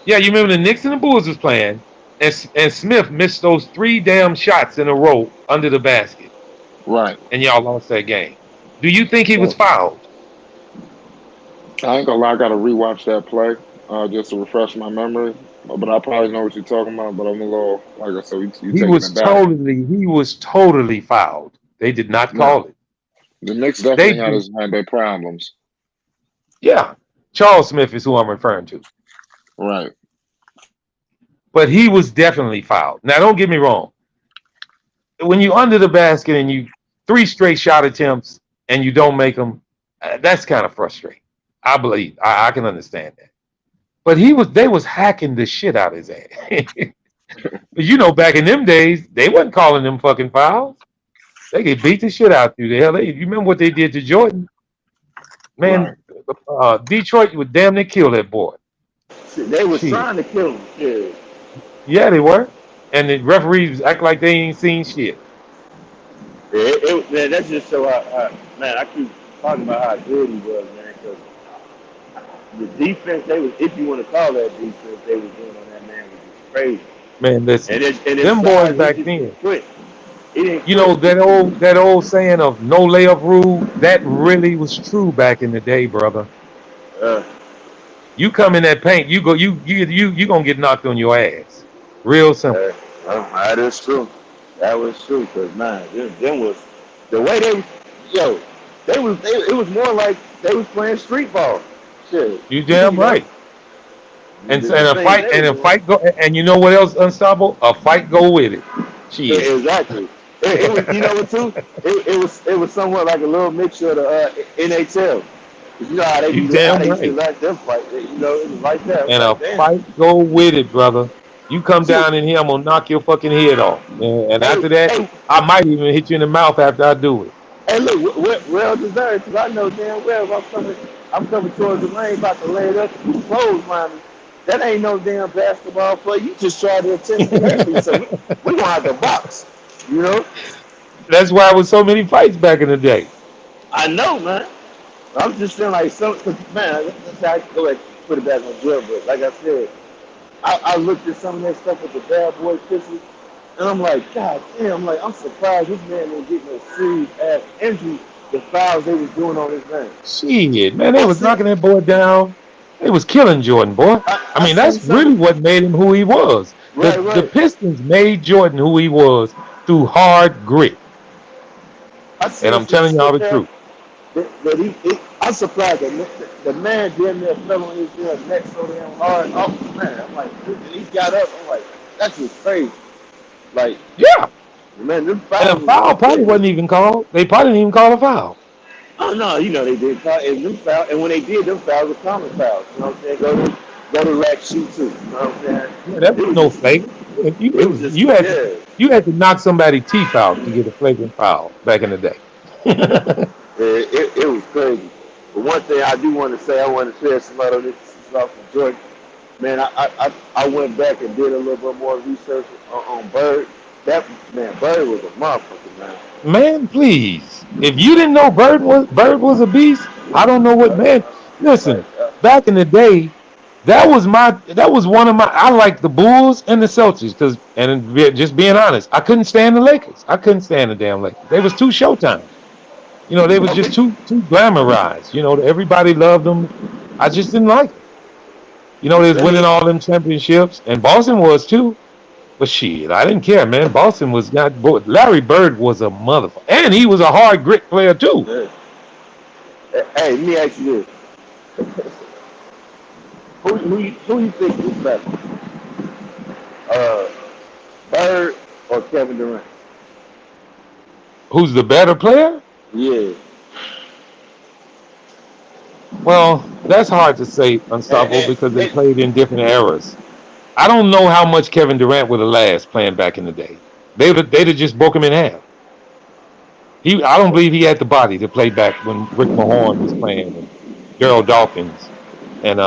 Yeah, you remember the Knicks and the Bulls was playing, and Smith missed those 3 damn shots in a row under the basket, Right. and y'all lost that game. Do you think he was So fouled? I ain't gonna lie, I gotta rewatch that play, just to refresh my memory. But I probably know what you're talking about, but I'm a little like I said, you taking it back. He was totally fouled. They did not Now, call it. the Knicks They definitely did. had their problems. Yeah, Charles Smith is who I'm referring to, Right. but he was definitely fouled. Now, don't get me wrong. When you under the basket and you 3 straight shot attempts and you don't make them, that's kind of frustrating. I believe I can understand that. But they was hacking the shit out of his ass. You know, back in them days, they wasn't calling them fucking fouls. They could beat the shit out of you. The hell, you remember what they did to Jordan? Right. Man, Detroit would damn near kill that boy. They was Shit. trying to kill him. Shit. Yeah, they were. And the referees act like they ain't seen shit. Man, that's just so man, I keep talking about how good he was, man. Because the defense they was, if you want to call that defense, they was doing on that man was just crazy. Man, listen, And his them boys size, he back just then. didn't quit. He didn't You quit. know that old saying of no layup rule. That really was true back in the day, brother. Uh, You come in that paint, you gonna get knocked on your ass. Real simple. that is true. That was true. Cause man, them was the way they, yo, it was more like they was playing street ball. Shit, You you damn know, right. And the things they was a doing. fight go, and you know what else unstoppable? A fight go with it. Shit. Exactly. It was, you know what too? It was somewhat like a little mixture of the NHL. You know You how damn they used to right. let them fight. You know, it was like that. I was And a like, damn. fight go with it, brother. You come Shit. down in here, I'm gonna knock your fucking head off. And Hey, after that, hey, I might even hit you in the mouth after I do it. hey, look, well deserved. Cause I know damn well if I'm coming towards the lane, about to lay it up, you close mine. That ain't no damn basketball play. You just try to intimidate me. So we gonna have to box. You know? That's why there was so many fights back in the day. I know, man. I'm just saying, like, man, let's say I go ahead and put it back on drill, but like I said, I looked at some of that stuff with the bad boy pictures, and I'm like, God damn, I'm surprised this man didn't get no serious ass injury, the fouls they was doing on his man. Shit, man, they I was see, knocking that boy down. They was killing Jordan, boy. I I mean, seen that's really some, what made him who he was. The right. Pistons made Jordan who he was through hard grit. I And seen I'm some telling y'all shit the there truth. that I'm surprised that the man damn near fell on his damn neck so damn hard. Oh, man, I'm like, and he got up, I'm like, that's just crazy. Like, Yeah. man, them And a fouls was foul probably ridiculous. wasn't even called. They probably didn't even call a foul. Oh no, they did foul, and them foul, and when they did, them fouls were common fouls. You know what I'm saying? Go to rack shoot too. You know what I'm saying? Yeah, that It was was no just, fake. it was just, yeah. You had to knock somebody's teeth out to get a flagrant foul back in the day. It was crazy. But one thing I do want to say, I want to share some other this is off from Jordan. Man, I went back and did a little bit more research on Bird. That man, Bird was a motherfucker, man. Man, please. If you didn't know Bird was a beast, I don't know what man. Like, Listen, back in the day, that was one of my I like the Bulls and the Celtics just being honest, I couldn't stand the Lakers. I couldn't stand the damn Lakers. They was too Showtime. They was just okay, too glamorized. Everybody loved them. I just didn't like them. They was let winning me. all them championships, and Boston was too. But shit, I didn't care, man. Boston was not. Larry Bird was a motherfucker, and he was a hard grit player too. Hey, let me ask you this: who you think is better, uh, Bird or Kevin Durant? Who's the better player? Yeah, Well, that's hard to say, Unstoppable, and, because they and, played in different eras. I don't know how much Kevin Durant would have last playing back in the day. They'd have just broke him in half. I don't believe he had the body to play back when Rick Mahorn was playing and Daryl Dawkins and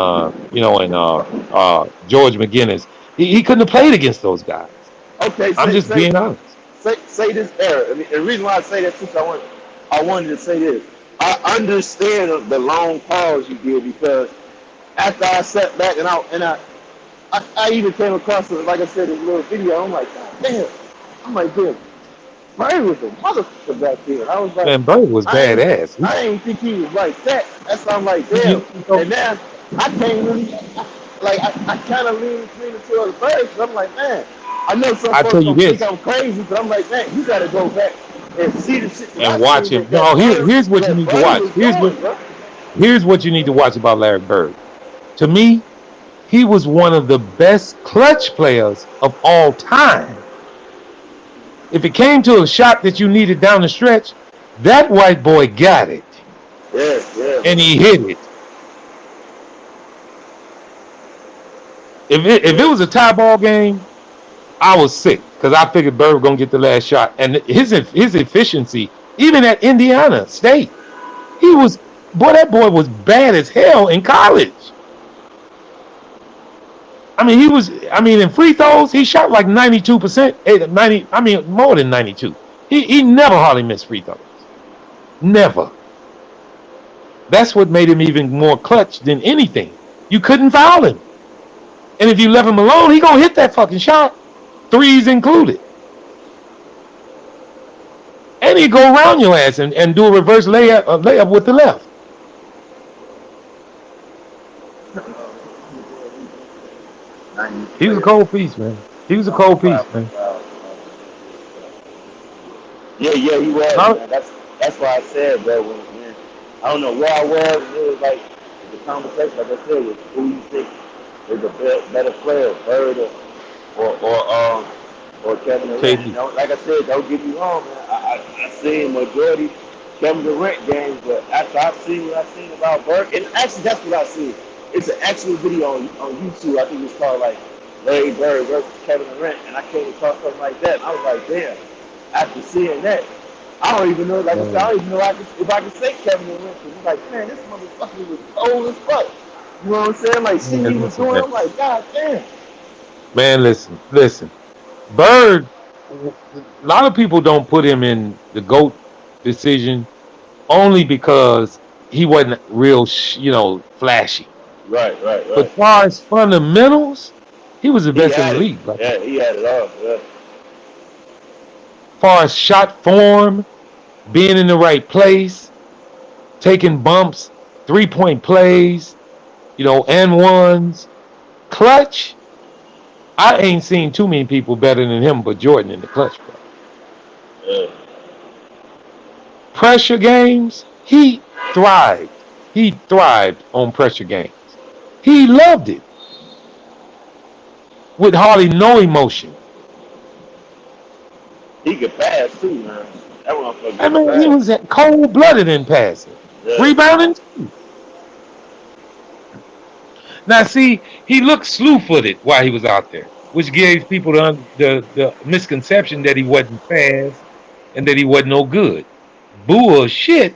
George McGinnis. He couldn't have played against those guys. okay, I'm just being honest. say this era. I mean, the reason why I say that too, I wanted to say this. I understand the long pause you did because after I sat back and I even came across it, like I said, this little video. I'm like, God damn. I'm like, damn. Bird was a motherfucker back then. I was like, Man, Bird was I ain't, badass. I ain't think he was like that. That's why I'm like, damn. You know, And now I can't really, like, I kind of lean towards Bird because I'm like, man, I know some I tell folks you gonna think this I'm crazy, but I'm like, man, you gotta go back and see the shit that and I watch seen him. No, here's what you that need to Bird watch. was doing, bro. Here's what you need to watch about Larry Bird. To me, he was one of the best clutch players of all time. If it came to a shot that you needed down the stretch, that white boy got it Yeah, and man. he hit it. If it Yeah. was a tie ball game, I was sick because I figured Bird was gonna get the last shot. And his efficiency, even at Indiana State, that boy was bad as hell in college. In free throws, he shot like 92%, 90, more than 92. He never hardly missed free throws. Never. That's what made him even more clutch than anything. You couldn't foul him. And if you left him alone, he gonna hit that fucking shot. Threes included. And he'd go around your ass and do a reverse layup with the left. He was a cold piece, man. He was a cold piece, man. Yeah, he was, Now, man. That's why I said, bro. When I don't know where I was, and it was like the conversation, like I said, was who you think is a better player, Bird or Kevin Durant. KD. Like I said, don't get me wrong, man. I seen majority Kevin Durant games, but after I've seen what I've seen about Bird, and actually that's what I seen. It's an actual video on YouTube. I think it's called like Larry Bird versus Kevin Durant, and I came across something like that. And I was like, damn. After seeing that, I don't even know. Like I said, I don't even know if I can say Kevin Durant. Because he's like, man, this motherfucker was old as fuck. You know what I'm saying? Like, see what he Man, was listen, doing. man. I'm like, God damn. Man, listen. Bird a lot of people don't put him in the GOAT decision only because he wasn't real, flashy. Right, right, But right. as far as fundamentals, he was the He best in the had it. league. Like, Yeah, he had it all. Yeah. as far as shot form, being in the right place, taking bumps, 3-point plays, and ones, clutch. I ain't seen too many people better than him but Jordan in the clutch, bro. Yeah. Pressure games, he thrived. He thrived on pressure games. He loved it with hardly no emotion. He could pass too, man. That motherfucker I could mean, he pass. was cold blooded in passing, Yeah. rebounding too. Now, see, he looked slew footed while he was out there, which gave people the misconception that he wasn't fast and that he wasn't no good. Bullshit.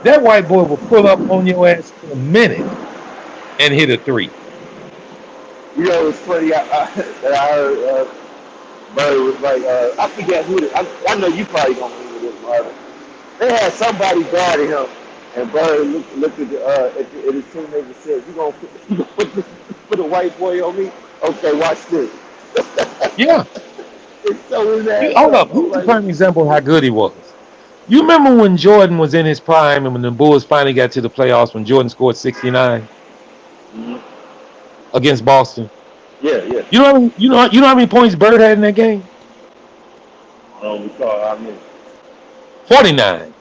That white boy will pull up on your ass in a minute and hit a three. You know, it's funny that I heard Bird was like, I forget who. I know you probably gonna remember this, Marvin. They had somebody guarding him, and Bird looked at his teammate and said, "You gonna put a white boy on me? Okay, watch this." Yeah. And so his ass Hold up. up. I'm Here's a like, prime example of how good he was. You remember when Jordan was in his prime and when the Bulls finally got to the playoffs when Jordan scored 69 mm-hmm. against Boston? Yeah, yeah. You know how many points Bird had in that game? I don't recall how many. 49.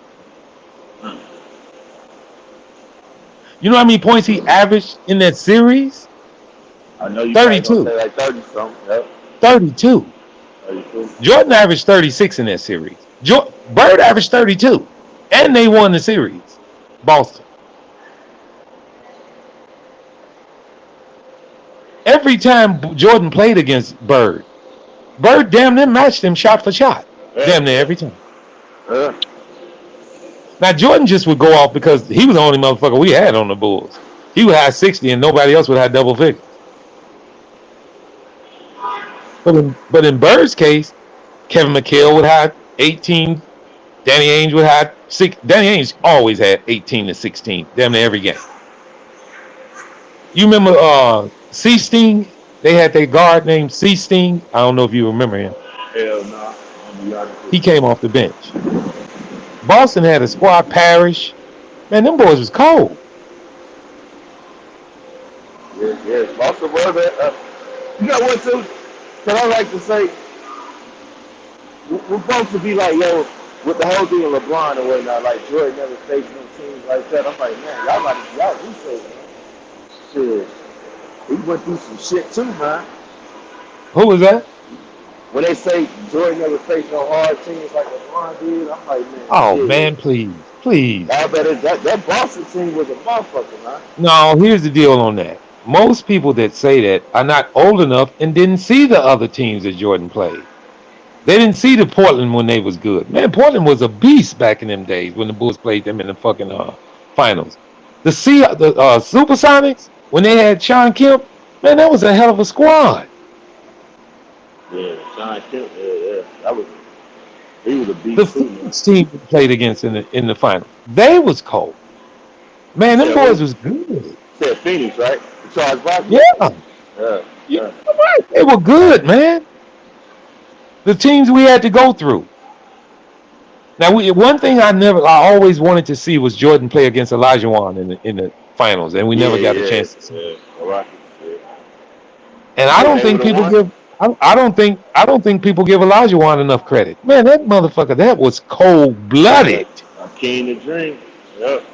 You know how many points he averaged in that series? I know you probably gonna 32. say like 30 something. Yep, 32. 32. Jordan averaged 36 in that series. Bird averaged 32. And they won the series. Boston. Every time Jordan played against Bird damn near matched him shot for shot. Yeah, Damn near every time. yeah. Now Jordan just would go off because he was the only motherfucker we had on the Bulls. He would have 60 and nobody else would have double figures. But in Bird's case, Kevin McHale would have 18. Danny Ainge would have 6. Danny Ainge always had 18 to 16, damn near every game. You remember C Sting? They had their guard named C Sting. I don't know if you remember him. Hell no. He came off the bench. Boston had a squad. Parrish. Man, them boys was cold. Yeah. Boston was you know what, too? Because I like to say, we're supposed to be like, yo, with the whole thing of LeBron and whatnot, like Jordan never faced no teams like that. I'm like, man, y'all do so, man. Shit. He went through some shit too, man. Who was that? When they say Jordan never faced no hard teams like LeBron did, I'm like, man, Oh shit. man, please. I bet that Boston team was a motherfucker, man. No, here's the deal on that. Most people that say that are not old enough and didn't see the other teams that Jordan played. They didn't see the Portland when they was good. Man, Portland was a beast back in them days when the Bulls played them in the fucking finals. The Supersonics, when they had Sean Kemp, man, that was a hell of a squad. Yeah, Sean Kemp, yeah. He was a The beast too, man. Phoenix team we played against in the finals, they was cold. Man, them boys was good. Said Phoenix, right? Charles Barkley? Yeah. Yeah. They were good, man. The teams we had to go through. Now, one thing I always wanted to see was Jordan play against Olajuwon in the finals, and we never got a chance to see it. Yeah. All right. Yeah. And I don't think people give. I don't think people give Olajuwon enough credit. Man, that motherfucker, that was cold blooded. I'm keen to dream. Yep.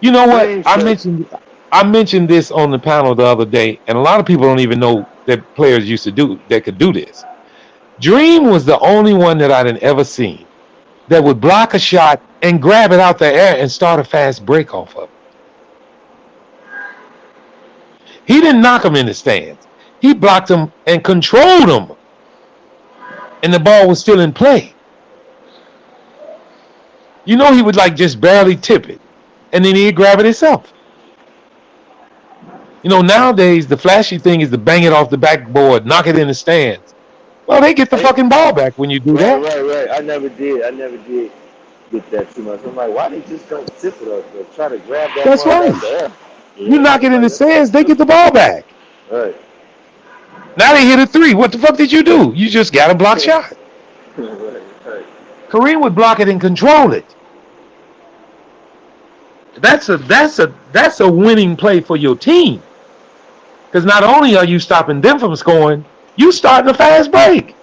You know what? I mentioned this on the panel the other day, and a lot of people don't even know that players could do this. Dream was the only one that I didn't ever seen that would block a shot and grab it out the air and start a fast break off of it. He didn't knock him in the stands. He blocked him and controlled him. And the ball was still in play. You know, he would just barely tip it. And then he'd grab it himself. You know, nowadays, the flashy thing is to bang it off the backboard, knock it in the stands. Well, they get the fucking ball back when you do that. Right. I never did get that too much. I'm like, why they just don't tip it up or try to grab that That's ball right. out the air? You Yeah, knock it in like the stands, they get the ball back. right. Now they hit a three. What the fuck did you do? You just got a block shot. right. Kareem would block it and control it. That's a winning play for your team. Because not only are you stopping them from scoring, you starting a fast break.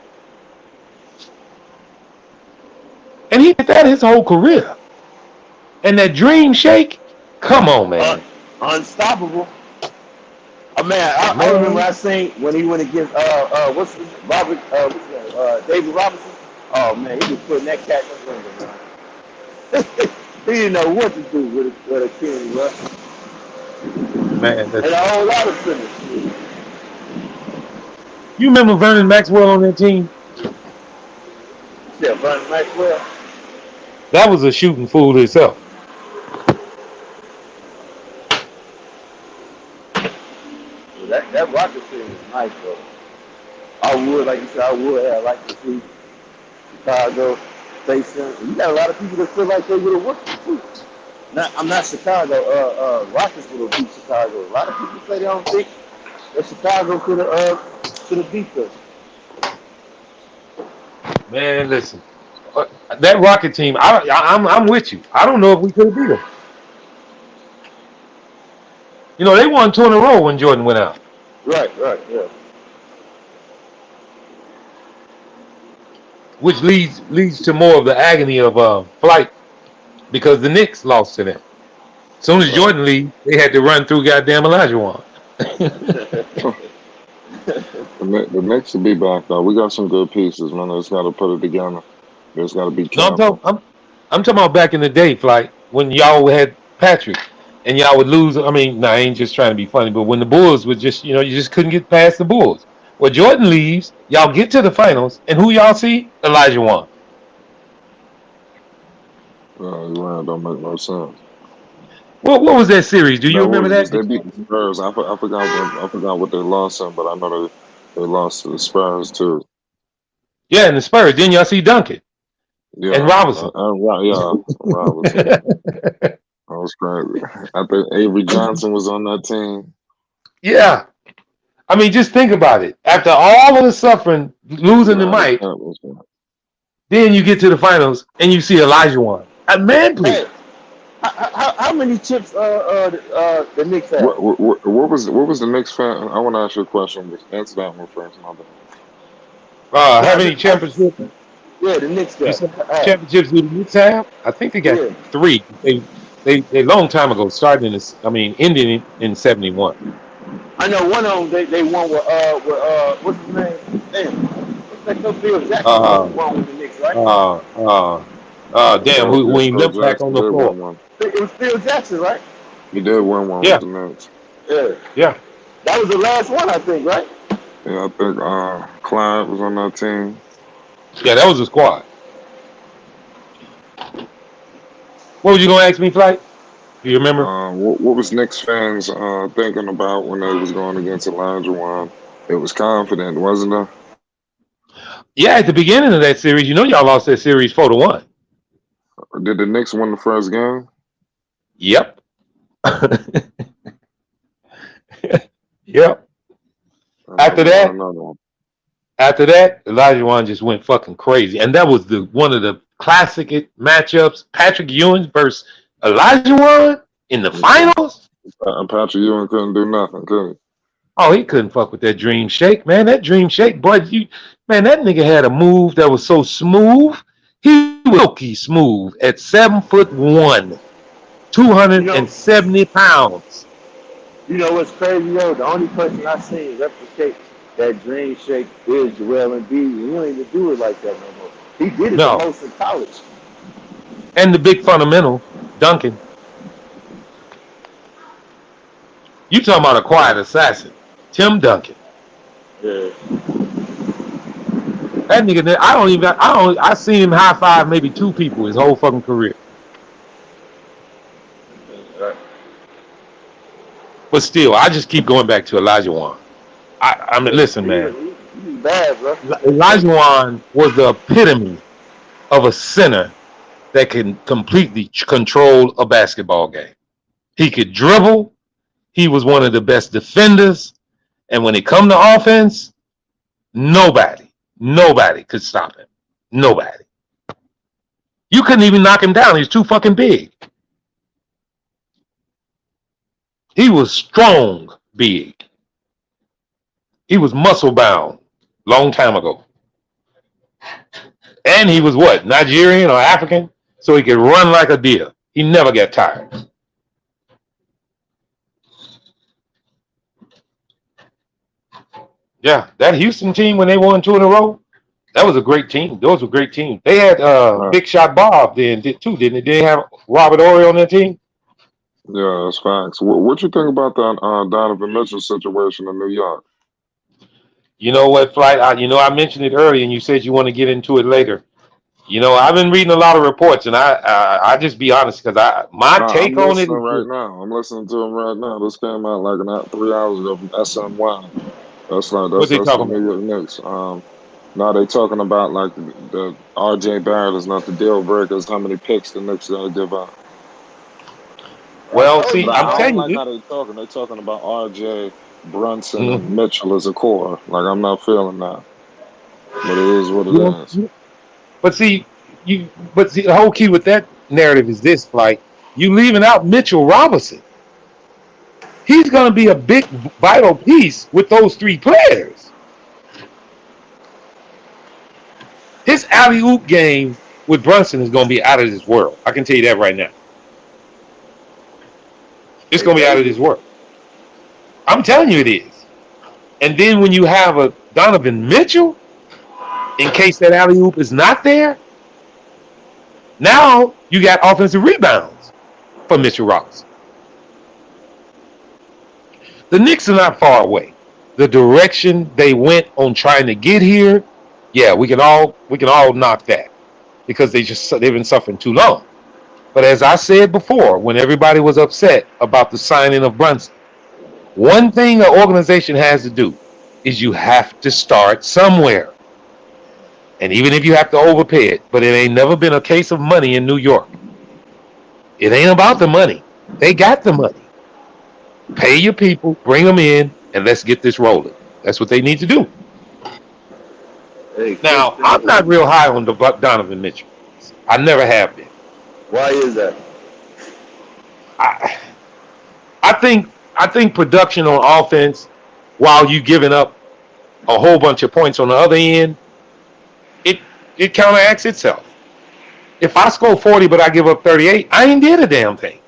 And he did that his whole career. And that dream shake, come on, man. Unstoppable. I remember I seen when he went against David Robinson. Oh man, he was putting that cat in the window, man. He didn't know what to do with a team, bro. Man, and a whole lot of finish. You remember Vernon Maxwell on that team? Yeah, Vernon Maxwell. That was a shooting fool himself. That Rocket team is nice, though. I would, like you said, have liked to see Chicago face them. You got a lot of people that feel like they would have worked too. I'm not Chicago. Rockets would have beat Chicago. A lot of people say they don't think that Chicago could have beat them. Man, listen, that Rocket team. I'm with you. I don't know if we could have beat them. You know, they won 2 in a row when Jordan went out. Right, yeah. Which leads to more of the agony of flight because the Knicks lost to them. As soon as Jordan leaves, they had to run through goddamn Olajuwon. The Knicks will be back though. We got some good pieces, man. They just got to put it together. They just got to be careful. No, I'm talking about back in the day, Flight, when y'all had Patrick and y'all would lose. I mean, I ain't just trying to be funny, but when the Bulls would just, you just couldn't get past the Bulls. Well, Jordan leaves, y'all get to the finals, and who y'all see? Olajuwon. Right, don't make no sense. What was that series? Do you remember that? They beat the Spurs. I forgot what they lost in, but I know they lost to the Spurs too. Yeah, and the Spurs. Then y'all see Duncan. Yeah, and Robinson. Robinson. That was crazy. I think Avery Johnson was on that team. Yeah. I mean, just think about it. After all of the suffering, losing the mic, then you get to the finals and you see Olajuwon. Man, please. Hey, how many chips the Knicks had? What was the Knicks fan? I want to ask you a question. Answer that one first. How many championships? Yeah, the Knicks got. Championships do the Knicks have? I think they got 3. They long time ago started ending in 71. I know one of them they won with what's his name? Damn, what's that? No, Bill Jackson won with the Knicks, right? Damn, we limped back on the floor. It was Phil Jackson, right? He did win one with the Knicks. Yeah. That was the last one, I think, right? Yeah, I think Clyde was on that team. Yeah, that was a squad. What was you gonna ask me, Flight? Do you remember? What was Knicks fans thinking about when they was going against Olajuwon? It was confident, wasn't it? Yeah, at the beginning of that series, y'all lost that series 4-1. Did the Knicks win the first game? Yep. Yep. After that, Olajuwon just went fucking crazy, and that was one of the classic matchups: Patrick Ewing versus Olajuwon in the finals. Patrick Ewing couldn't do nothing, could he? Oh, he couldn't fuck with that dream shake, man. That dream shake, boy. That nigga had a move that was so smooth. He was silky smooth at 7'1", 270 pounds. You know what's crazy though? The only person I seen replicate that dream shake is Joel Embiid. He don't even do it like that no more. He did it the most in college. And the big fundamental, Duncan. You talking about a quiet assassin, Tim Duncan. Yeah. That nigga, I seen him high five maybe 2 people his whole fucking career. But still, I just keep going back to Olajuwon. I mean, listen, man. He's bad, bro. Olajuwon was the epitome of a center that can completely control a basketball game. He could dribble. He was one of the best defenders. And when it come to offense, nobody could stop him. Nobody. You couldn't even knock him down. He's too fucking big. He was strong, big. He was muscle bound long time ago. And he was what? Nigerian or African? So he could run like a deer. He never got tired. Yeah, that Houston team when they won 2 in a row, that was a great team. Those were great teams. They had Big Shot Bob then too, didn't they? They have Robert Horry on their team. Yeah, that's facts. What you think about that Donovan Mitchell situation in New York? You know what, Flight? I mentioned it earlier, and you said you want to get into it later. I've been reading a lot of reports, and I just be honest because my take on it is right now. I'm listening to him right now. This came out like 3 hours ago from SNY. That's the New York Knicks. Now they talking about like the RJ Barrett is not the deal breaker. It's how many picks the Knicks gotta give up. Well, see, I'm telling you, like how they talking. They talking about RJ, Brunson, and Mitchell as a core. Like I'm not feeling that, but it is what it is. But see, the whole key with that narrative is this: like you leaving out Mitchell Robinson. He's going to be a big, vital piece with those 3 players. His alley-oop game with Brunson is going to be out of this world. I can tell you that right now. It's going to be out of this world. I'm telling you it is. And then when you have a Donovan Mitchell, in case that alley-oop is not there, now you got offensive rebounds for Mitchell Robinson. The Knicks are not far away. The direction they went on trying to get here, yeah, we can all knock that because they've been suffering too long. But as I said before, when everybody was upset about the signing of Brunson, one thing an organization has to do is you have to start somewhere. And even if you have to overpay it, but it ain't never been a case of money in New York. It ain't about the money. They got the money. Pay your people, bring them in, and let's get this rolling. That's what they need to do. Now, I'm not real high on Donovan Mitchell. I never have been. Why is that? I think production on offense, while you giving up a whole bunch of points on the other end, it counteracts itself. If I score 40 but I give up 38, I ain't did a damn thing.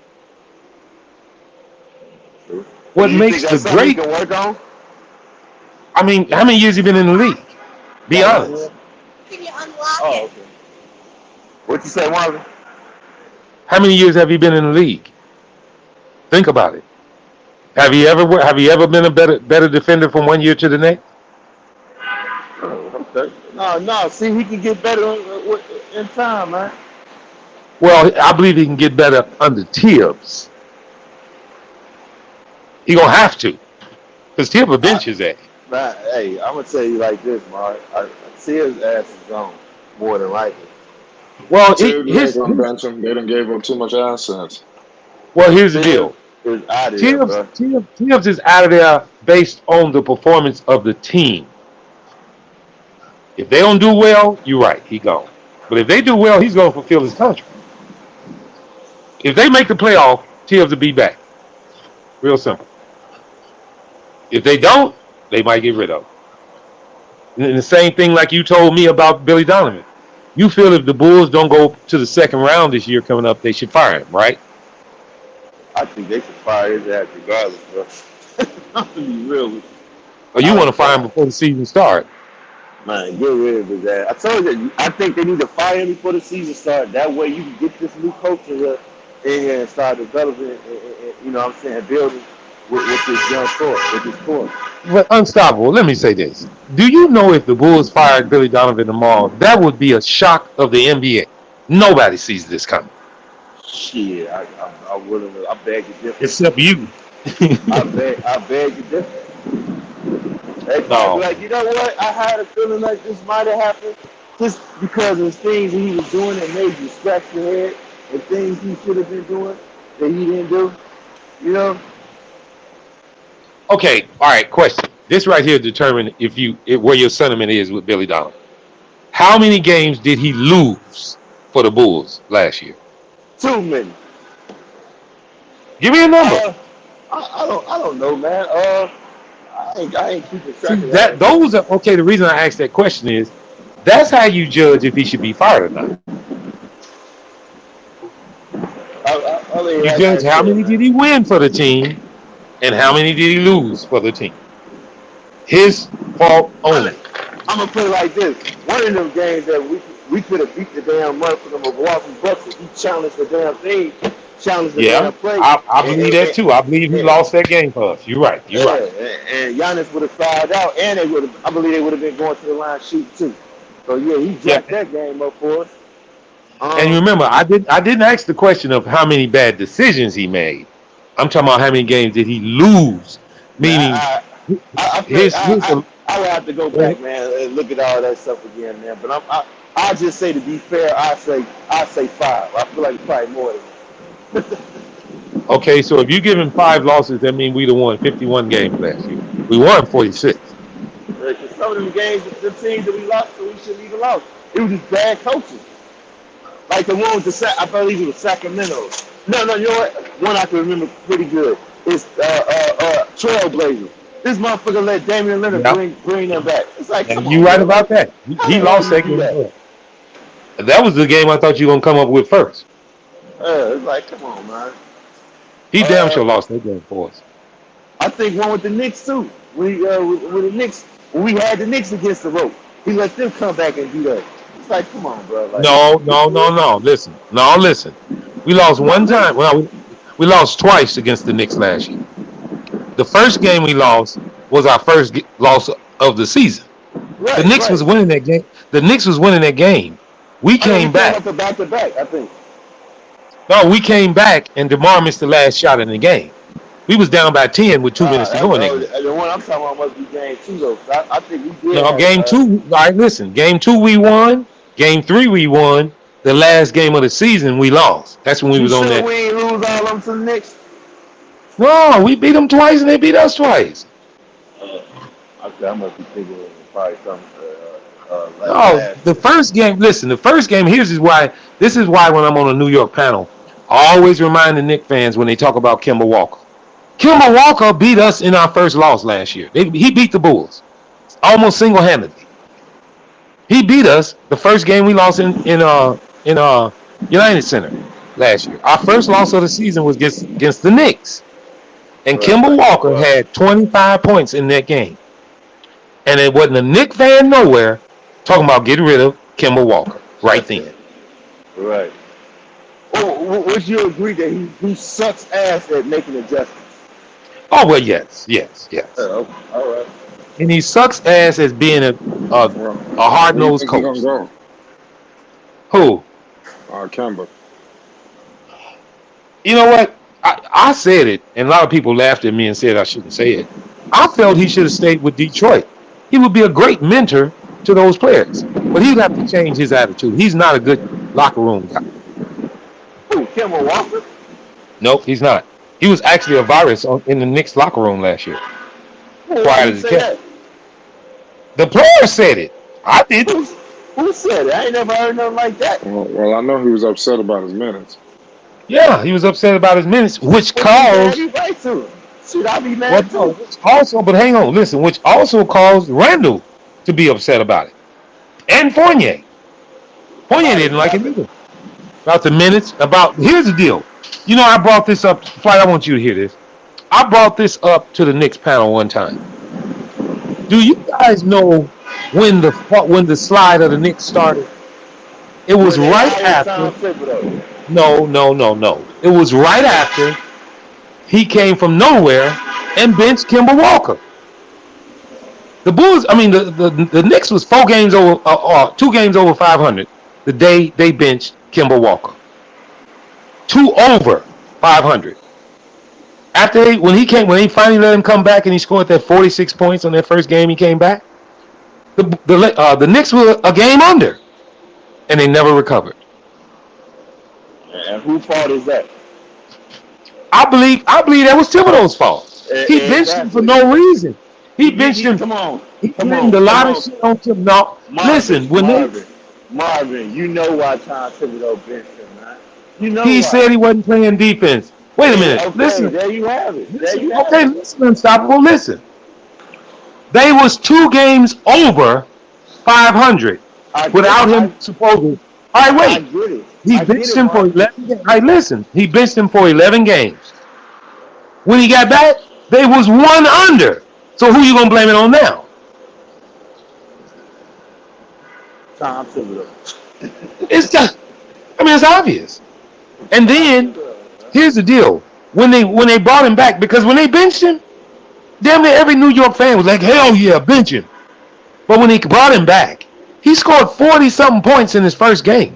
What makes the great? Can work on? I mean, how many years you been in the league? Be honest. Oh, okay. What you say, Marvin? How many years have you been in the league? Think about it. Have you ever been a better defender from one year to the next? Okay. No. See, he can get better in time, man. Well, I believe he can get better under Tibbs. He gonna have to, because Tibbs will bench his ass. Man, hey, I'm gonna tell you like this, Mark. I see his ass is gone more than likely. Well, Tibbs bench him. They done gave him too much assets. Well, here's the deal. Tibbs is out of there based on the performance of the team. If they don't do well, you're right, he gone. But if they do well, he's going to fulfill his contract. If they make the playoff, Tibbs will be back. Real simple. If they don't, they might get rid of him. And the same thing like you told me about Billy Donovan. You feel if the Bulls don't go to the second round this year coming up, they should fire him, right? I think they should fire his ass regardless, bro. I'm gonna be real with you. Or you want to fire him before the season starts? Man, get rid of his ass. I told you, I think they need to fire him before the season starts. That way you can get this new coach in here and start developing, you know what I'm saying, building with this young core, with this core. But unstoppable, let me say this. Do you know if the Bulls fired Billy Donovan tomorrow, that would be a shock of the NBA. Nobody sees this coming. Shit, I wouldn't. I beg you different. Except you. I beg you different. They probably be No. like, you know what? I had a feeling like this might have happened just because of the things that he was doing that made you scratch your head and things he should have been doing that he didn't do. You know? Okay. All right. Question. This right here determine where your sentiment is with Billy Donovan. How many games did he lose for the Bulls last year? Too many. Give me a number. I don't know, man. I ain't keeping track See of that that. those are okay. The reason I asked that question is that's how you judge if he should be fired or not. I mean, You like I judge how said, many did man. he win for the team and how many did he lose for the team. His fault only. I'm gonna put it like this: one of them games that we could have beat the damn mud for the Milwaukee Bucks if he challenged the damn thing, challenged the Yeah, damn play, I believe that too. I believe he and, lost that game for us. You're right. You're right. and Giannis would have fouled out, and they would have. I believe they would have been going to the line shooting too. So yeah, he Yeah. jacked that game up for us. And remember, I didn't ask the question of how many bad decisions he made. I'm talking about how many games did he lose, meaning I his. would have to go back, man, and look at all that stuff again, man. But I just say to be fair, I say 5. I feel like it's probably more than that. Okay, so if you give him 5 losses, that means we'd have won 51 games last year. We won 46. Some of them games, the teams that we lost, so we shouldn't even lost. It was just bad coaching. Like the one with I believe it was Sacramento. No, you know what? One I can remember pretty good is Trailblazers. This motherfucker let Damian Leonard bring them back. It's like, come on, You right bro. about that. He lost that game. That was the game I thought you were gonna come up with first. It's like, come on, man. He damn sure lost that game for us. I think one with the Knicks too. With the Knicks, when we had the Knicks against the rope, he let them come back and do that. It's like, come on, bro. Like, No. Listen. We lost one time. Well, we lost twice against the Knicks last year. The first game we lost was our first loss of the season. The Knicks was winning that game. The Knicks was winning that game. We came back. Up back to back, I think. No, we came back and DeMar missed the last shot in the game. We was down by 10 with 2 minutes to go in that game. The one I'm talking about must be game 2 though. I think we did. No, game 2. All right, listen. Game 2 we won. Game 3 we won. The last game of the season we lost. That's when we was on that. We ain't lose all of them to the Knicks. No, we beat them twice and they beat us twice. I must be thinking probably something. The first game. Listen, the first game. This is why when I'm on a New York panel, I always remind the Knicks fans when they talk about Kemba Walker. Kemba Walker beat us in our first loss last year. He beat the Bulls almost single-handedly. He beat us the first game we lost in United Center last year. Our first loss of the season was against the Knicks, and Kemba Walker had 25 points in that game. And it wasn't a Knicks fan nowhere talking about getting rid of Kemba Walker right then. Right. Oh, would you agree that he sucks ass at making adjustments? Oh, well, yes. All right. And he sucks ass as being a hard-nosed coach. Who? Kemba. You know what? I said it, and a lot of people laughed at me and said I shouldn't say it. I felt he should have stayed with Detroit. He would be a great mentor to those players. But he'd have to change his attitude. He's not a good locker room guy. Who, Kemba Walker? Nope, he's not. He was actually a virus in the Knicks locker room last year. Prior to the catch. The players said it. I didn't. Who said it? I ain't never heard nothing like that. Well, I know he was upset about his minutes. Yeah, he was upset about his minutes, which caused. Should I be mad too? Also, but hang on, listen, which also caused Randall to be upset about it. And Fournier. Fournier didn't like it either. About the minutes, here's the deal. You know, I brought this up, Flight, I want you to hear this. I brought this up to the Knicks panel one time. Do you guys know when the slide of the Knicks started? It was right after. No. It was right after he came from nowhere and benched Kemba Walker. The Bulls, the Knicks was 2 games over 500 the day they benched Kemba Walker. 2 over 500. when he finally let him come back and he scored that 46 points on that first game he came back, the Knicks were a game under, and they never recovered. And whose fault is that? I believe that was Thibodeau's fault. He benched him for Exactly. no reason. He benched him. Come on. He Come blamed on. a lot Come of on. shit on Thibodeau. No, listen, Marvin, you know why Tom Thibodeau benched him, man. You know he why. said he wasn't playing defense. Wait a minute. Okay, Listen. there you have it. Listen, Unstoppable. Listen. They was 2 games over 500 without him supposedly. All right, wait. I get it. He benched him for 11 games. All right, listen. He benched him for 11 games. When he got back, they was 1 under. So who you gonna blame it on now? Tom Thibodeau. It's just, it's obvious. And then here's the deal: when they brought him back, because when they benched him, damn near every New York fan was like, "Hell yeah, bench him." But when they brought him back, he scored 40-something points in his first game.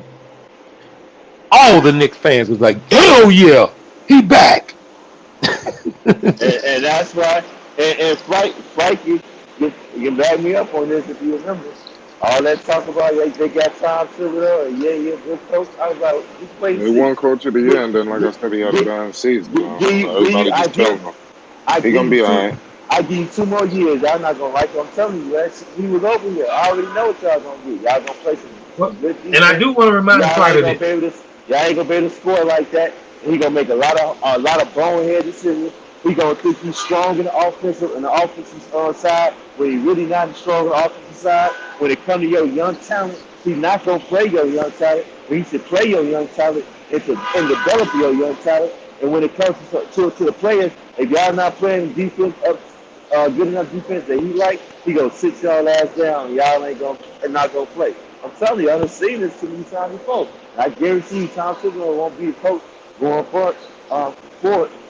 All the Knicks fans was like, "Hell yeah, he back." and that's why. And Frank, you can back me up on this if you remember. All that talk about they got Tom Thibodeau and good coach. I was like, just wait. They won coach of the year, and then like I said, he had a bad season. Everybody just telling him he gonna be alright. I give you 2 more years. Y'all not gonna like what I'm telling you. He was over here. I already know what y'all gonna do. Y'all gonna play some good defense. And I do want to remind part of this. Y'all ain't gonna be able to score like that. And he gonna make a lot of bonehead decisions. He gonna think he's strong in the offensive side, when he really not strong on the offensive side. When it comes to your young talent, he's not gonna play your young talent. But he should play your young talent and develop your young talent. And when it comes to the players, if y'all not playing defense good enough defense that he like, he gonna sit y'all ass down. And y'all not gonna play. I'm telling you, I've seen this too many times before. And I guarantee you, Tom Thibodeau won't be a coach going forward.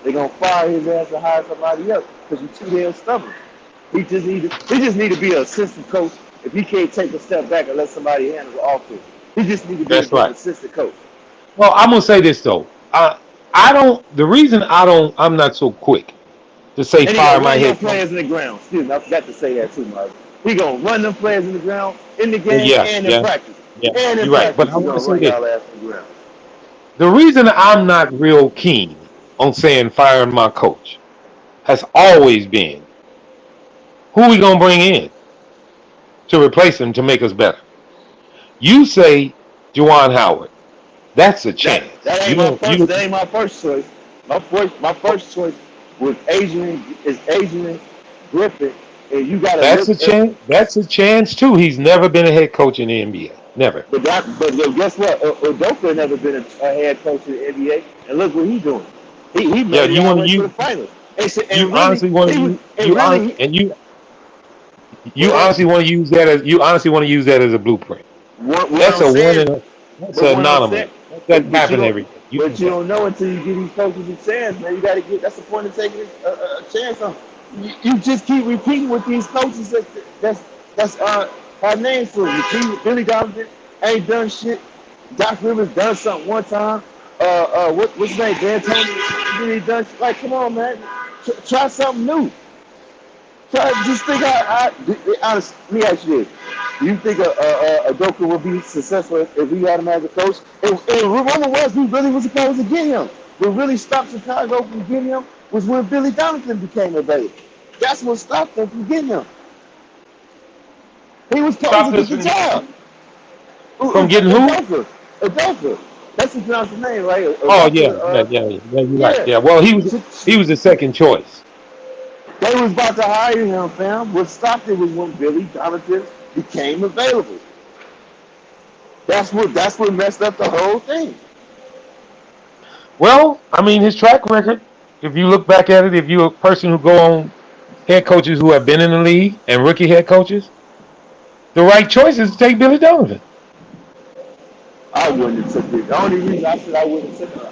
They're gonna fire his ass and hire somebody else because you're too damn stubborn. He just need to be an assistant coach if he can't take a step back and let somebody handle the offense. He just need to be an assistant coach. Well, I'm gonna say this though. The reason I'm not so quick to say fire my head. Players in the ground. Excuse me, I forgot to say that too, Marvin. He gonna run them players in the ground in the game and in practice. Yeah, and in you're right. practice, But I want to say this. In the ground. The reason I'm not real keen on saying firing my coach has always been, who we gonna bring in to replace him to make us better? You say Juwan Howard. That's a chance. That ain't my first choice. My first choice was Adrian Griffin, and you got. That's a chance. That's a chance too. He's never been a head coach in the NBA. Never. But guess what? Udoka never been a head coach in the NBA, and look what he's doing. He made you want to use the finals. You honestly want to use honestly want to use that as a blueprint. That's an anomaly. That happen every day. But you don't know until you give these coaches a chance, man. You got to get. That's the point of taking a chance on. You just keep repeating with these coaches. That's our names for you. Billy Donovan ain't done shit. Doc Rivers done something one time. What's his name? Dan Tony really done. Like, come on, man. Try something new. Just think honest. Let me ask you this: do you think Udoka would be successful if we had him as a coach? And remember, we really was supposed to get him. What really stopped Chicago from getting him was when Billy Donovan became available. That's what stopped them from getting him. He was supposed to get the job. From getting who? Udoka. That's his name, right? Oh yeah, you're right. Yeah, well, he was the second choice. They was about to hire him, fam. What stopped it was when Billy Donovan became available. That's what messed up the whole thing. Well, I mean, his track record, if you look back at it, if you're a person who go on head coaches who have been in the league and rookie head coaches, the right choice is to take Billy Donovan. I wouldn't have took it. The only reason I said I wouldn't have took it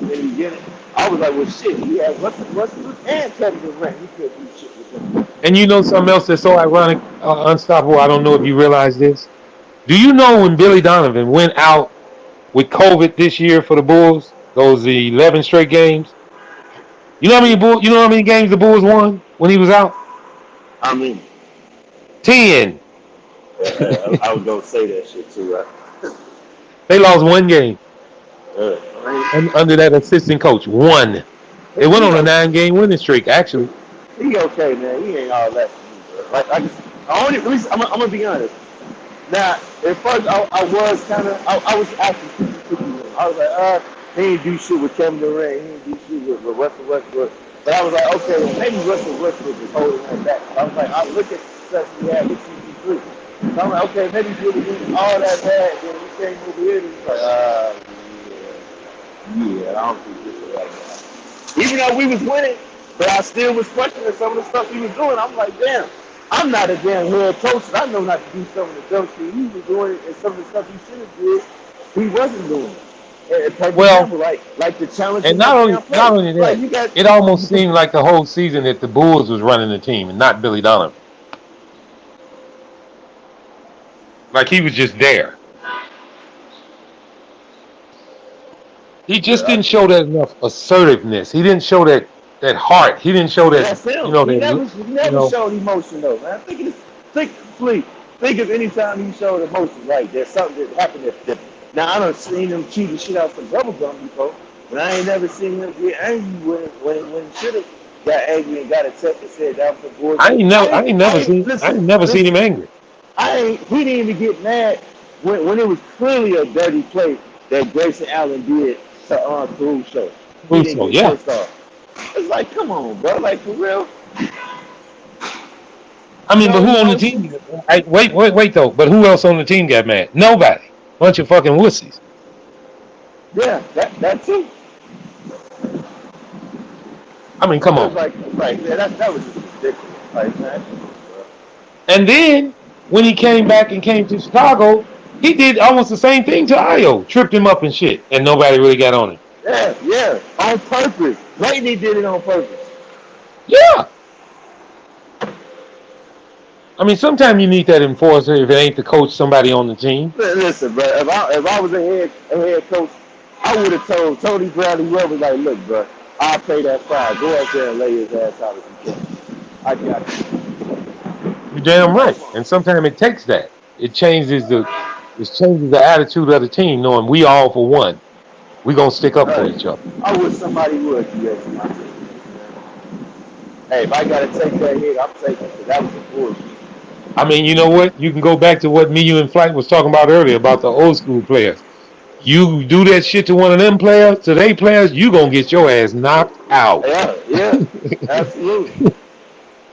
in the beginning, I was like, well, shit, he had Russell and Kevin Durant. He could do shit with them. And you know something else that's so ironic, Unstoppable, I don't know if you realize this. Do you know when Billy Donovan went out with COVID this year for the Bulls, those 11 straight games, You know how many games the Bulls won when he was out? I mean, 10. I was gonna say that shit too, right? They lost one game I under that assistant coach. One. They mean, went on a 9-game winning streak, actually. he okay, man. He ain't all that to me, bro. Like I just, I only, at least I'm gonna be honest. Now, at first, I was kind of, I was actually 50-50. I was like, he ain't do shit with Kevin Durant. He ain't do shit with Russell Westbrook. But I was like, okay, well, maybe Russell Westbrook is holding that back. I was like, I look at the success we had with CP3. So I'm like, okay, maybe he really did all that bad. Then he came over here and he's like, yeah, I don't think this is right now. Even though we was winning, but I still was questioning some of the stuff he was doing. I'm like, damn. I'm not a damn head coach, and I know not to do some of the dumb shit he was doing, and some of the stuff he should have did, he wasn't doing. And perfect example, like the challenge. And not only that, it almost seemed like the whole season that the Bulls was running the team and not Billy Donovan. Like he was just there. He just didn't show that enough assertiveness. He didn't show that heart. He didn't show that. That's him. You know, he never showed emotion though, man. Think of any time he showed emotion. Right, there's something that happened that now I done seen him cheat the shit out some bubble gum before, but I ain't never seen him get angry when he should have got angry and got a text and said that was a boy. I ain't never seen him angry. He didn't even get mad when it was clearly a dirty play that Grayson Allen did to Caruso. He didn't get pissed off. It's like, come on, bro. Like, for real. I mean, but who on the team? Wait, though. But who else on the team got mad? Nobody. Bunch of fucking wussies. Yeah, that too. I mean, come on. Like, yeah, that was just ridiculous. Like, man. And then, when he came back and came to Chicago, he did almost the same thing to Ayo. Tripped him up and shit. And nobody really got on him. Yeah. On purpose. Lightning did it on purpose. Yeah. I mean, sometimes you need that enforcer if it ain't the coach, somebody on the team. Listen, bro, if I was a head coach, I would have told Tony Bradley, whoever, like, look, bro, I'll pay that fine. Go out there and lay his ass out if you can. I got you. You're damn right. And sometimes it takes that. It changes the attitude of the team, knowing we all for one. We gonna stick up for each other. I wish somebody would do that to my team. Hey, if I gotta take that hit, I'm taking it. That was a bullshit. I mean, you know what? You can go back to what me, you, and Flight was talking about earlier about the old school players. You do that shit to one of them players, to they players, you gonna get your ass knocked out. Yeah, absolutely.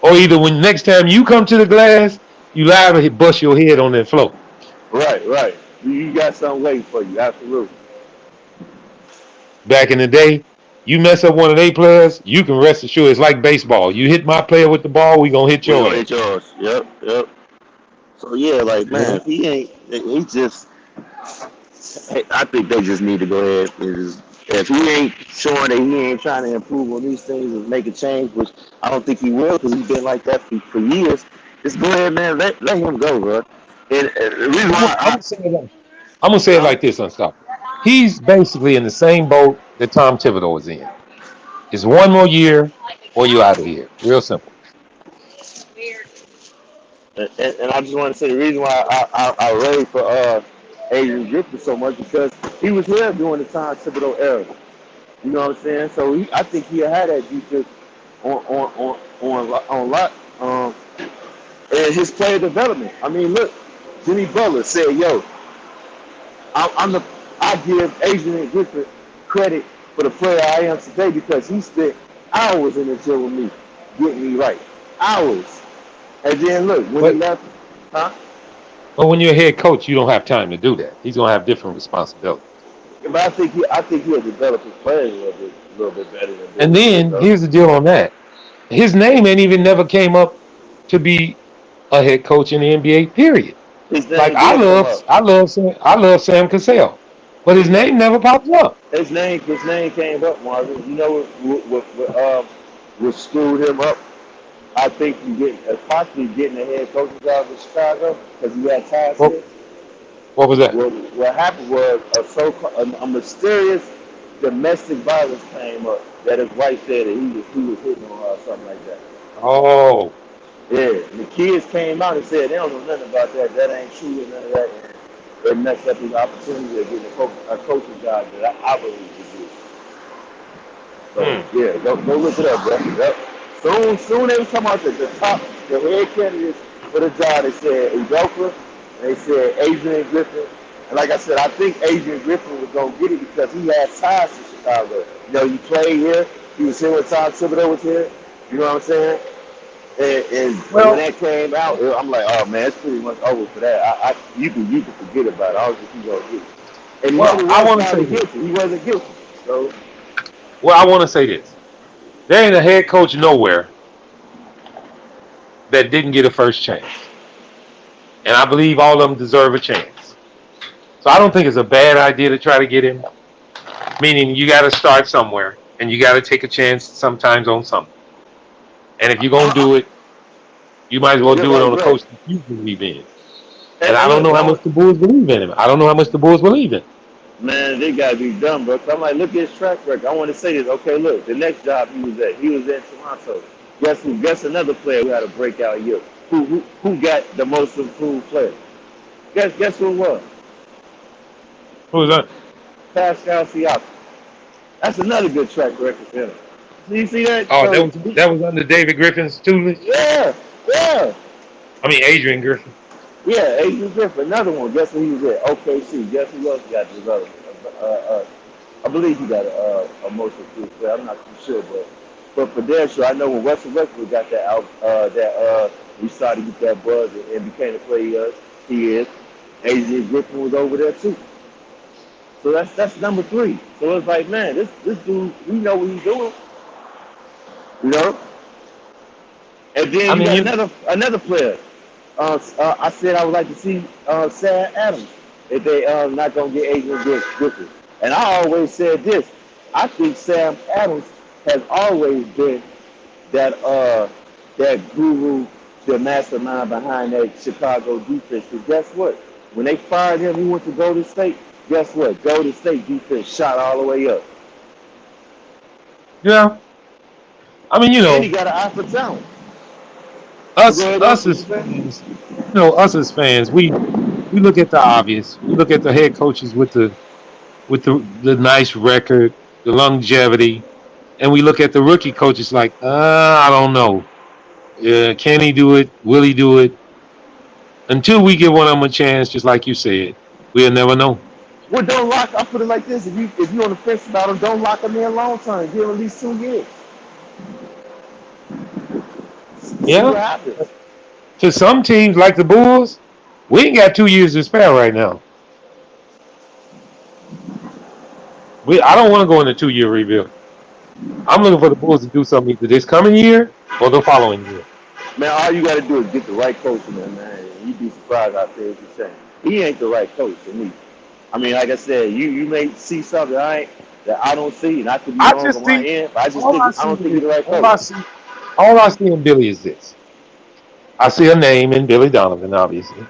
Or either when next time you come to the glass, you liable to bust your head on that floor. Right. You got something waiting for you, absolutely. Back in the day, you mess up one of their players, you can rest assured it's like baseball. You hit my player with the ball, we gonna hit yours. Hit yours. Yep. So yeah, like man, if he ain't, he just. I think they just need to go ahead and just. If he ain't showing that he ain't trying to improve on these things and make a change, which I don't think he will, because he's been like that for years. Just go ahead, man. Let him go, bro. And the reason why I'm gonna say it like this, Unstoppable. He's basically in the same boat that Tom Thibodeau is in. It's one more year, or you out of here. Real simple. And I just want to say the reason why I rave for Adrian Griffin so much because he was here during the Tom Thibodeau era. You know what I'm saying? So I think he had that defense on lock. And his player development. I mean, look, Jimmy Butler said, "Yo, I give Adrian Griffin credit for the player I am today because he spent hours in the gym with me, getting me right, hours." And then look, when he left, But when you're a head coach, you don't have time to do that. He's gonna have different responsibilities. But I think he'll develop his players a little bit better than. And then here's the deal on that: his name ain't even never came up to be a head coach in the NBA. Period. Like I love Sam Cassell, but his name never pops up. His name came up, Marvin. You know what screwed him up? I think possibly getting a head coaching job in Chicago because he had ties here. What was that? What happened was a mysterious domestic violence came up that his wife said that he was hitting on her or something like that. Oh, Yeah, and the kids came out and said they don't know nothing about that. That ain't true or none of that. And it messed up his opportunity of getting a coaching job that I believe he did. So yeah, go look it up, bro. Yep. Soon they was talking about the head candidates for the job. They said Udoka, and they said Adrian Griffin. And like I said, I think Adrian Griffin was gonna get it because he had ties to Chicago. You know, he played here. He was here when Tom Thibodeau was here. You know what I'm saying? And when that came out, I'm like, oh man, it's pretty much over for that. You can forget about it. I was just gonna get it. And he never I was want to say found this. guilty. He wasn't guilty. So Well, I want to say this. There ain't a head coach nowhere that didn't get a first chance. And I believe all of them deserve a chance. So I don't think it's a bad idea to try to get him. Meaning you got to start somewhere and you got to take a chance sometimes on something. And if you're going to do it, you might as well do it on a coach that you believe in. And I don't know how much the Bulls believe in him. I don't know how much the Bulls believe in. man, they gotta be dumb, bro. I'm like, look at his track record. I want to say this. Okay, look, the next job he was in Toronto. Guess who? Guess another player who had a breakout year. Who got the most improved player? Guess who it was? Who was that? Pascal Siakam. That's another good track record for him. So you see that? Oh, So that was under David Griffin's tutelage? yeah. I mean, Adrian Griffin. Yeah, Adrian Griffin, another one. Guess who he was at? OKC. Guess who else got developed? I believe he got a most improved player. I'm not too sure, but for damn sure, I know when Russell Westbrook got that out, he started to get that buzz and became the player he is. Adrian Griffin was over there too. So that's number 3. So it's like, man, this dude, we know what he's doing, you know. And then you got another player. I said I would like to see Sam Adams if they not gonna get Adrian Griffin. And I always said this. I think Sam Adams has always been that guru, the mastermind behind that Chicago defense. Because guess what? When they fired him, he went to Golden State. Guess what? Golden State defense shot all the way up. Yeah. I mean, And he got an eye for talent. Us as fans, we look at the obvious. We look at the head coaches with the nice record, the longevity, and we look at the rookie coaches like, I don't know. Can he do it? Will he do it? Until we give one of them a chance, just like you said, we'll never know. Well, don't lock. I put it like this: if you on the fence about him, don't lock him in long term. Give him at least 2 years. See what happens. To some teams like the Bulls, we ain't got 2 years to spare right now. I don't want to go in a 2-year rebuild. I'm looking for the Bulls to do something either this coming year or the following year. Man, all you got to do is get the right coach in there, man. You'd be surprised out there what you're saying. He ain't the right coach for me. I mean, like I said, you may see something that I don't see, and I could be wrong on my end, but I don't think he's the right coach. All I see in Billy is this. I see a name in Billy Donovan, obviously.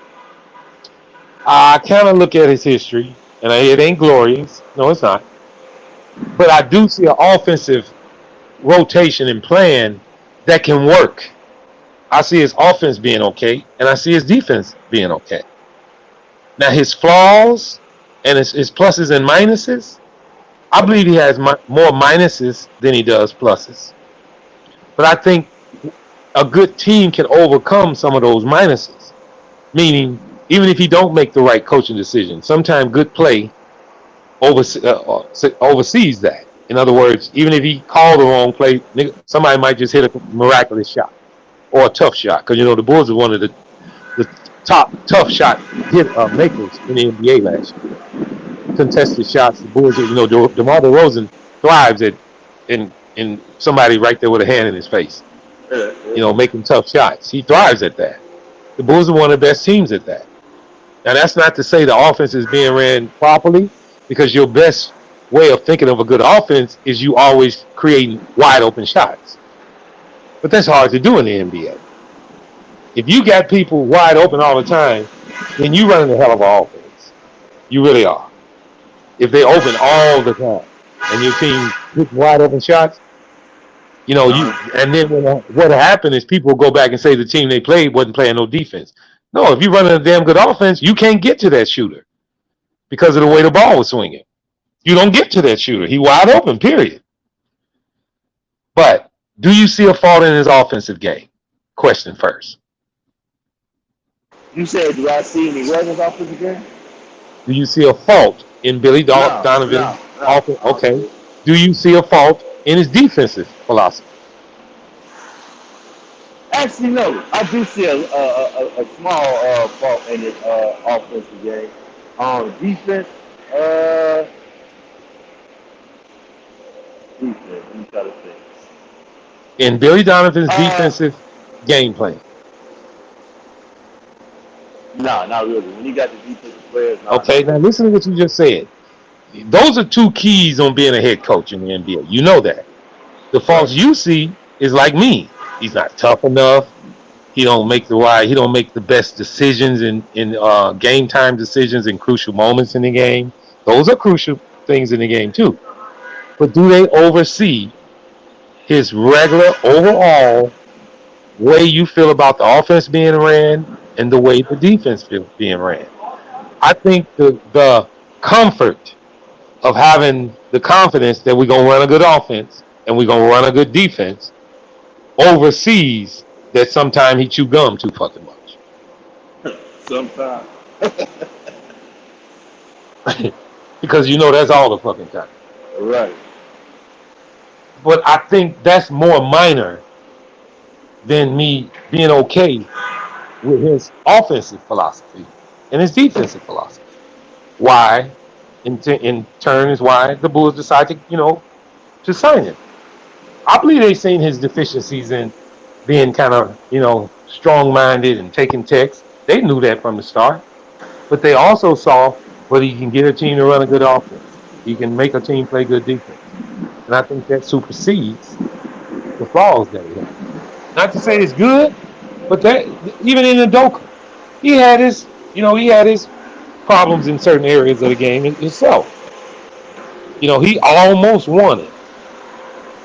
I kind of look at his history, and it ain't glorious. No, it's not. But I do see an offensive rotation and plan that can work. I see his offense being okay, and I see his defense being okay. Now, his flaws and his pluses and minuses, I believe he has more minuses than he does pluses. But I think a good team can overcome some of those minuses. Meaning, even if you don't make the right coaching decision, sometimes good play oversees that. In other words, even if he called the wrong play, somebody might just hit a miraculous shot or a tough shot. Because, the Bulls are one of the top tough shot makers in the NBA last year. Contested shots, the Bulls, DeMar DeRozan thrives in somebody right there with a hand in his face. Making tough shots. He thrives at that. The Bulls are one of the best teams at that. Now, that's not to say the offense is being ran properly, because your best way of thinking of a good offense is you always creating wide open shots. But that's hard to do in the NBA. If you got people wide open all the time, then you're running a hell of an offense. You really are. If they open all the time. and your team hit wide open shots, and then what happened is people go back and say the team they played wasn't playing no defense. No, if you're running a damn good offense, you can't get to that shooter because of the way the ball was swinging. You don't get to that shooter. He wide open, period. But do you see a fault in his offensive game? Question first. You said, do I see any weapons off of the game? Do you see a fault in Billy No, Donovan's no. offense? I don't see Okay. it. Do you see a fault in his defensive philosophy? Actually, no. I do see a small fault in his offensive game. Defense, uh, defense. Let me try to think. In Billy Donovan's Uh, defensive game plan. no, not really. When you got the defensive players, no, Okay, not now really. listen to what you just said. Those are two keys on being a head coach in the NBA. You know that. The Right. faults you see is like me. He's not tough enough. He don't make the right. He don't make the best decisions in game time decisions in crucial moments in the game. Those are crucial things in the game too. But do they oversee his regular overall way you feel about the offense being ran and the way the defense feels being ran? I think the comfort of having the confidence that we're gonna run a good offense and we're gonna run a good defense oversees that sometimes he chew gum too fucking Sometimes. much. Because that's all the fucking time. Right. But I think that's more minor than me being okay with his offensive philosophy and his defensive philosophy. Why, in turn, is why the Bulls decided to sign him. I believe they seen his deficiencies in being kind of, strong-minded and taking texts. They knew that from the start. But they also saw whether he can get a team to run a good offense. He can make a team play good defense. And I think that supersedes the flaws that he has. Not to say it's good, but that even in Udoka, he had his problems in certain areas of the game himself. He almost won it.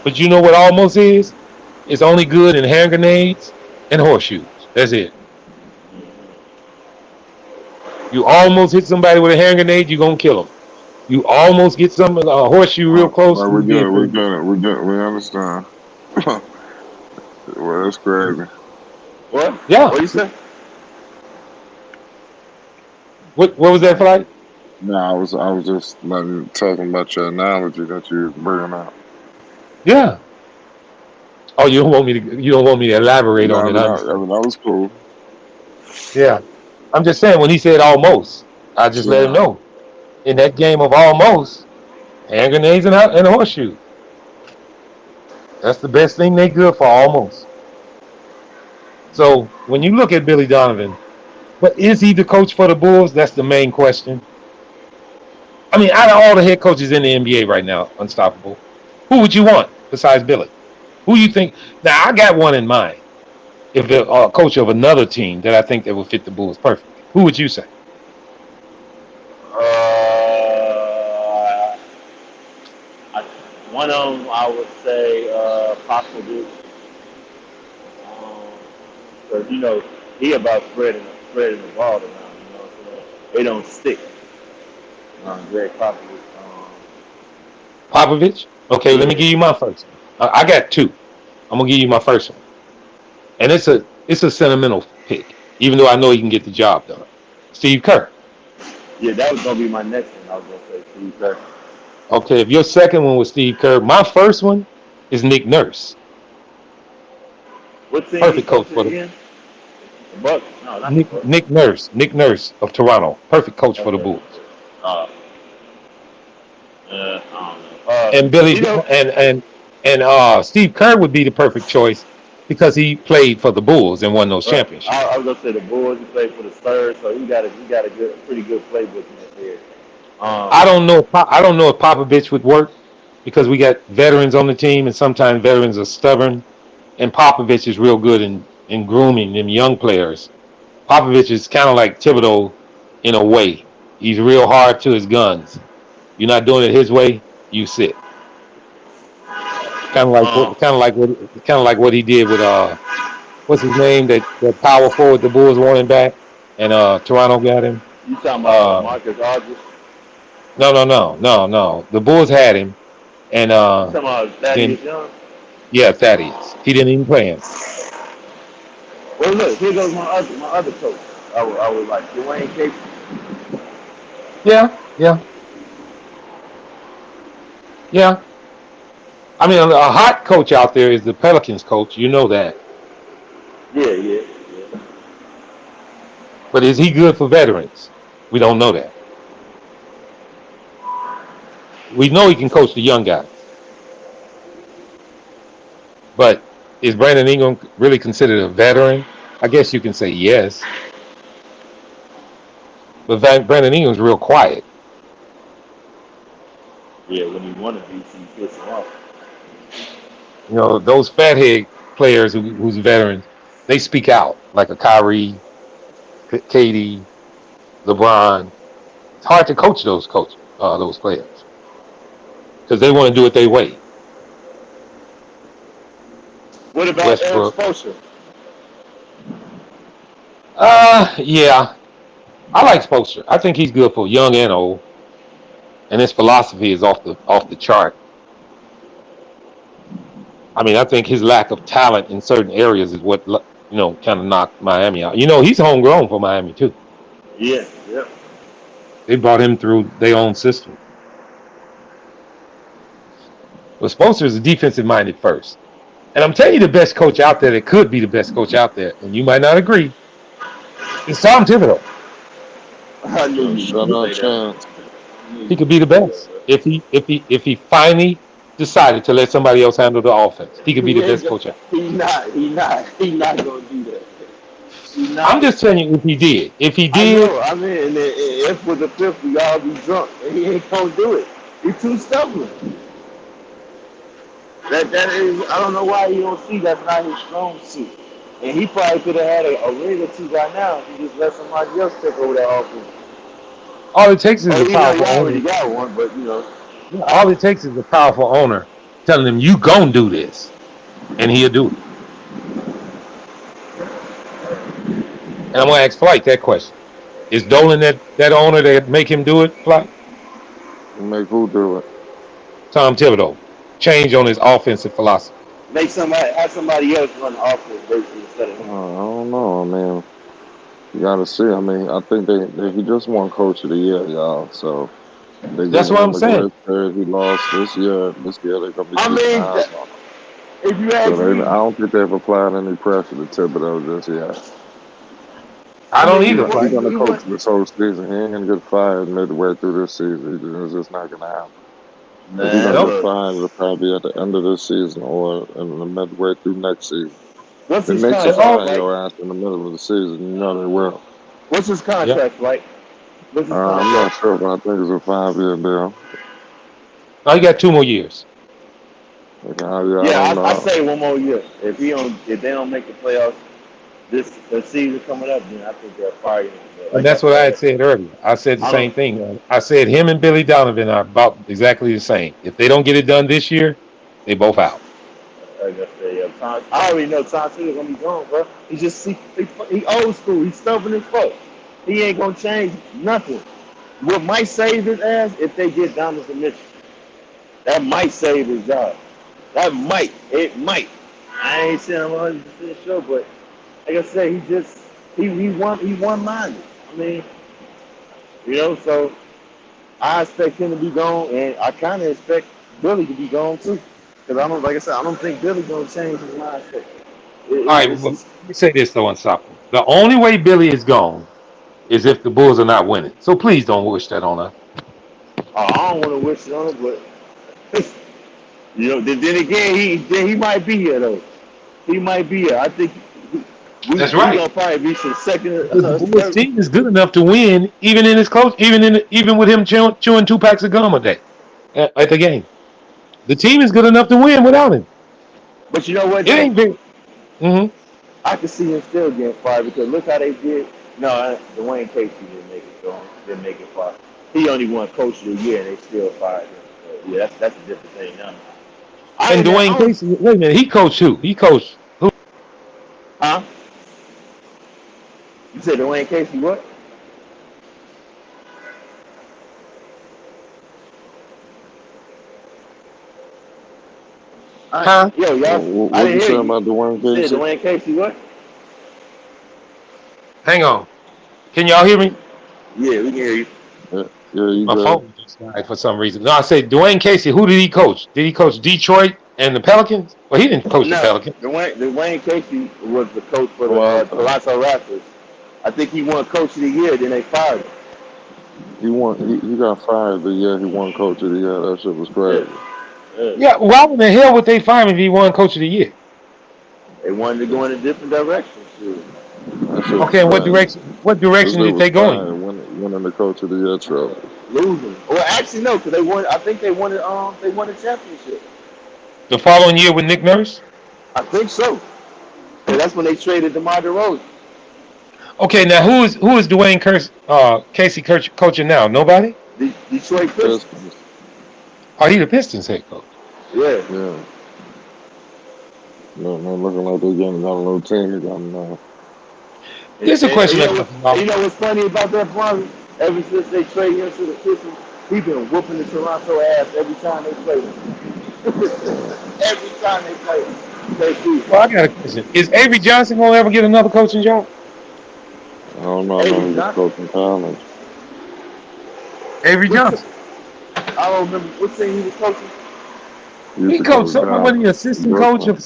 But you know what almost is? It's only good in hand grenades and horseshoes. That's it. You almost hit somebody with a hand grenade, you're going to kill them. You almost get a horseshoe real close, Well, you're we being good. We pretty good. good. We good. We understand. Well, that's crazy. What? Yeah. What you say? What was that flight? No, I was just talking about your analogy that you was bringing up. Yeah. Oh, you don't want me to elaborate on No, it. but I that, understand. that was cool. Yeah. I'm just saying when he said almost, I just let him Yeah. know. In that game of almost, hand grenades and horseshoes. That's the best thing they good for almost. So when you look at Billy Donovan, but is he the coach for the Bulls? That's the main question. I mean, out of all the head coaches in the NBA right now, unstoppable, who would you want besides Billy? Who you think? Now I got one in mind. If a coach of another team that I think that would fit the Bulls perfectly, who would you say? Uh, I, one of them I would say Popovich, because he about spreading the ball around. So they don't stick. Greg Popovich. Popovich? Okay, let me Yeah, give you my first one. I got two. I'm gonna give you my first one, and it's a sentimental pick, even though I know he can get the job done. Steve Kerr. yeah, that was gonna be my next one. I was gonna say Steve Kerr. Okay, if your second one was Steve Kerr, my first one is Nick Nurse. What team he Perfect coach coaching for the again? The Bucks? No, not the Nick Bucks. Nick Nurse. Nick Nurse of Toronto. Perfect coach for the Okay. Bulls. Uh, I don't know. And You Billy know, and Steve Kerr would be the perfect choice because he played for the Bulls and won those right. championships. I was gonna say the Bulls. He played for the Spurs, so he got a pretty good playbook in that area. I don't know. I don't know if Popovich would work because we got veterans on the team, and sometimes veterans are stubborn. And Popovich is real good in grooming them young players. Popovich is kind of like Thibodeau in a way. He's real hard to his guns. You're not doing it his way, you sit. Um, kind of like what he did with what's his name, that power forward the Bulls wanted back, and Toronto got him. You talking about Uh, Marcus Aldridge? no. The Bulls had him, and You talking about then Thaddeus Young? yeah, Thaddeus. He didn't even play him. Well, look, here goes my other coach. I was like Dwayne Casey. Yeah, yeah, yeah. I mean, a hot coach out there is the Pelicans coach. You know that, Yeah. but is he good for veterans? We don't know that. We know he can coach the young guys, but is Brandon Ingram really considered a veteran? I guess you can say yes, but Brandon Ingram's real quiet. Yeah, when he wanted to be, he pissed him off. You know, those fathead players who's veterans, they speak out like a Kyrie, KD, LeBron. It's hard to coach those players because they want to do it their way. What about Eric Westbrook. Spoelstra? Yeah, I like Spoelstra. I think he's good for young and old, and his philosophy is off the chart. I mean, I think his lack of talent in certain areas is what kind of knocked Miami out. You know, he's homegrown for Miami too. Yeah. They brought him through their own system. But Spoelstra is a defensive minded first. And I'm telling you, the best coach out there that could be the best coach out there, and you might not agree, is Tom Thibodeau. I knew you Shut were up, gonna say that. chance. He could be the best if he finally decided to let somebody else handle the offense. He could be He the ain't best go- coach out. He not. He not gonna do that. He I'm not. just telling you, if he did, I know. I mean, and if for the fifth, we all be drunk, and he ain't gonna do it. He's too stubborn. That is. I don't know why you don't see that's not his strong suit. And he probably could have had a ring or two by now if he just let somebody else take over that offense. all it takes is Oh, a you know, powerful y'all owner. already got one, but All it takes is a powerful owner telling him you gonna do this, and he'll do it. And I'm gonna ask Flight that question: is Dolan that owner that make him do it? Flight? Make who do it? Tom Thibodeau change on his offensive philosophy. have somebody else run the offense basically instead of I him. don't know. I mean, you got to see. I mean, I think he just won Coach of the Year, y'all. So they That's giving what I'm him a saying. grace period. He lost this year. This year they're gonna be I keeping mean, eyes on him. if you So ask I me, don't think they've applied any pressure to Thibodeau just yet. I I don't mean, either, He's Flight. gonna he coach went. this whole season. He ain't gonna get fired midway through this season. It's just not gonna happen. If he's Man, gonna get Nope. look, fired, it'll probably be at the end of this season or in the midway through next season. what's The his Knicks will contract Oh, fire like? your ass in the middle of the season. You know they will. What's his yeah. contract like? What's his I'm not contract? sure, but I think it's a 5-year deal. Oh, you got 2 more years. Okay, I Yeah, don't I know. say one more year. If they don't make the playoffs the season coming up, then I think they'll fire him. But And like I that's what I had said, said earlier. I said the I don't. same thing. I said him and Billy Donovan are about exactly the same. If they don't get it done this year, they both out. Like I said, I already know Tom Thibodeau gonna be gone, bro. He old school. He's stubborn as fuck. He ain't gonna change nothing. What might save his ass if they get Donovan Mitchell. That might save his job. That might. It might. I ain't saying I'm 100% sure, but like I said, he one minded. I mean, so I expect him to be gone, and I kind of expect Billy to be gone too, because like I said, I don't think Billy's gonna change his mindset. All right, well, let me say this though, Unstoppable. The only way Billy is gone is if the Bulls are not winning. So please don't wish that on us. I don't want to wish it on him, but then again, he might be here though. He might be here. I think we That's we right. gonna probably be some second, Because the Bulls third. team is good enough to win, even in his close, even with him chewing 2 packs of gum a day at the game. The team is good enough to win without him. But you know what It though? ain't big. Mm-hmm. I can see him still getting fired because look how they did. No, Dwayne Casey didn't make it. Didn't make it far. He only won Coach of the Year, and they still fired him. So, yeah, that's a different thing now. And Dwayne Casey, wait a minute, he coached who? He coached who? Huh? You said Dwayne Casey what? Huh? Yo, y'all. I What you didn't hear say you. about Dwayne You said Casey? Dwayne Casey what? Hang on. Can y'all hear me? Yeah, we can hear you. Yeah, you My good. phone just died for some reason. No, I said Dwayne Casey. Who did he coach? Did he coach Detroit and the Pelicans? Well, he didn't coach the No, Pelicans. Dwayne Casey was the coach for the Toronto. Toronto Raptors. I think he won Coach of the Year. Then they fired him. He got fired the year he won Coach of the Year. That shit was crazy. Yeah, why in the hell would they fire him if he won Coach of the Year? They wanted to go in a different direction. Shoot. That shit was Okay, and what crazy. direction? What This direction dude did was they go fired in? winning the Coach of the Year trophy. Losing. Well, actually, no, because they won. I think they won it. They won a championship. The following year with Nick Nurse? I think so. And that's when they traded DeMar DeRozan. Okay, now who is Dwayne Casey coaching now? Nobody? Detroit Pistons. Oh, he the Pistons head coach. Yeah. Yeah. No, looking like they're getting got a little team. They got now. There's a question You know what's funny about that, Bronny? Ever since they traded him to the Pistons, he been whooping the Toronto ass every time they play him. Every time they play him. Well, I got a question. Is Avery Johnson gonna ever get another coaching job? I don't know. I know he was coaching college. Avery Johnson. I don't remember what team he was coaching. He coached something when he assistant coach of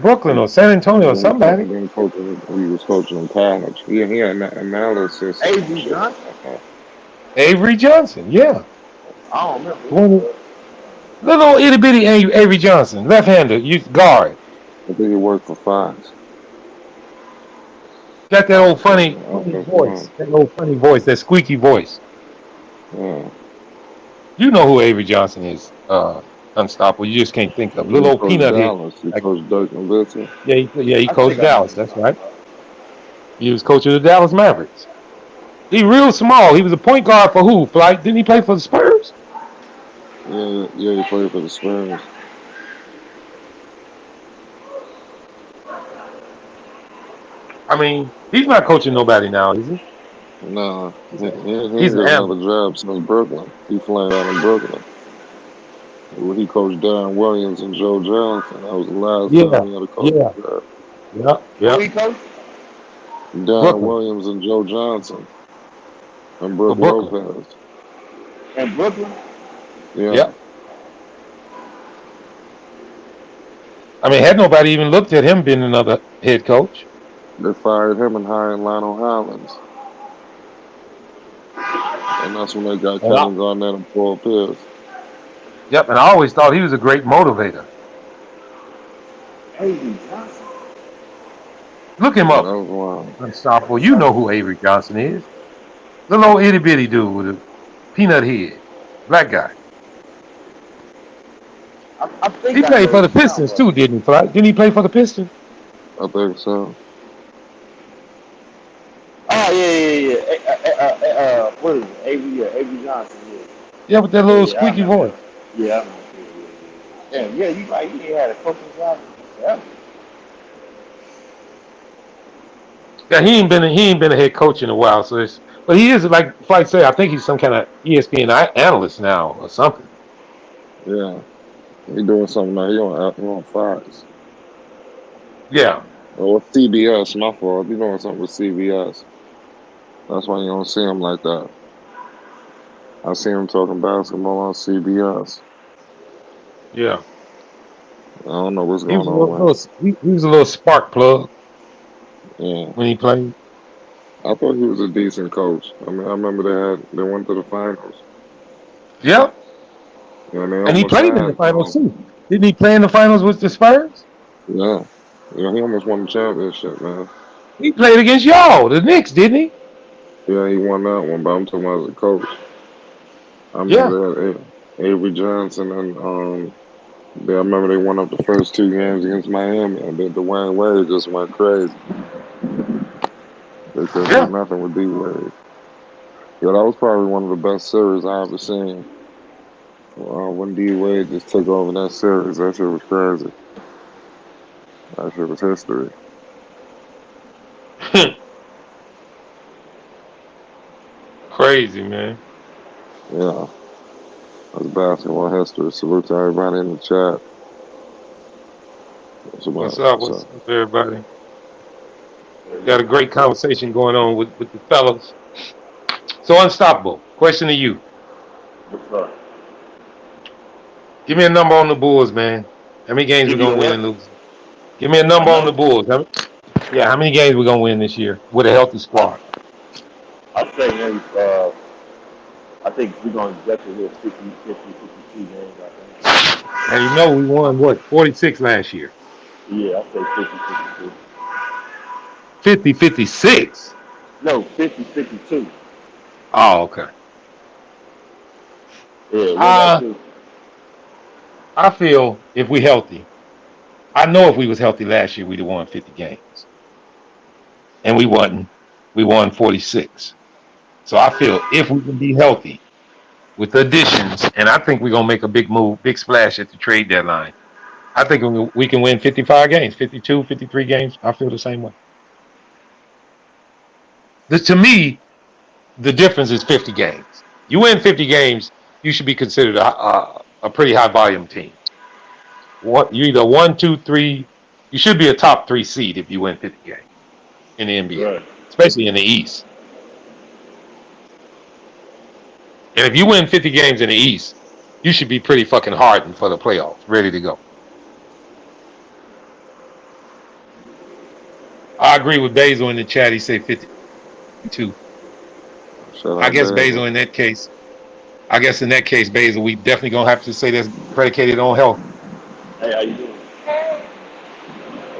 Brooklyn or San Antonio or somebody. He was coaching in college. He had an analysis. Avery Johnson? Avery Johnson, yeah. I don't remember. Little itty bitty Avery Johnson, left-hander, guard. I think he worked for Fox. Got that old funny voice, that squeaky voice. Yeah. You know who Avery Johnson is, Unstoppable. You just can't think of. Little old peanut head. He coached Dirk Nowitzki. Yeah, he coached Dallas. That's right. He was coach of the Dallas Mavericks. He real small. He was a point guard for who? Flight? Didn't he play for the Spurs? Yeah, he played for the Spurs. I mean, he's not coaching nobody now, is he? No, he He's got an another job since Brooklyn. He flamed out in Brooklyn. He coached Darren Williams and Joe Johnson. That was the last time he had a coaching job. Yeah. Who he coached? Darren Williams and Joe Johnson. And Brooke Lopez. And Brooklyn? Yeah. I mean, had nobody even looked at him being another head coach? They fired him and hired Lionel Hollins. And that's when they got Kevin Garnett and Paul Pierce. Yep, and I always thought he was a great motivator. Avery Johnson? Look him up. Unstoppable. You know who Avery Johnson is. Little old itty bitty dude with a peanut head. Black guy. I think he played for the Pistons too, didn't he? Didn't he play for the Pistons? I think so. Oh, yeah. What is it? Avery Johnson, Yeah, with that little squeaky voice. Yeah. Yeah, you right. He had a coaching job. Yeah. Yeah, he ain't been a head coach in a while, but he is, like Flight said, I think he's some kind of ESPN analyst now or something. Yeah. He doing something now. He on Fox. Yeah. Or CBS, my fault. He doing something with CBS. That's why you don't see him like that. I see him talking basketball on CBS. Yeah. I don't know what's going on. He was a little spark plug. Yeah. When he played. I thought he was a decent coach. I mean, I remember they went to the finals. Yeah. And he played in the finals too. Didn't he play in the finals with the Spurs? Yeah. Yeah, he almost won the championship, man. He played against y'all, the Knicks, didn't he? Yeah, he won that one, but I'm talking about as a coach. I remember Avery Johnson and I remember they won up the first 2 games against Miami, and then Dwayne Wade just went crazy. They couldn't do nothing with D Wade. Yeah, that was probably one of the best series I ever seen. When D Wade just took over that series, that shit was crazy. That shit was history. Crazy, man. Yeah, that's basketball history. Salute to everybody in the chat. What's up? What's up, everybody? Got a great conversation going on with the fellas. So, Unstoppable, question to you. What's up? Give me a number on the Bulls, man. How many games we're Give you going a to win what? and lose? Give me a A number on the number? Bulls. How many games we're going to win this year with a healthy squad? I say maybe, I think we're going to definitely hit 52 games, I And you know we won, what, 46 last year? think. Yeah, I say 50, 52. 50, 56? No, 50, 52. Oh, okay. Yeah, what about you? I feel if we healthy, I know if we was healthy last year, we'd have won 50 games. And we wasn't. We won 46. So I feel if we can be healthy with additions, and I think we're going to make a big move, big splash at the trade deadline. I think we can win 55 games, 52, 53 games. I feel the same way. To me, the difference is 50 games. You win 50 games, you should be considered a pretty high volume team. You either 1, 2, 3. You should be a top 3 seed if you win 50 games in the NBA, Right. especially in the East. And if you win 50 games in the East, you should be pretty fucking hardened for the playoffs, ready to go. I agree with Basil in the chat. He said 52. Shout I out guess Basil. Basil in that case. Basil, we definitely gonna have to say that's predicated on health. Hey, how you doing?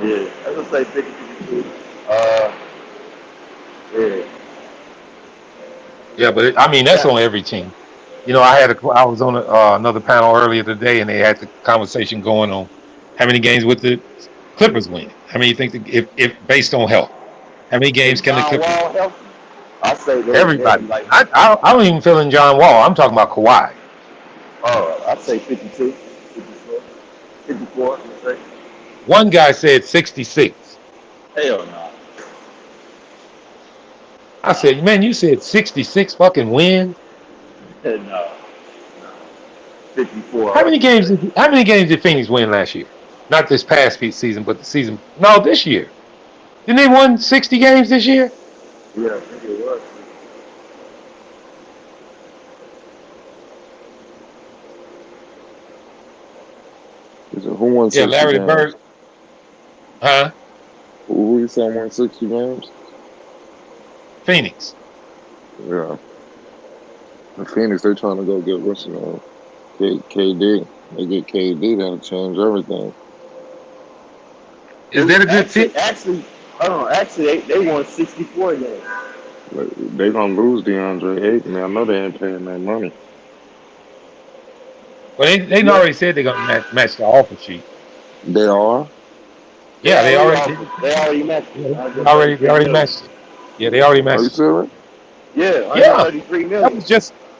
Yeah, I was going to say 50, 52. Yeah. Yeah, but that's on every team. You know, I was on another panel earlier today, and they had the conversation going on how many games would the Clippers win? How many you think if based on health? How many games Is can the John Clippers Wall win? healthy? I say they'll Everybody. be like, I don't even feel in John Wall. I'm talking about Kawhi. I say 52, 54, 54, I'm say. One guy said 66. Hell no. I said, man, you said 66 fucking wins. No. 54. How many games did Phoenix win last year? Not this past season, but the season. No, this year. Didn't they win 60 games this year? Yeah, I think it was. Who won Yeah, 60 Larry games? Bird. Huh? Who you said won 60 games? Phoenix. Yeah. In Phoenix, they're trying to go get what's name? KD. They get KD, that'll change everything. Is that a good fit? Actually, they won 64 games. They're gonna lose DeAndre Ayton. I know they ain't paying that money. Well, they already said they're gonna match the offer sheet. They are. Yeah, they already matched it. they already matched it. Yeah, they already Are you matched it. serious? Yeah, Yeah, 133 million.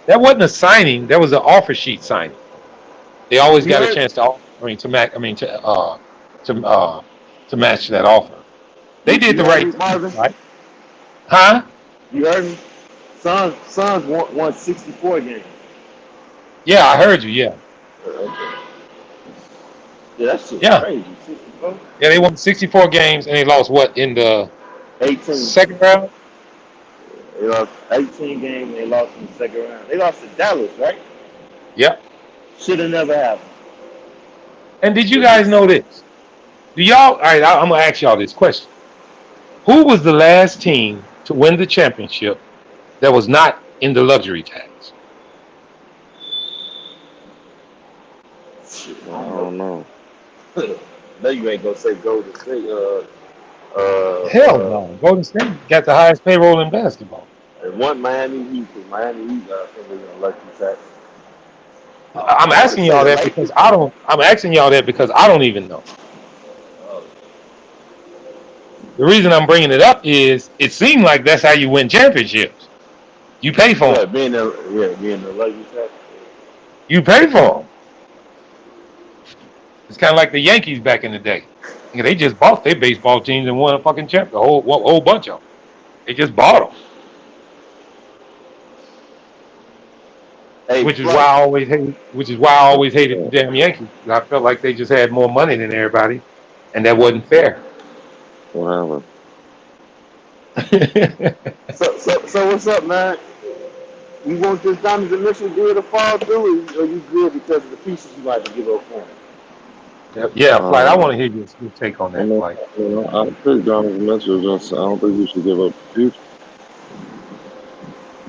that wasn't a signing. That was an offer sheet signing. They always got a chance to match that offer. They did the right thing, right? Huh? You heard me? Suns won 64 games. Yeah, I heard you. Yeah. Yeah, that shit's Yeah. crazy. 64? Yeah, they won 64 games and they lost what in the 18. second round? They lost 18 games and they lost in the second round. They lost to Dallas, right? Yep. Should have never happened. And did you guys know this? Do y'all? All right, I'm gonna ask y'all this question: who was the last team to win the championship that was not in the luxury tax? Shit, I don't know. No, you ain't gonna say Golden State. Hell no. Golden State got the highest payroll in basketball. And one Miami Heat, because Miami Heat got something on lucky tax. I'm asking y'all that because I don't. I'm asking y'all that because I don't even know. The reason I'm bringing it up is it seemed like that's how you win championships. You pay for them. Being the lucky tax. You pay for them. It's kind of like the Yankees back in the day. They just bought their baseball teams and won a fucking champ. A whole bunch of them. They just bought them. Hey, Which is why Flight. I always hated. Which is why I always hated the damn Yankees. I felt like they just had more money than everybody, and that wasn't fair. Whatever. So what's up, man? You want this Diamonds and Mission deal to fall through, or you good because of the pieces you like to give up for him? Yeah, Flight. I want to hear your take on I that, mean, Flight. I think Donovan Mitchell just. I don't think you should give up the future.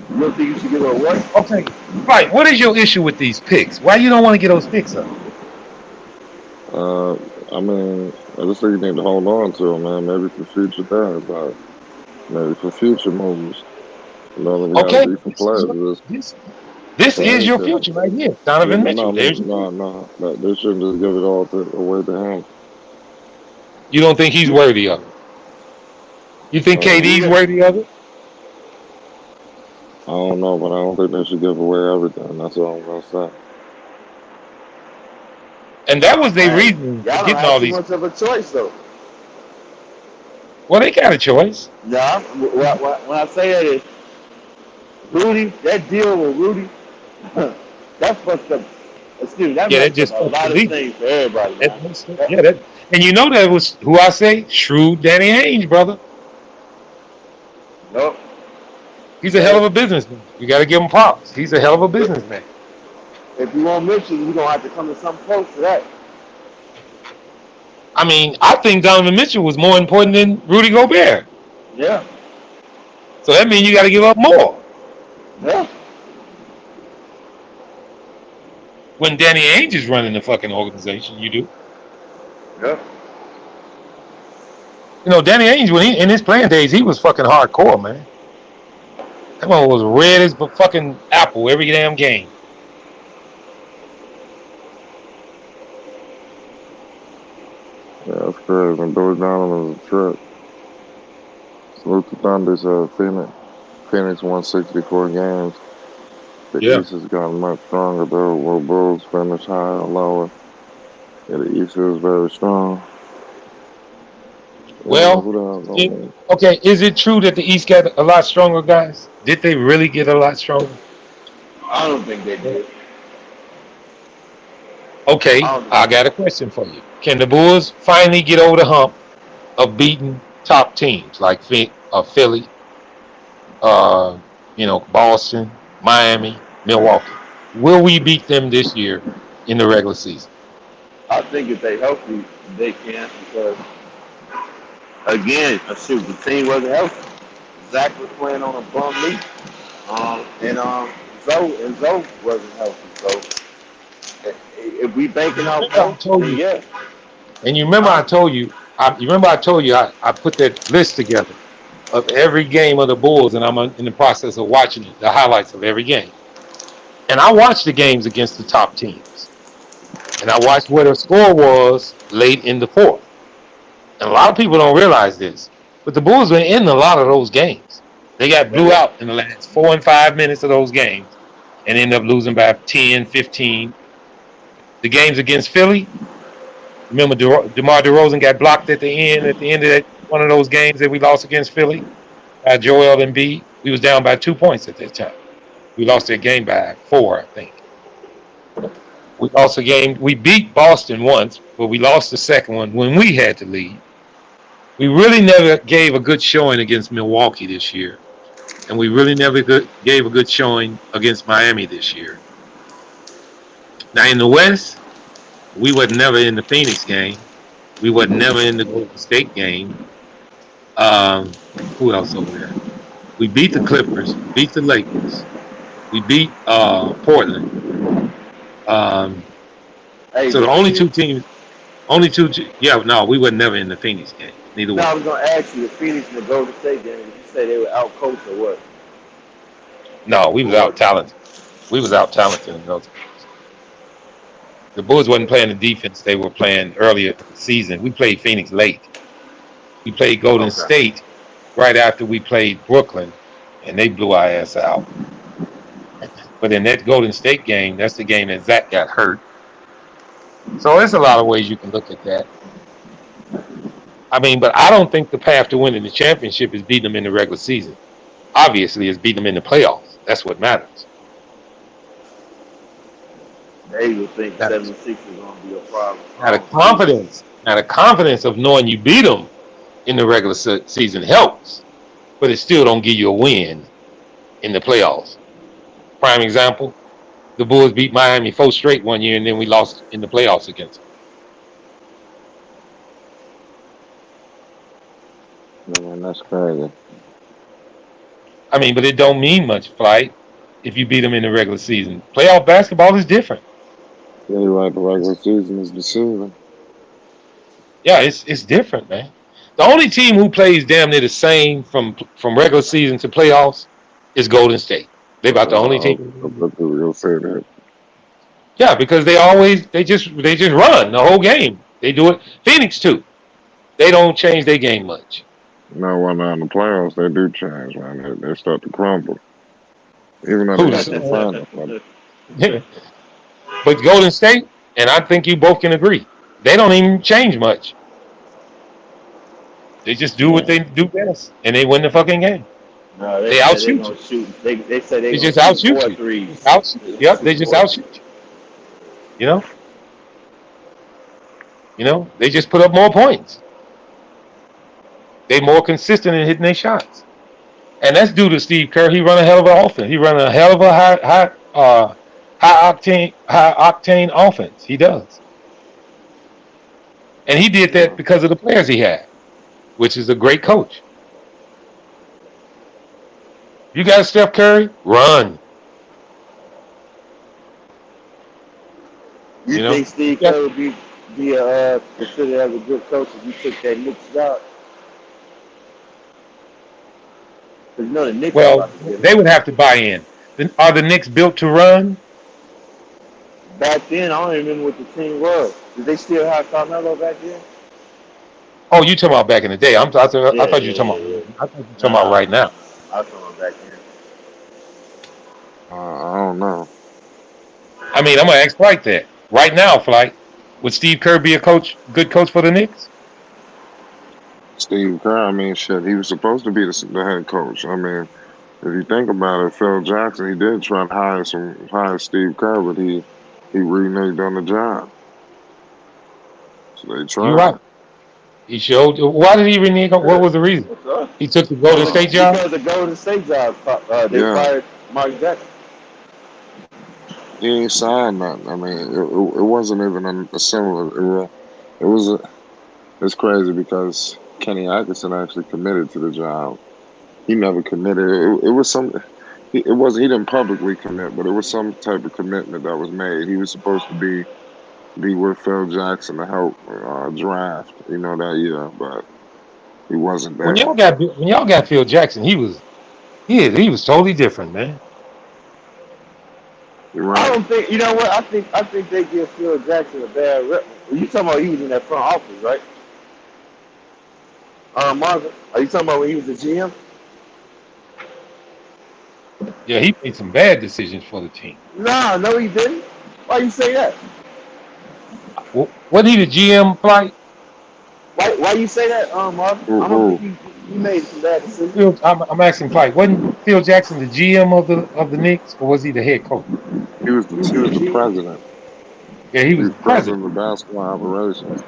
You don't think you should give up what? Okay, Flight. What is your issue with these picks? Why you don't want to get those picks up? I mean, I just think you need to hold on to them, man. Maybe for future things, like maybe for future moves. You know, we got Okay, to be some players. this is your future right here, Donovan Mitchell. There's your future. No. They shouldn't just give it all away to him. You don't think he's worthy of it? You think KD's worthy of it? I don't know, but I don't think they should give away everything. That's all I'm gonna say. And that was their reason for Y'all don't getting have all too these. much of a choice, though. Well, they got a choice. Yeah, when I say that is Rudy, that deal with Rudy, that fucked up. Excuse me, that messed up a lot of things for everybody. And you know that was who I say, shrewd Danny Ainge, brother. Nope. He's a hell of a businessman. You got to give him props. He's a hell of a businessman. If you want Mitchell, you're going to have to come to some close to that. I mean, I think Donovan Mitchell was more important than Rudy Gobert. Yeah. So that means you got to give up more. Yeah. When Danny Ainge is running the fucking organization, you do. Yeah. You know, Danny Ainge, when in his playing days, he was fucking hardcore, man. That one was red as a fucking apple every damn game. Yeah, that's crazy. And Billy Donovan was a trip. Salute the Thunder said Phoenix won 64 games. The East has gotten much stronger, though. Will Bulls finish higher or lower? Yeah, the East is very strong. Well, okay, is it true that the East got a lot stronger, guys? Did they really get a lot stronger? I don't think they did. Okay, I got a question for you. Can the Bulls finally get over the hump of beating top teams like Philly, Boston, Miami, Milwaukee? Will we beat them this year in the regular season? I think if they healthy, they can, because again, the team wasn't healthy. Zach was playing on a bum knee, and Zoe wasn't healthy. So if we banking out both, yeah. And you remember I told you, I put that list together of every game of the Bulls, and I'm in the process of watching it, the highlights of every game. And I watched the games against the top teams. And I watched what their score was late in the fourth. And a lot of people don't realize this, but the Bulls were in a lot of those games. They got blew out in the last 4 and 5 minutes of those games and ended up losing by 10, 15. The games against Philly, remember DeMar DeRozan got blocked at the end of that one of those games that we lost against Philly by Joel Embiid. We was down by 2 points at that time. We lost that game by 4, I think. We lost a game. We beat Boston once, but we lost the second one when we had to lead. We really never gave a good showing against Milwaukee this year. And we really never gave a good showing against Miami this year. Now in the West, we were never in the Phoenix game. We were never in the Golden State game. Who else over there? We beat the Clippers, beat the Lakers. We beat Portland. So the only two teams, we were never in the Phoenix game. Neither one. I was going to ask you, the Phoenix and the Golden State game, did you say they were out coached or what? No, we was out talented. We was out talented in those games. The Bulls wasn't playing the defense they were playing earlier in the season. We played Phoenix late. We played Golden State right after we played Brooklyn, and they blew our ass out. But in that Golden State game, that's the game that Zach got hurt. So there's a lot of ways you can look at that. I mean, but I don't think the path to winning the championship is beating them in the regular season. Obviously, it's beating them in the playoffs. That's what matters. They would think Now, 76 is going to be a problem. the confidence of knowing you beat them in the regular season helps, but it still don't give you a win in the playoffs. Prime example, the Bulls beat Miami 4 straight one year, and then we lost in the playoffs against them. Man, that's crazy. I mean, but it don't mean much, Flight, if you beat them in the regular season. Playoff basketball is different. Yeah, you're right. The regular season is deceiving. Yeah, it's different, man. The only team who plays damn near the same from regular season to playoffs is Golden State. They about the only team. You'll say that. Yeah, because they just run the whole game. They do it. Phoenix too. They don't change their game much. No, when they're in the playoffs, they do change, man. They start to crumble. Even though they got the finals. But Golden State, and I think you both can agree, they don't even change much. They just do what they do best, and they win the fucking game. No, they outshoot you. Shoot. They say they just outshoot you. Yep, they just outshoot you. You know, they just put up more points. They more consistent in hitting their shots, and that's due to Steve Kerr. He run a hell of an offense. He run a hell of a high octane offense. He does, and he did that because of the players he had, which is a great coach. You got Steph Curry, run. You think Steve Kerr would be considered as a good coach if you took that Knicks job? The Knicks they would have to buy in. Are the Knicks built to run? Back then, I don't even remember what the team was. Did they still have Carmelo back then? Oh, you talking about back in the day? I thought you were talking about right now. I was talking about back then. I don't know. I mean, I'm gonna ask like that right now. Flight, would Steve Kerr be a good coach for the Knicks? Steve Kerr, I mean, shit, he was supposed to be the head coach. I mean, if you think about it, Phil Jackson, he did try to hire Steve Kerr, but he reneged on the job. So they tried. You're right. He showed. Why did he renege? What was the reason? He took the Golden State job? Because the Golden State job, they fired Mark Jackson. He ain't signed nothing. I mean, it wasn't even a similar. It's crazy because Kenny Atkinson actually committed to the job. He never committed. It was some. It wasn't. He didn't publicly commit, but it was some type of commitment that was made. He was supposed to be with Phil Jackson to help draft, that year, but he wasn't there. When y'all got Phil Jackson, he was totally different, man. You're right. I don't think. You know what? I think they give Phil Jackson a bad rep. You talking about he was in that front office, right? Marvin, are you talking about when he was the GM? Yeah, he made some bad decisions for the team. No, he didn't. Why you say that? Wasn't he the GM, Flight? Why you say that, Marvin? I don't think he made some bad decisions. I'm asking Flight. Wasn't Phil Jackson the GM of the Knicks, or was he the head coach? He was the president. Yeah, he was the president of basketball operations.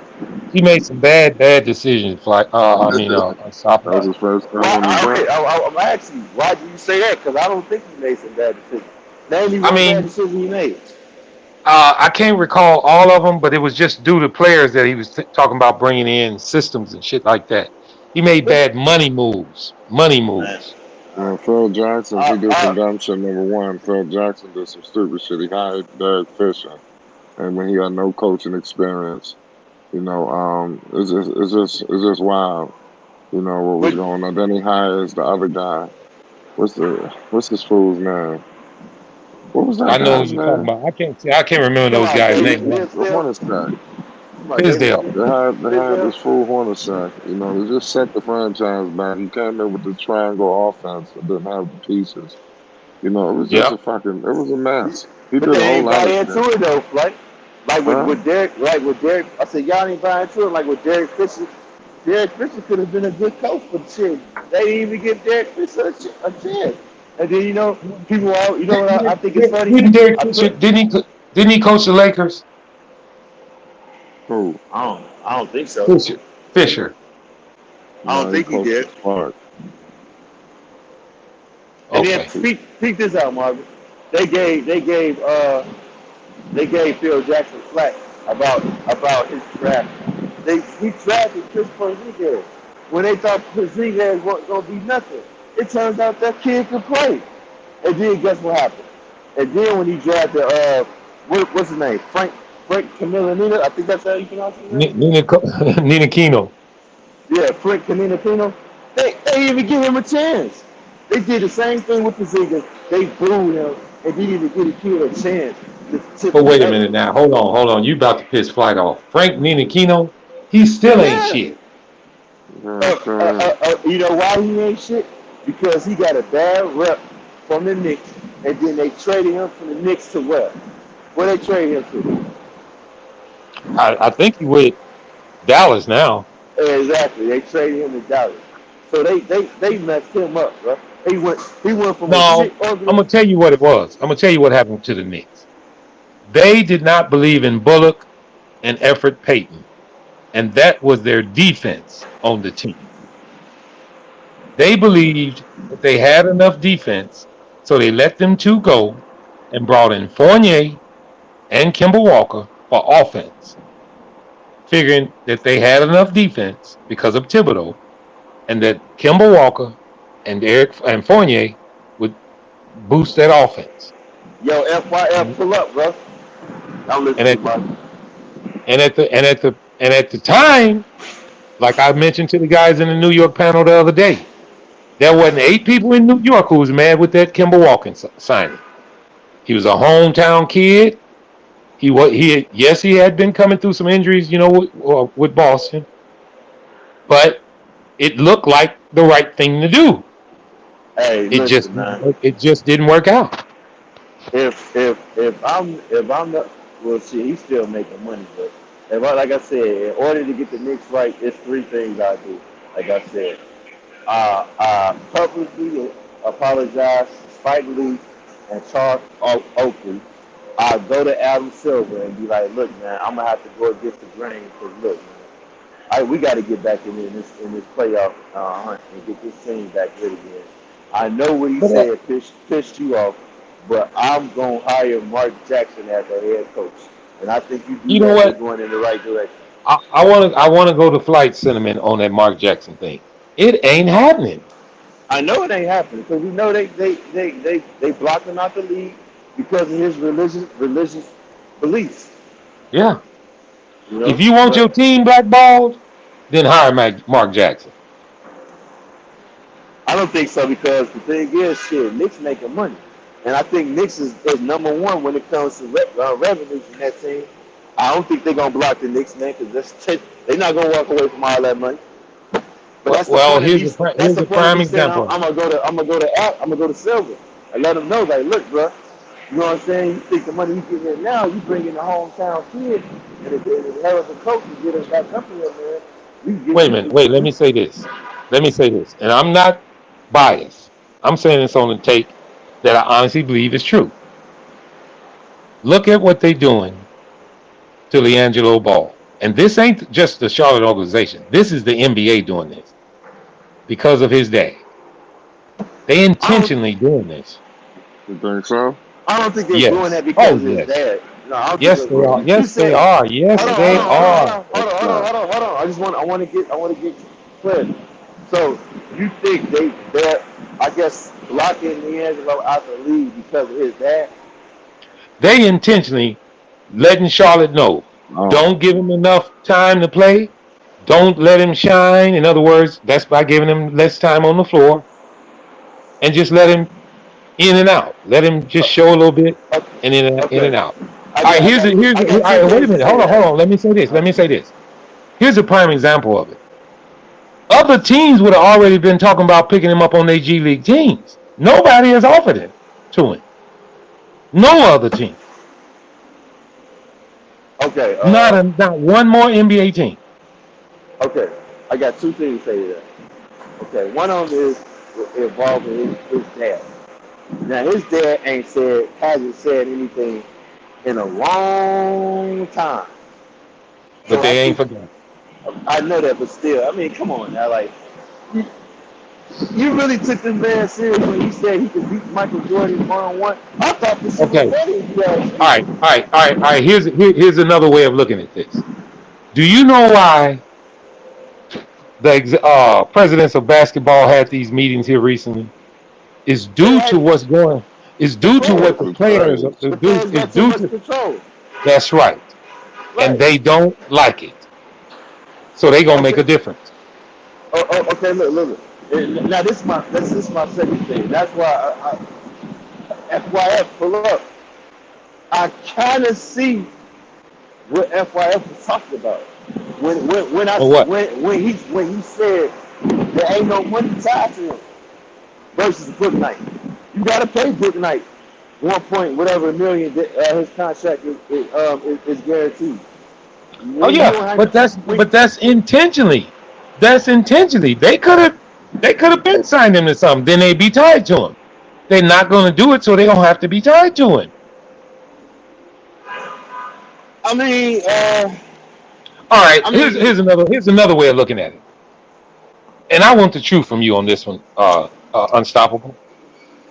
He made some bad decisions. Like, that was his first time on the ground. I'm asking you, why do you say that? Because I don't think he made some bad decisions. Name me one bad decision he made. I can't recall all of them, but it was just due to players that he was talking about bringing in systems and shit like that. He made bad money moves. Phil Jackson, he did some dumb shit. Number one, Phil Jackson did some stupid shit. He hired Derek Fisher, and when he had no coaching experience, it's just wild. What was going on. Then he hires the other guy. What's his fool's name? What was that? I know what you're talking about. I can't remember those guys' names. Hornets. Tisdale. They had this fool Hornets. They just set the franchise back. He came in with the triangle offense that didn't have the pieces. You know, it was just Yep. a fucking. It was a mess. He But did a they whole ain't lot buy of into shit. it though, like Huh? with Derek. I said y'all ain't buying into it. Like with Derek Fisher, Derek Fisher could have been a good coach, but shit, they didn't even give Derek Fisher a chance. And then people all what I think it's funny. Didn't Derek I Fisher? put Didn't he coach the Lakers? Who? I don't think so. Fisher. Fisher. I don't No, he think he coached the did. Sparks. And then Okay. peep this out, Marvin. They gave Phil Jackson flack about his draft. He drafted Chris Porzingis when they thought Porzingis wasn't gonna be nothing. It turns out that kid could play. And then guess what happened? And then when he drafted what's his name? Frank Camilla, I think that's how you pronounce his name. Nina Kino. Yeah, Frank Camilla. They didn't even give him a chance. They did the same thing with Porzingis. They booed him and didn't even give the kid a chance to But be wait a minute excellent. now. Hold on. You about to piss Flight off. Frank Nina Kino, he still ain't Yeah. shit. You know what I'm saying? You know why he ain't shit? Because he got a bad rep from the Knicks, and then they traded him from the Knicks to where? Where they traded him to? I think he with Dallas now. Exactly, they traded him to Dallas. So they messed him up, bro. He went from a No, shit I'm organization. gonna tell you what it was. I'm gonna tell you what happened to the Knicks. They did not believe in Bullock and Effort Payton, and that was their defense on the team. They believed that they had enough defense, so they let them two go and brought in Fournier and Kimball Walker for offense, figuring that they had enough defense because of Thibodeau, and that Kimball Walker and Eric and Fournier would boost that offense. Yo, FYF, And pull up, bro. I'm listening to at you, the Mike. and at the time, like I mentioned to the guys in the New York panel the other day, there wasn't 8 people in New York who was mad with that Kimball Walker signing. He was a hometown kid. Yes, he had been coming through some injuries, with Boston, but it looked like the right thing to do. Hey, It just listen, didn't man. work- it just didn't work out. If I'm not, well, shit, he's still making money, but like I said, in order to get the Knicks right, it's three things I do. Like I said, publicly apologize to Spike Lee and Charles Oakley. I go to Adam Silver and be like, look, man, I'm gonna have to go against the grain because look, man, we got to get back in this playoff hunt and get this team back good again. I know what he But said pissed you off, but I'm gonna hire Mark Jackson as a head coach, and I think you do you know that. We're what? going in the right direction. I want to go to Flight sentiment on that Mark Jackson thing. It ain't happening. I know it ain't happening because we know they blocked him out the league because of his religious beliefs. Yeah. You If know, you want but your team blackballed, then hire Mark Jackson. I don't think so because the thing is, shit, Knicks making money, and I think Knicks is number one when it comes to revenues in that team. I don't think they're gonna block the Knicks, man, because they're not gonna walk away from all that money. But Well, that's the well point of here's me. a That's here's the a point of prime me saying example. I'm gonna go to Silver and let them know, like, look, bro, you know what I'm saying? You think the money you getting in now, you bring in the hometown kid and the hell of a coach and get us back up here, man. We can get Wait a minute. Wait, let me say this. And I'm not biased. I'm saying this on the take that I honestly believe is true. Look at what they're doing to Liangelo Ball. And this ain't just the Charlotte organization. This is the NBA doing this because of his dad. They I don't intentionally doing this. You think so? I don't think they're doing Yes. that Oh, because of his yes. dad. No, I don't think Yes, they're. they Well, are. You Yes, they said, are. Yes, hold on, hold they on, hold on, hold are. on, hold that's on, hold on, not. hold on, hold on. I want to get clarity. So you think they're, I guess, blocking Liangelo out the league because of his dad? They intentionally letting Charlotte know. Oh, Don't give him enough time to play. Don't let him shine. In other words, that's by giving him less time on the floor and just let him in and out. Let him just show a little bit Uh, and in okay, and out. All right, I got all two right, wait a ways to minute. say Hold that. on. Let me say this. Uh, Here's a prime example of it. Other teams would have already been talking about picking him up on their G League teams. Nobody has offered him. to him. No other team. Okay. Not one more NBA team. Okay. I got two things to say to that. Okay. One of them is involving his dad. Now his dad hasn't said anything in a long time. But So they ain't forgot. I know that, but still, I mean, come on now, like you really took this man serious when he said he could beat Michael Jordan 1-on-1. I thought this shit was Okay. funny. All right. Here's another way of looking at this. Do you know why the presidents of basketball had these meetings here recently? Is due to what's going. Is due to what the players. The players Is got too due much to. control. That's right, and Right. they don't like it, so they gonna make Okay. a difference. Okay. Look. Now this is my second thing. That's why FYF pull up. I kind of see what FYF was talking about Or what? when he said there ain't no money tied to him versus Book Knight. You gotta pay Book Knight 1 point whatever million that, his contract is guaranteed. Oh yeah, but that's intentionally. That's intentionally. They could have been signed him to something. Then they'd be tied to him. They're not going to do it, so they don't have to be tied to him. I mean, all right. Here's another way of looking at it. And I want the truth from you on this one, Unstoppable.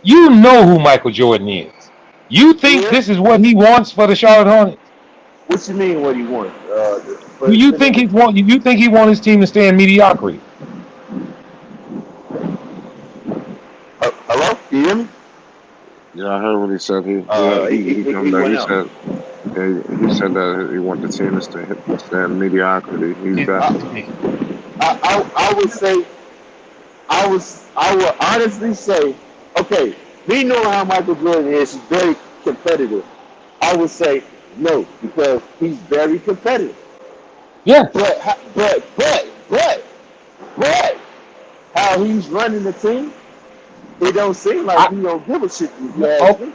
You know who Michael Jordan is. You think this is what he wants for the Charlotte Hornets? What you mean? What he wants? Do you think he want? You think he want his team to stay in mediocrity? Hello? Can you hear me? Yeah, I heard what he said. He said that he want the team to stay in mediocrity. He's back. I would say, I would honestly say, okay, we know how Michael Jordan is. He's very competitive. I would say no, because he's very competitive. Yeah. But how he's running the team, it don't seem like he don't give a shit.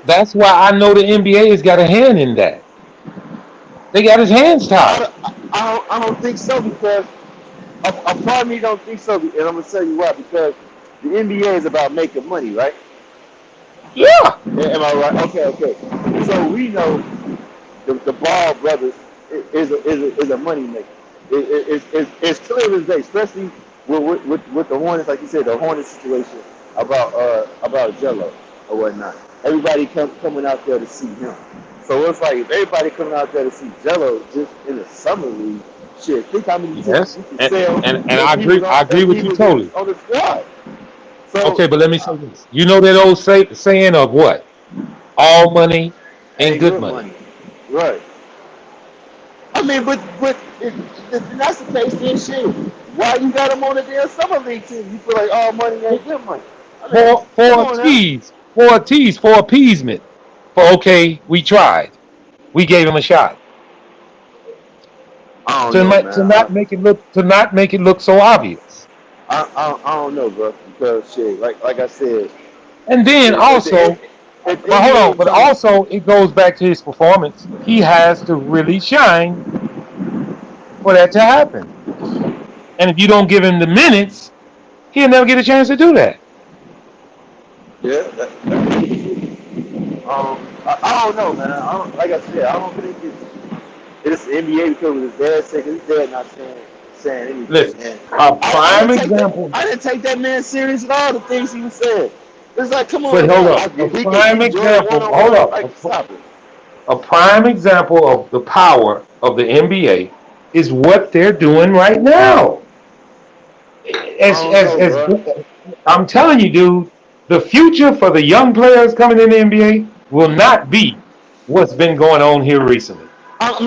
That's why I know the NBA has got a hand in that. They got his hands tied. I don't think so, because a part of me don't think so, and I'm gonna tell you why. Because the NBA is about making money, right? Yeah. Am I right? Okay. So we know the Ball brothers is a money maker. It's clear as day, especially with the Hornets, like you said, the Hornets situation about Jello or whatnot. Everybody coming out there to see him. So it's like if everybody coming out there to see Jello just in the summer league, shit, think how many tickets you can sell. And I agree with you totally. On the squad. So, okay, but let me say this. You know that old saying of what? All money ain't good money. Right. I mean, but if that's the case, then shit. Why you got him on the damn summer league team? You feel like all money ain't good money. I mean, for appeasement. For okay, we tried. We gave him a shot. To not make it look so obvious. I don't know, bro. Because shit, like I said. And then also, but also it goes back to his performance. He has to really shine for that to happen. And if you don't give him the minutes, he'll never get a chance to do that. Yeah. I don't know, man. Like I said, I don't think it's the NBA because of his dad saying his dad not saying anything. Listen, a prime example. I didn't take that man serious at all. The things he was saying. It's like, come on. But hold up. A prime example. Hold up. A prime example of the power of the NBA is what they're doing right now. I'm telling you, dude, the future for the young players coming in the NBA will not be what's been going on here recently. I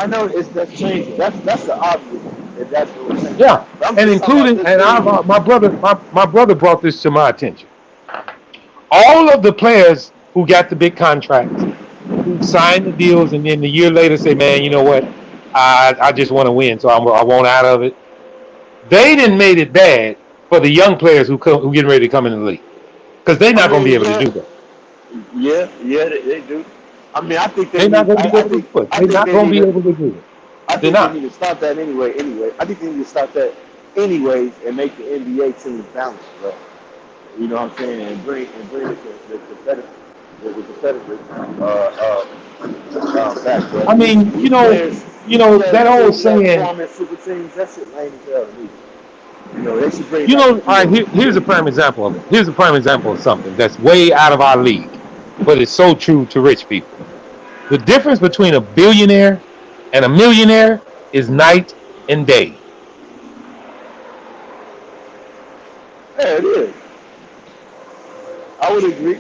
know that's changing. That's the obvious. That's what we're saying. Yeah, and including my brother brought this to my attention. All of the players who got the big contracts, who signed the deals, and then a year later say, "Man, you know what? I just want to win, so I want out of it." They didn't made it bad for the young players who getting ready to come in the league. because they're I not going to be mean, able to do that. yeah, they do. I mean, I think they They're not need. going to be able to do it. I They're think not they going to need be to. able to do it. I They're think they not. need to stop that anyway. I think they need to stop that anyways and make the NBA team balanced, bro. You know what I'm saying? And bring the competitive back, bro. I mean, These players, that old that saying. form in super teams, that shit lame as hell to me. You know, they should bring You back know, the all right. field. Here's a prime example of it. Here's a prime example of something that's way out of our league, but it's so true to rich people. The difference between a billionaire and a millionaire is night and day. Yeah, it is. I would agree.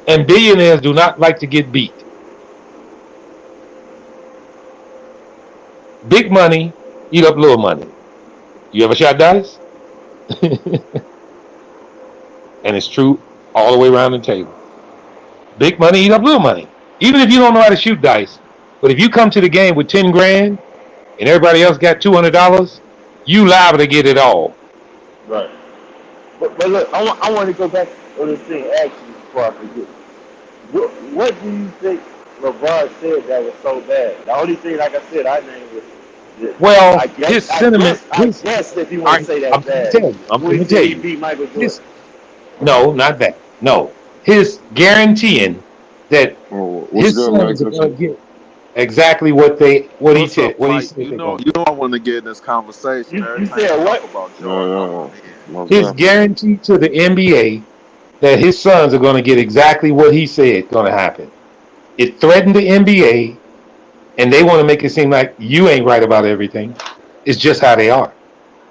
And billionaires do not like to get beat. Big money eat up little money. You ever shot dice? And it's true all the way around the table. Big money eat up little money. Even if you don't know how to shoot dice, but if you come to the game with 10 grand and everybody else got $200, you liable to get it all. Right. But look, I want to go back on this thing actually before I forget. What do you think LeVar said that was so bad? The only thing, like I said, I named was. Well, his sentiment. I guess if you want to say I'm that going to bad, tell you. I'm going to tell he you. beat Michael Jordan. No, not that. No, his guaranteeing that What's his good, sons are going Lakers? to get exactly what he What's said. up, What he Flight? said You they're know, going to you get. know, I want to get in this conversation every You time you said talk what? about Yeah, Jordan. I'm yeah, in. most His definitely. guarantee to the NBA that his sons are going to get exactly what he said going to happen. It threatened the NBA, and they want to make it seem like you ain't right about everything. It's just how they are.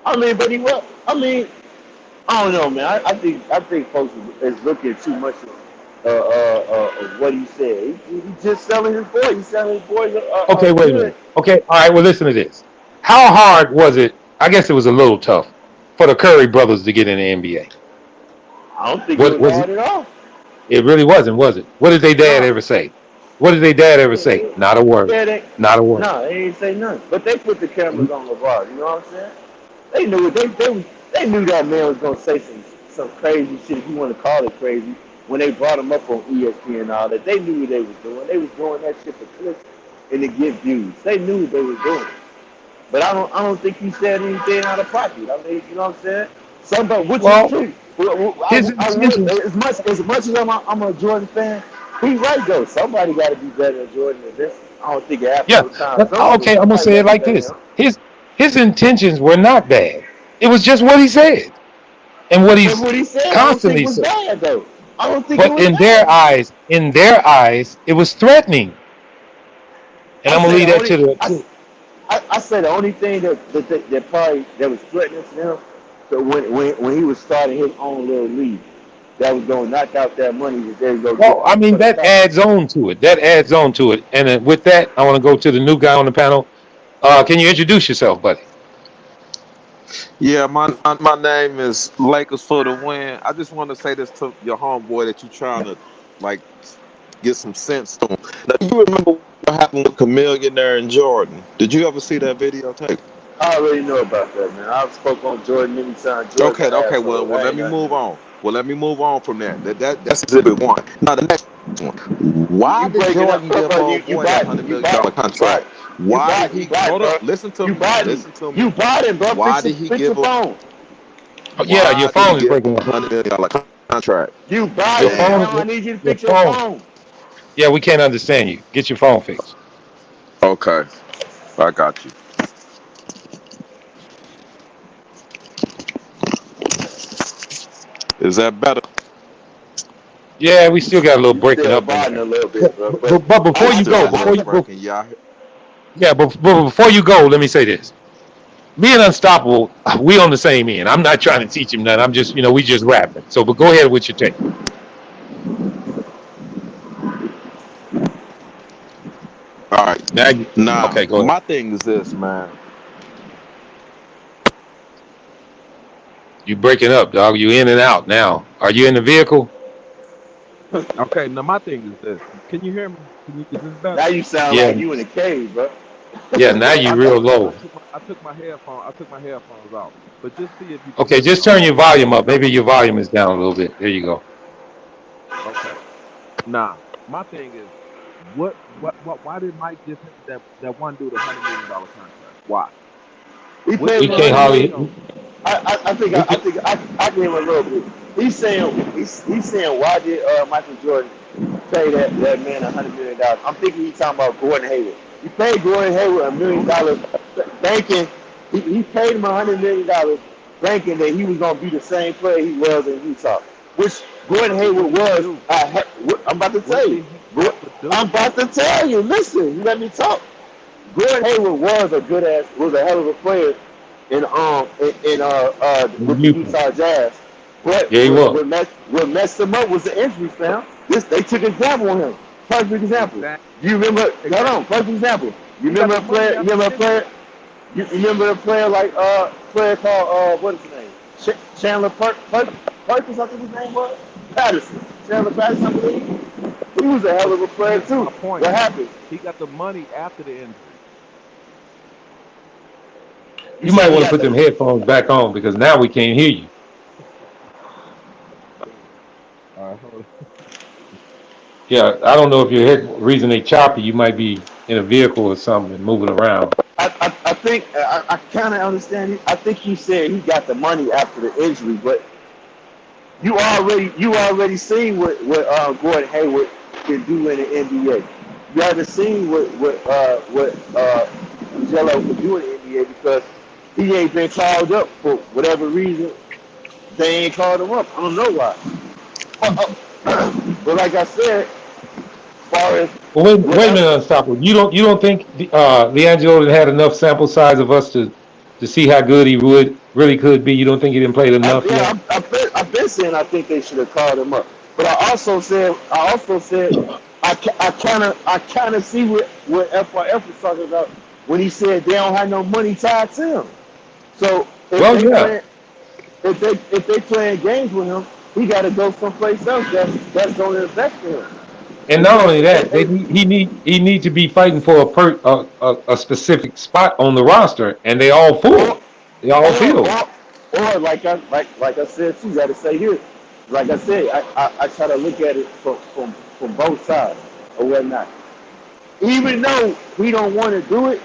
I mean, but he was. I mean, I don't know, man. I think folks is looking too much of what he said. He just selling his boy. He's selling his boys Okay, wait a good. minute. Okay, all right. Well, listen to this. How hard was it? I guess it was a little tough for the Curry brothers to get in the NBA. I don't think it What was was it? hard at all. It really wasn't, was it? What did their dad No, ever say? What did their dad ever say? Not a word. yeah, they Not a word. no, they ain't say nothing. But they put the cameras on LeVar. You know what I'm saying? They knew it. They knew that man was gonna say some crazy shit, if you want to call it crazy, when they brought him up on ESPN and all that. They knew what they was doing. They was doing that shit for clicks and to get views. They knew what they was doing. But I don't think he said anything out of pocket. I mean, you know what I'm saying? Somebody, which is Well, true. his I would, intentions. as much as I'm a Jordan fan, he right though. Somebody got to be better than Jordan than this. I don't think it happens Yeah, all the time. but Some, but okay, I'm gonna somebody say got it to be like better this. than him. His intentions were not bad. It was just what he said and what But he's what he said, I don't think constantly was said. bad though. I don't think it But was bad. in their eyes, it was threatening. And I I'm gonna say leave the that only, to the. I say the only thing that probably that was threatening to them, so when he was starting his own little league, that was gonna knock out that money that they was gonna Well, get I mean, for the that top. adds on to it. That adds on to it. And with that, I want to go to the new guy on the panel. Can you introduce yourself, buddy? Yeah, my name is Lakers for the win. I just want to say this to your homeboy that you trying to like get some sense to him. Now, you remember what happened with Chameleonaire and Jordan? Did you ever see that videotape? I already know about that, man. I've spoke on Jordan many times. Jordan's Okay, an okay. Well, asshole. well, I let ain't me nothing move new. on. Well, let me move on from that. That's exhibit one. Now the next one. Why You did breaking up, Jordan give bro? old You boy that botting, $100 million contract? Why did you he botting, hold up? bro. Listen to You me. botting, Listen to me. you botting, bro. Why did he Fix your give him? phone. Oh, yeah, your Why did he phone is give him breaking a up. $100 million contract? You Your botting. phone, Now I need you to your fix your phone. phone. Yeah, we can't understand you. Get your phone fixed. Okay, I got you. Is that better? Yeah, we still got a little You breaking still up in botting a there. little But, bit, bro. but, but before It's you still go, a little breaking. Yeah. but before you go, let me say this. Me and Unstoppable, we on the same end. I'm not trying to teach him that. I'm just, we just rapping. So, but go ahead with your take. All right. Now, Now, okay, go ahead. my thing is this, man. You breaking up, dog. You in and out now. Are you in the vehicle? Okay. Now, my thing is this. Can you hear me? Is this better? Now you sound Yeah. like you in a cave, bro. Yeah, now you real low. I took my headphones off. But just see if you can Okay, hear me. just turn your volume up. Maybe your volume is down a little bit. There you go. Okay. Nah, my thing is, why did Mike just hit that one dude $100 million contract? Why? He What paid We him did he can't $100 have to million. hardly. show? I think We can, I gave him a little bit. He's saying why did Michael Jordan pay that man $100 million? I'm thinking he's talking about Gordon Hayward. He paid Gordon Hayward $1 million, banking. He paid him $100 million, banking that he was gonna be the same player he was in Utah, which Gordon But what Hayward did he was. do? I'm about to What tell you. did he have to do? I'm about to tell you. Listen, you let me talk. Gordon Hayward was a hell of a player with the you, Utah Jazz. But yeah, he was. what messed him up was the injury, fam. They took a gamble on him. Perfect example. Exactly. You remember? Hold Exactly. on. Perfect example. You He got remember the a player? money You after remember the a player? injury. You remember a player like player called what is his name? Chandler Perkins, I think his name was Patterson. Chandler Patterson, I believe. He was a hell But of a see, player this is too. my point. What happened? He got the money after the injury. You You might saying he want to got put them the? headphones back on because now we can't hear you. All right, hold on. Yeah, I don't know if your head reason they choppy. You might be in a vehicle or something moving around. I think I kind of understand it. I think you said he got the money after the injury, but you already seen what Gordon Hayward can do in the NBA. You haven't seen what Jello can do in the NBA because he ain't been called up for whatever reason. They ain't called him up. I don't know why. But like I said, as far as Well, wait a whatever. minute, Unstoppable. You don't think Liangelo had enough sample size of us to see how good he would really could be? You don't think he didn't play enough yet? I've been saying I think they should have called him up, but I also said I kind of see what FYF was talking about when he said they don't have no money tied to him. So if Well, they yeah. playing if they playing games with him, he got to go someplace else that's going to invest in him And not because only that, he need to be fighting for a specific spot on the roster, and they all or full. They all or filled. or like I said too, got to say here, like I said, I try to look at it from both sides or whatnot. Even though he don't want to do it,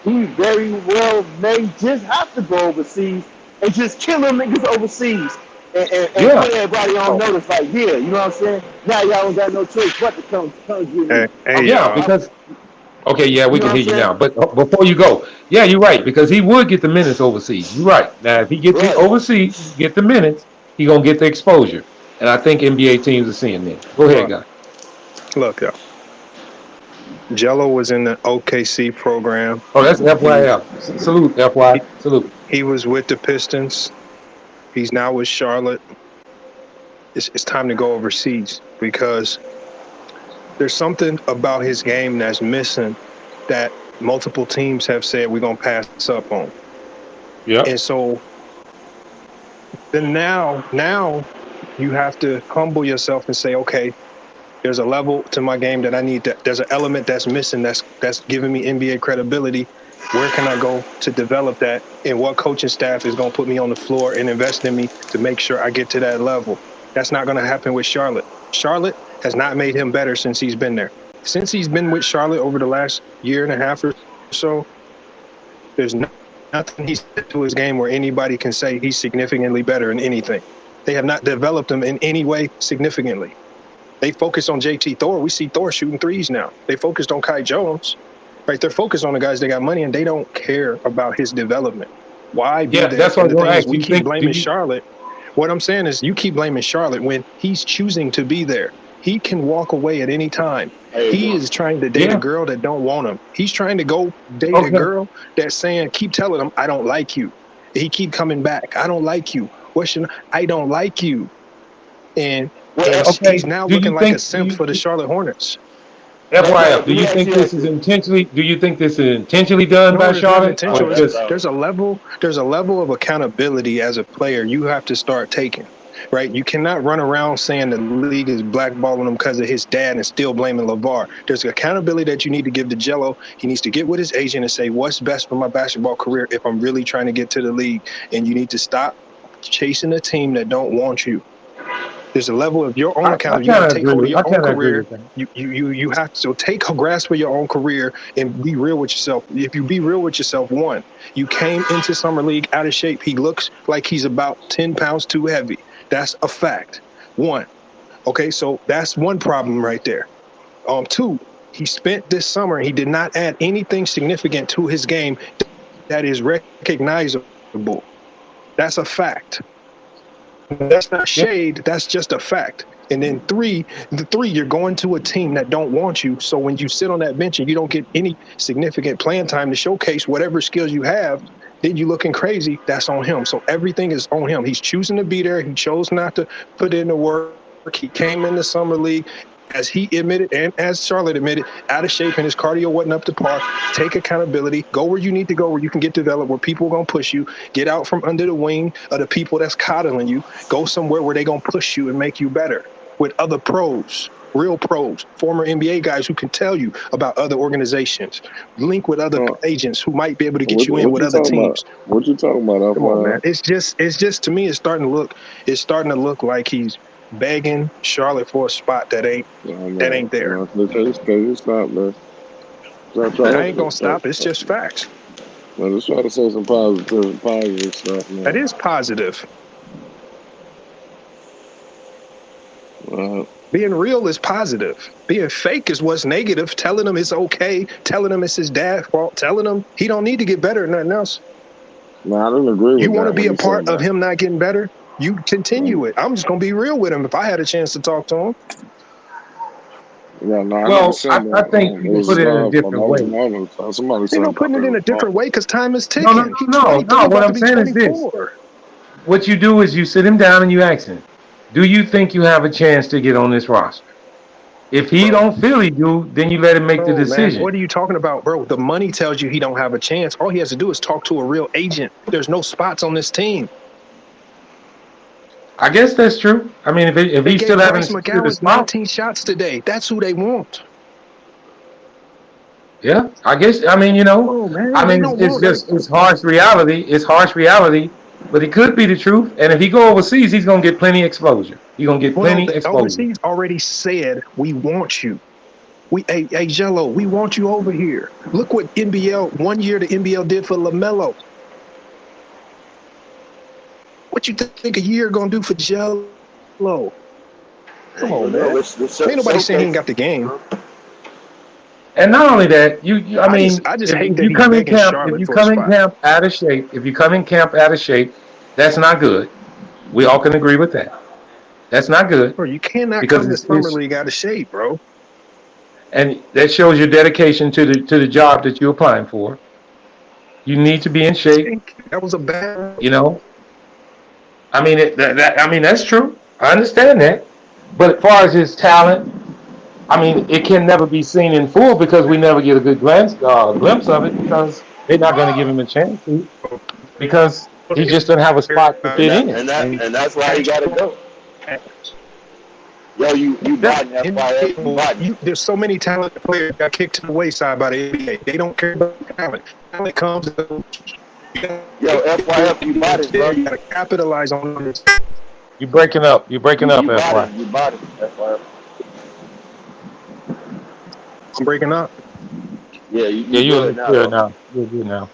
he very well may just have to go overseas and just kill them niggas overseas and Yeah. put everybody on Oh, notice like, yeah, you know what I'm saying? Now y'all don't got no choice but to come get me. hey, I'm, Yeah, y'all. I'm because okay, yeah, you we know can what I'm hear you saying? now. But before you go, yeah, you're right because he would get the minutes overseas. You're right. Now, if he gets it Right. overseas, get the minutes, he gonna get the exposure, and I think NBA teams are seeing that. Go ahead, Look, guy. look, y'all. Jello was in the OKC program. Oh, that's He FYF. Salute, FY. he, Salute. he was with the Pistons. He's now with Charlotte. It's time to go overseas because there's something about his game that's missing that multiple teams have said we're gonna pass up on. And Yep. so then now you have to humble yourself and say, okay, there's a level to my game that I need to, there's an element that's missing that's giving me NBA credibility. Where can I go to develop that? And what coaching staff is going to put me on the floor and invest in me to make sure I get to that level? That's not going to happen with Charlotte. Charlotte has not made him better since he's been there. Since he's been with Charlotte over the last year and a half or so, there's nothing he's said to his game where anybody can say he's significantly better in anything. They have not developed him in any way significantly. They focus on JT Thor. We see Thor shooting threes now. They focused on Kai Jones, right? They're focused on the guys that got money and they don't care about his development. Why be Yeah, there? that's what I And was the gonna thing is, ask. we keep blaming Charlotte. What I'm saying is, you keep blaming Charlotte when he's choosing to be there. He can walk away at any time. He is trying to date a Yeah. girl that don't want him. He's trying to go date a Okay. girl that's saying, keep telling him, I don't like you. He keep coming back. I don't like you. I don't like you. And Okay. he's now Do you looking like a think? simp for the Charlotte Hornets. Okay, FYF. Do let me you ask think you this this. is intentionally? Do you think this is intentionally done No, by there's not Charlotte, or intentional. just? There's a level of accountability as a player you have to start taking. right? You cannot run around saying the league is blackballing him because of his dad and still blaming LeVar. There's accountability that you need to give to Jello. He needs to get with his agent and say, what's best for my basketball career if I'm really trying to get to the league? And you need to stop chasing a team that don't want you. There's a level of your own accountability. You got to take hold of your own career. You have to take a grasp of your own career and be real with yourself. If you be real with yourself, one, you came into Summer League out of shape. He looks like he's about 10 pounds too heavy. That's a fact. One. Okay, so that's one problem right there. Two, he spent this summer, he did not add anything significant to his game that is recognizable. That's a fact. That's not shade. That's just a fact. And then three, you're going to a team that don't want you. So when you sit on that bench and you don't get any significant playing time to showcase whatever skills you have, then you looking crazy. That's on him. So everything is on him. He's choosing to be there. He chose not to put in the work. He came in the summer league, as he admitted and as Charlotte admitted, out of shape and his cardio wasn't up to par. Take accountability. Go where you need to go, where you can get developed, where people are going to push you. Get out from under the wing of the people that's coddling you. Go somewhere where they're going to push you and make you better with other pros, real pros, former NBA guys who can tell you about other organizations. Link with other agents who might be able to get you in with other teams. What you talking about? Come on, man. It's just to me, it's starting to look like he's begging Charlotte for a spot that ain't there. It's not, man. I ain't gonna stop. It's just facts. Man, let's try to say some positive stuff, man. That is positive. Being real is positive. Being fake is what's negative. Telling him it's okay. Telling him it's his dad's fault. Telling him he don't need to get better than nothing else. No, I don't agree with that. You want to be a part of him not getting better? You continue it. I'm just going to be real with him if I had a chance to talk to him. Yeah, no, I think you put it in a different way. They're not putting it in a different way because time is ticking. No. What I'm saying is this. What you do is you sit him down and you ask him, do you think you have a chance to get on this roster? If he don't feel he do, then you let him make the decision. Man, what are you talking about, bro? The money tells you he don't have a chance. All he has to do is talk to a real agent. There's no spots on this team. I guess that's true. I mean, if he's still having McGowan's 19 shots today, that's who they want. Yeah, I guess. I mean, it's harsh reality. It's harsh reality, but it could be the truth. And if he go overseas, he's gonna get plenty exposure. He's gonna get plenty exposure. Overseas already said we want you. Hey, Jello, we want you over here. Look what NBL 1 year the NBL did for LaMelo. What you think a year gonna do for Jello? Come on, man. Ain't nobody saying he ain't got the game. And not only that, I just hate that you come in camp. If you come in camp out of shape, that's not good. We all can agree with that. That's not good. Bro, you cannot come to Summer League out of shape, bro. And that shows your dedication to the job that you're applying for. You need to be in shape. That was a bad. I mean, that's true. I understand that. But as far as his talent, I mean, it can never be seen in full because we never get a good glimpse of it because they're not going to give him a chance to because he just doesn't have a spot to fit in. And that's why he got to go. Yo, you bought FYF. There's so many talented players got kicked to the wayside by the NBA. They don't care about talent. Talent comes. Yo, FYF, you bought it, bro. You got to capitalize on it. You're breaking up. You're breaking up, FYF. You bought it, FYF. I'm breaking up. Yeah, you're good now. You're good now.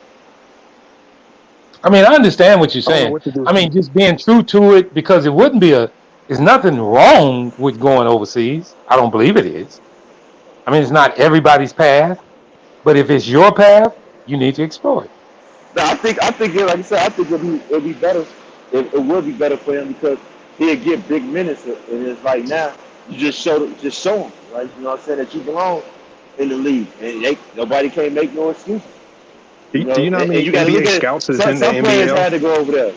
I mean, I understand what you're saying. I mean, just being true to it because it wouldn't be there's nothing wrong with going overseas. I don't believe it is. I mean, it's not everybody's path, but if it's your path, you need to explore it. No, I think, like you said, I think it'll be better. It will be better for him because he'll get big minutes, and it's like now you just show him, right? You know what I'm saying, that you belong in the league, and nobody can't make no excuses. Do you know how many NBA scouts is in the some NBL? players had to go over there.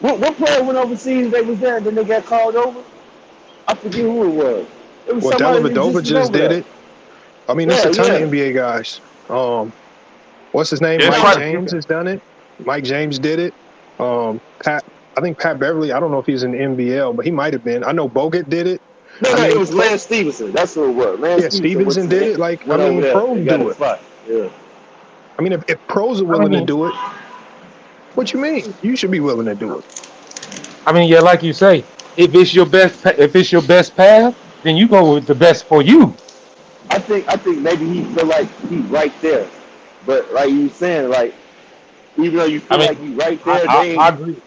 What player went overseas? They was there, and then they got called over. I forget who it was. It was Dellavedova just did it. I mean, there's a ton of NBA guys. What's his name? Mike James has done it. Mike James did it. I think Pat Beverly. I don't know if he's in the NBL, but he might have been. I know Bogut did it. No, I it mean, was Lance Stevenson. That's who it was. Lance yeah, Stevenson Stevenson did it. Like, I went over mean, there pros and got do his it. spot. Yeah. I mean, if pros are I willing to mean, do it, what you mean? You should be willing to do it. yeah, like you say, if it's your best path, then you go with the best for you. I think maybe he feel like he's right there, but like you saying, like even though you I feel like mean, he's right there, I, they I ain't agree.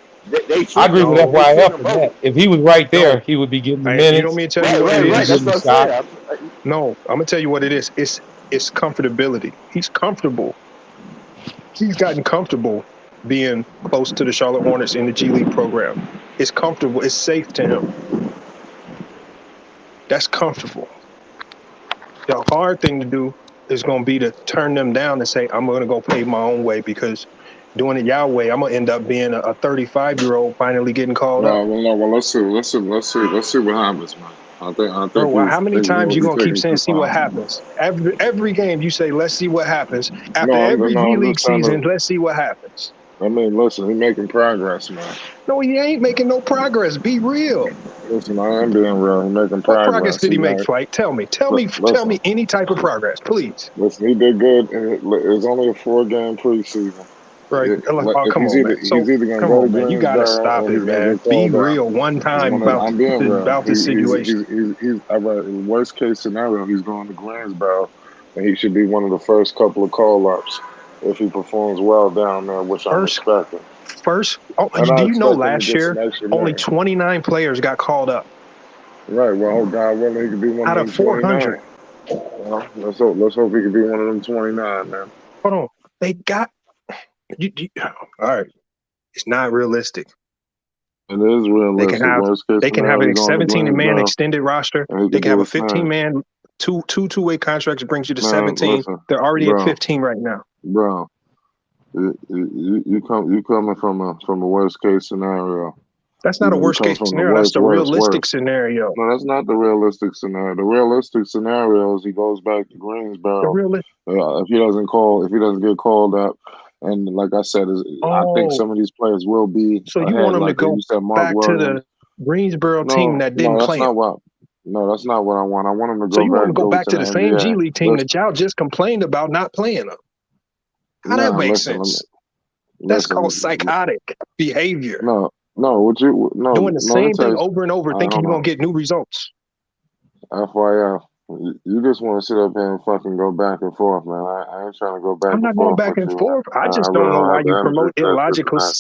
they I treating agree him with No, they treating FYF him in bogus. that. If he was right no. there, he would be getting the You don't minutes. mean to tell you Right, what He it right, would be right. is? That's getting what the I'm shot. saying. No, I'm gonna tell you what it is. It's comfortability. He's comfortable. He's gotten comfortable being close to the Charlotte Hornets in the G League program. It's comfortable. It's safe to him. That's comfortable. The hard thing to do is going to be to turn them down and say, I'm going to go pay my own way, because doing it your way, I'm going to end up being a 35-year-old finally getting called up. Well, let's see what happens, man. I Bro, think well, how many times you he's going to keep taking saying, too see what far. happens? Every game you say, let's see what happens. After No, every G I'm League just trying season, to. let's see what happens. I mean, listen, he's making progress, man. No, he ain't making no progress. Be real. Listen, I am being real. He's making What progress progress. did he make, Flight? Tell me Listen, any type of progress, please. listen. He did good. It's only a 4-game preseason. Right. Oh, If come on, man. he's So either gonna come go to on, man. You gotta Greensboro stop or it, he's gonna man. get Be called out. real one time I'm being real. about the situation. He's worst case scenario. He's going to Greensboro, and he should be one of the first couple of call ups if he performs well down there, which I'm First, expecting. oh, And do I you know expect him to last get some year extra only minutes. 29 players got called up Right. Well, God willing, he could be one out of of them 29. 400? Well, let's hope he could be one of them 29, man. Hold on, they got all right. It's not realistic. It is They can realistic. have Worst case a scenario, he's going to 17-man Greensboro, extended roster. and he They could can have do a his thing. 15-man two-way contracts brings you to Man, 17. listen, They're already at bro, 15 right now. bro. You coming from a worst case scenario. That's not a You worst come case from the scenario. That's the realistic worst. scenario. No, that's not the realistic scenario. The realistic scenario is he goes back to The Greensboro. realistic. If he doesn't get called up, and like I said, I think Oh, some of these players will be so you want ahead. them to Like you go said, Mark back to Williams. the Greensboro team No, that didn't that's play him? not what. No, that's not what I want. I want him to So you want them to go go back to to the the same G NBA. League team that Listen, y'all just complained about not playing them? How that nah, makes listen, sense? That's called listen. psychotic behavior. No, Doing the no. Let me same tell thing you. over and over, I thinking don't you're know. gonna get new results. FYI, you just want to sit up here and fucking go back and forth, man. I ain't trying to go back I'm and not going forth back with and you, man. forth. I I just don't really know don't why have the you energy promote for illogical that.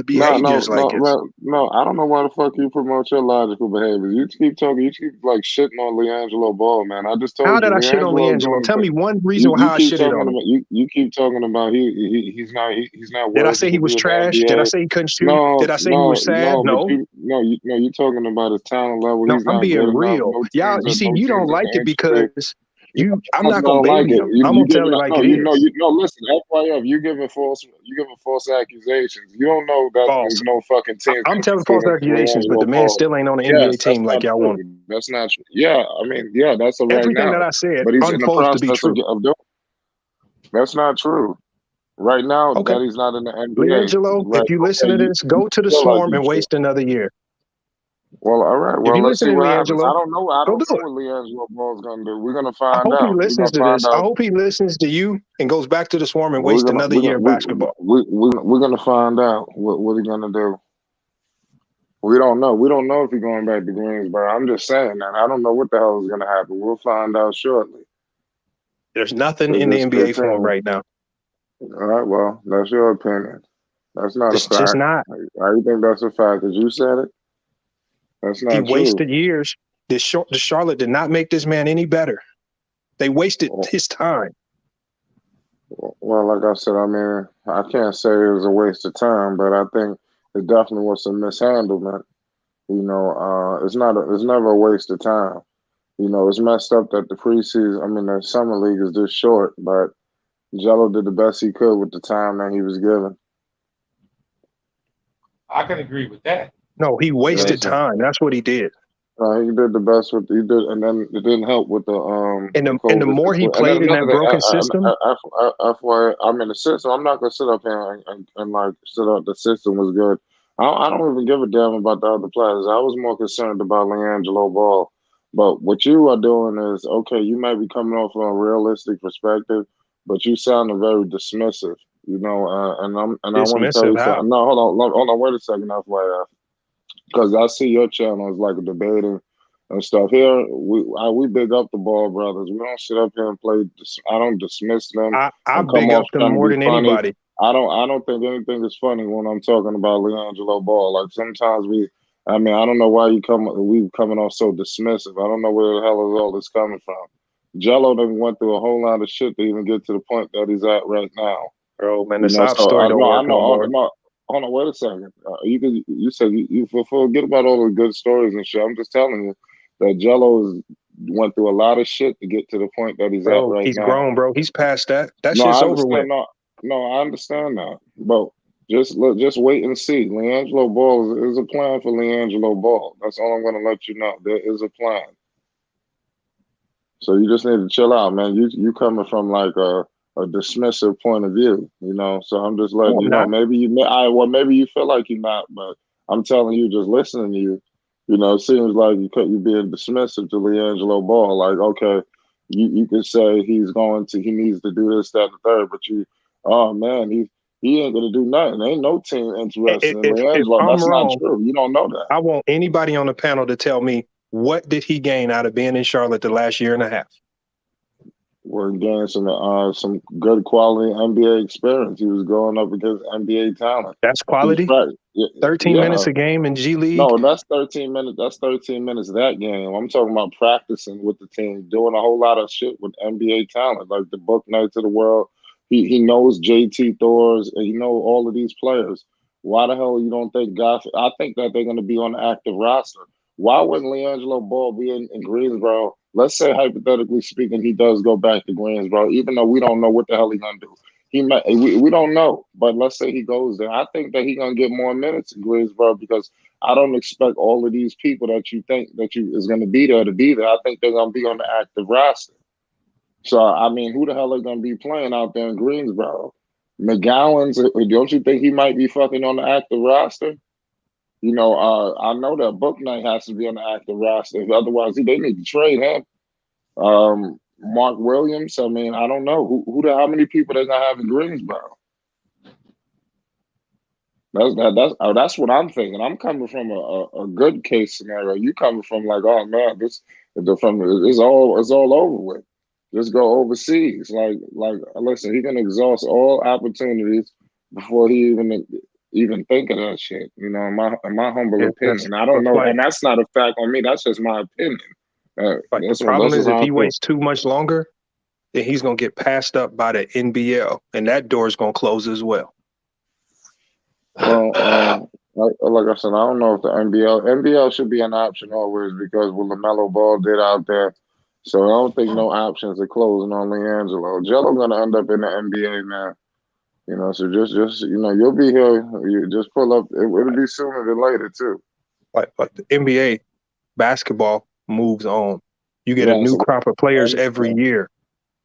behaviors like this. No. I don't know why the fuck you promote your logical behaviors. You keep talking. You keep like shitting on Liangelo Ball, man. I just How told you, did I shit on Liangelo is Liangelo? doing the Tell thing. me one reason how You I keep shitted talking on him. about you keep talking about he's not Did I worthy say he to was be in the trash? Did I NBA. say he couldn't shoot? Did I say he was sad? But No. you talking about his talent level. No, He's I'm not being good enough. real. Y'all, you see, No you don't teams are like it interested. because No, I'm I not gonna don't like baby it. him. I'm You gonna tell giving it up? like No, it is. listen. FYF, you giving false accusations. You don't know that False. there's no fucking teams I'm telling interested false in accusations, but the Liangelo man Ball. still ain't on the NBA Yes, that's team like not y'all want. true. That's not true. Yeah, I mean, yeah, that's a right Everything that now. I said But he's in the unfolds to be process true. of doing. That's not true. Right now, Okay. that he's not in the NBA. Liangelo, Right? if you listen Okay, to this, you go to the feel like Swarm and it's true. waste another year. Well, all right. If Well, you let's see listen to what happens. Liangelo, I go don't do know it. what Liangelo Ball's gonna do. We're gonna I find hope he out. We're listens gonna to find this. I out. hope he listens to you and goes back to the Swarm and We're waste gonna another year of basketball. we're gonna find out what he's gonna do. We don't know. We don't know if he's going back to Greensboro. I'm just saying that. I don't know what the hell is gonna happen. We'll find out shortly. There's nothing So in the just stay NBA for him tuned. right now. All right. Well, that's your opinion. That's not a It's just fact. not. Why you think that's a fact? Because you said it. That's He not true. wasted years. The Charlotte did not make this man any better. They wasted his time. Well, like I said, I mean, I can't say it was a waste of time, but I think it definitely was some mishandlement. It's never a waste of time. It's messed up that the preseason, I mean, the summer league is this short, but Jello did the best he could with the time that he was given. I can agree with that. No, he wasted time. That's what he did. He did the best with he did, and then it didn't help with the And the COVID more he situation. And played then in that another thing, broken system, FYI, I'm in the system. I'm not gonna sit up here and like sit up. The system was good. I don't even give a damn about the other players. I was more concerned about Liangelo Ball. But what you are doing is okay. You may be coming off from a realistic perspective, but you sounding very dismissive. And I want to tell Dismissive? you How? something. No, hold on, wait a second, FYI, because I see your channel is like debating and stuff. Here, we big up the Ball brothers. We don't sit up here and play. I don't dismiss them I and come big off up them trying to more be than funny. anybody. I don't think anything is funny when I'm talking about Liangelo Ball. Like sometimes I mean, I don't know why we coming off so dismissive. I don't know where the hell is all this coming from. Jello done went through a whole lot of shit to even get to the point that he's at right now. Bro, man, the You know, sob so story I don't know, work no more. no, hold on, wait a second. You said you forget about all the good stories and shit. I'm just telling you that went through a lot of shit to get to the point that he's at Bro, right he's now. grown, bro. He's past that. That No, I shit's over understand. with. No, I understand that. But just wait and see. Liangelo Ball is a plan for Liangelo Ball. That's all I'm going to let you know. There is a plan. So you just need to chill out, man. You coming from like a dismissive point of view, you know. So I'm just letting No, you I'm know. not. Maybe maybe you feel like you're not, but I'm telling you, just listening to you, it seems like you being dismissive to Liangelo Ball. Like, okay, you could say he needs to do this, that, and the third, but oh man, he ain't gonna do nothing. Ain't no team interested in If Liangelo. I'm That's not wrong, true. You don't know that. I want anybody on the panel to tell me what did he gain out of being in Charlotte the last year and a half? We're getting some good quality NBA experience. He was going up against NBA talent. That's quality. 13 Yeah. minutes a game in G League. No, that's 13 minutes. That's 13 minutes of that game. I'm talking about practicing with the team, doing a whole lot of shit with NBA talent, like the Book Knights of the world. He knows JT Thors, and he know all of these players. Why the hell you don't think Goff? I think that they're going to be on the active roster. Why wouldn't Liangelo Ball be in Greensboro? Let's say hypothetically speaking, he does go back to Greensboro, even though we don't know what the hell he's gonna do. We don't know, but let's say he goes there. I think that he's gonna get more minutes in Greensboro because I don't expect all of these people that you think that you is gonna be there to be there. I think they're gonna be on the active roster. So I mean, who the hell are gonna be playing out there in Greensboro? McGowan's, don't you think he might be fucking on the active roster? I know that Book Knight has to be on the active roster. Otherwise, they need to trade him. Mark Williams. I mean, I don't know how many people they're gonna have in Greensboro. That's what I'm thinking. I'm coming from a good case scenario. You coming from like, oh man, it's all over with. Just go overseas. Like listen, he can exhaust all opportunities before he even think of that shit. In my humble opinion. I don't But know, and that's not a fact on me. That's just my opinion. the problem That's is just if how I he feel. waits too much longer, then he's gonna get passed up by the NBL, and that door is gonna close as well. Well, like I said, I don't know if the NBL should be an option always because what LaMelo Ball did out there. So I don't think no options are closing on Liangelo. Jello gonna end up in the NBA now. So just you'll be here. You just pull up. It'll be sooner than later too. Like the NBA basketball moves on. You get a Yeah, new so crop of players every year.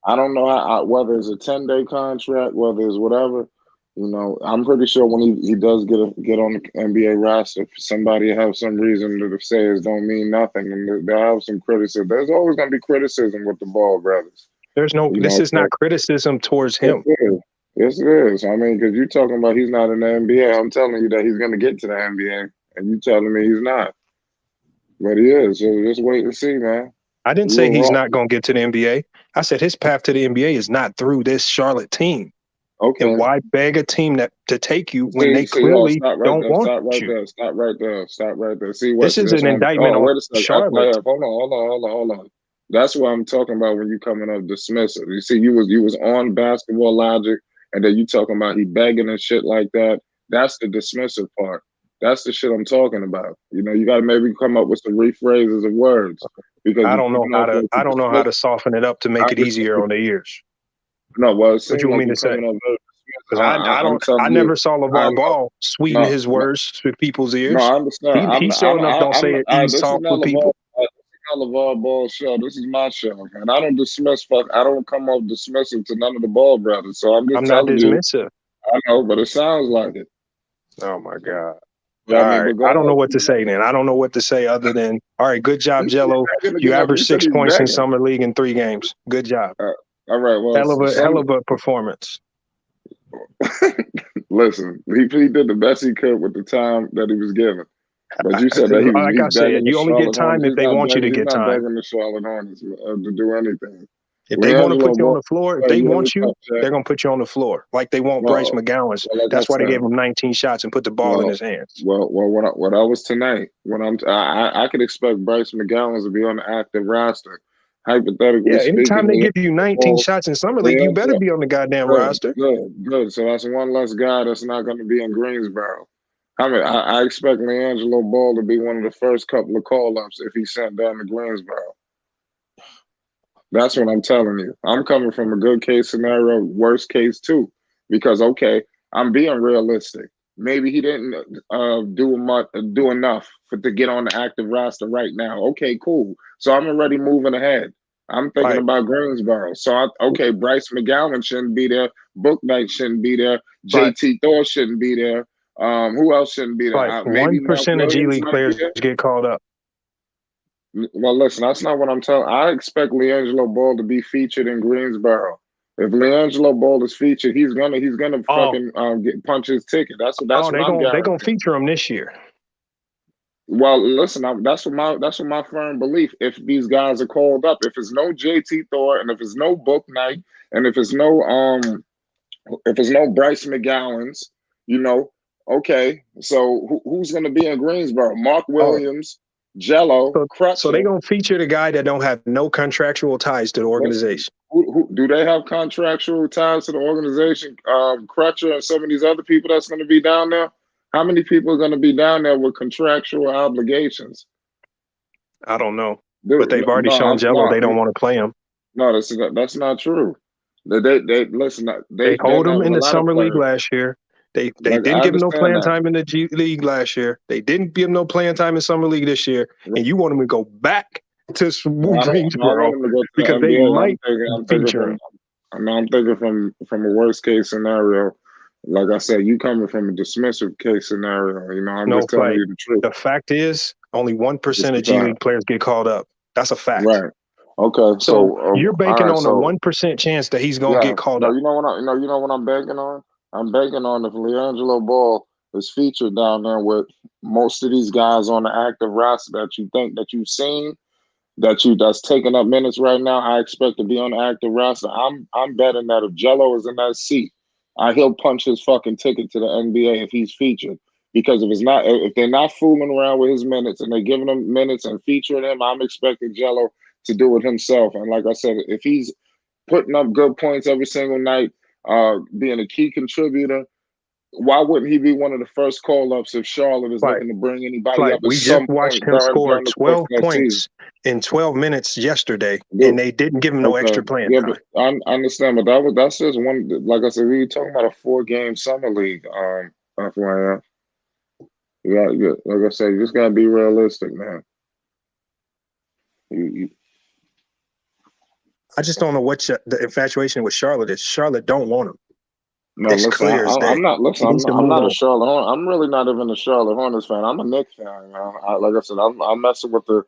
I don't know whether it's a 10-day contract, whether it's whatever. I'm pretty sure when he does get on the NBA roster, somebody have some reason to say it don't mean nothing, and they'll have some criticism. There's always going to be criticism with the Ball brothers. This is not criticism towards him. Yes, it is. I mean, because you're talking about he's not in the NBA. I'm telling you that he's going to get to the NBA, and you telling me he's not. But he is. So just wait and see, man. I didn't say he's not going to get to the NBA. I said his path to the NBA is not through this Charlotte team. Okay. And why beg a team to take you when they clearly don't want you? Stop right there. See this is an indictment on wait a second. Charlotte. Hold on. That's what I'm talking about when you coming up dismissive. You see, you was on Basketball Logic, and then you talking about he begging and shit like that. That's the dismissive part. That's the shit I'm talking about. You got to maybe come up with some rephrases of words because I don't know how to soften it up to make it easier on the ears. No, well, it seems what you want like me to say? Because I never saw LeVar Ball sweeten his words to people's ears. No, I understand. He sure enough don't say it ease talk with people. This is not LeVar Ball show. This is my show, and I don't dismiss. I don't come off dismissive to none of the Ball brothers. So I'm just I'm not telling you. dismissive. I know, but it sounds like it. Oh my God. But All I mean, right. but go I don't know ahead. what to say then. I don't know what to say other than, all right, good job, Jello. Begging You again. You averaged said 6 he's points in begging. summer league in 3 games. Good job. All right. Well, Hell of a performance. listen, he did the best he could with the time that he was given. But you said that Like I he's begging said, the you only get Charlotte time Hornets. if He's they not want you begging. to He's get not time. begging the Charlotte Hornets to do anything. If they want to put Liangelo you on Ball, the floor, if hey, they you hear me, want you, Top Jack? they're going to put you on the floor like they want Bryce Well, McGowan's. like I That's why they said, gave him 19 shots and put the ball in his hands. what I was tonight. When I could expect Bryce McGowan to be on the active roster. Hypothetically Yeah, anytime speaking, they give you 19 Ball, shots in summer league, you better be on the goddamn roster. Good. So that's one less guy that's not going to be in Greensboro. I mean, I expect Liangelo Ball to be one of the first couple of call-ups if he's sent down to Greensboro. That's what I'm telling you. I'm coming from a good case scenario, worst case too, because okay, I'm being realistic. Maybe he didn't do enough to get on the active roster right now. Okay, cool. So I'm already moving ahead. I'm thinking about Greensboro. So Bryce McGowan shouldn't be there. Book Knight shouldn't be there. JT Thor shouldn't be there. Who else shouldn't be there? Like Maybe Mark 1% of G Williams League might be players there. get called up. Well, listen, that's not what I'm telling. I expect Liangelo Ball to be featured in Greensboro. If Liangelo Ball is featured, he's gonna fucking punch his ticket. That's what I'm they gonna guaranteeing. feature him this year. Well, listen, that's what my firm belief. If these guys are called up, if it's no JT Thor, and if it's no Book Knight, and if it's no Bryce McGowan's, okay. So who's gonna be in Greensboro? Mark Williams, Jello, Crutcher. So they gonna feature the guy that don't have no contractual ties to the organization. Who do they have contractual ties to the organization? Crutcher and some of these other people that's going to be down there. How many people are going to be down there with contractual obligations? I don't know, but they've already shown Jello they don't want to play him. No, that's not true. They listen. They hold him in the summer league last year. They didn't give him no playing time in the G League last year. They didn't give him no playing time in summer league this year. And you want him to go back to Greensboro because they might feature him. I'm thinking from a worst case scenario. Like I said, you coming from a dismissive case scenario. I'm just telling you the truth. The fact is, only 1% of G League players get called up. That's a fact. Right. Okay. So you're banking on a 1% chance that he's gonna get called up. You know what I'm banking on? I'm banking on if Liangelo Ball is featured down there with most of these guys on the active roster that you think that you've seen, that's taking up minutes right now. I expect to be on the active roster. I'm betting that if Jello is in that seat, he'll punch his fucking ticket to the NBA if he's featured. Because if they're not fooling around with his minutes and they're giving him minutes and featuring him, I'm expecting Jello to do it himself. And like I said, if he's putting up good points every single night, being a key contributor, why wouldn't he be one of the first call-ups if Charlotte is looking to bring anybody up? We just watched him score 12 points in 12 minutes yesterday, and they didn't give him no extra playing time. But I understand, but that's just one. Like I said, we were talking about a 4-game summer league. FYI. Like I said, you just gotta be realistic, man. I just don't know what the infatuation with Charlotte is. Charlotte don't want him. No, it's listen, clear as day. I'm not a Charlotte Hornets. I'm really not even a Charlotte Hornets fan. I'm a Knicks fan. Like I said, I'm messing with the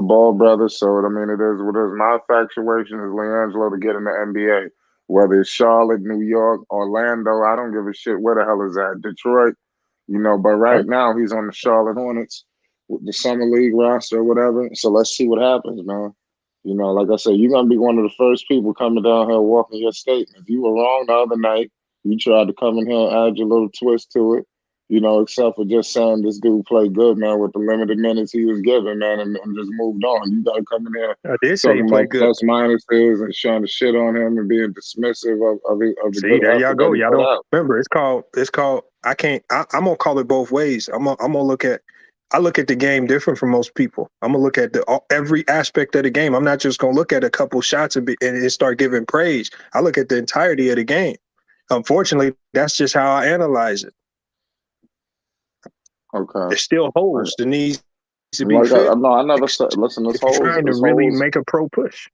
Ball brothers. So I mean, it is what it is. My infatuation is Liangelo to get in the NBA. Whether it's Charlotte, New York, Orlando, I don't give a shit where the hell is that. Detroit, but right now he's on the Charlotte Hornets with the summer league roster or whatever. So let's see what happens, man. Like I said, you're gonna be one of the first people coming down here walking your statement. If you were wrong the other night, you tried to come in here and add your little twist to it, except for just saying this dude played good, man, with the limited minutes he was given, man, and just moved on. You got to come in here talking about plus minuses and trying to shit on him and being dismissive of the good there y'all effort go. that he Y'all put don't out. remember. It's called. I'm gonna call it both ways. I'm gonna look at. I look at the game different from most people. I'm gonna look at every aspect of the game. I'm not just gonna look at a couple shots and start giving praise. I look at the entirety of the game. Unfortunately, that's just how I analyze it. Okay. There's still holes that needs to be fixed. I never said. Listen, there's holes. Trying to really make a pro push.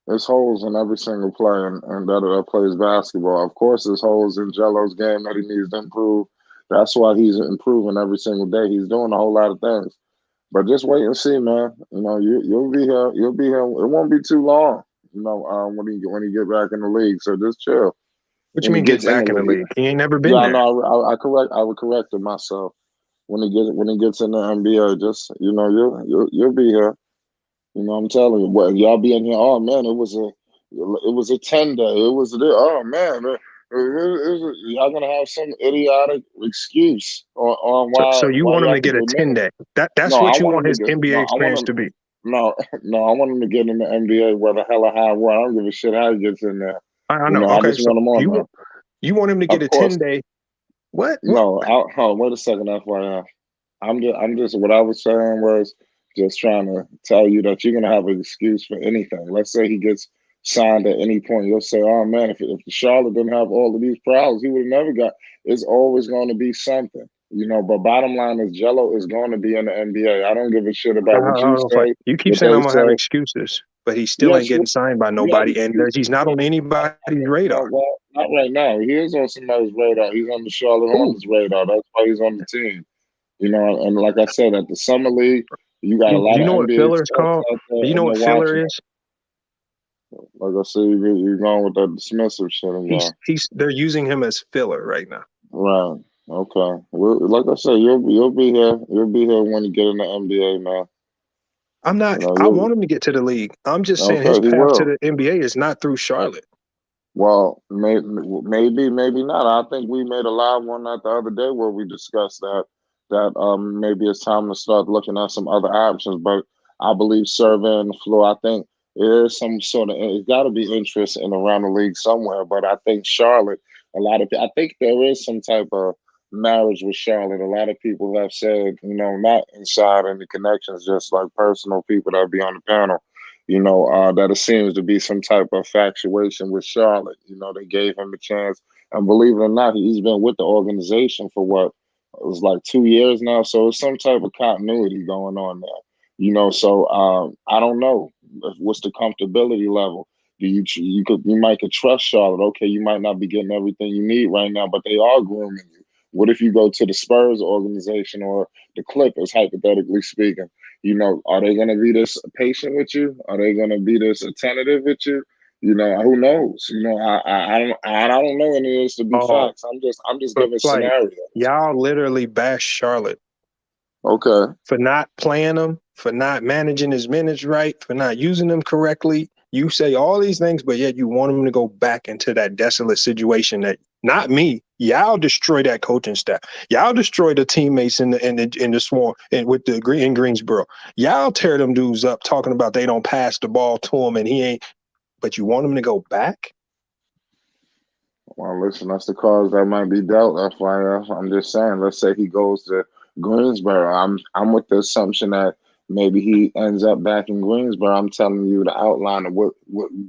There's holes in every single player and that plays basketball. Of course, there's holes in Jello's game that he needs to improve. That's why he's improving every single day. He's doing a whole lot of things. But just wait and see, man. You'll be here. You'll be here. It won't be too long. When he get back in the league. So just chill. What you When he mean get gets in the back in the league, league? He ain't never yeah, been I there. know. I would correct it myself. When he gets in the NBA, just you'll be here. I'm telling you, what y'all be in here. Oh man, it was a 10-day. It was oh man, y'all gonna have some idiotic excuse on So you why want him y'all to can get a get minutes. 10-day. That's No, I what you want want him to his get. No, NBA I want experience him. to be. No, no, I want him to get in the NBA where the hell or high water. I don't give a shit how he gets in there. I know. I Okay, just so want him on there. you want him to get Of a course. 10-day. What? No, wait a second, FYI. I'm just what I was saying was just trying to tell you that you're gonna have an excuse for anything. Let's say he gets signed at any point, you'll say, "Oh man, if Charlotte didn't have all of these problems, he would have never got." It's always going to be something, But bottom line is, Jello is going to be in the NBA. I don't give a shit about what you say, You keep what saying they I'm gonna have say. excuses, but he still ain't Yes, getting signed by you have nobody, and he's excuses. not on anybody's radar. Well, not right now. He is on somebody's radar. He's on the Charlotte Who? Hornets radar. That's why he's on the team. And like I said, at the summer league, you got a Do lot you of know what NBA filler is scouts called? out Do there, you know and what they're filler watching is? it. Like I said, you're going with that dismissive shit again. They're using him as filler right now. Right. Okay. Well, like I said, you'll be here. You'll be here when you get in the NBA, man. I'm not. I You'll want him to get to the league. I'm just saying his okay. He path to will. the NBA is not through Charlotte. Well, maybe not. I think we made a live one that the other day where we discussed that maybe it's time to start looking at some other options. But I believe surveying the floor, I think there is some sort of it's got to be interest in around the league somewhere. But I think Charlotte, I think there is some type of marriage with Charlotte. A lot of people have said, not inside any connections, just like personal people that be on the panel that it seems to be some type of infatuation with Charlotte. They gave him a chance. And believe it or not, he's been with the organization for what? It was like 2 years now. So it's some type of continuity going on there. So I don't know. What's the comfortability level? You might could trust Charlotte. Okay, you might not be getting everything you need right now, but they are grooming you. What if you go to the Spurs organization or the Clippers, hypothetically speaking? Are they going to be this patient with you? Are they going to be this attentive with you? Who knows? I don't know any of this to be Oh, facts. I'm just but giving like scenarios. y'all literally bash Charlotte Okay. for not playing him, for not managing his minutes right, for not using them correctly. You say all these things, but yet you want him to go back into that desolate situation that not me. Y'all destroy that coaching staff. Y'all destroy the teammates in the swarm and with the in Greensboro. Y'all tear them dudes up talking about they don't pass the ball to him and he ain't. But you want him to go back? Well, listen, that's the cards that might be dealt. FYI, I'm just saying. Let's say he goes to Greensboro. I'm with the assumption that maybe he ends up back in Greensboro. I'm telling you the outline of what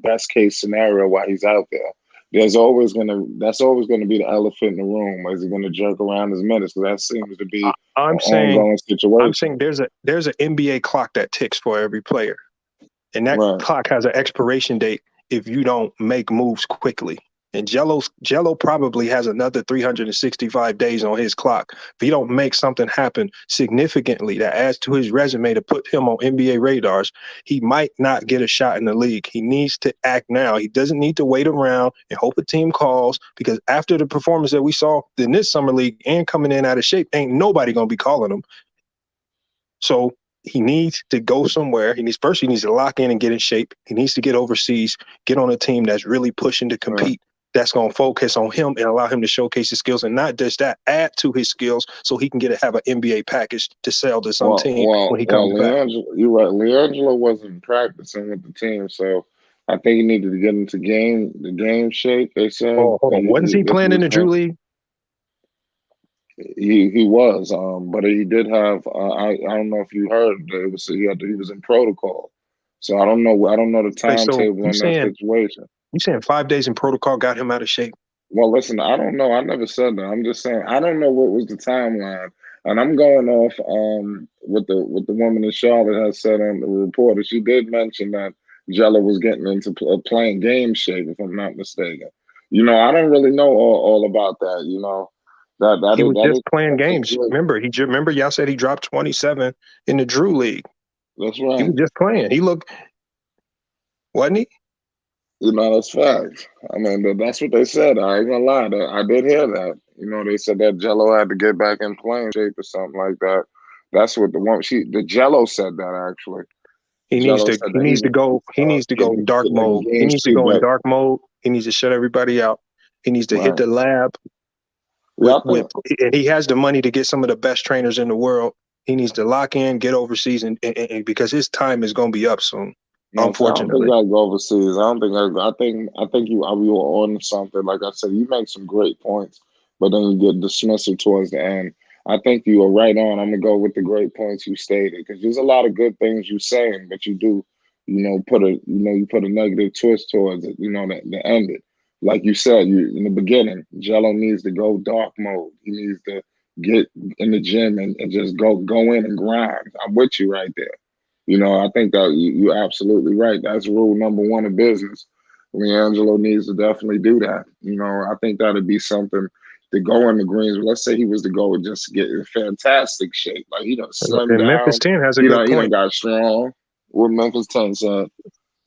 best case scenario while he's out there. That's always gonna be the elephant in the room. Is he gonna jerk around his minutes? Because that seems to be an I'm ongoing situation. saying there's an NBA clock that ticks for every player, and that Right. clock has an expiration date if you don't make moves quickly. And Jello probably has another 365 days on his clock. If he don't make something happen significantly that adds to his resume to put him on NBA radars, he might not get a shot in the league. He needs to act now. He doesn't need to wait around and hope a team calls, because after the performance that we saw in this summer league and coming in out of shape, ain't nobody going to be calling him. So he needs to go somewhere. He needs to lock in and get in shape. He needs to get overseas, get on a team that's really pushing to compete, that's going to focus on him and allow him to showcase his skills, and not just that, add to his skills so he can have an NBA package to sell to some team when he comes back. You're right. Liangelo wasn't practicing with the team, so I think he needed to get into the game shape. They said Oh, hold on. Wasn't he that's playing what in he's the Drew saying. League? He was, but he did have. I don't know if you heard that he was in protocol, so I don't know the Okay, so timetable on that situation. you saying 5 days in protocol got him out of shape? Well, listen, I don't know. I never said that. I'm just saying I don't know what was the timeline, and I'm going off what the woman in Charlotte has said on the reporter. She did mention that Jello was getting into playing game shape, if I'm not mistaken. I don't really know all about that. That He was that just is playing that's games. good. Remember, y'all said he dropped 27 in the Drew League. That's He right. was just playing. He looked, wasn't he? That's facts. I mean, that's what they said. I ain't gonna lie. I did hear that. They said that Jello had to get back in playing shape or something like that. That's what the Jello said that actually. He needs Jello to said he that he needs to needs to go he needs to go getting dark back in mode. He game needs to speed. go in But dark mode. He needs to shut everybody out. He needs to hit right, the lab yeah, and he has the money to get some of the best trainers in the world. He needs to lock in, get overseas, and because his time is going to be up soon. no, I don't think Unfortunately, I go overseas. I don't think I think you were on something. Like I said, you make some great points, but then you get dismissive towards the end. I think you are right on. I'm gonna go with the great points you stated because there's a lot of good things you're saying, but you do, you put a negative twist towards it. To end it. Like you said, you in the beginning, Jello needs to go dark mode. He needs to get in the gym and just go in and grind. I'm with you right there. I think that you're absolutely right. That's rule number one of business. Liangelo needs to definitely do that. I think that'd be something to go in the greens. Let's say he was to go and just get in fantastic shape. Like he done slimmed and Memphis down. 10 has a He good done point. got strong. What Memphis 10 said.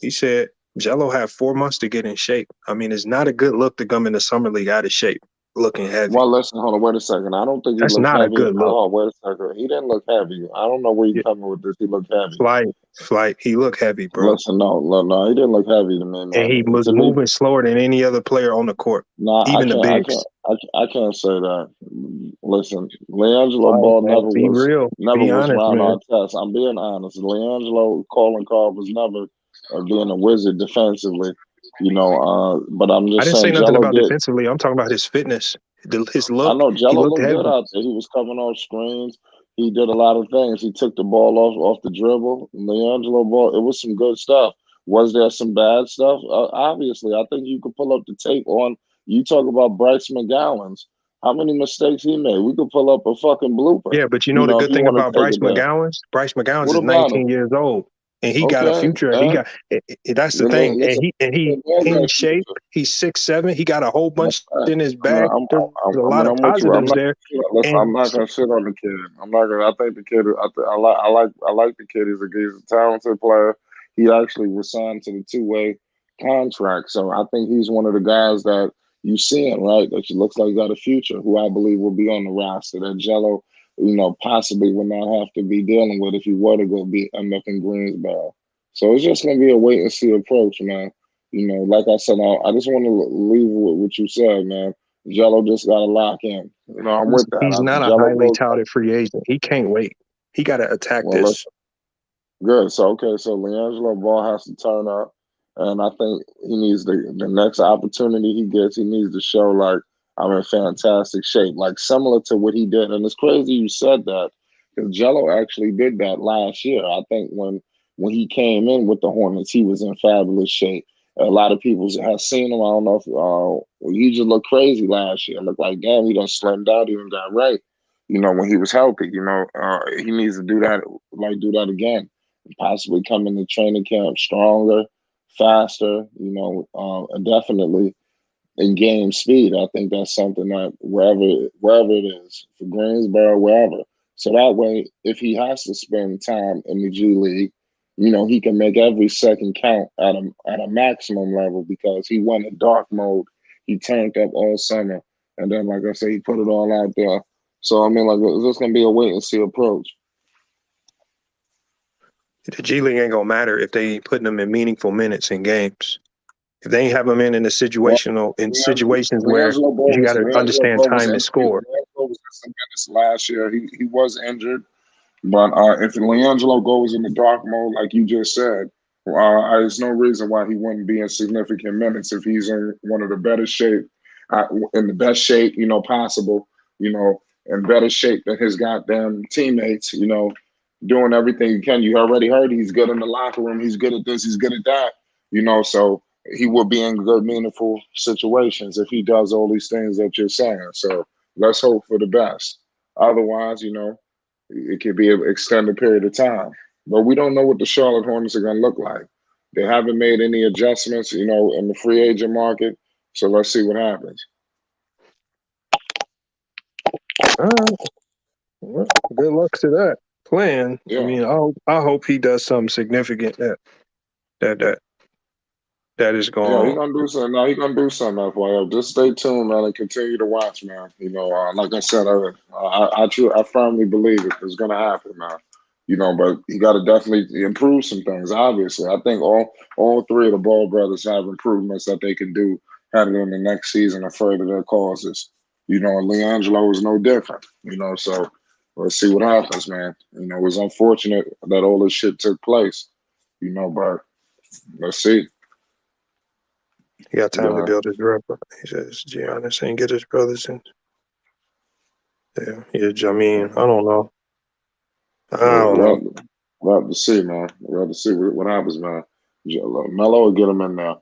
He said Jello had 4 months to get in shape. I mean, it's not a good look to come in the summer league out of shape, looking heavy. Well, listen, hold on, wait a second. I don't think he That's looked not a heavy. good look. Hold on, wait a second. He didn't look heavy. I don't know where you're coming with this. He looked heavy. Flight. He looked heavy, bro. Listen, no, he didn't look heavy to me, And man. he was To me, moving slower than any other player on the court, no, even the bigs. I can't say that. Listen, Liangelo Flight, Ball man. Be real. never Be was honest, round man. our test. I'm being honest. Liangelo calling call was never being a wizard defensively, but I'm I just didn't say saying nothing Jello about did. defensively. I'm talking about his fitness, his I look. know He Jello looked looked good heavy. out there. He was coming off screens. He did a lot of things. He took the ball off the dribble. Liangelo Ball, it was some good stuff. Was there some bad stuff? Obviously, I think you could pull up the tape on. You talk about Bryce McGowan's. How many mistakes he made? We could pull up a fucking blooper. Yeah, but you know the If good you thing want about to take Bryce it there. McGowan's? Bryce McGowan's What is about him? 19 years old, and he got a Okay, future. And he and got that's the thing. And listen, he Ball got in a shape. future. He's 6'7". He got a whole That's bunch right. in his I mean, bag. There's a I lot mean, of I'm with you. positives there. Listen, I'm And not gonna shit on the kid. I'm not gonna. I think the kid. I like the kid. He's a talented player. He actually was signed to the two-way contract, so I think he's one of the guys that you seeing right. That looks like he got a future. Who I believe will be on the roster. That Jello, possibly will not have to be dealing with if he were to go be end up in Greensboro. So it's just gonna be a wait and see approach, man. Like I said, I just want to leave with what you said, man. Jello just got to lock in. I'm with that. he's not a Jello highly goes. touted free agent. He can't wait. He got to attack Well, this. listen, good. So okay, so Liangelo Ball has to turn up, and I think he needs the next opportunity he gets. He needs to show like I'm in fantastic shape, like similar to what he did. And it's crazy you said that because Jello actually did that last year. I think when he came in with the Hornets, he was in fabulous shape. A lot of people have seen him. I don't know if he just looked crazy last year. Looked like damn, he done slimmed out, even got right. When he was healthy. He needs to do that, like do that again possibly come into training camp stronger, faster, and definitely in game speed. I think that's something that wherever it is, for Greensboro, wherever. So that way, if he has to spend time in the G League, he can make every second count at a maximum level because he went in dark mode. He turned up all summer. And then, like I say, he put it all out there. So, I mean, like, it's just going to be a wait and see approach. The G League ain't gonna matter if they ain't putting them in meaningful minutes in games. If they ain't have them in Well, situations where Liangelo Ball you got to understand Was time and injured. score. Liangelo was in some minutes last year. He was injured, but if Liangelo goes in the dark mode, like you just said, there's no reason why he wouldn't be in significant minutes if he's in one of the better shape, in the best shape possible. In better shape than his goddamn teammates. Doing everything he can. You already heard he's good in the locker room. He's good at this. He's good at that. So he will be in good, meaningful situations if he does all these things that you're saying. So let's hope for the best. Otherwise, it could be an extended period of time. But we don't know what the Charlotte Hornets are going to look like. They haven't made any adjustments, in the free agent market. So let's see what happens. Well, good luck to that plan. Yeah. I mean, I hope he does something significant that is Yeah, going. he's gonna do something. No, he's gonna do something, FYI. Just stay tuned, man, and continue to watch, man. Like I said, I firmly believe it's gonna happen, man. But he got to definitely improve some things. Obviously, I think all three of the Ball brothers have improvements that they can do heading in the next season to further their causes. And Liangelo is no different. So let's see what happens, man. It was unfortunate that all this shit took place. But let's see. He got time to Yeah. build his rep. He says Giannis ain't get his brothers in. Yeah. I mean, I don't know. We'll have to see, man. We'll have to see what happens, man. Melo will get him in there.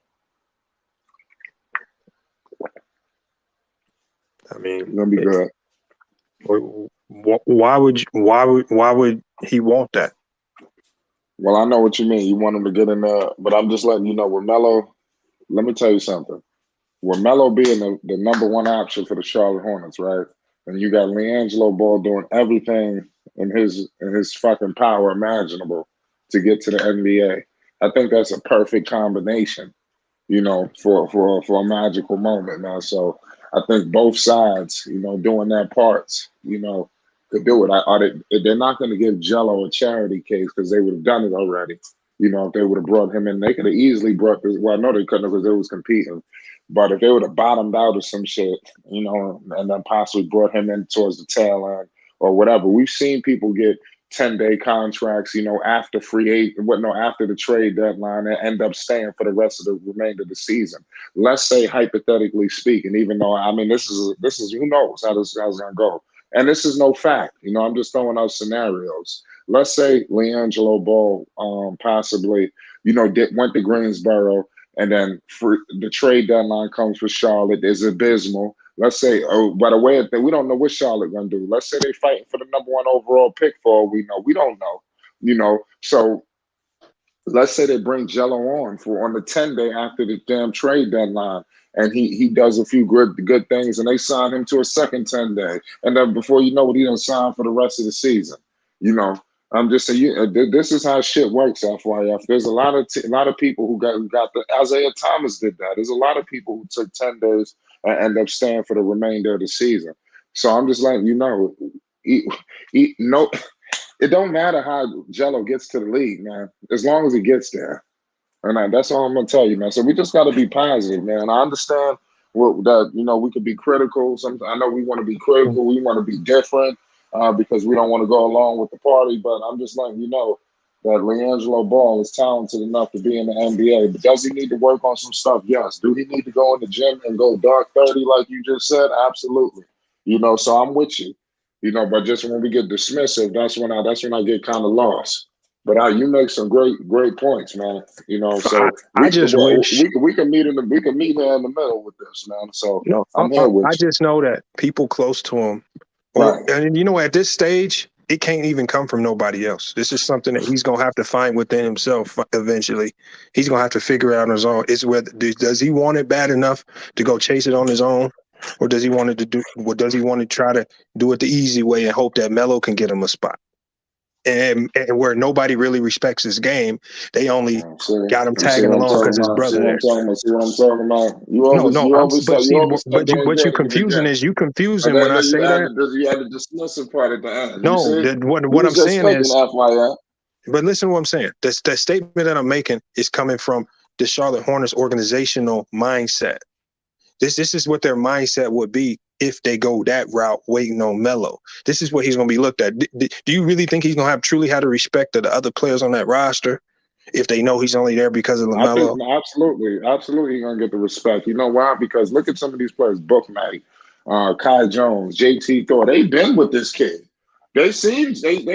I mean, it's gonna be good. Why would he want that? Well, I know what you mean. You want him to get in there, but I'm just letting you know with Melo. Let me tell you something. With Melo being the number one option for the Charlotte Hornets, right? And you got Liangelo Ball doing everything in his fucking power imaginable to get to the NBA. I think that's a perfect combination, for a magical moment now. So I think both sides, doing their parts, could do it. They're not going to give Jello a charity case because they would have done it already. If they would have brought him in, they could have easily brought this. Well, I know they couldn't because they was competing. But if they would have bottomed out or some shit, and then possibly brought him in towards the tail end or whatever. We've seen people get 10-day contracts, after after the trade deadline and end up staying for the rest of the remainder of the season. Let's say hypothetically speaking, even though this is who knows how this is gonna go. And this is no fact. I'm just throwing out scenarios. Let's say Liangelo Ball possibly, went to Greensboro and then the trade deadline comes for Charlotte is abysmal. Let's say, by the way, we don't know what Charlotte gonna do. Let's say they fighting for the number one overall pick for all we know. We don't know. So let's say they bring Jello on the 10-day after the damn trade deadline, and he does a few good things, and they sign him to a second 10-day, and then before you know it, he done signed for the rest of the season. I'm just saying, this is how shit works. FYF. There's a lot of people who got the Isaiah Thomas did that. There's a lot of people who took 10 days and end up staying for the remainder of the season. So I'm just letting you know, no, it don't matter how Jello gets to the league, man, as long as he gets there. And that's all I'm gonna tell you, man. So we just got to be positive, man. I understand that we could be critical. I know we want to be critical. We want to be different because we don't want to go along with the party. But I'm just letting you know that Liangelo Ball is talented enough to be in the NBA. But does he need to work on some stuff? Yes. Do he need to go in the gym and go dark 30 like you just said? Absolutely. So I'm with you. But just when we get dismissive, that's when I get kind of lost. But you make some great points, man. So I just wish we can meet there in the middle with this, man. So I'm here with I you. just know that people close to him, right. And at this stage, it can't even come from nobody else. This is something that he's gonna have to find within himself eventually. He's gonna have to figure it out on his own. It's whether does he want it bad enough to go chase it on his own, or does he want it to do? Or does he want to try to do it the easy way and hope that Melo can get him a spot? And where nobody really respects his game, they only got him tagging along because his brother there. See what I'm talking about? What you confusing is you confusing when I say that. You had the dismissive part at the end. No, what I'm saying is. But listen to what I'm saying. The statement that I'm making is coming from the Charlotte Hornets organizational mindset. This is what their mindset would be if they go that route, waiting on Melo. This is what he's going to be looked at. Do you really think he's going to truly have the respect of the other players on that roster if they know he's only there because of LaMelo? I think absolutely he's going to get the respect. You know why? Because look at some of these players, Booknight, Kai Jones, JT Thor. They've been with this kid. They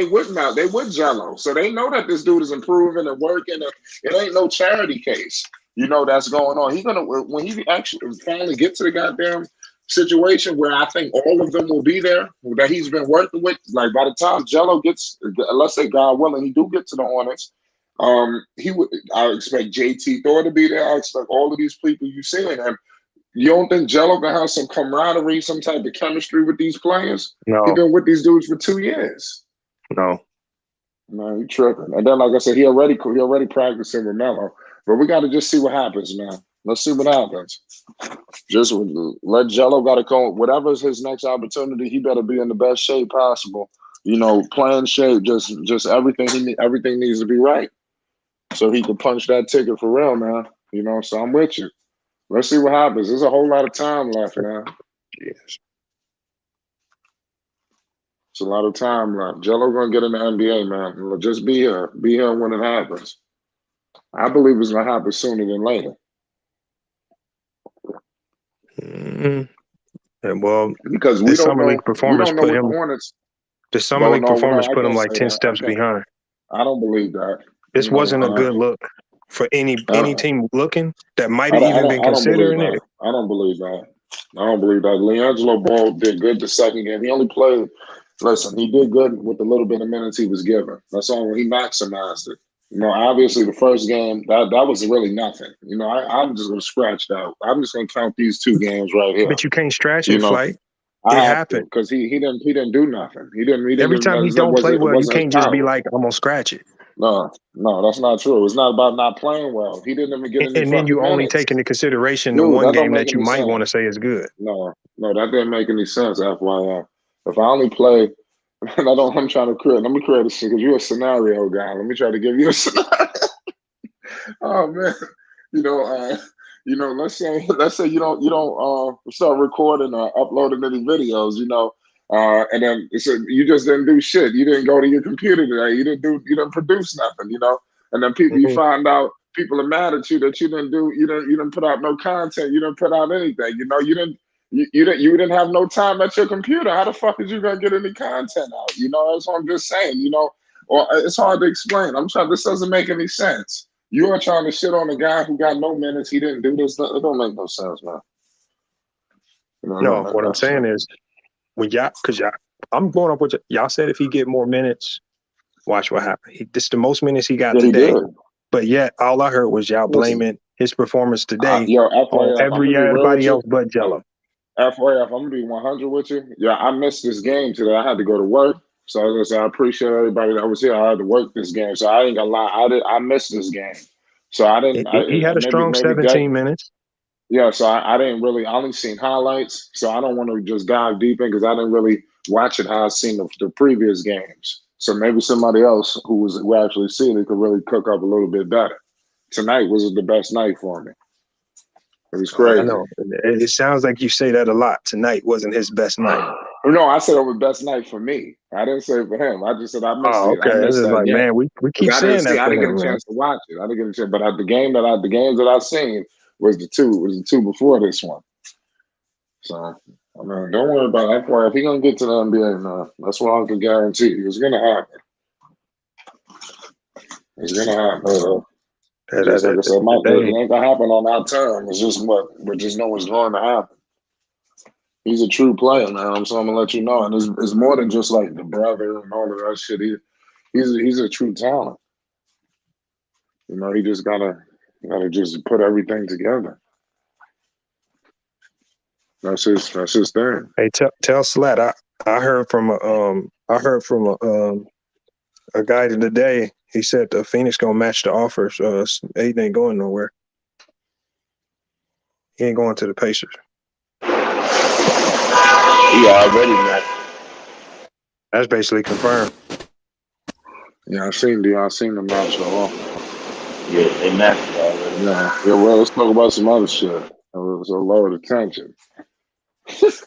with Jello. So they know that this dude is improving and working. And it ain't no charity case, that's going on. When he actually finally get to the goddamn situation where I think all of them will be there, that he's been working with, like by the time Jello gets, let's say God willing, he do get to the Hornets, I expect JT Thor to be there. I expect all of these people you seeing him. You don't think Jello gonna have some camaraderie, some type of chemistry with these players? He No, been with these dudes for 2 years. no. Man, you tripping. And then, like I said, he already practicing with Melo. But we got to just see what happens, man. Let's see what happens. Just let Jello got to go. Whatever's his next opportunity, he better be in the best shape possible. You know, playing shape, just everything everything needs to be right, so he can punch that ticket for real, man. You know, so I'm with you. Let's see what happens. There's a whole lot of time left, man. Yes. It's a lot of time left. Jello gonna get in the NBA, man. Just be here. Be here when it happens. I believe it's gonna happen sooner than later. Mm-hmm. And well, Because the summer league performance put what him. the Hornets. The summer league performance I put him can't like say 10 that. steps behind. I don't believe that. This wasn't a good look for any team looking that might have even been considering it. I don't believe that. I don't believe that. Liangelo Ball did good the second game. He only played. Listen, he did good with the little bit of minutes he was given. That's all. He maximized it. You know, obviously the first game that was really nothing. You know, I'm just gonna scratch that. I'm just gonna count these 2 games right here. But you can't scratch You it, know, Flight. I It have happened because he didn't do nothing. He didn't. every time he don't play well. You It can't just be like, I'm gonna scratch it. No, that's not true. It's not about not playing well. He didn't even get any And then fucking you only minutes. take into consideration the Dude, one that don't game make that you any might sense. want to say is good. No, that didn't make any sense. FYI, if I only play, I'm trying to create. Let me create a because you're a scenario guy. Let me try to give you a scenario. Oh man, let's say you don't start recording or uploading any videos, and then you just didn't do shit. You didn't go to your computer today. You didn't produce nothing, and then people you find out people are mad at you that you didn't put out no content. You didn't put out anything. You didn't have no time at your computer. How the fuck is you gonna get any content out? That's what I'm just saying. Or it's hard to explain. This doesn't make any sense. You are trying to shit on a guy who got no minutes. He didn't do this. It don't make no sense, man. No, what I'm saying is, when I'm going up with y'all said if he get more minutes, watch what happens. This is the most minutes he got today. But yet, all I heard was y'all blaming his performance today on everybody else but Jello. FYF, I'm gonna be 100 with you. Yeah, I missed this game today. I had to go to work. So I appreciate everybody that was here. I had to work this game, so I ain't gonna lie. I missed this game, so I didn't. He had a strong 17 minutes. Yeah, so I didn't really. I only seen highlights, so I don't want to just dive deep in because I didn't really watch it how I seen the previous games. So maybe somebody else who actually seen it could really cook up a little bit better. Tonight was the best night for me. It was crazy. I know. It sounds like you say that a lot. Tonight wasn't his best night. No, I said it was best night for me. I didn't say for him. I just said I missed it. Okay. I missed It's that like, game. man, we keep saying that. I didn't get a chance to watch it. I didn't get a chance. But the games that I seen was the two before this one. So I mean, don't worry about that. If he's gonna get to the NBA, man, that's what I can guarantee you. It's gonna happen. It's gonna happen. Just like I said, it ain't gonna happen on our term. It's just we just know it's going to happen. He's a true player, man. So I'm gonna let you know. And it's more than just like the brother and all of that shit. He's a true talent. He just gotta just put everything together. That's his thing. Hey, tell Slat. I heard from a guy today. He said the Phoenix gonna match the offers. Aiden ain't going nowhere. He ain't going to the Pacers. He already matched. That's basically confirmed. Yeah, I seen the match at all. Yeah, they matched it already. Yeah. Well, let's talk about some other shit. It was a lower the tension. Let's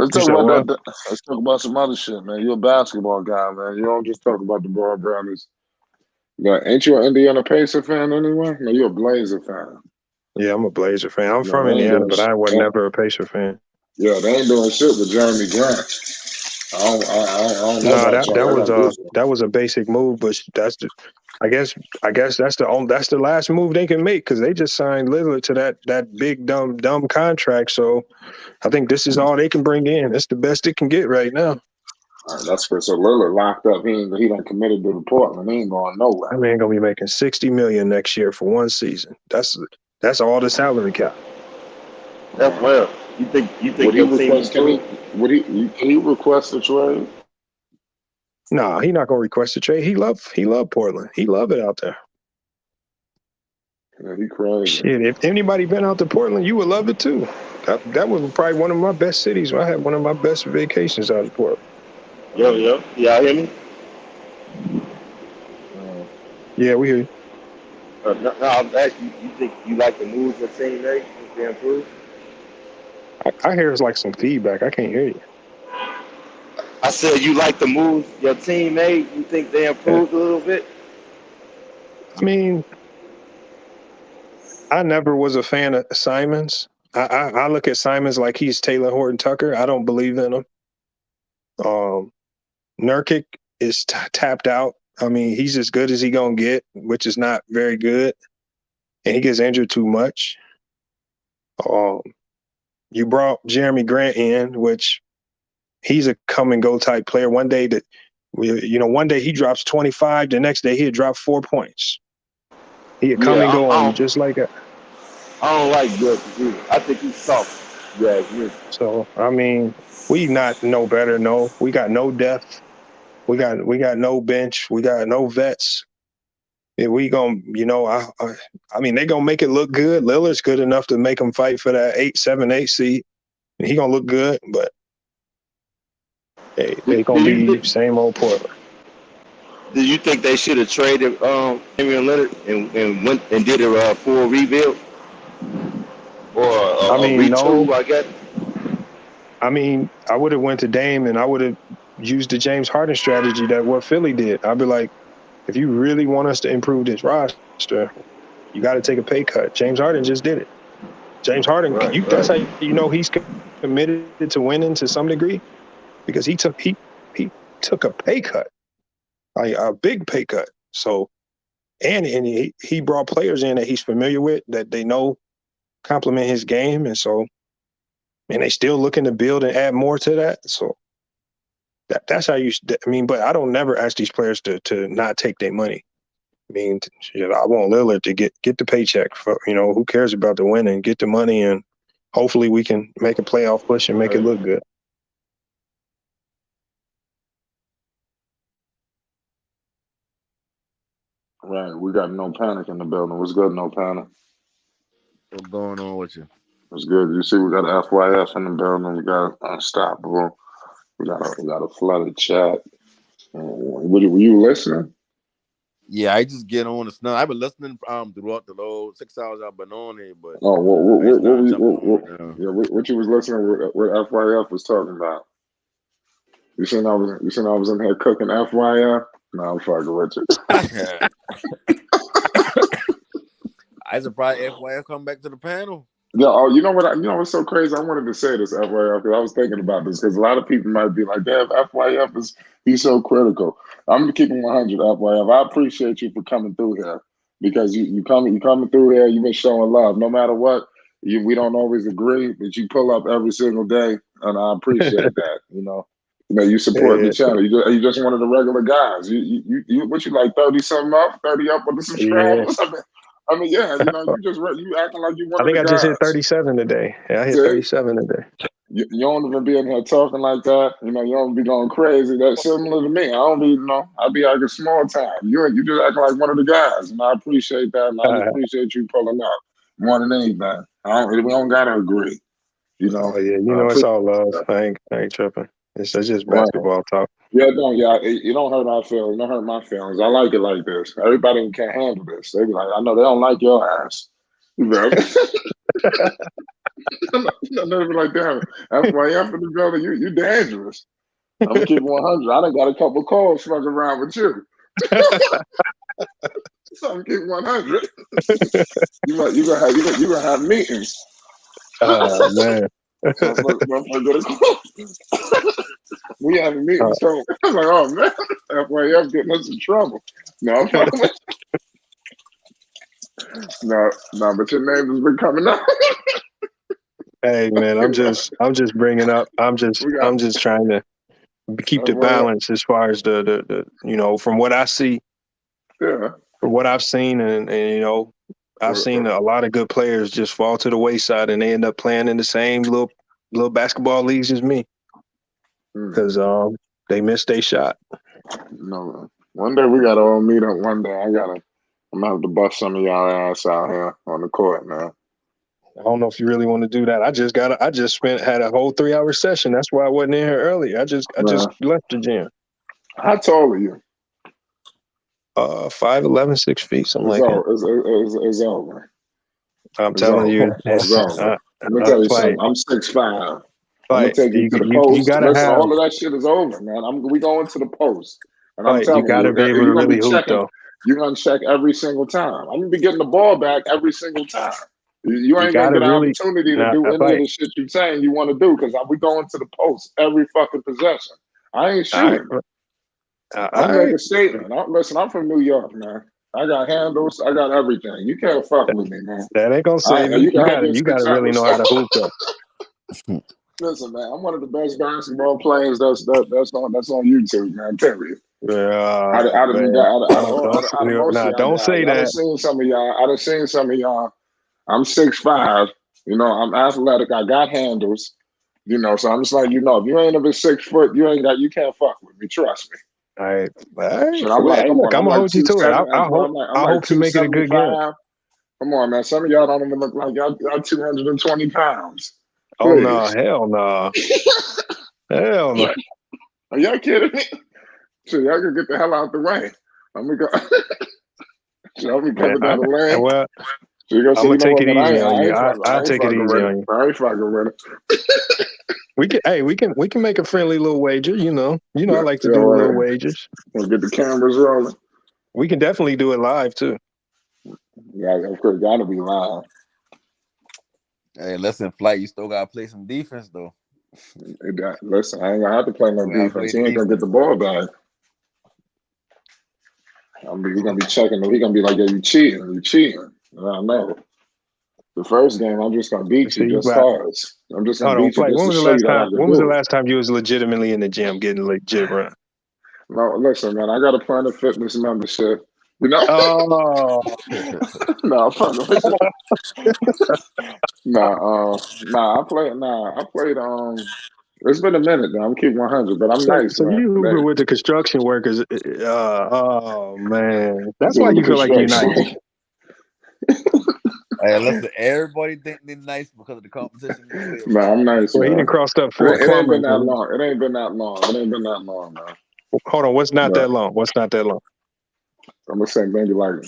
talk about that. Let's talk about some other shit, man. You're a basketball guy, man. You don't just talk about the Ball Brothers. Yeah, ain't you an Indiana Pacer fan anyway? No, you're a Blazer fan. Yeah, I'm a Blazer fan. I'm from Indiana, but I was never a Pacer fan. Yeah, they ain't doing shit with Jeremy Grant. I don't know. That was a basic move, but I guess that's the last move they can make because they just signed Lillard to that big dumb contract. So I think this is all they can bring in. That's the best it can get right now. All right, that's good. So Lillard locked up. He done committed to the Portland. He ain't going nowhere. I mean, gonna be making $60 million next year for one season. That's all the salary cap. That's well. You think Would he your team request? improved? Can he request a trade? Nah, he not gonna request a trade. He love Portland. He love it out there. Yeah, he crazy. Shit, if anybody been out to Portland, you would love it too. That was probably one of my best cities. I had one of my best vacations out in Portland. Yo, y'all hear me? Yeah, we hear you. No, I'm asking you think you like the moves your team made? You think they improved? I hear it's like some feedback. I can't hear you. I said you like the moves your team made. You think they Yeah. improved a little bit? I mean, I never was a fan of Simons. I look at Simons like he's Taylor Horton Tucker. I don't believe in him. Nurkic is tapped out. I mean, he's as good as he gonna get, which is not very good, and he gets injured too much. You brought Jeremy Grant in, which he's a come and go type player. One day he drops 25. The next day he'd drop 4 points. He'd come and go on you just like that. I don't like York either. I think he's soft. Yeah, So I mean, we not no better. No, we got no depth. We got no bench. We got no vets. If we gonna, I mean, they gonna make it look good. Lillard's good enough to make them fight for that 8 seed. And he gonna look good, but they gonna be same old Portland. Do you think they should have traded Damian Lillard and went and did a full rebuild or a retool? No. I guess. I mean, I would have went to Dame and I would have used the James Harden strategy that what Philly did. I'd be like, if you really want us to improve this roster, you got to take a pay cut. James Harden just did it. James Harden, that's how you know he's committed to winning to some degree, because he took a pay cut, like a big pay cut. So, and he brought players in that he's familiar with, that they know complement his game, and so, and they still looking to build and add more to that. So that's how you. I mean, but I don't never ask these players to not take their money. I mean, I want Lillard to get the paycheck. For, who cares about the winning? Get the money, and hopefully we can make a playoff push and make it look good. Right, we got no panic in the building. What's good, no panic? What's going on with you? What's good? You see, we got FYF in the building. We got Unstoppable. We got a flooded chat. Were you listening? Yeah, I just get on the snow. I've been listening throughout the whole 6 hours I've been on here, but what you was listening? What FYF was talking about? You seen I was in here cooking FYF? No, I'm fucking with you. I surprised FYF come back to the panel. Yeah, you know what's so crazy? I wanted to say this FYF because I was thinking about this, because a lot of people might be like, "Damn, FYF he's so critical." I'm gonna keep him 100 FYF. I appreciate you for coming through here, because you coming through here. You've been showing love, no matter what. We don't always agree, but you pull up every single day, and I appreciate that. You support the channel. You just one of the regular guys. You what you like 30 something up, 30 up with the subscribers. Yeah. I mean, yeah, you acting like you one I of think the I guys. just hit 37 today. Yeah, I hit 37 today. You don't even be in here talking like that. You don't be going crazy. That's similar to me. I don't be, I be acting small time. You just acting like one of the guys, and I appreciate that, and I just appreciate you pulling up more than anything. We don't gotta agree. Oh yeah, it's all love. I ain't tripping. It's just basketball talk. Yeah, it don't hurt our feelings. It don't hurt my feelings. I like it like this. Everybody can't handle this. They be like, I know they don't like your ass. You know? I'm never be like, damn, FYF in the building, you dangerous. I'm gonna keep 100. I done got a couple calls fucking around with you. So I'm keep 100. You gonna have meetings. Oh man. We having meetings. So I'm like, oh man, FYF getting us in trouble. No, I'm fucking with No, but your name has been coming up. Hey man, I'm just bringing up. I'm just trying to keep the balance as far as the from what I see. Yeah. From what I've seen, and I've seen a lot of good players just fall to the wayside, and they end up playing in the same little basketball leagues as me because they missed their shot. No, one day we gotta all meet up. One day I'm gonna have to bust some of y'all ass out here on the court, man. I don't know if you really want to do that. I just had a whole 3-hour session. That's why I wasn't in here early. I just left the gym. How tall are you? 5'11", 6 feet, something like that. It's over. I'm telling you, it's over. Let me tell you something. I'm 6'5". I'm gonna take you to the post. Listen, all of that shit is over, man. We going to the post, and I'm telling you gotta be able to really hoop, though. You're gonna check every single time. I'm gonna be getting the ball back every single time. You ain't gonna get an opportunity to do any of the shit you're saying you want to do because we going to the post every fucking possession. I ain't shooting. I'm making a statement. Listen, I'm from New York, man. I got handles. I got everything. You can't fuck with me, man. That ain't gonna save me. You gotta really know how to hoop, though. Listen, man, I'm one of the best basketball players that's on YouTube, man. Period. Don't say that. I done seen some of y'all. I'm 6'5". You know, I'm athletic. I got handles. You know, so I'm just like, if you ain't over 6 foot, you can't fuck with me. Trust me. All right. So I'm gonna hold you to it. I hope to make it a good game. Come on, man. Some of y'all don't even look like y'all 220 pounds. Please. Oh no, hell no. Hell no. Are y'all kidding me? So y'all can get the hell out the way. I'm gonna go. Y'all be coming down the lane. Well, I'm gonna take it easy on you. I'll take it easy on you. I ain't fucking with it. We can make a friendly little wager. You know, I like to do little wagers. We'll get the cameras rolling. We can definitely do it live too. Yeah, of course, gotta be live. Hey, listen, Flight, you still gotta play some defense though. Listen, I ain't gonna have to play no defense. He ain't gonna get the ball back. He's gonna be checking. He's gonna be like, "Yeah, you cheating. You cheating." I know. The first game, I'm just gonna beat you just cause. I'm just gonna beat you just to show you that I can do it. When was the last time you was legitimately in the gym getting legit run? No, listen, man. I got a Planet Fitness membership. You know? Oh. No, I'm fucking with you. I played. It's been a minute now. I'm keeping 100, but I'm nice, so man. You Uber with the construction workers. Oh man, that's why you feel like you're nice. Hey, listen, everybody think they're nice because of the competition. I'm nice. Well, he done crossed up 4 It ain't been that long. It ain't been that long, man. Hold on, what's not that long? I'm gonna say maybe like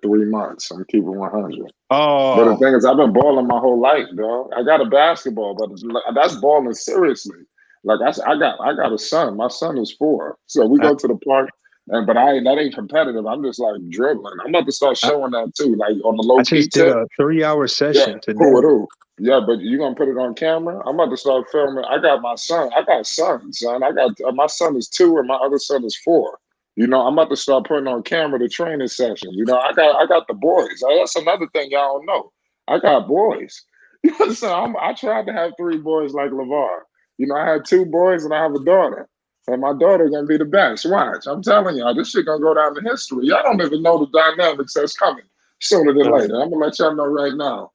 3 months. I'm keeping 100. Oh, but the thing is, I've been balling my whole life, dog. I got a basketball, but that's balling seriously. Like I got a son. My son is 4, so we go to the park. But that ain't competitive. I'm just like dribbling. I'm about to start showing that too, like on the low key. I just did a 3-hour session today. Who? Yeah, but you gonna put it on camera? I'm about to start filming. I got my son. I got sons, son. I got my son is 2 and my other son is 4. You know, I'm about to start putting on camera the training sessions. You know, I got the boys. That's another thing y'all don't know. I got boys. You understand? I tried to have 3 boys like LeVar. You know, I had 2 boys and I have a daughter. And my daughter gonna be the best. Watch. I'm telling y'all, this shit gonna go down in history. Y'all don't even know the dynamics that's coming sooner than later. I'm gonna let y'all know right now.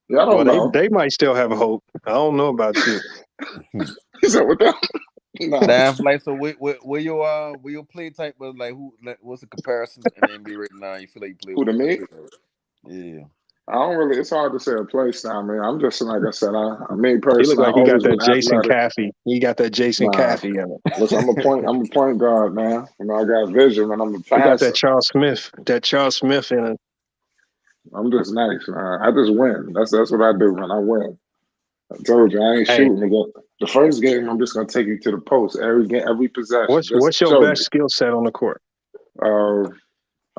Y'all don't know. They might still have hope. I don't know about you. So what that? Nah. Damn, like, so where your play type was like? What's the comparison in the NBA right now? You feel like you play who to me? Yeah. I don't really. It's hard to say a play style, man. I'm just like I said. I mean, personally, he look like he got that Jason Caffey. He got that Jason Caffey in it. Listen, I'm a point guard, man. You know, I got vision, and I'm a passer. He got that Charles Smith in it. I'm just nice, man. I just win. That's what I do, man. I win. I told you I ain't shooting again. The first game, I'm just gonna take you to the post every possession. What's your best skill set on the court?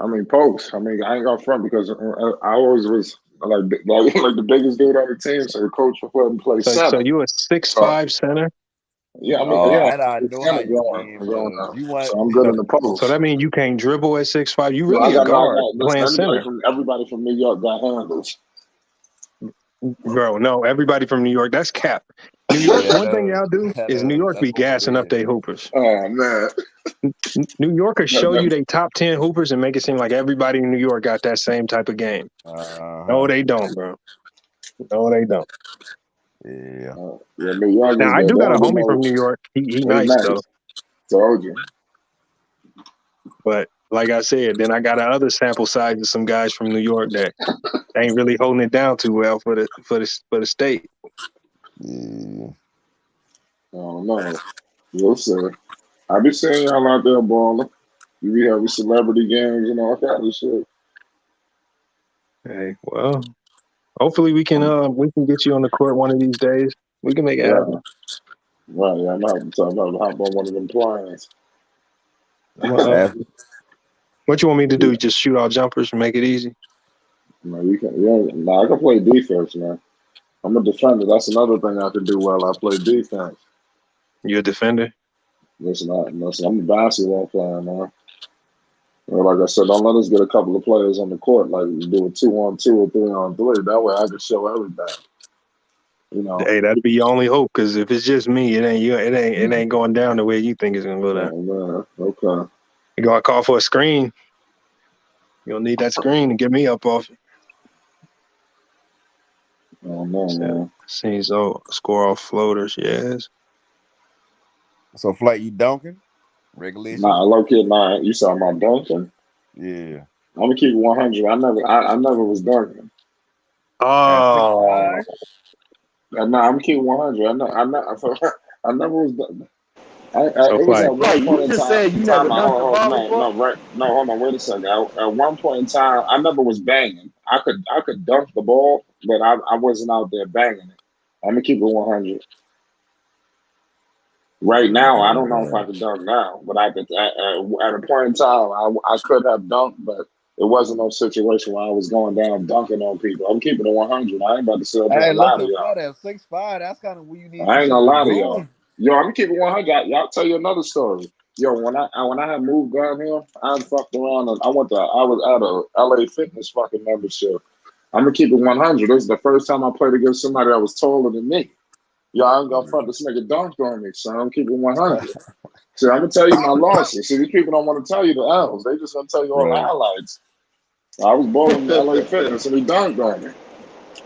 I mean, post. I mean, I ain't got front because I always was like the biggest dude on the team. So the coach would let me play center. So you a 6'5" center? Yeah, I mean, I know how you mean, so I'm good in the post. So that means you can't dribble at 6'5". You really a guard playing center. Everybody from New York got handles. Bro, no, everybody from New York. That's cap. New York. Yeah, I One thing know. y'all do I is New know. York That's be what it gassing up is. their hoopers. Oh man, New Yorkers show you that, they top 10 hoopers and make it seem like everybody in New York got that same type of game. No, Uh-huh. they don't, bro. No, they don't. Yeah. yeah, New York Now is I good. do They got a don't get homie no. from New York. He They nice though. nice. Told you. But like I said, then I got another sample size of some guys from New York that ain't really holding it down too well for the state. Yeah. I don't know. We'll see. I be seeing y'all out there balling. You be having celebrity games and all kind of shit. Hey, well, hopefully we can get you on the court one of these days. We can make it Yeah. happen. Right, yeah, I'm having to hop on one of them planes. I'm That's what you want me to Yeah, do? Just shoot all jumpers and make it easy? man, you can. Yeah, nah, I can play defense, man. I'm a defender. That's another thing I can do well. I play defense. You a defender? Listen, I'm a basketball player, man. Well, like I said, don't let us get a couple of players on the court. Like do a 2-on-2 or 3-on-3. That way, I can show everything. You know. Hey, that'd be your only hope. Because if it's just me, it ain't you. It ain't going down the way you think it's gonna go down. Oh man. Okay. You gonna call for a screen? You'll need that screen to get me up off. Oh no, man. Seen so score off floaters. Yes. so Flight, you dunking? Regulation? Nah, low kid, nah. You saw my dunking. Yeah. I'm gonna keep it 100. I never was dunking. At Oh, 6'5"? Nah, I'm gonna keep it 100. I never was dunking. so It was Flight. at one Like point you in just time. said, you never Time out. dunked a ball No, before. no, right. No, hold on. Wait a second. At one point in time, I never was banging. I could dunk the ball, but I wasn't out there banging it. I'm gonna keep it 100. Right now, I don't know if I can dunk now, but I could at a point in time, I could have dunked, but it wasn't no situation where I was going down dunking on people. I'm keeping it 100. I ain't about to sit up here Hey, and lie to listen, y'all. Flight at 6'5", that's kind of where you need I you ain't gonna some lie to y'all. room. Yo, I'm gonna keep it 100. Y'all tell you another story. Yo, when I had moved down here, I fucked around and I was at a LA Fitness fucking membership. I'm gonna keep it 100. This is the first time I played against somebody that was taller than me. Yo, I ain't gonna fuck this nigga dunked on me, so I'm keeping 100. See, I'm gonna tell you my losses. See, these people don't want to tell you the L's. They just gonna tell you all the Right. highlights. I was balling in LA Fitness and he dunked on me.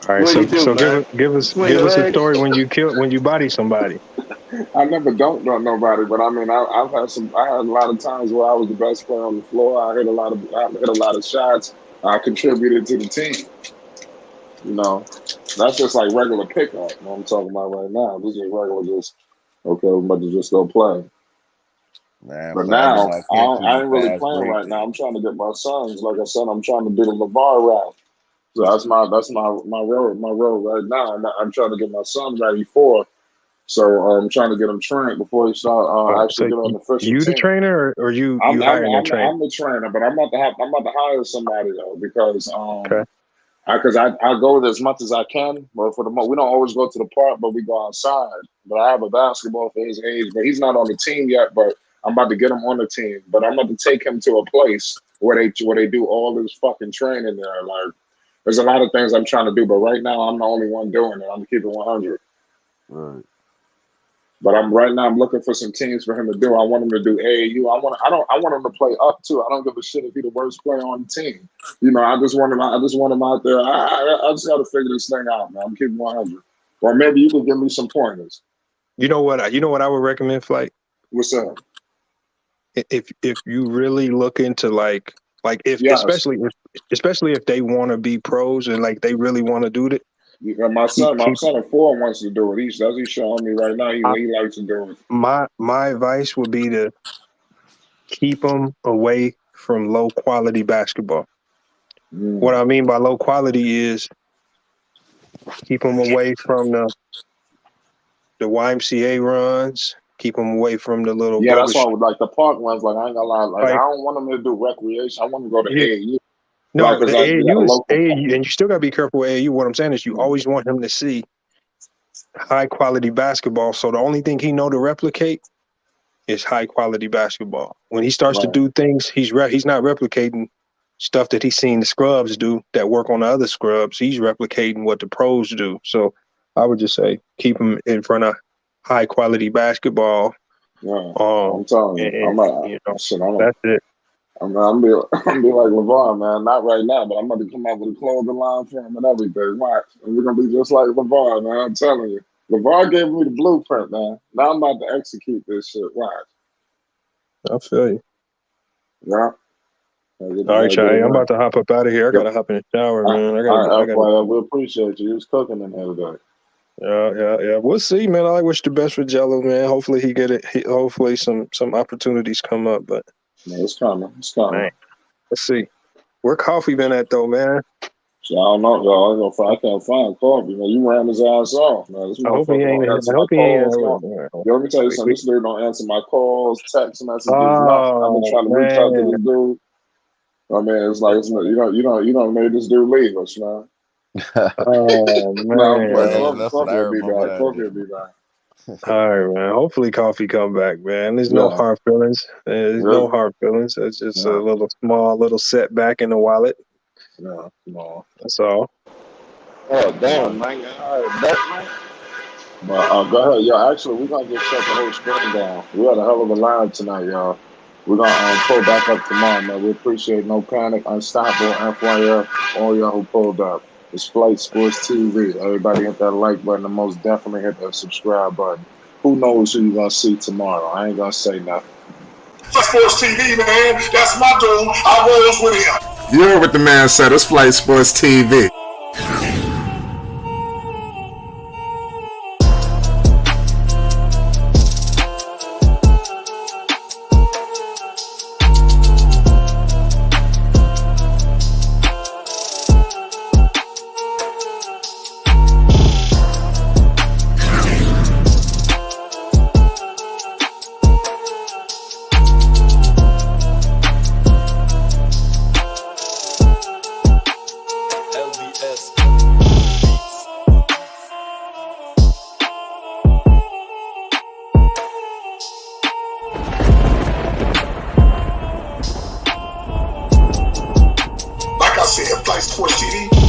All right. What you So do, man? Swing give your us a legs. story when you body somebody. I never dunked on nobody, but I mean, I had a lot of times where I was the best player on the floor. I hit a lot of shots. I contributed to the team. You know, that's just like regular pickup. What I'm talking about right now. This is regular, just okay. I'm about to just go play. Man, But Flight, I need now my catch you I the ain't really fast playing break. right now. I'm trying to get my sons. Like I said, I'm trying to do the LeVar route. So that's my road right now. I'm trying to get my son ready for. So I'm trying to get him trained before he start actually So get on the official you the team. trainer or you hiring a trainer? I'm the trainer, but I'm about to hire somebody though because Okay. I go with as much as I can, but for the we don't always go to the park, but we go outside. But I have a basketball for his age, but he's not on the team yet. But I'm about to get him on the team. But I'm about to take him to a place where they do all this fucking training there. Like there's a lot of things I'm trying to do, but right now I'm the only one doing it. I'm keeping 100. Right. But I'm looking for some teams for him to do. I want him to do AAU. I want him to play up too. I don't give a shit if he's the worst player on the team. You know, I just want him out there. I just got to figure this thing out, man. I'm keeping 100. Or maybe you could give me some pointers. You know what I would recommend, Flight? What's up? If you really look into like if Yes. especially if they want to be pros and like they really want to do it. Yeah, my son at 4 wants to do it. He's showing me right now. He likes to do it. My advice would be to keep them away from low quality basketball. What I mean by low quality is keep them away from the YMCA runs. Keep them away from the little Yeah, that's why bogus. I would like the park ones. Like I ain't gonna lie. Like I Like don't want them to do recreation. I want them to go to yeah, AAU. Like, no, cause like we got a AAU is local park. AAU, and you still got to be careful with AAU. What I'm saying is, you always want him to see high quality basketball. So the only thing he know to replicate is high quality basketball. When he starts to Right. do things, he's not replicating stuff that he's seen the scrubs do that work on the other scrubs. He's replicating what the pros do. So I would just say keep him in front of high quality basketball. Yeah, I'm telling you, that's it. I'm gonna be like LeVar, man. Not right now, but I'm going to come out with a clothing line for him and everything. Watch, and we're gonna be just like LeVar, man. I'm telling you, LeVar gave me the blueprint, man. Now I'm about to execute this shit. Watch. I feel you. Yeah. All right, Chai. I'm about to hop up out of here. I gotta hop in the shower, man. I gotta. We appreciate you. He was cooking in there today. Yeah. We'll see, man. I wish the best for Jello, man. Hopefully he get it. Hopefully some opportunities come up, but it's coming. It's coming. Man, let's see. Where Coffee been at though, man? So I don't know, y'all. I can't find Coffee, man. You ran his ass off, man. This motherfucker don't answer my calls. Yo, let me tell you something. This dude don't answer my calls, text messages, nothing. I've been trying to reach out to this dude. I mean, it's like you don't made this dude leave us, man. Oh man, Coffee will be back. All right, man. Hopefully, Coffee come back, man. There's no hard feelings. No hard feelings. It's just a little setback in the wallet. Yeah, no. That's all. Oh damn, man! All right, back, man. But go ahead, yo. Actually, we're gonna just shut the whole screen down. We had a hell of a line tonight, y'all. We're gonna pull back up tomorrow, man. We appreciate No Panic, Unstoppable, FYF, all y'all who pulled up. It's Flight Sports TV. Everybody hit that like button and most definitely hit that subscribe button. Who knows who you're gonna see tomorrow? I ain't gonna say nothing. Flight Sports TV, man. That's my dude. I rolls with him. You heard what the man said. It's Flight Sports TV. Like I said, Flight Sports TV.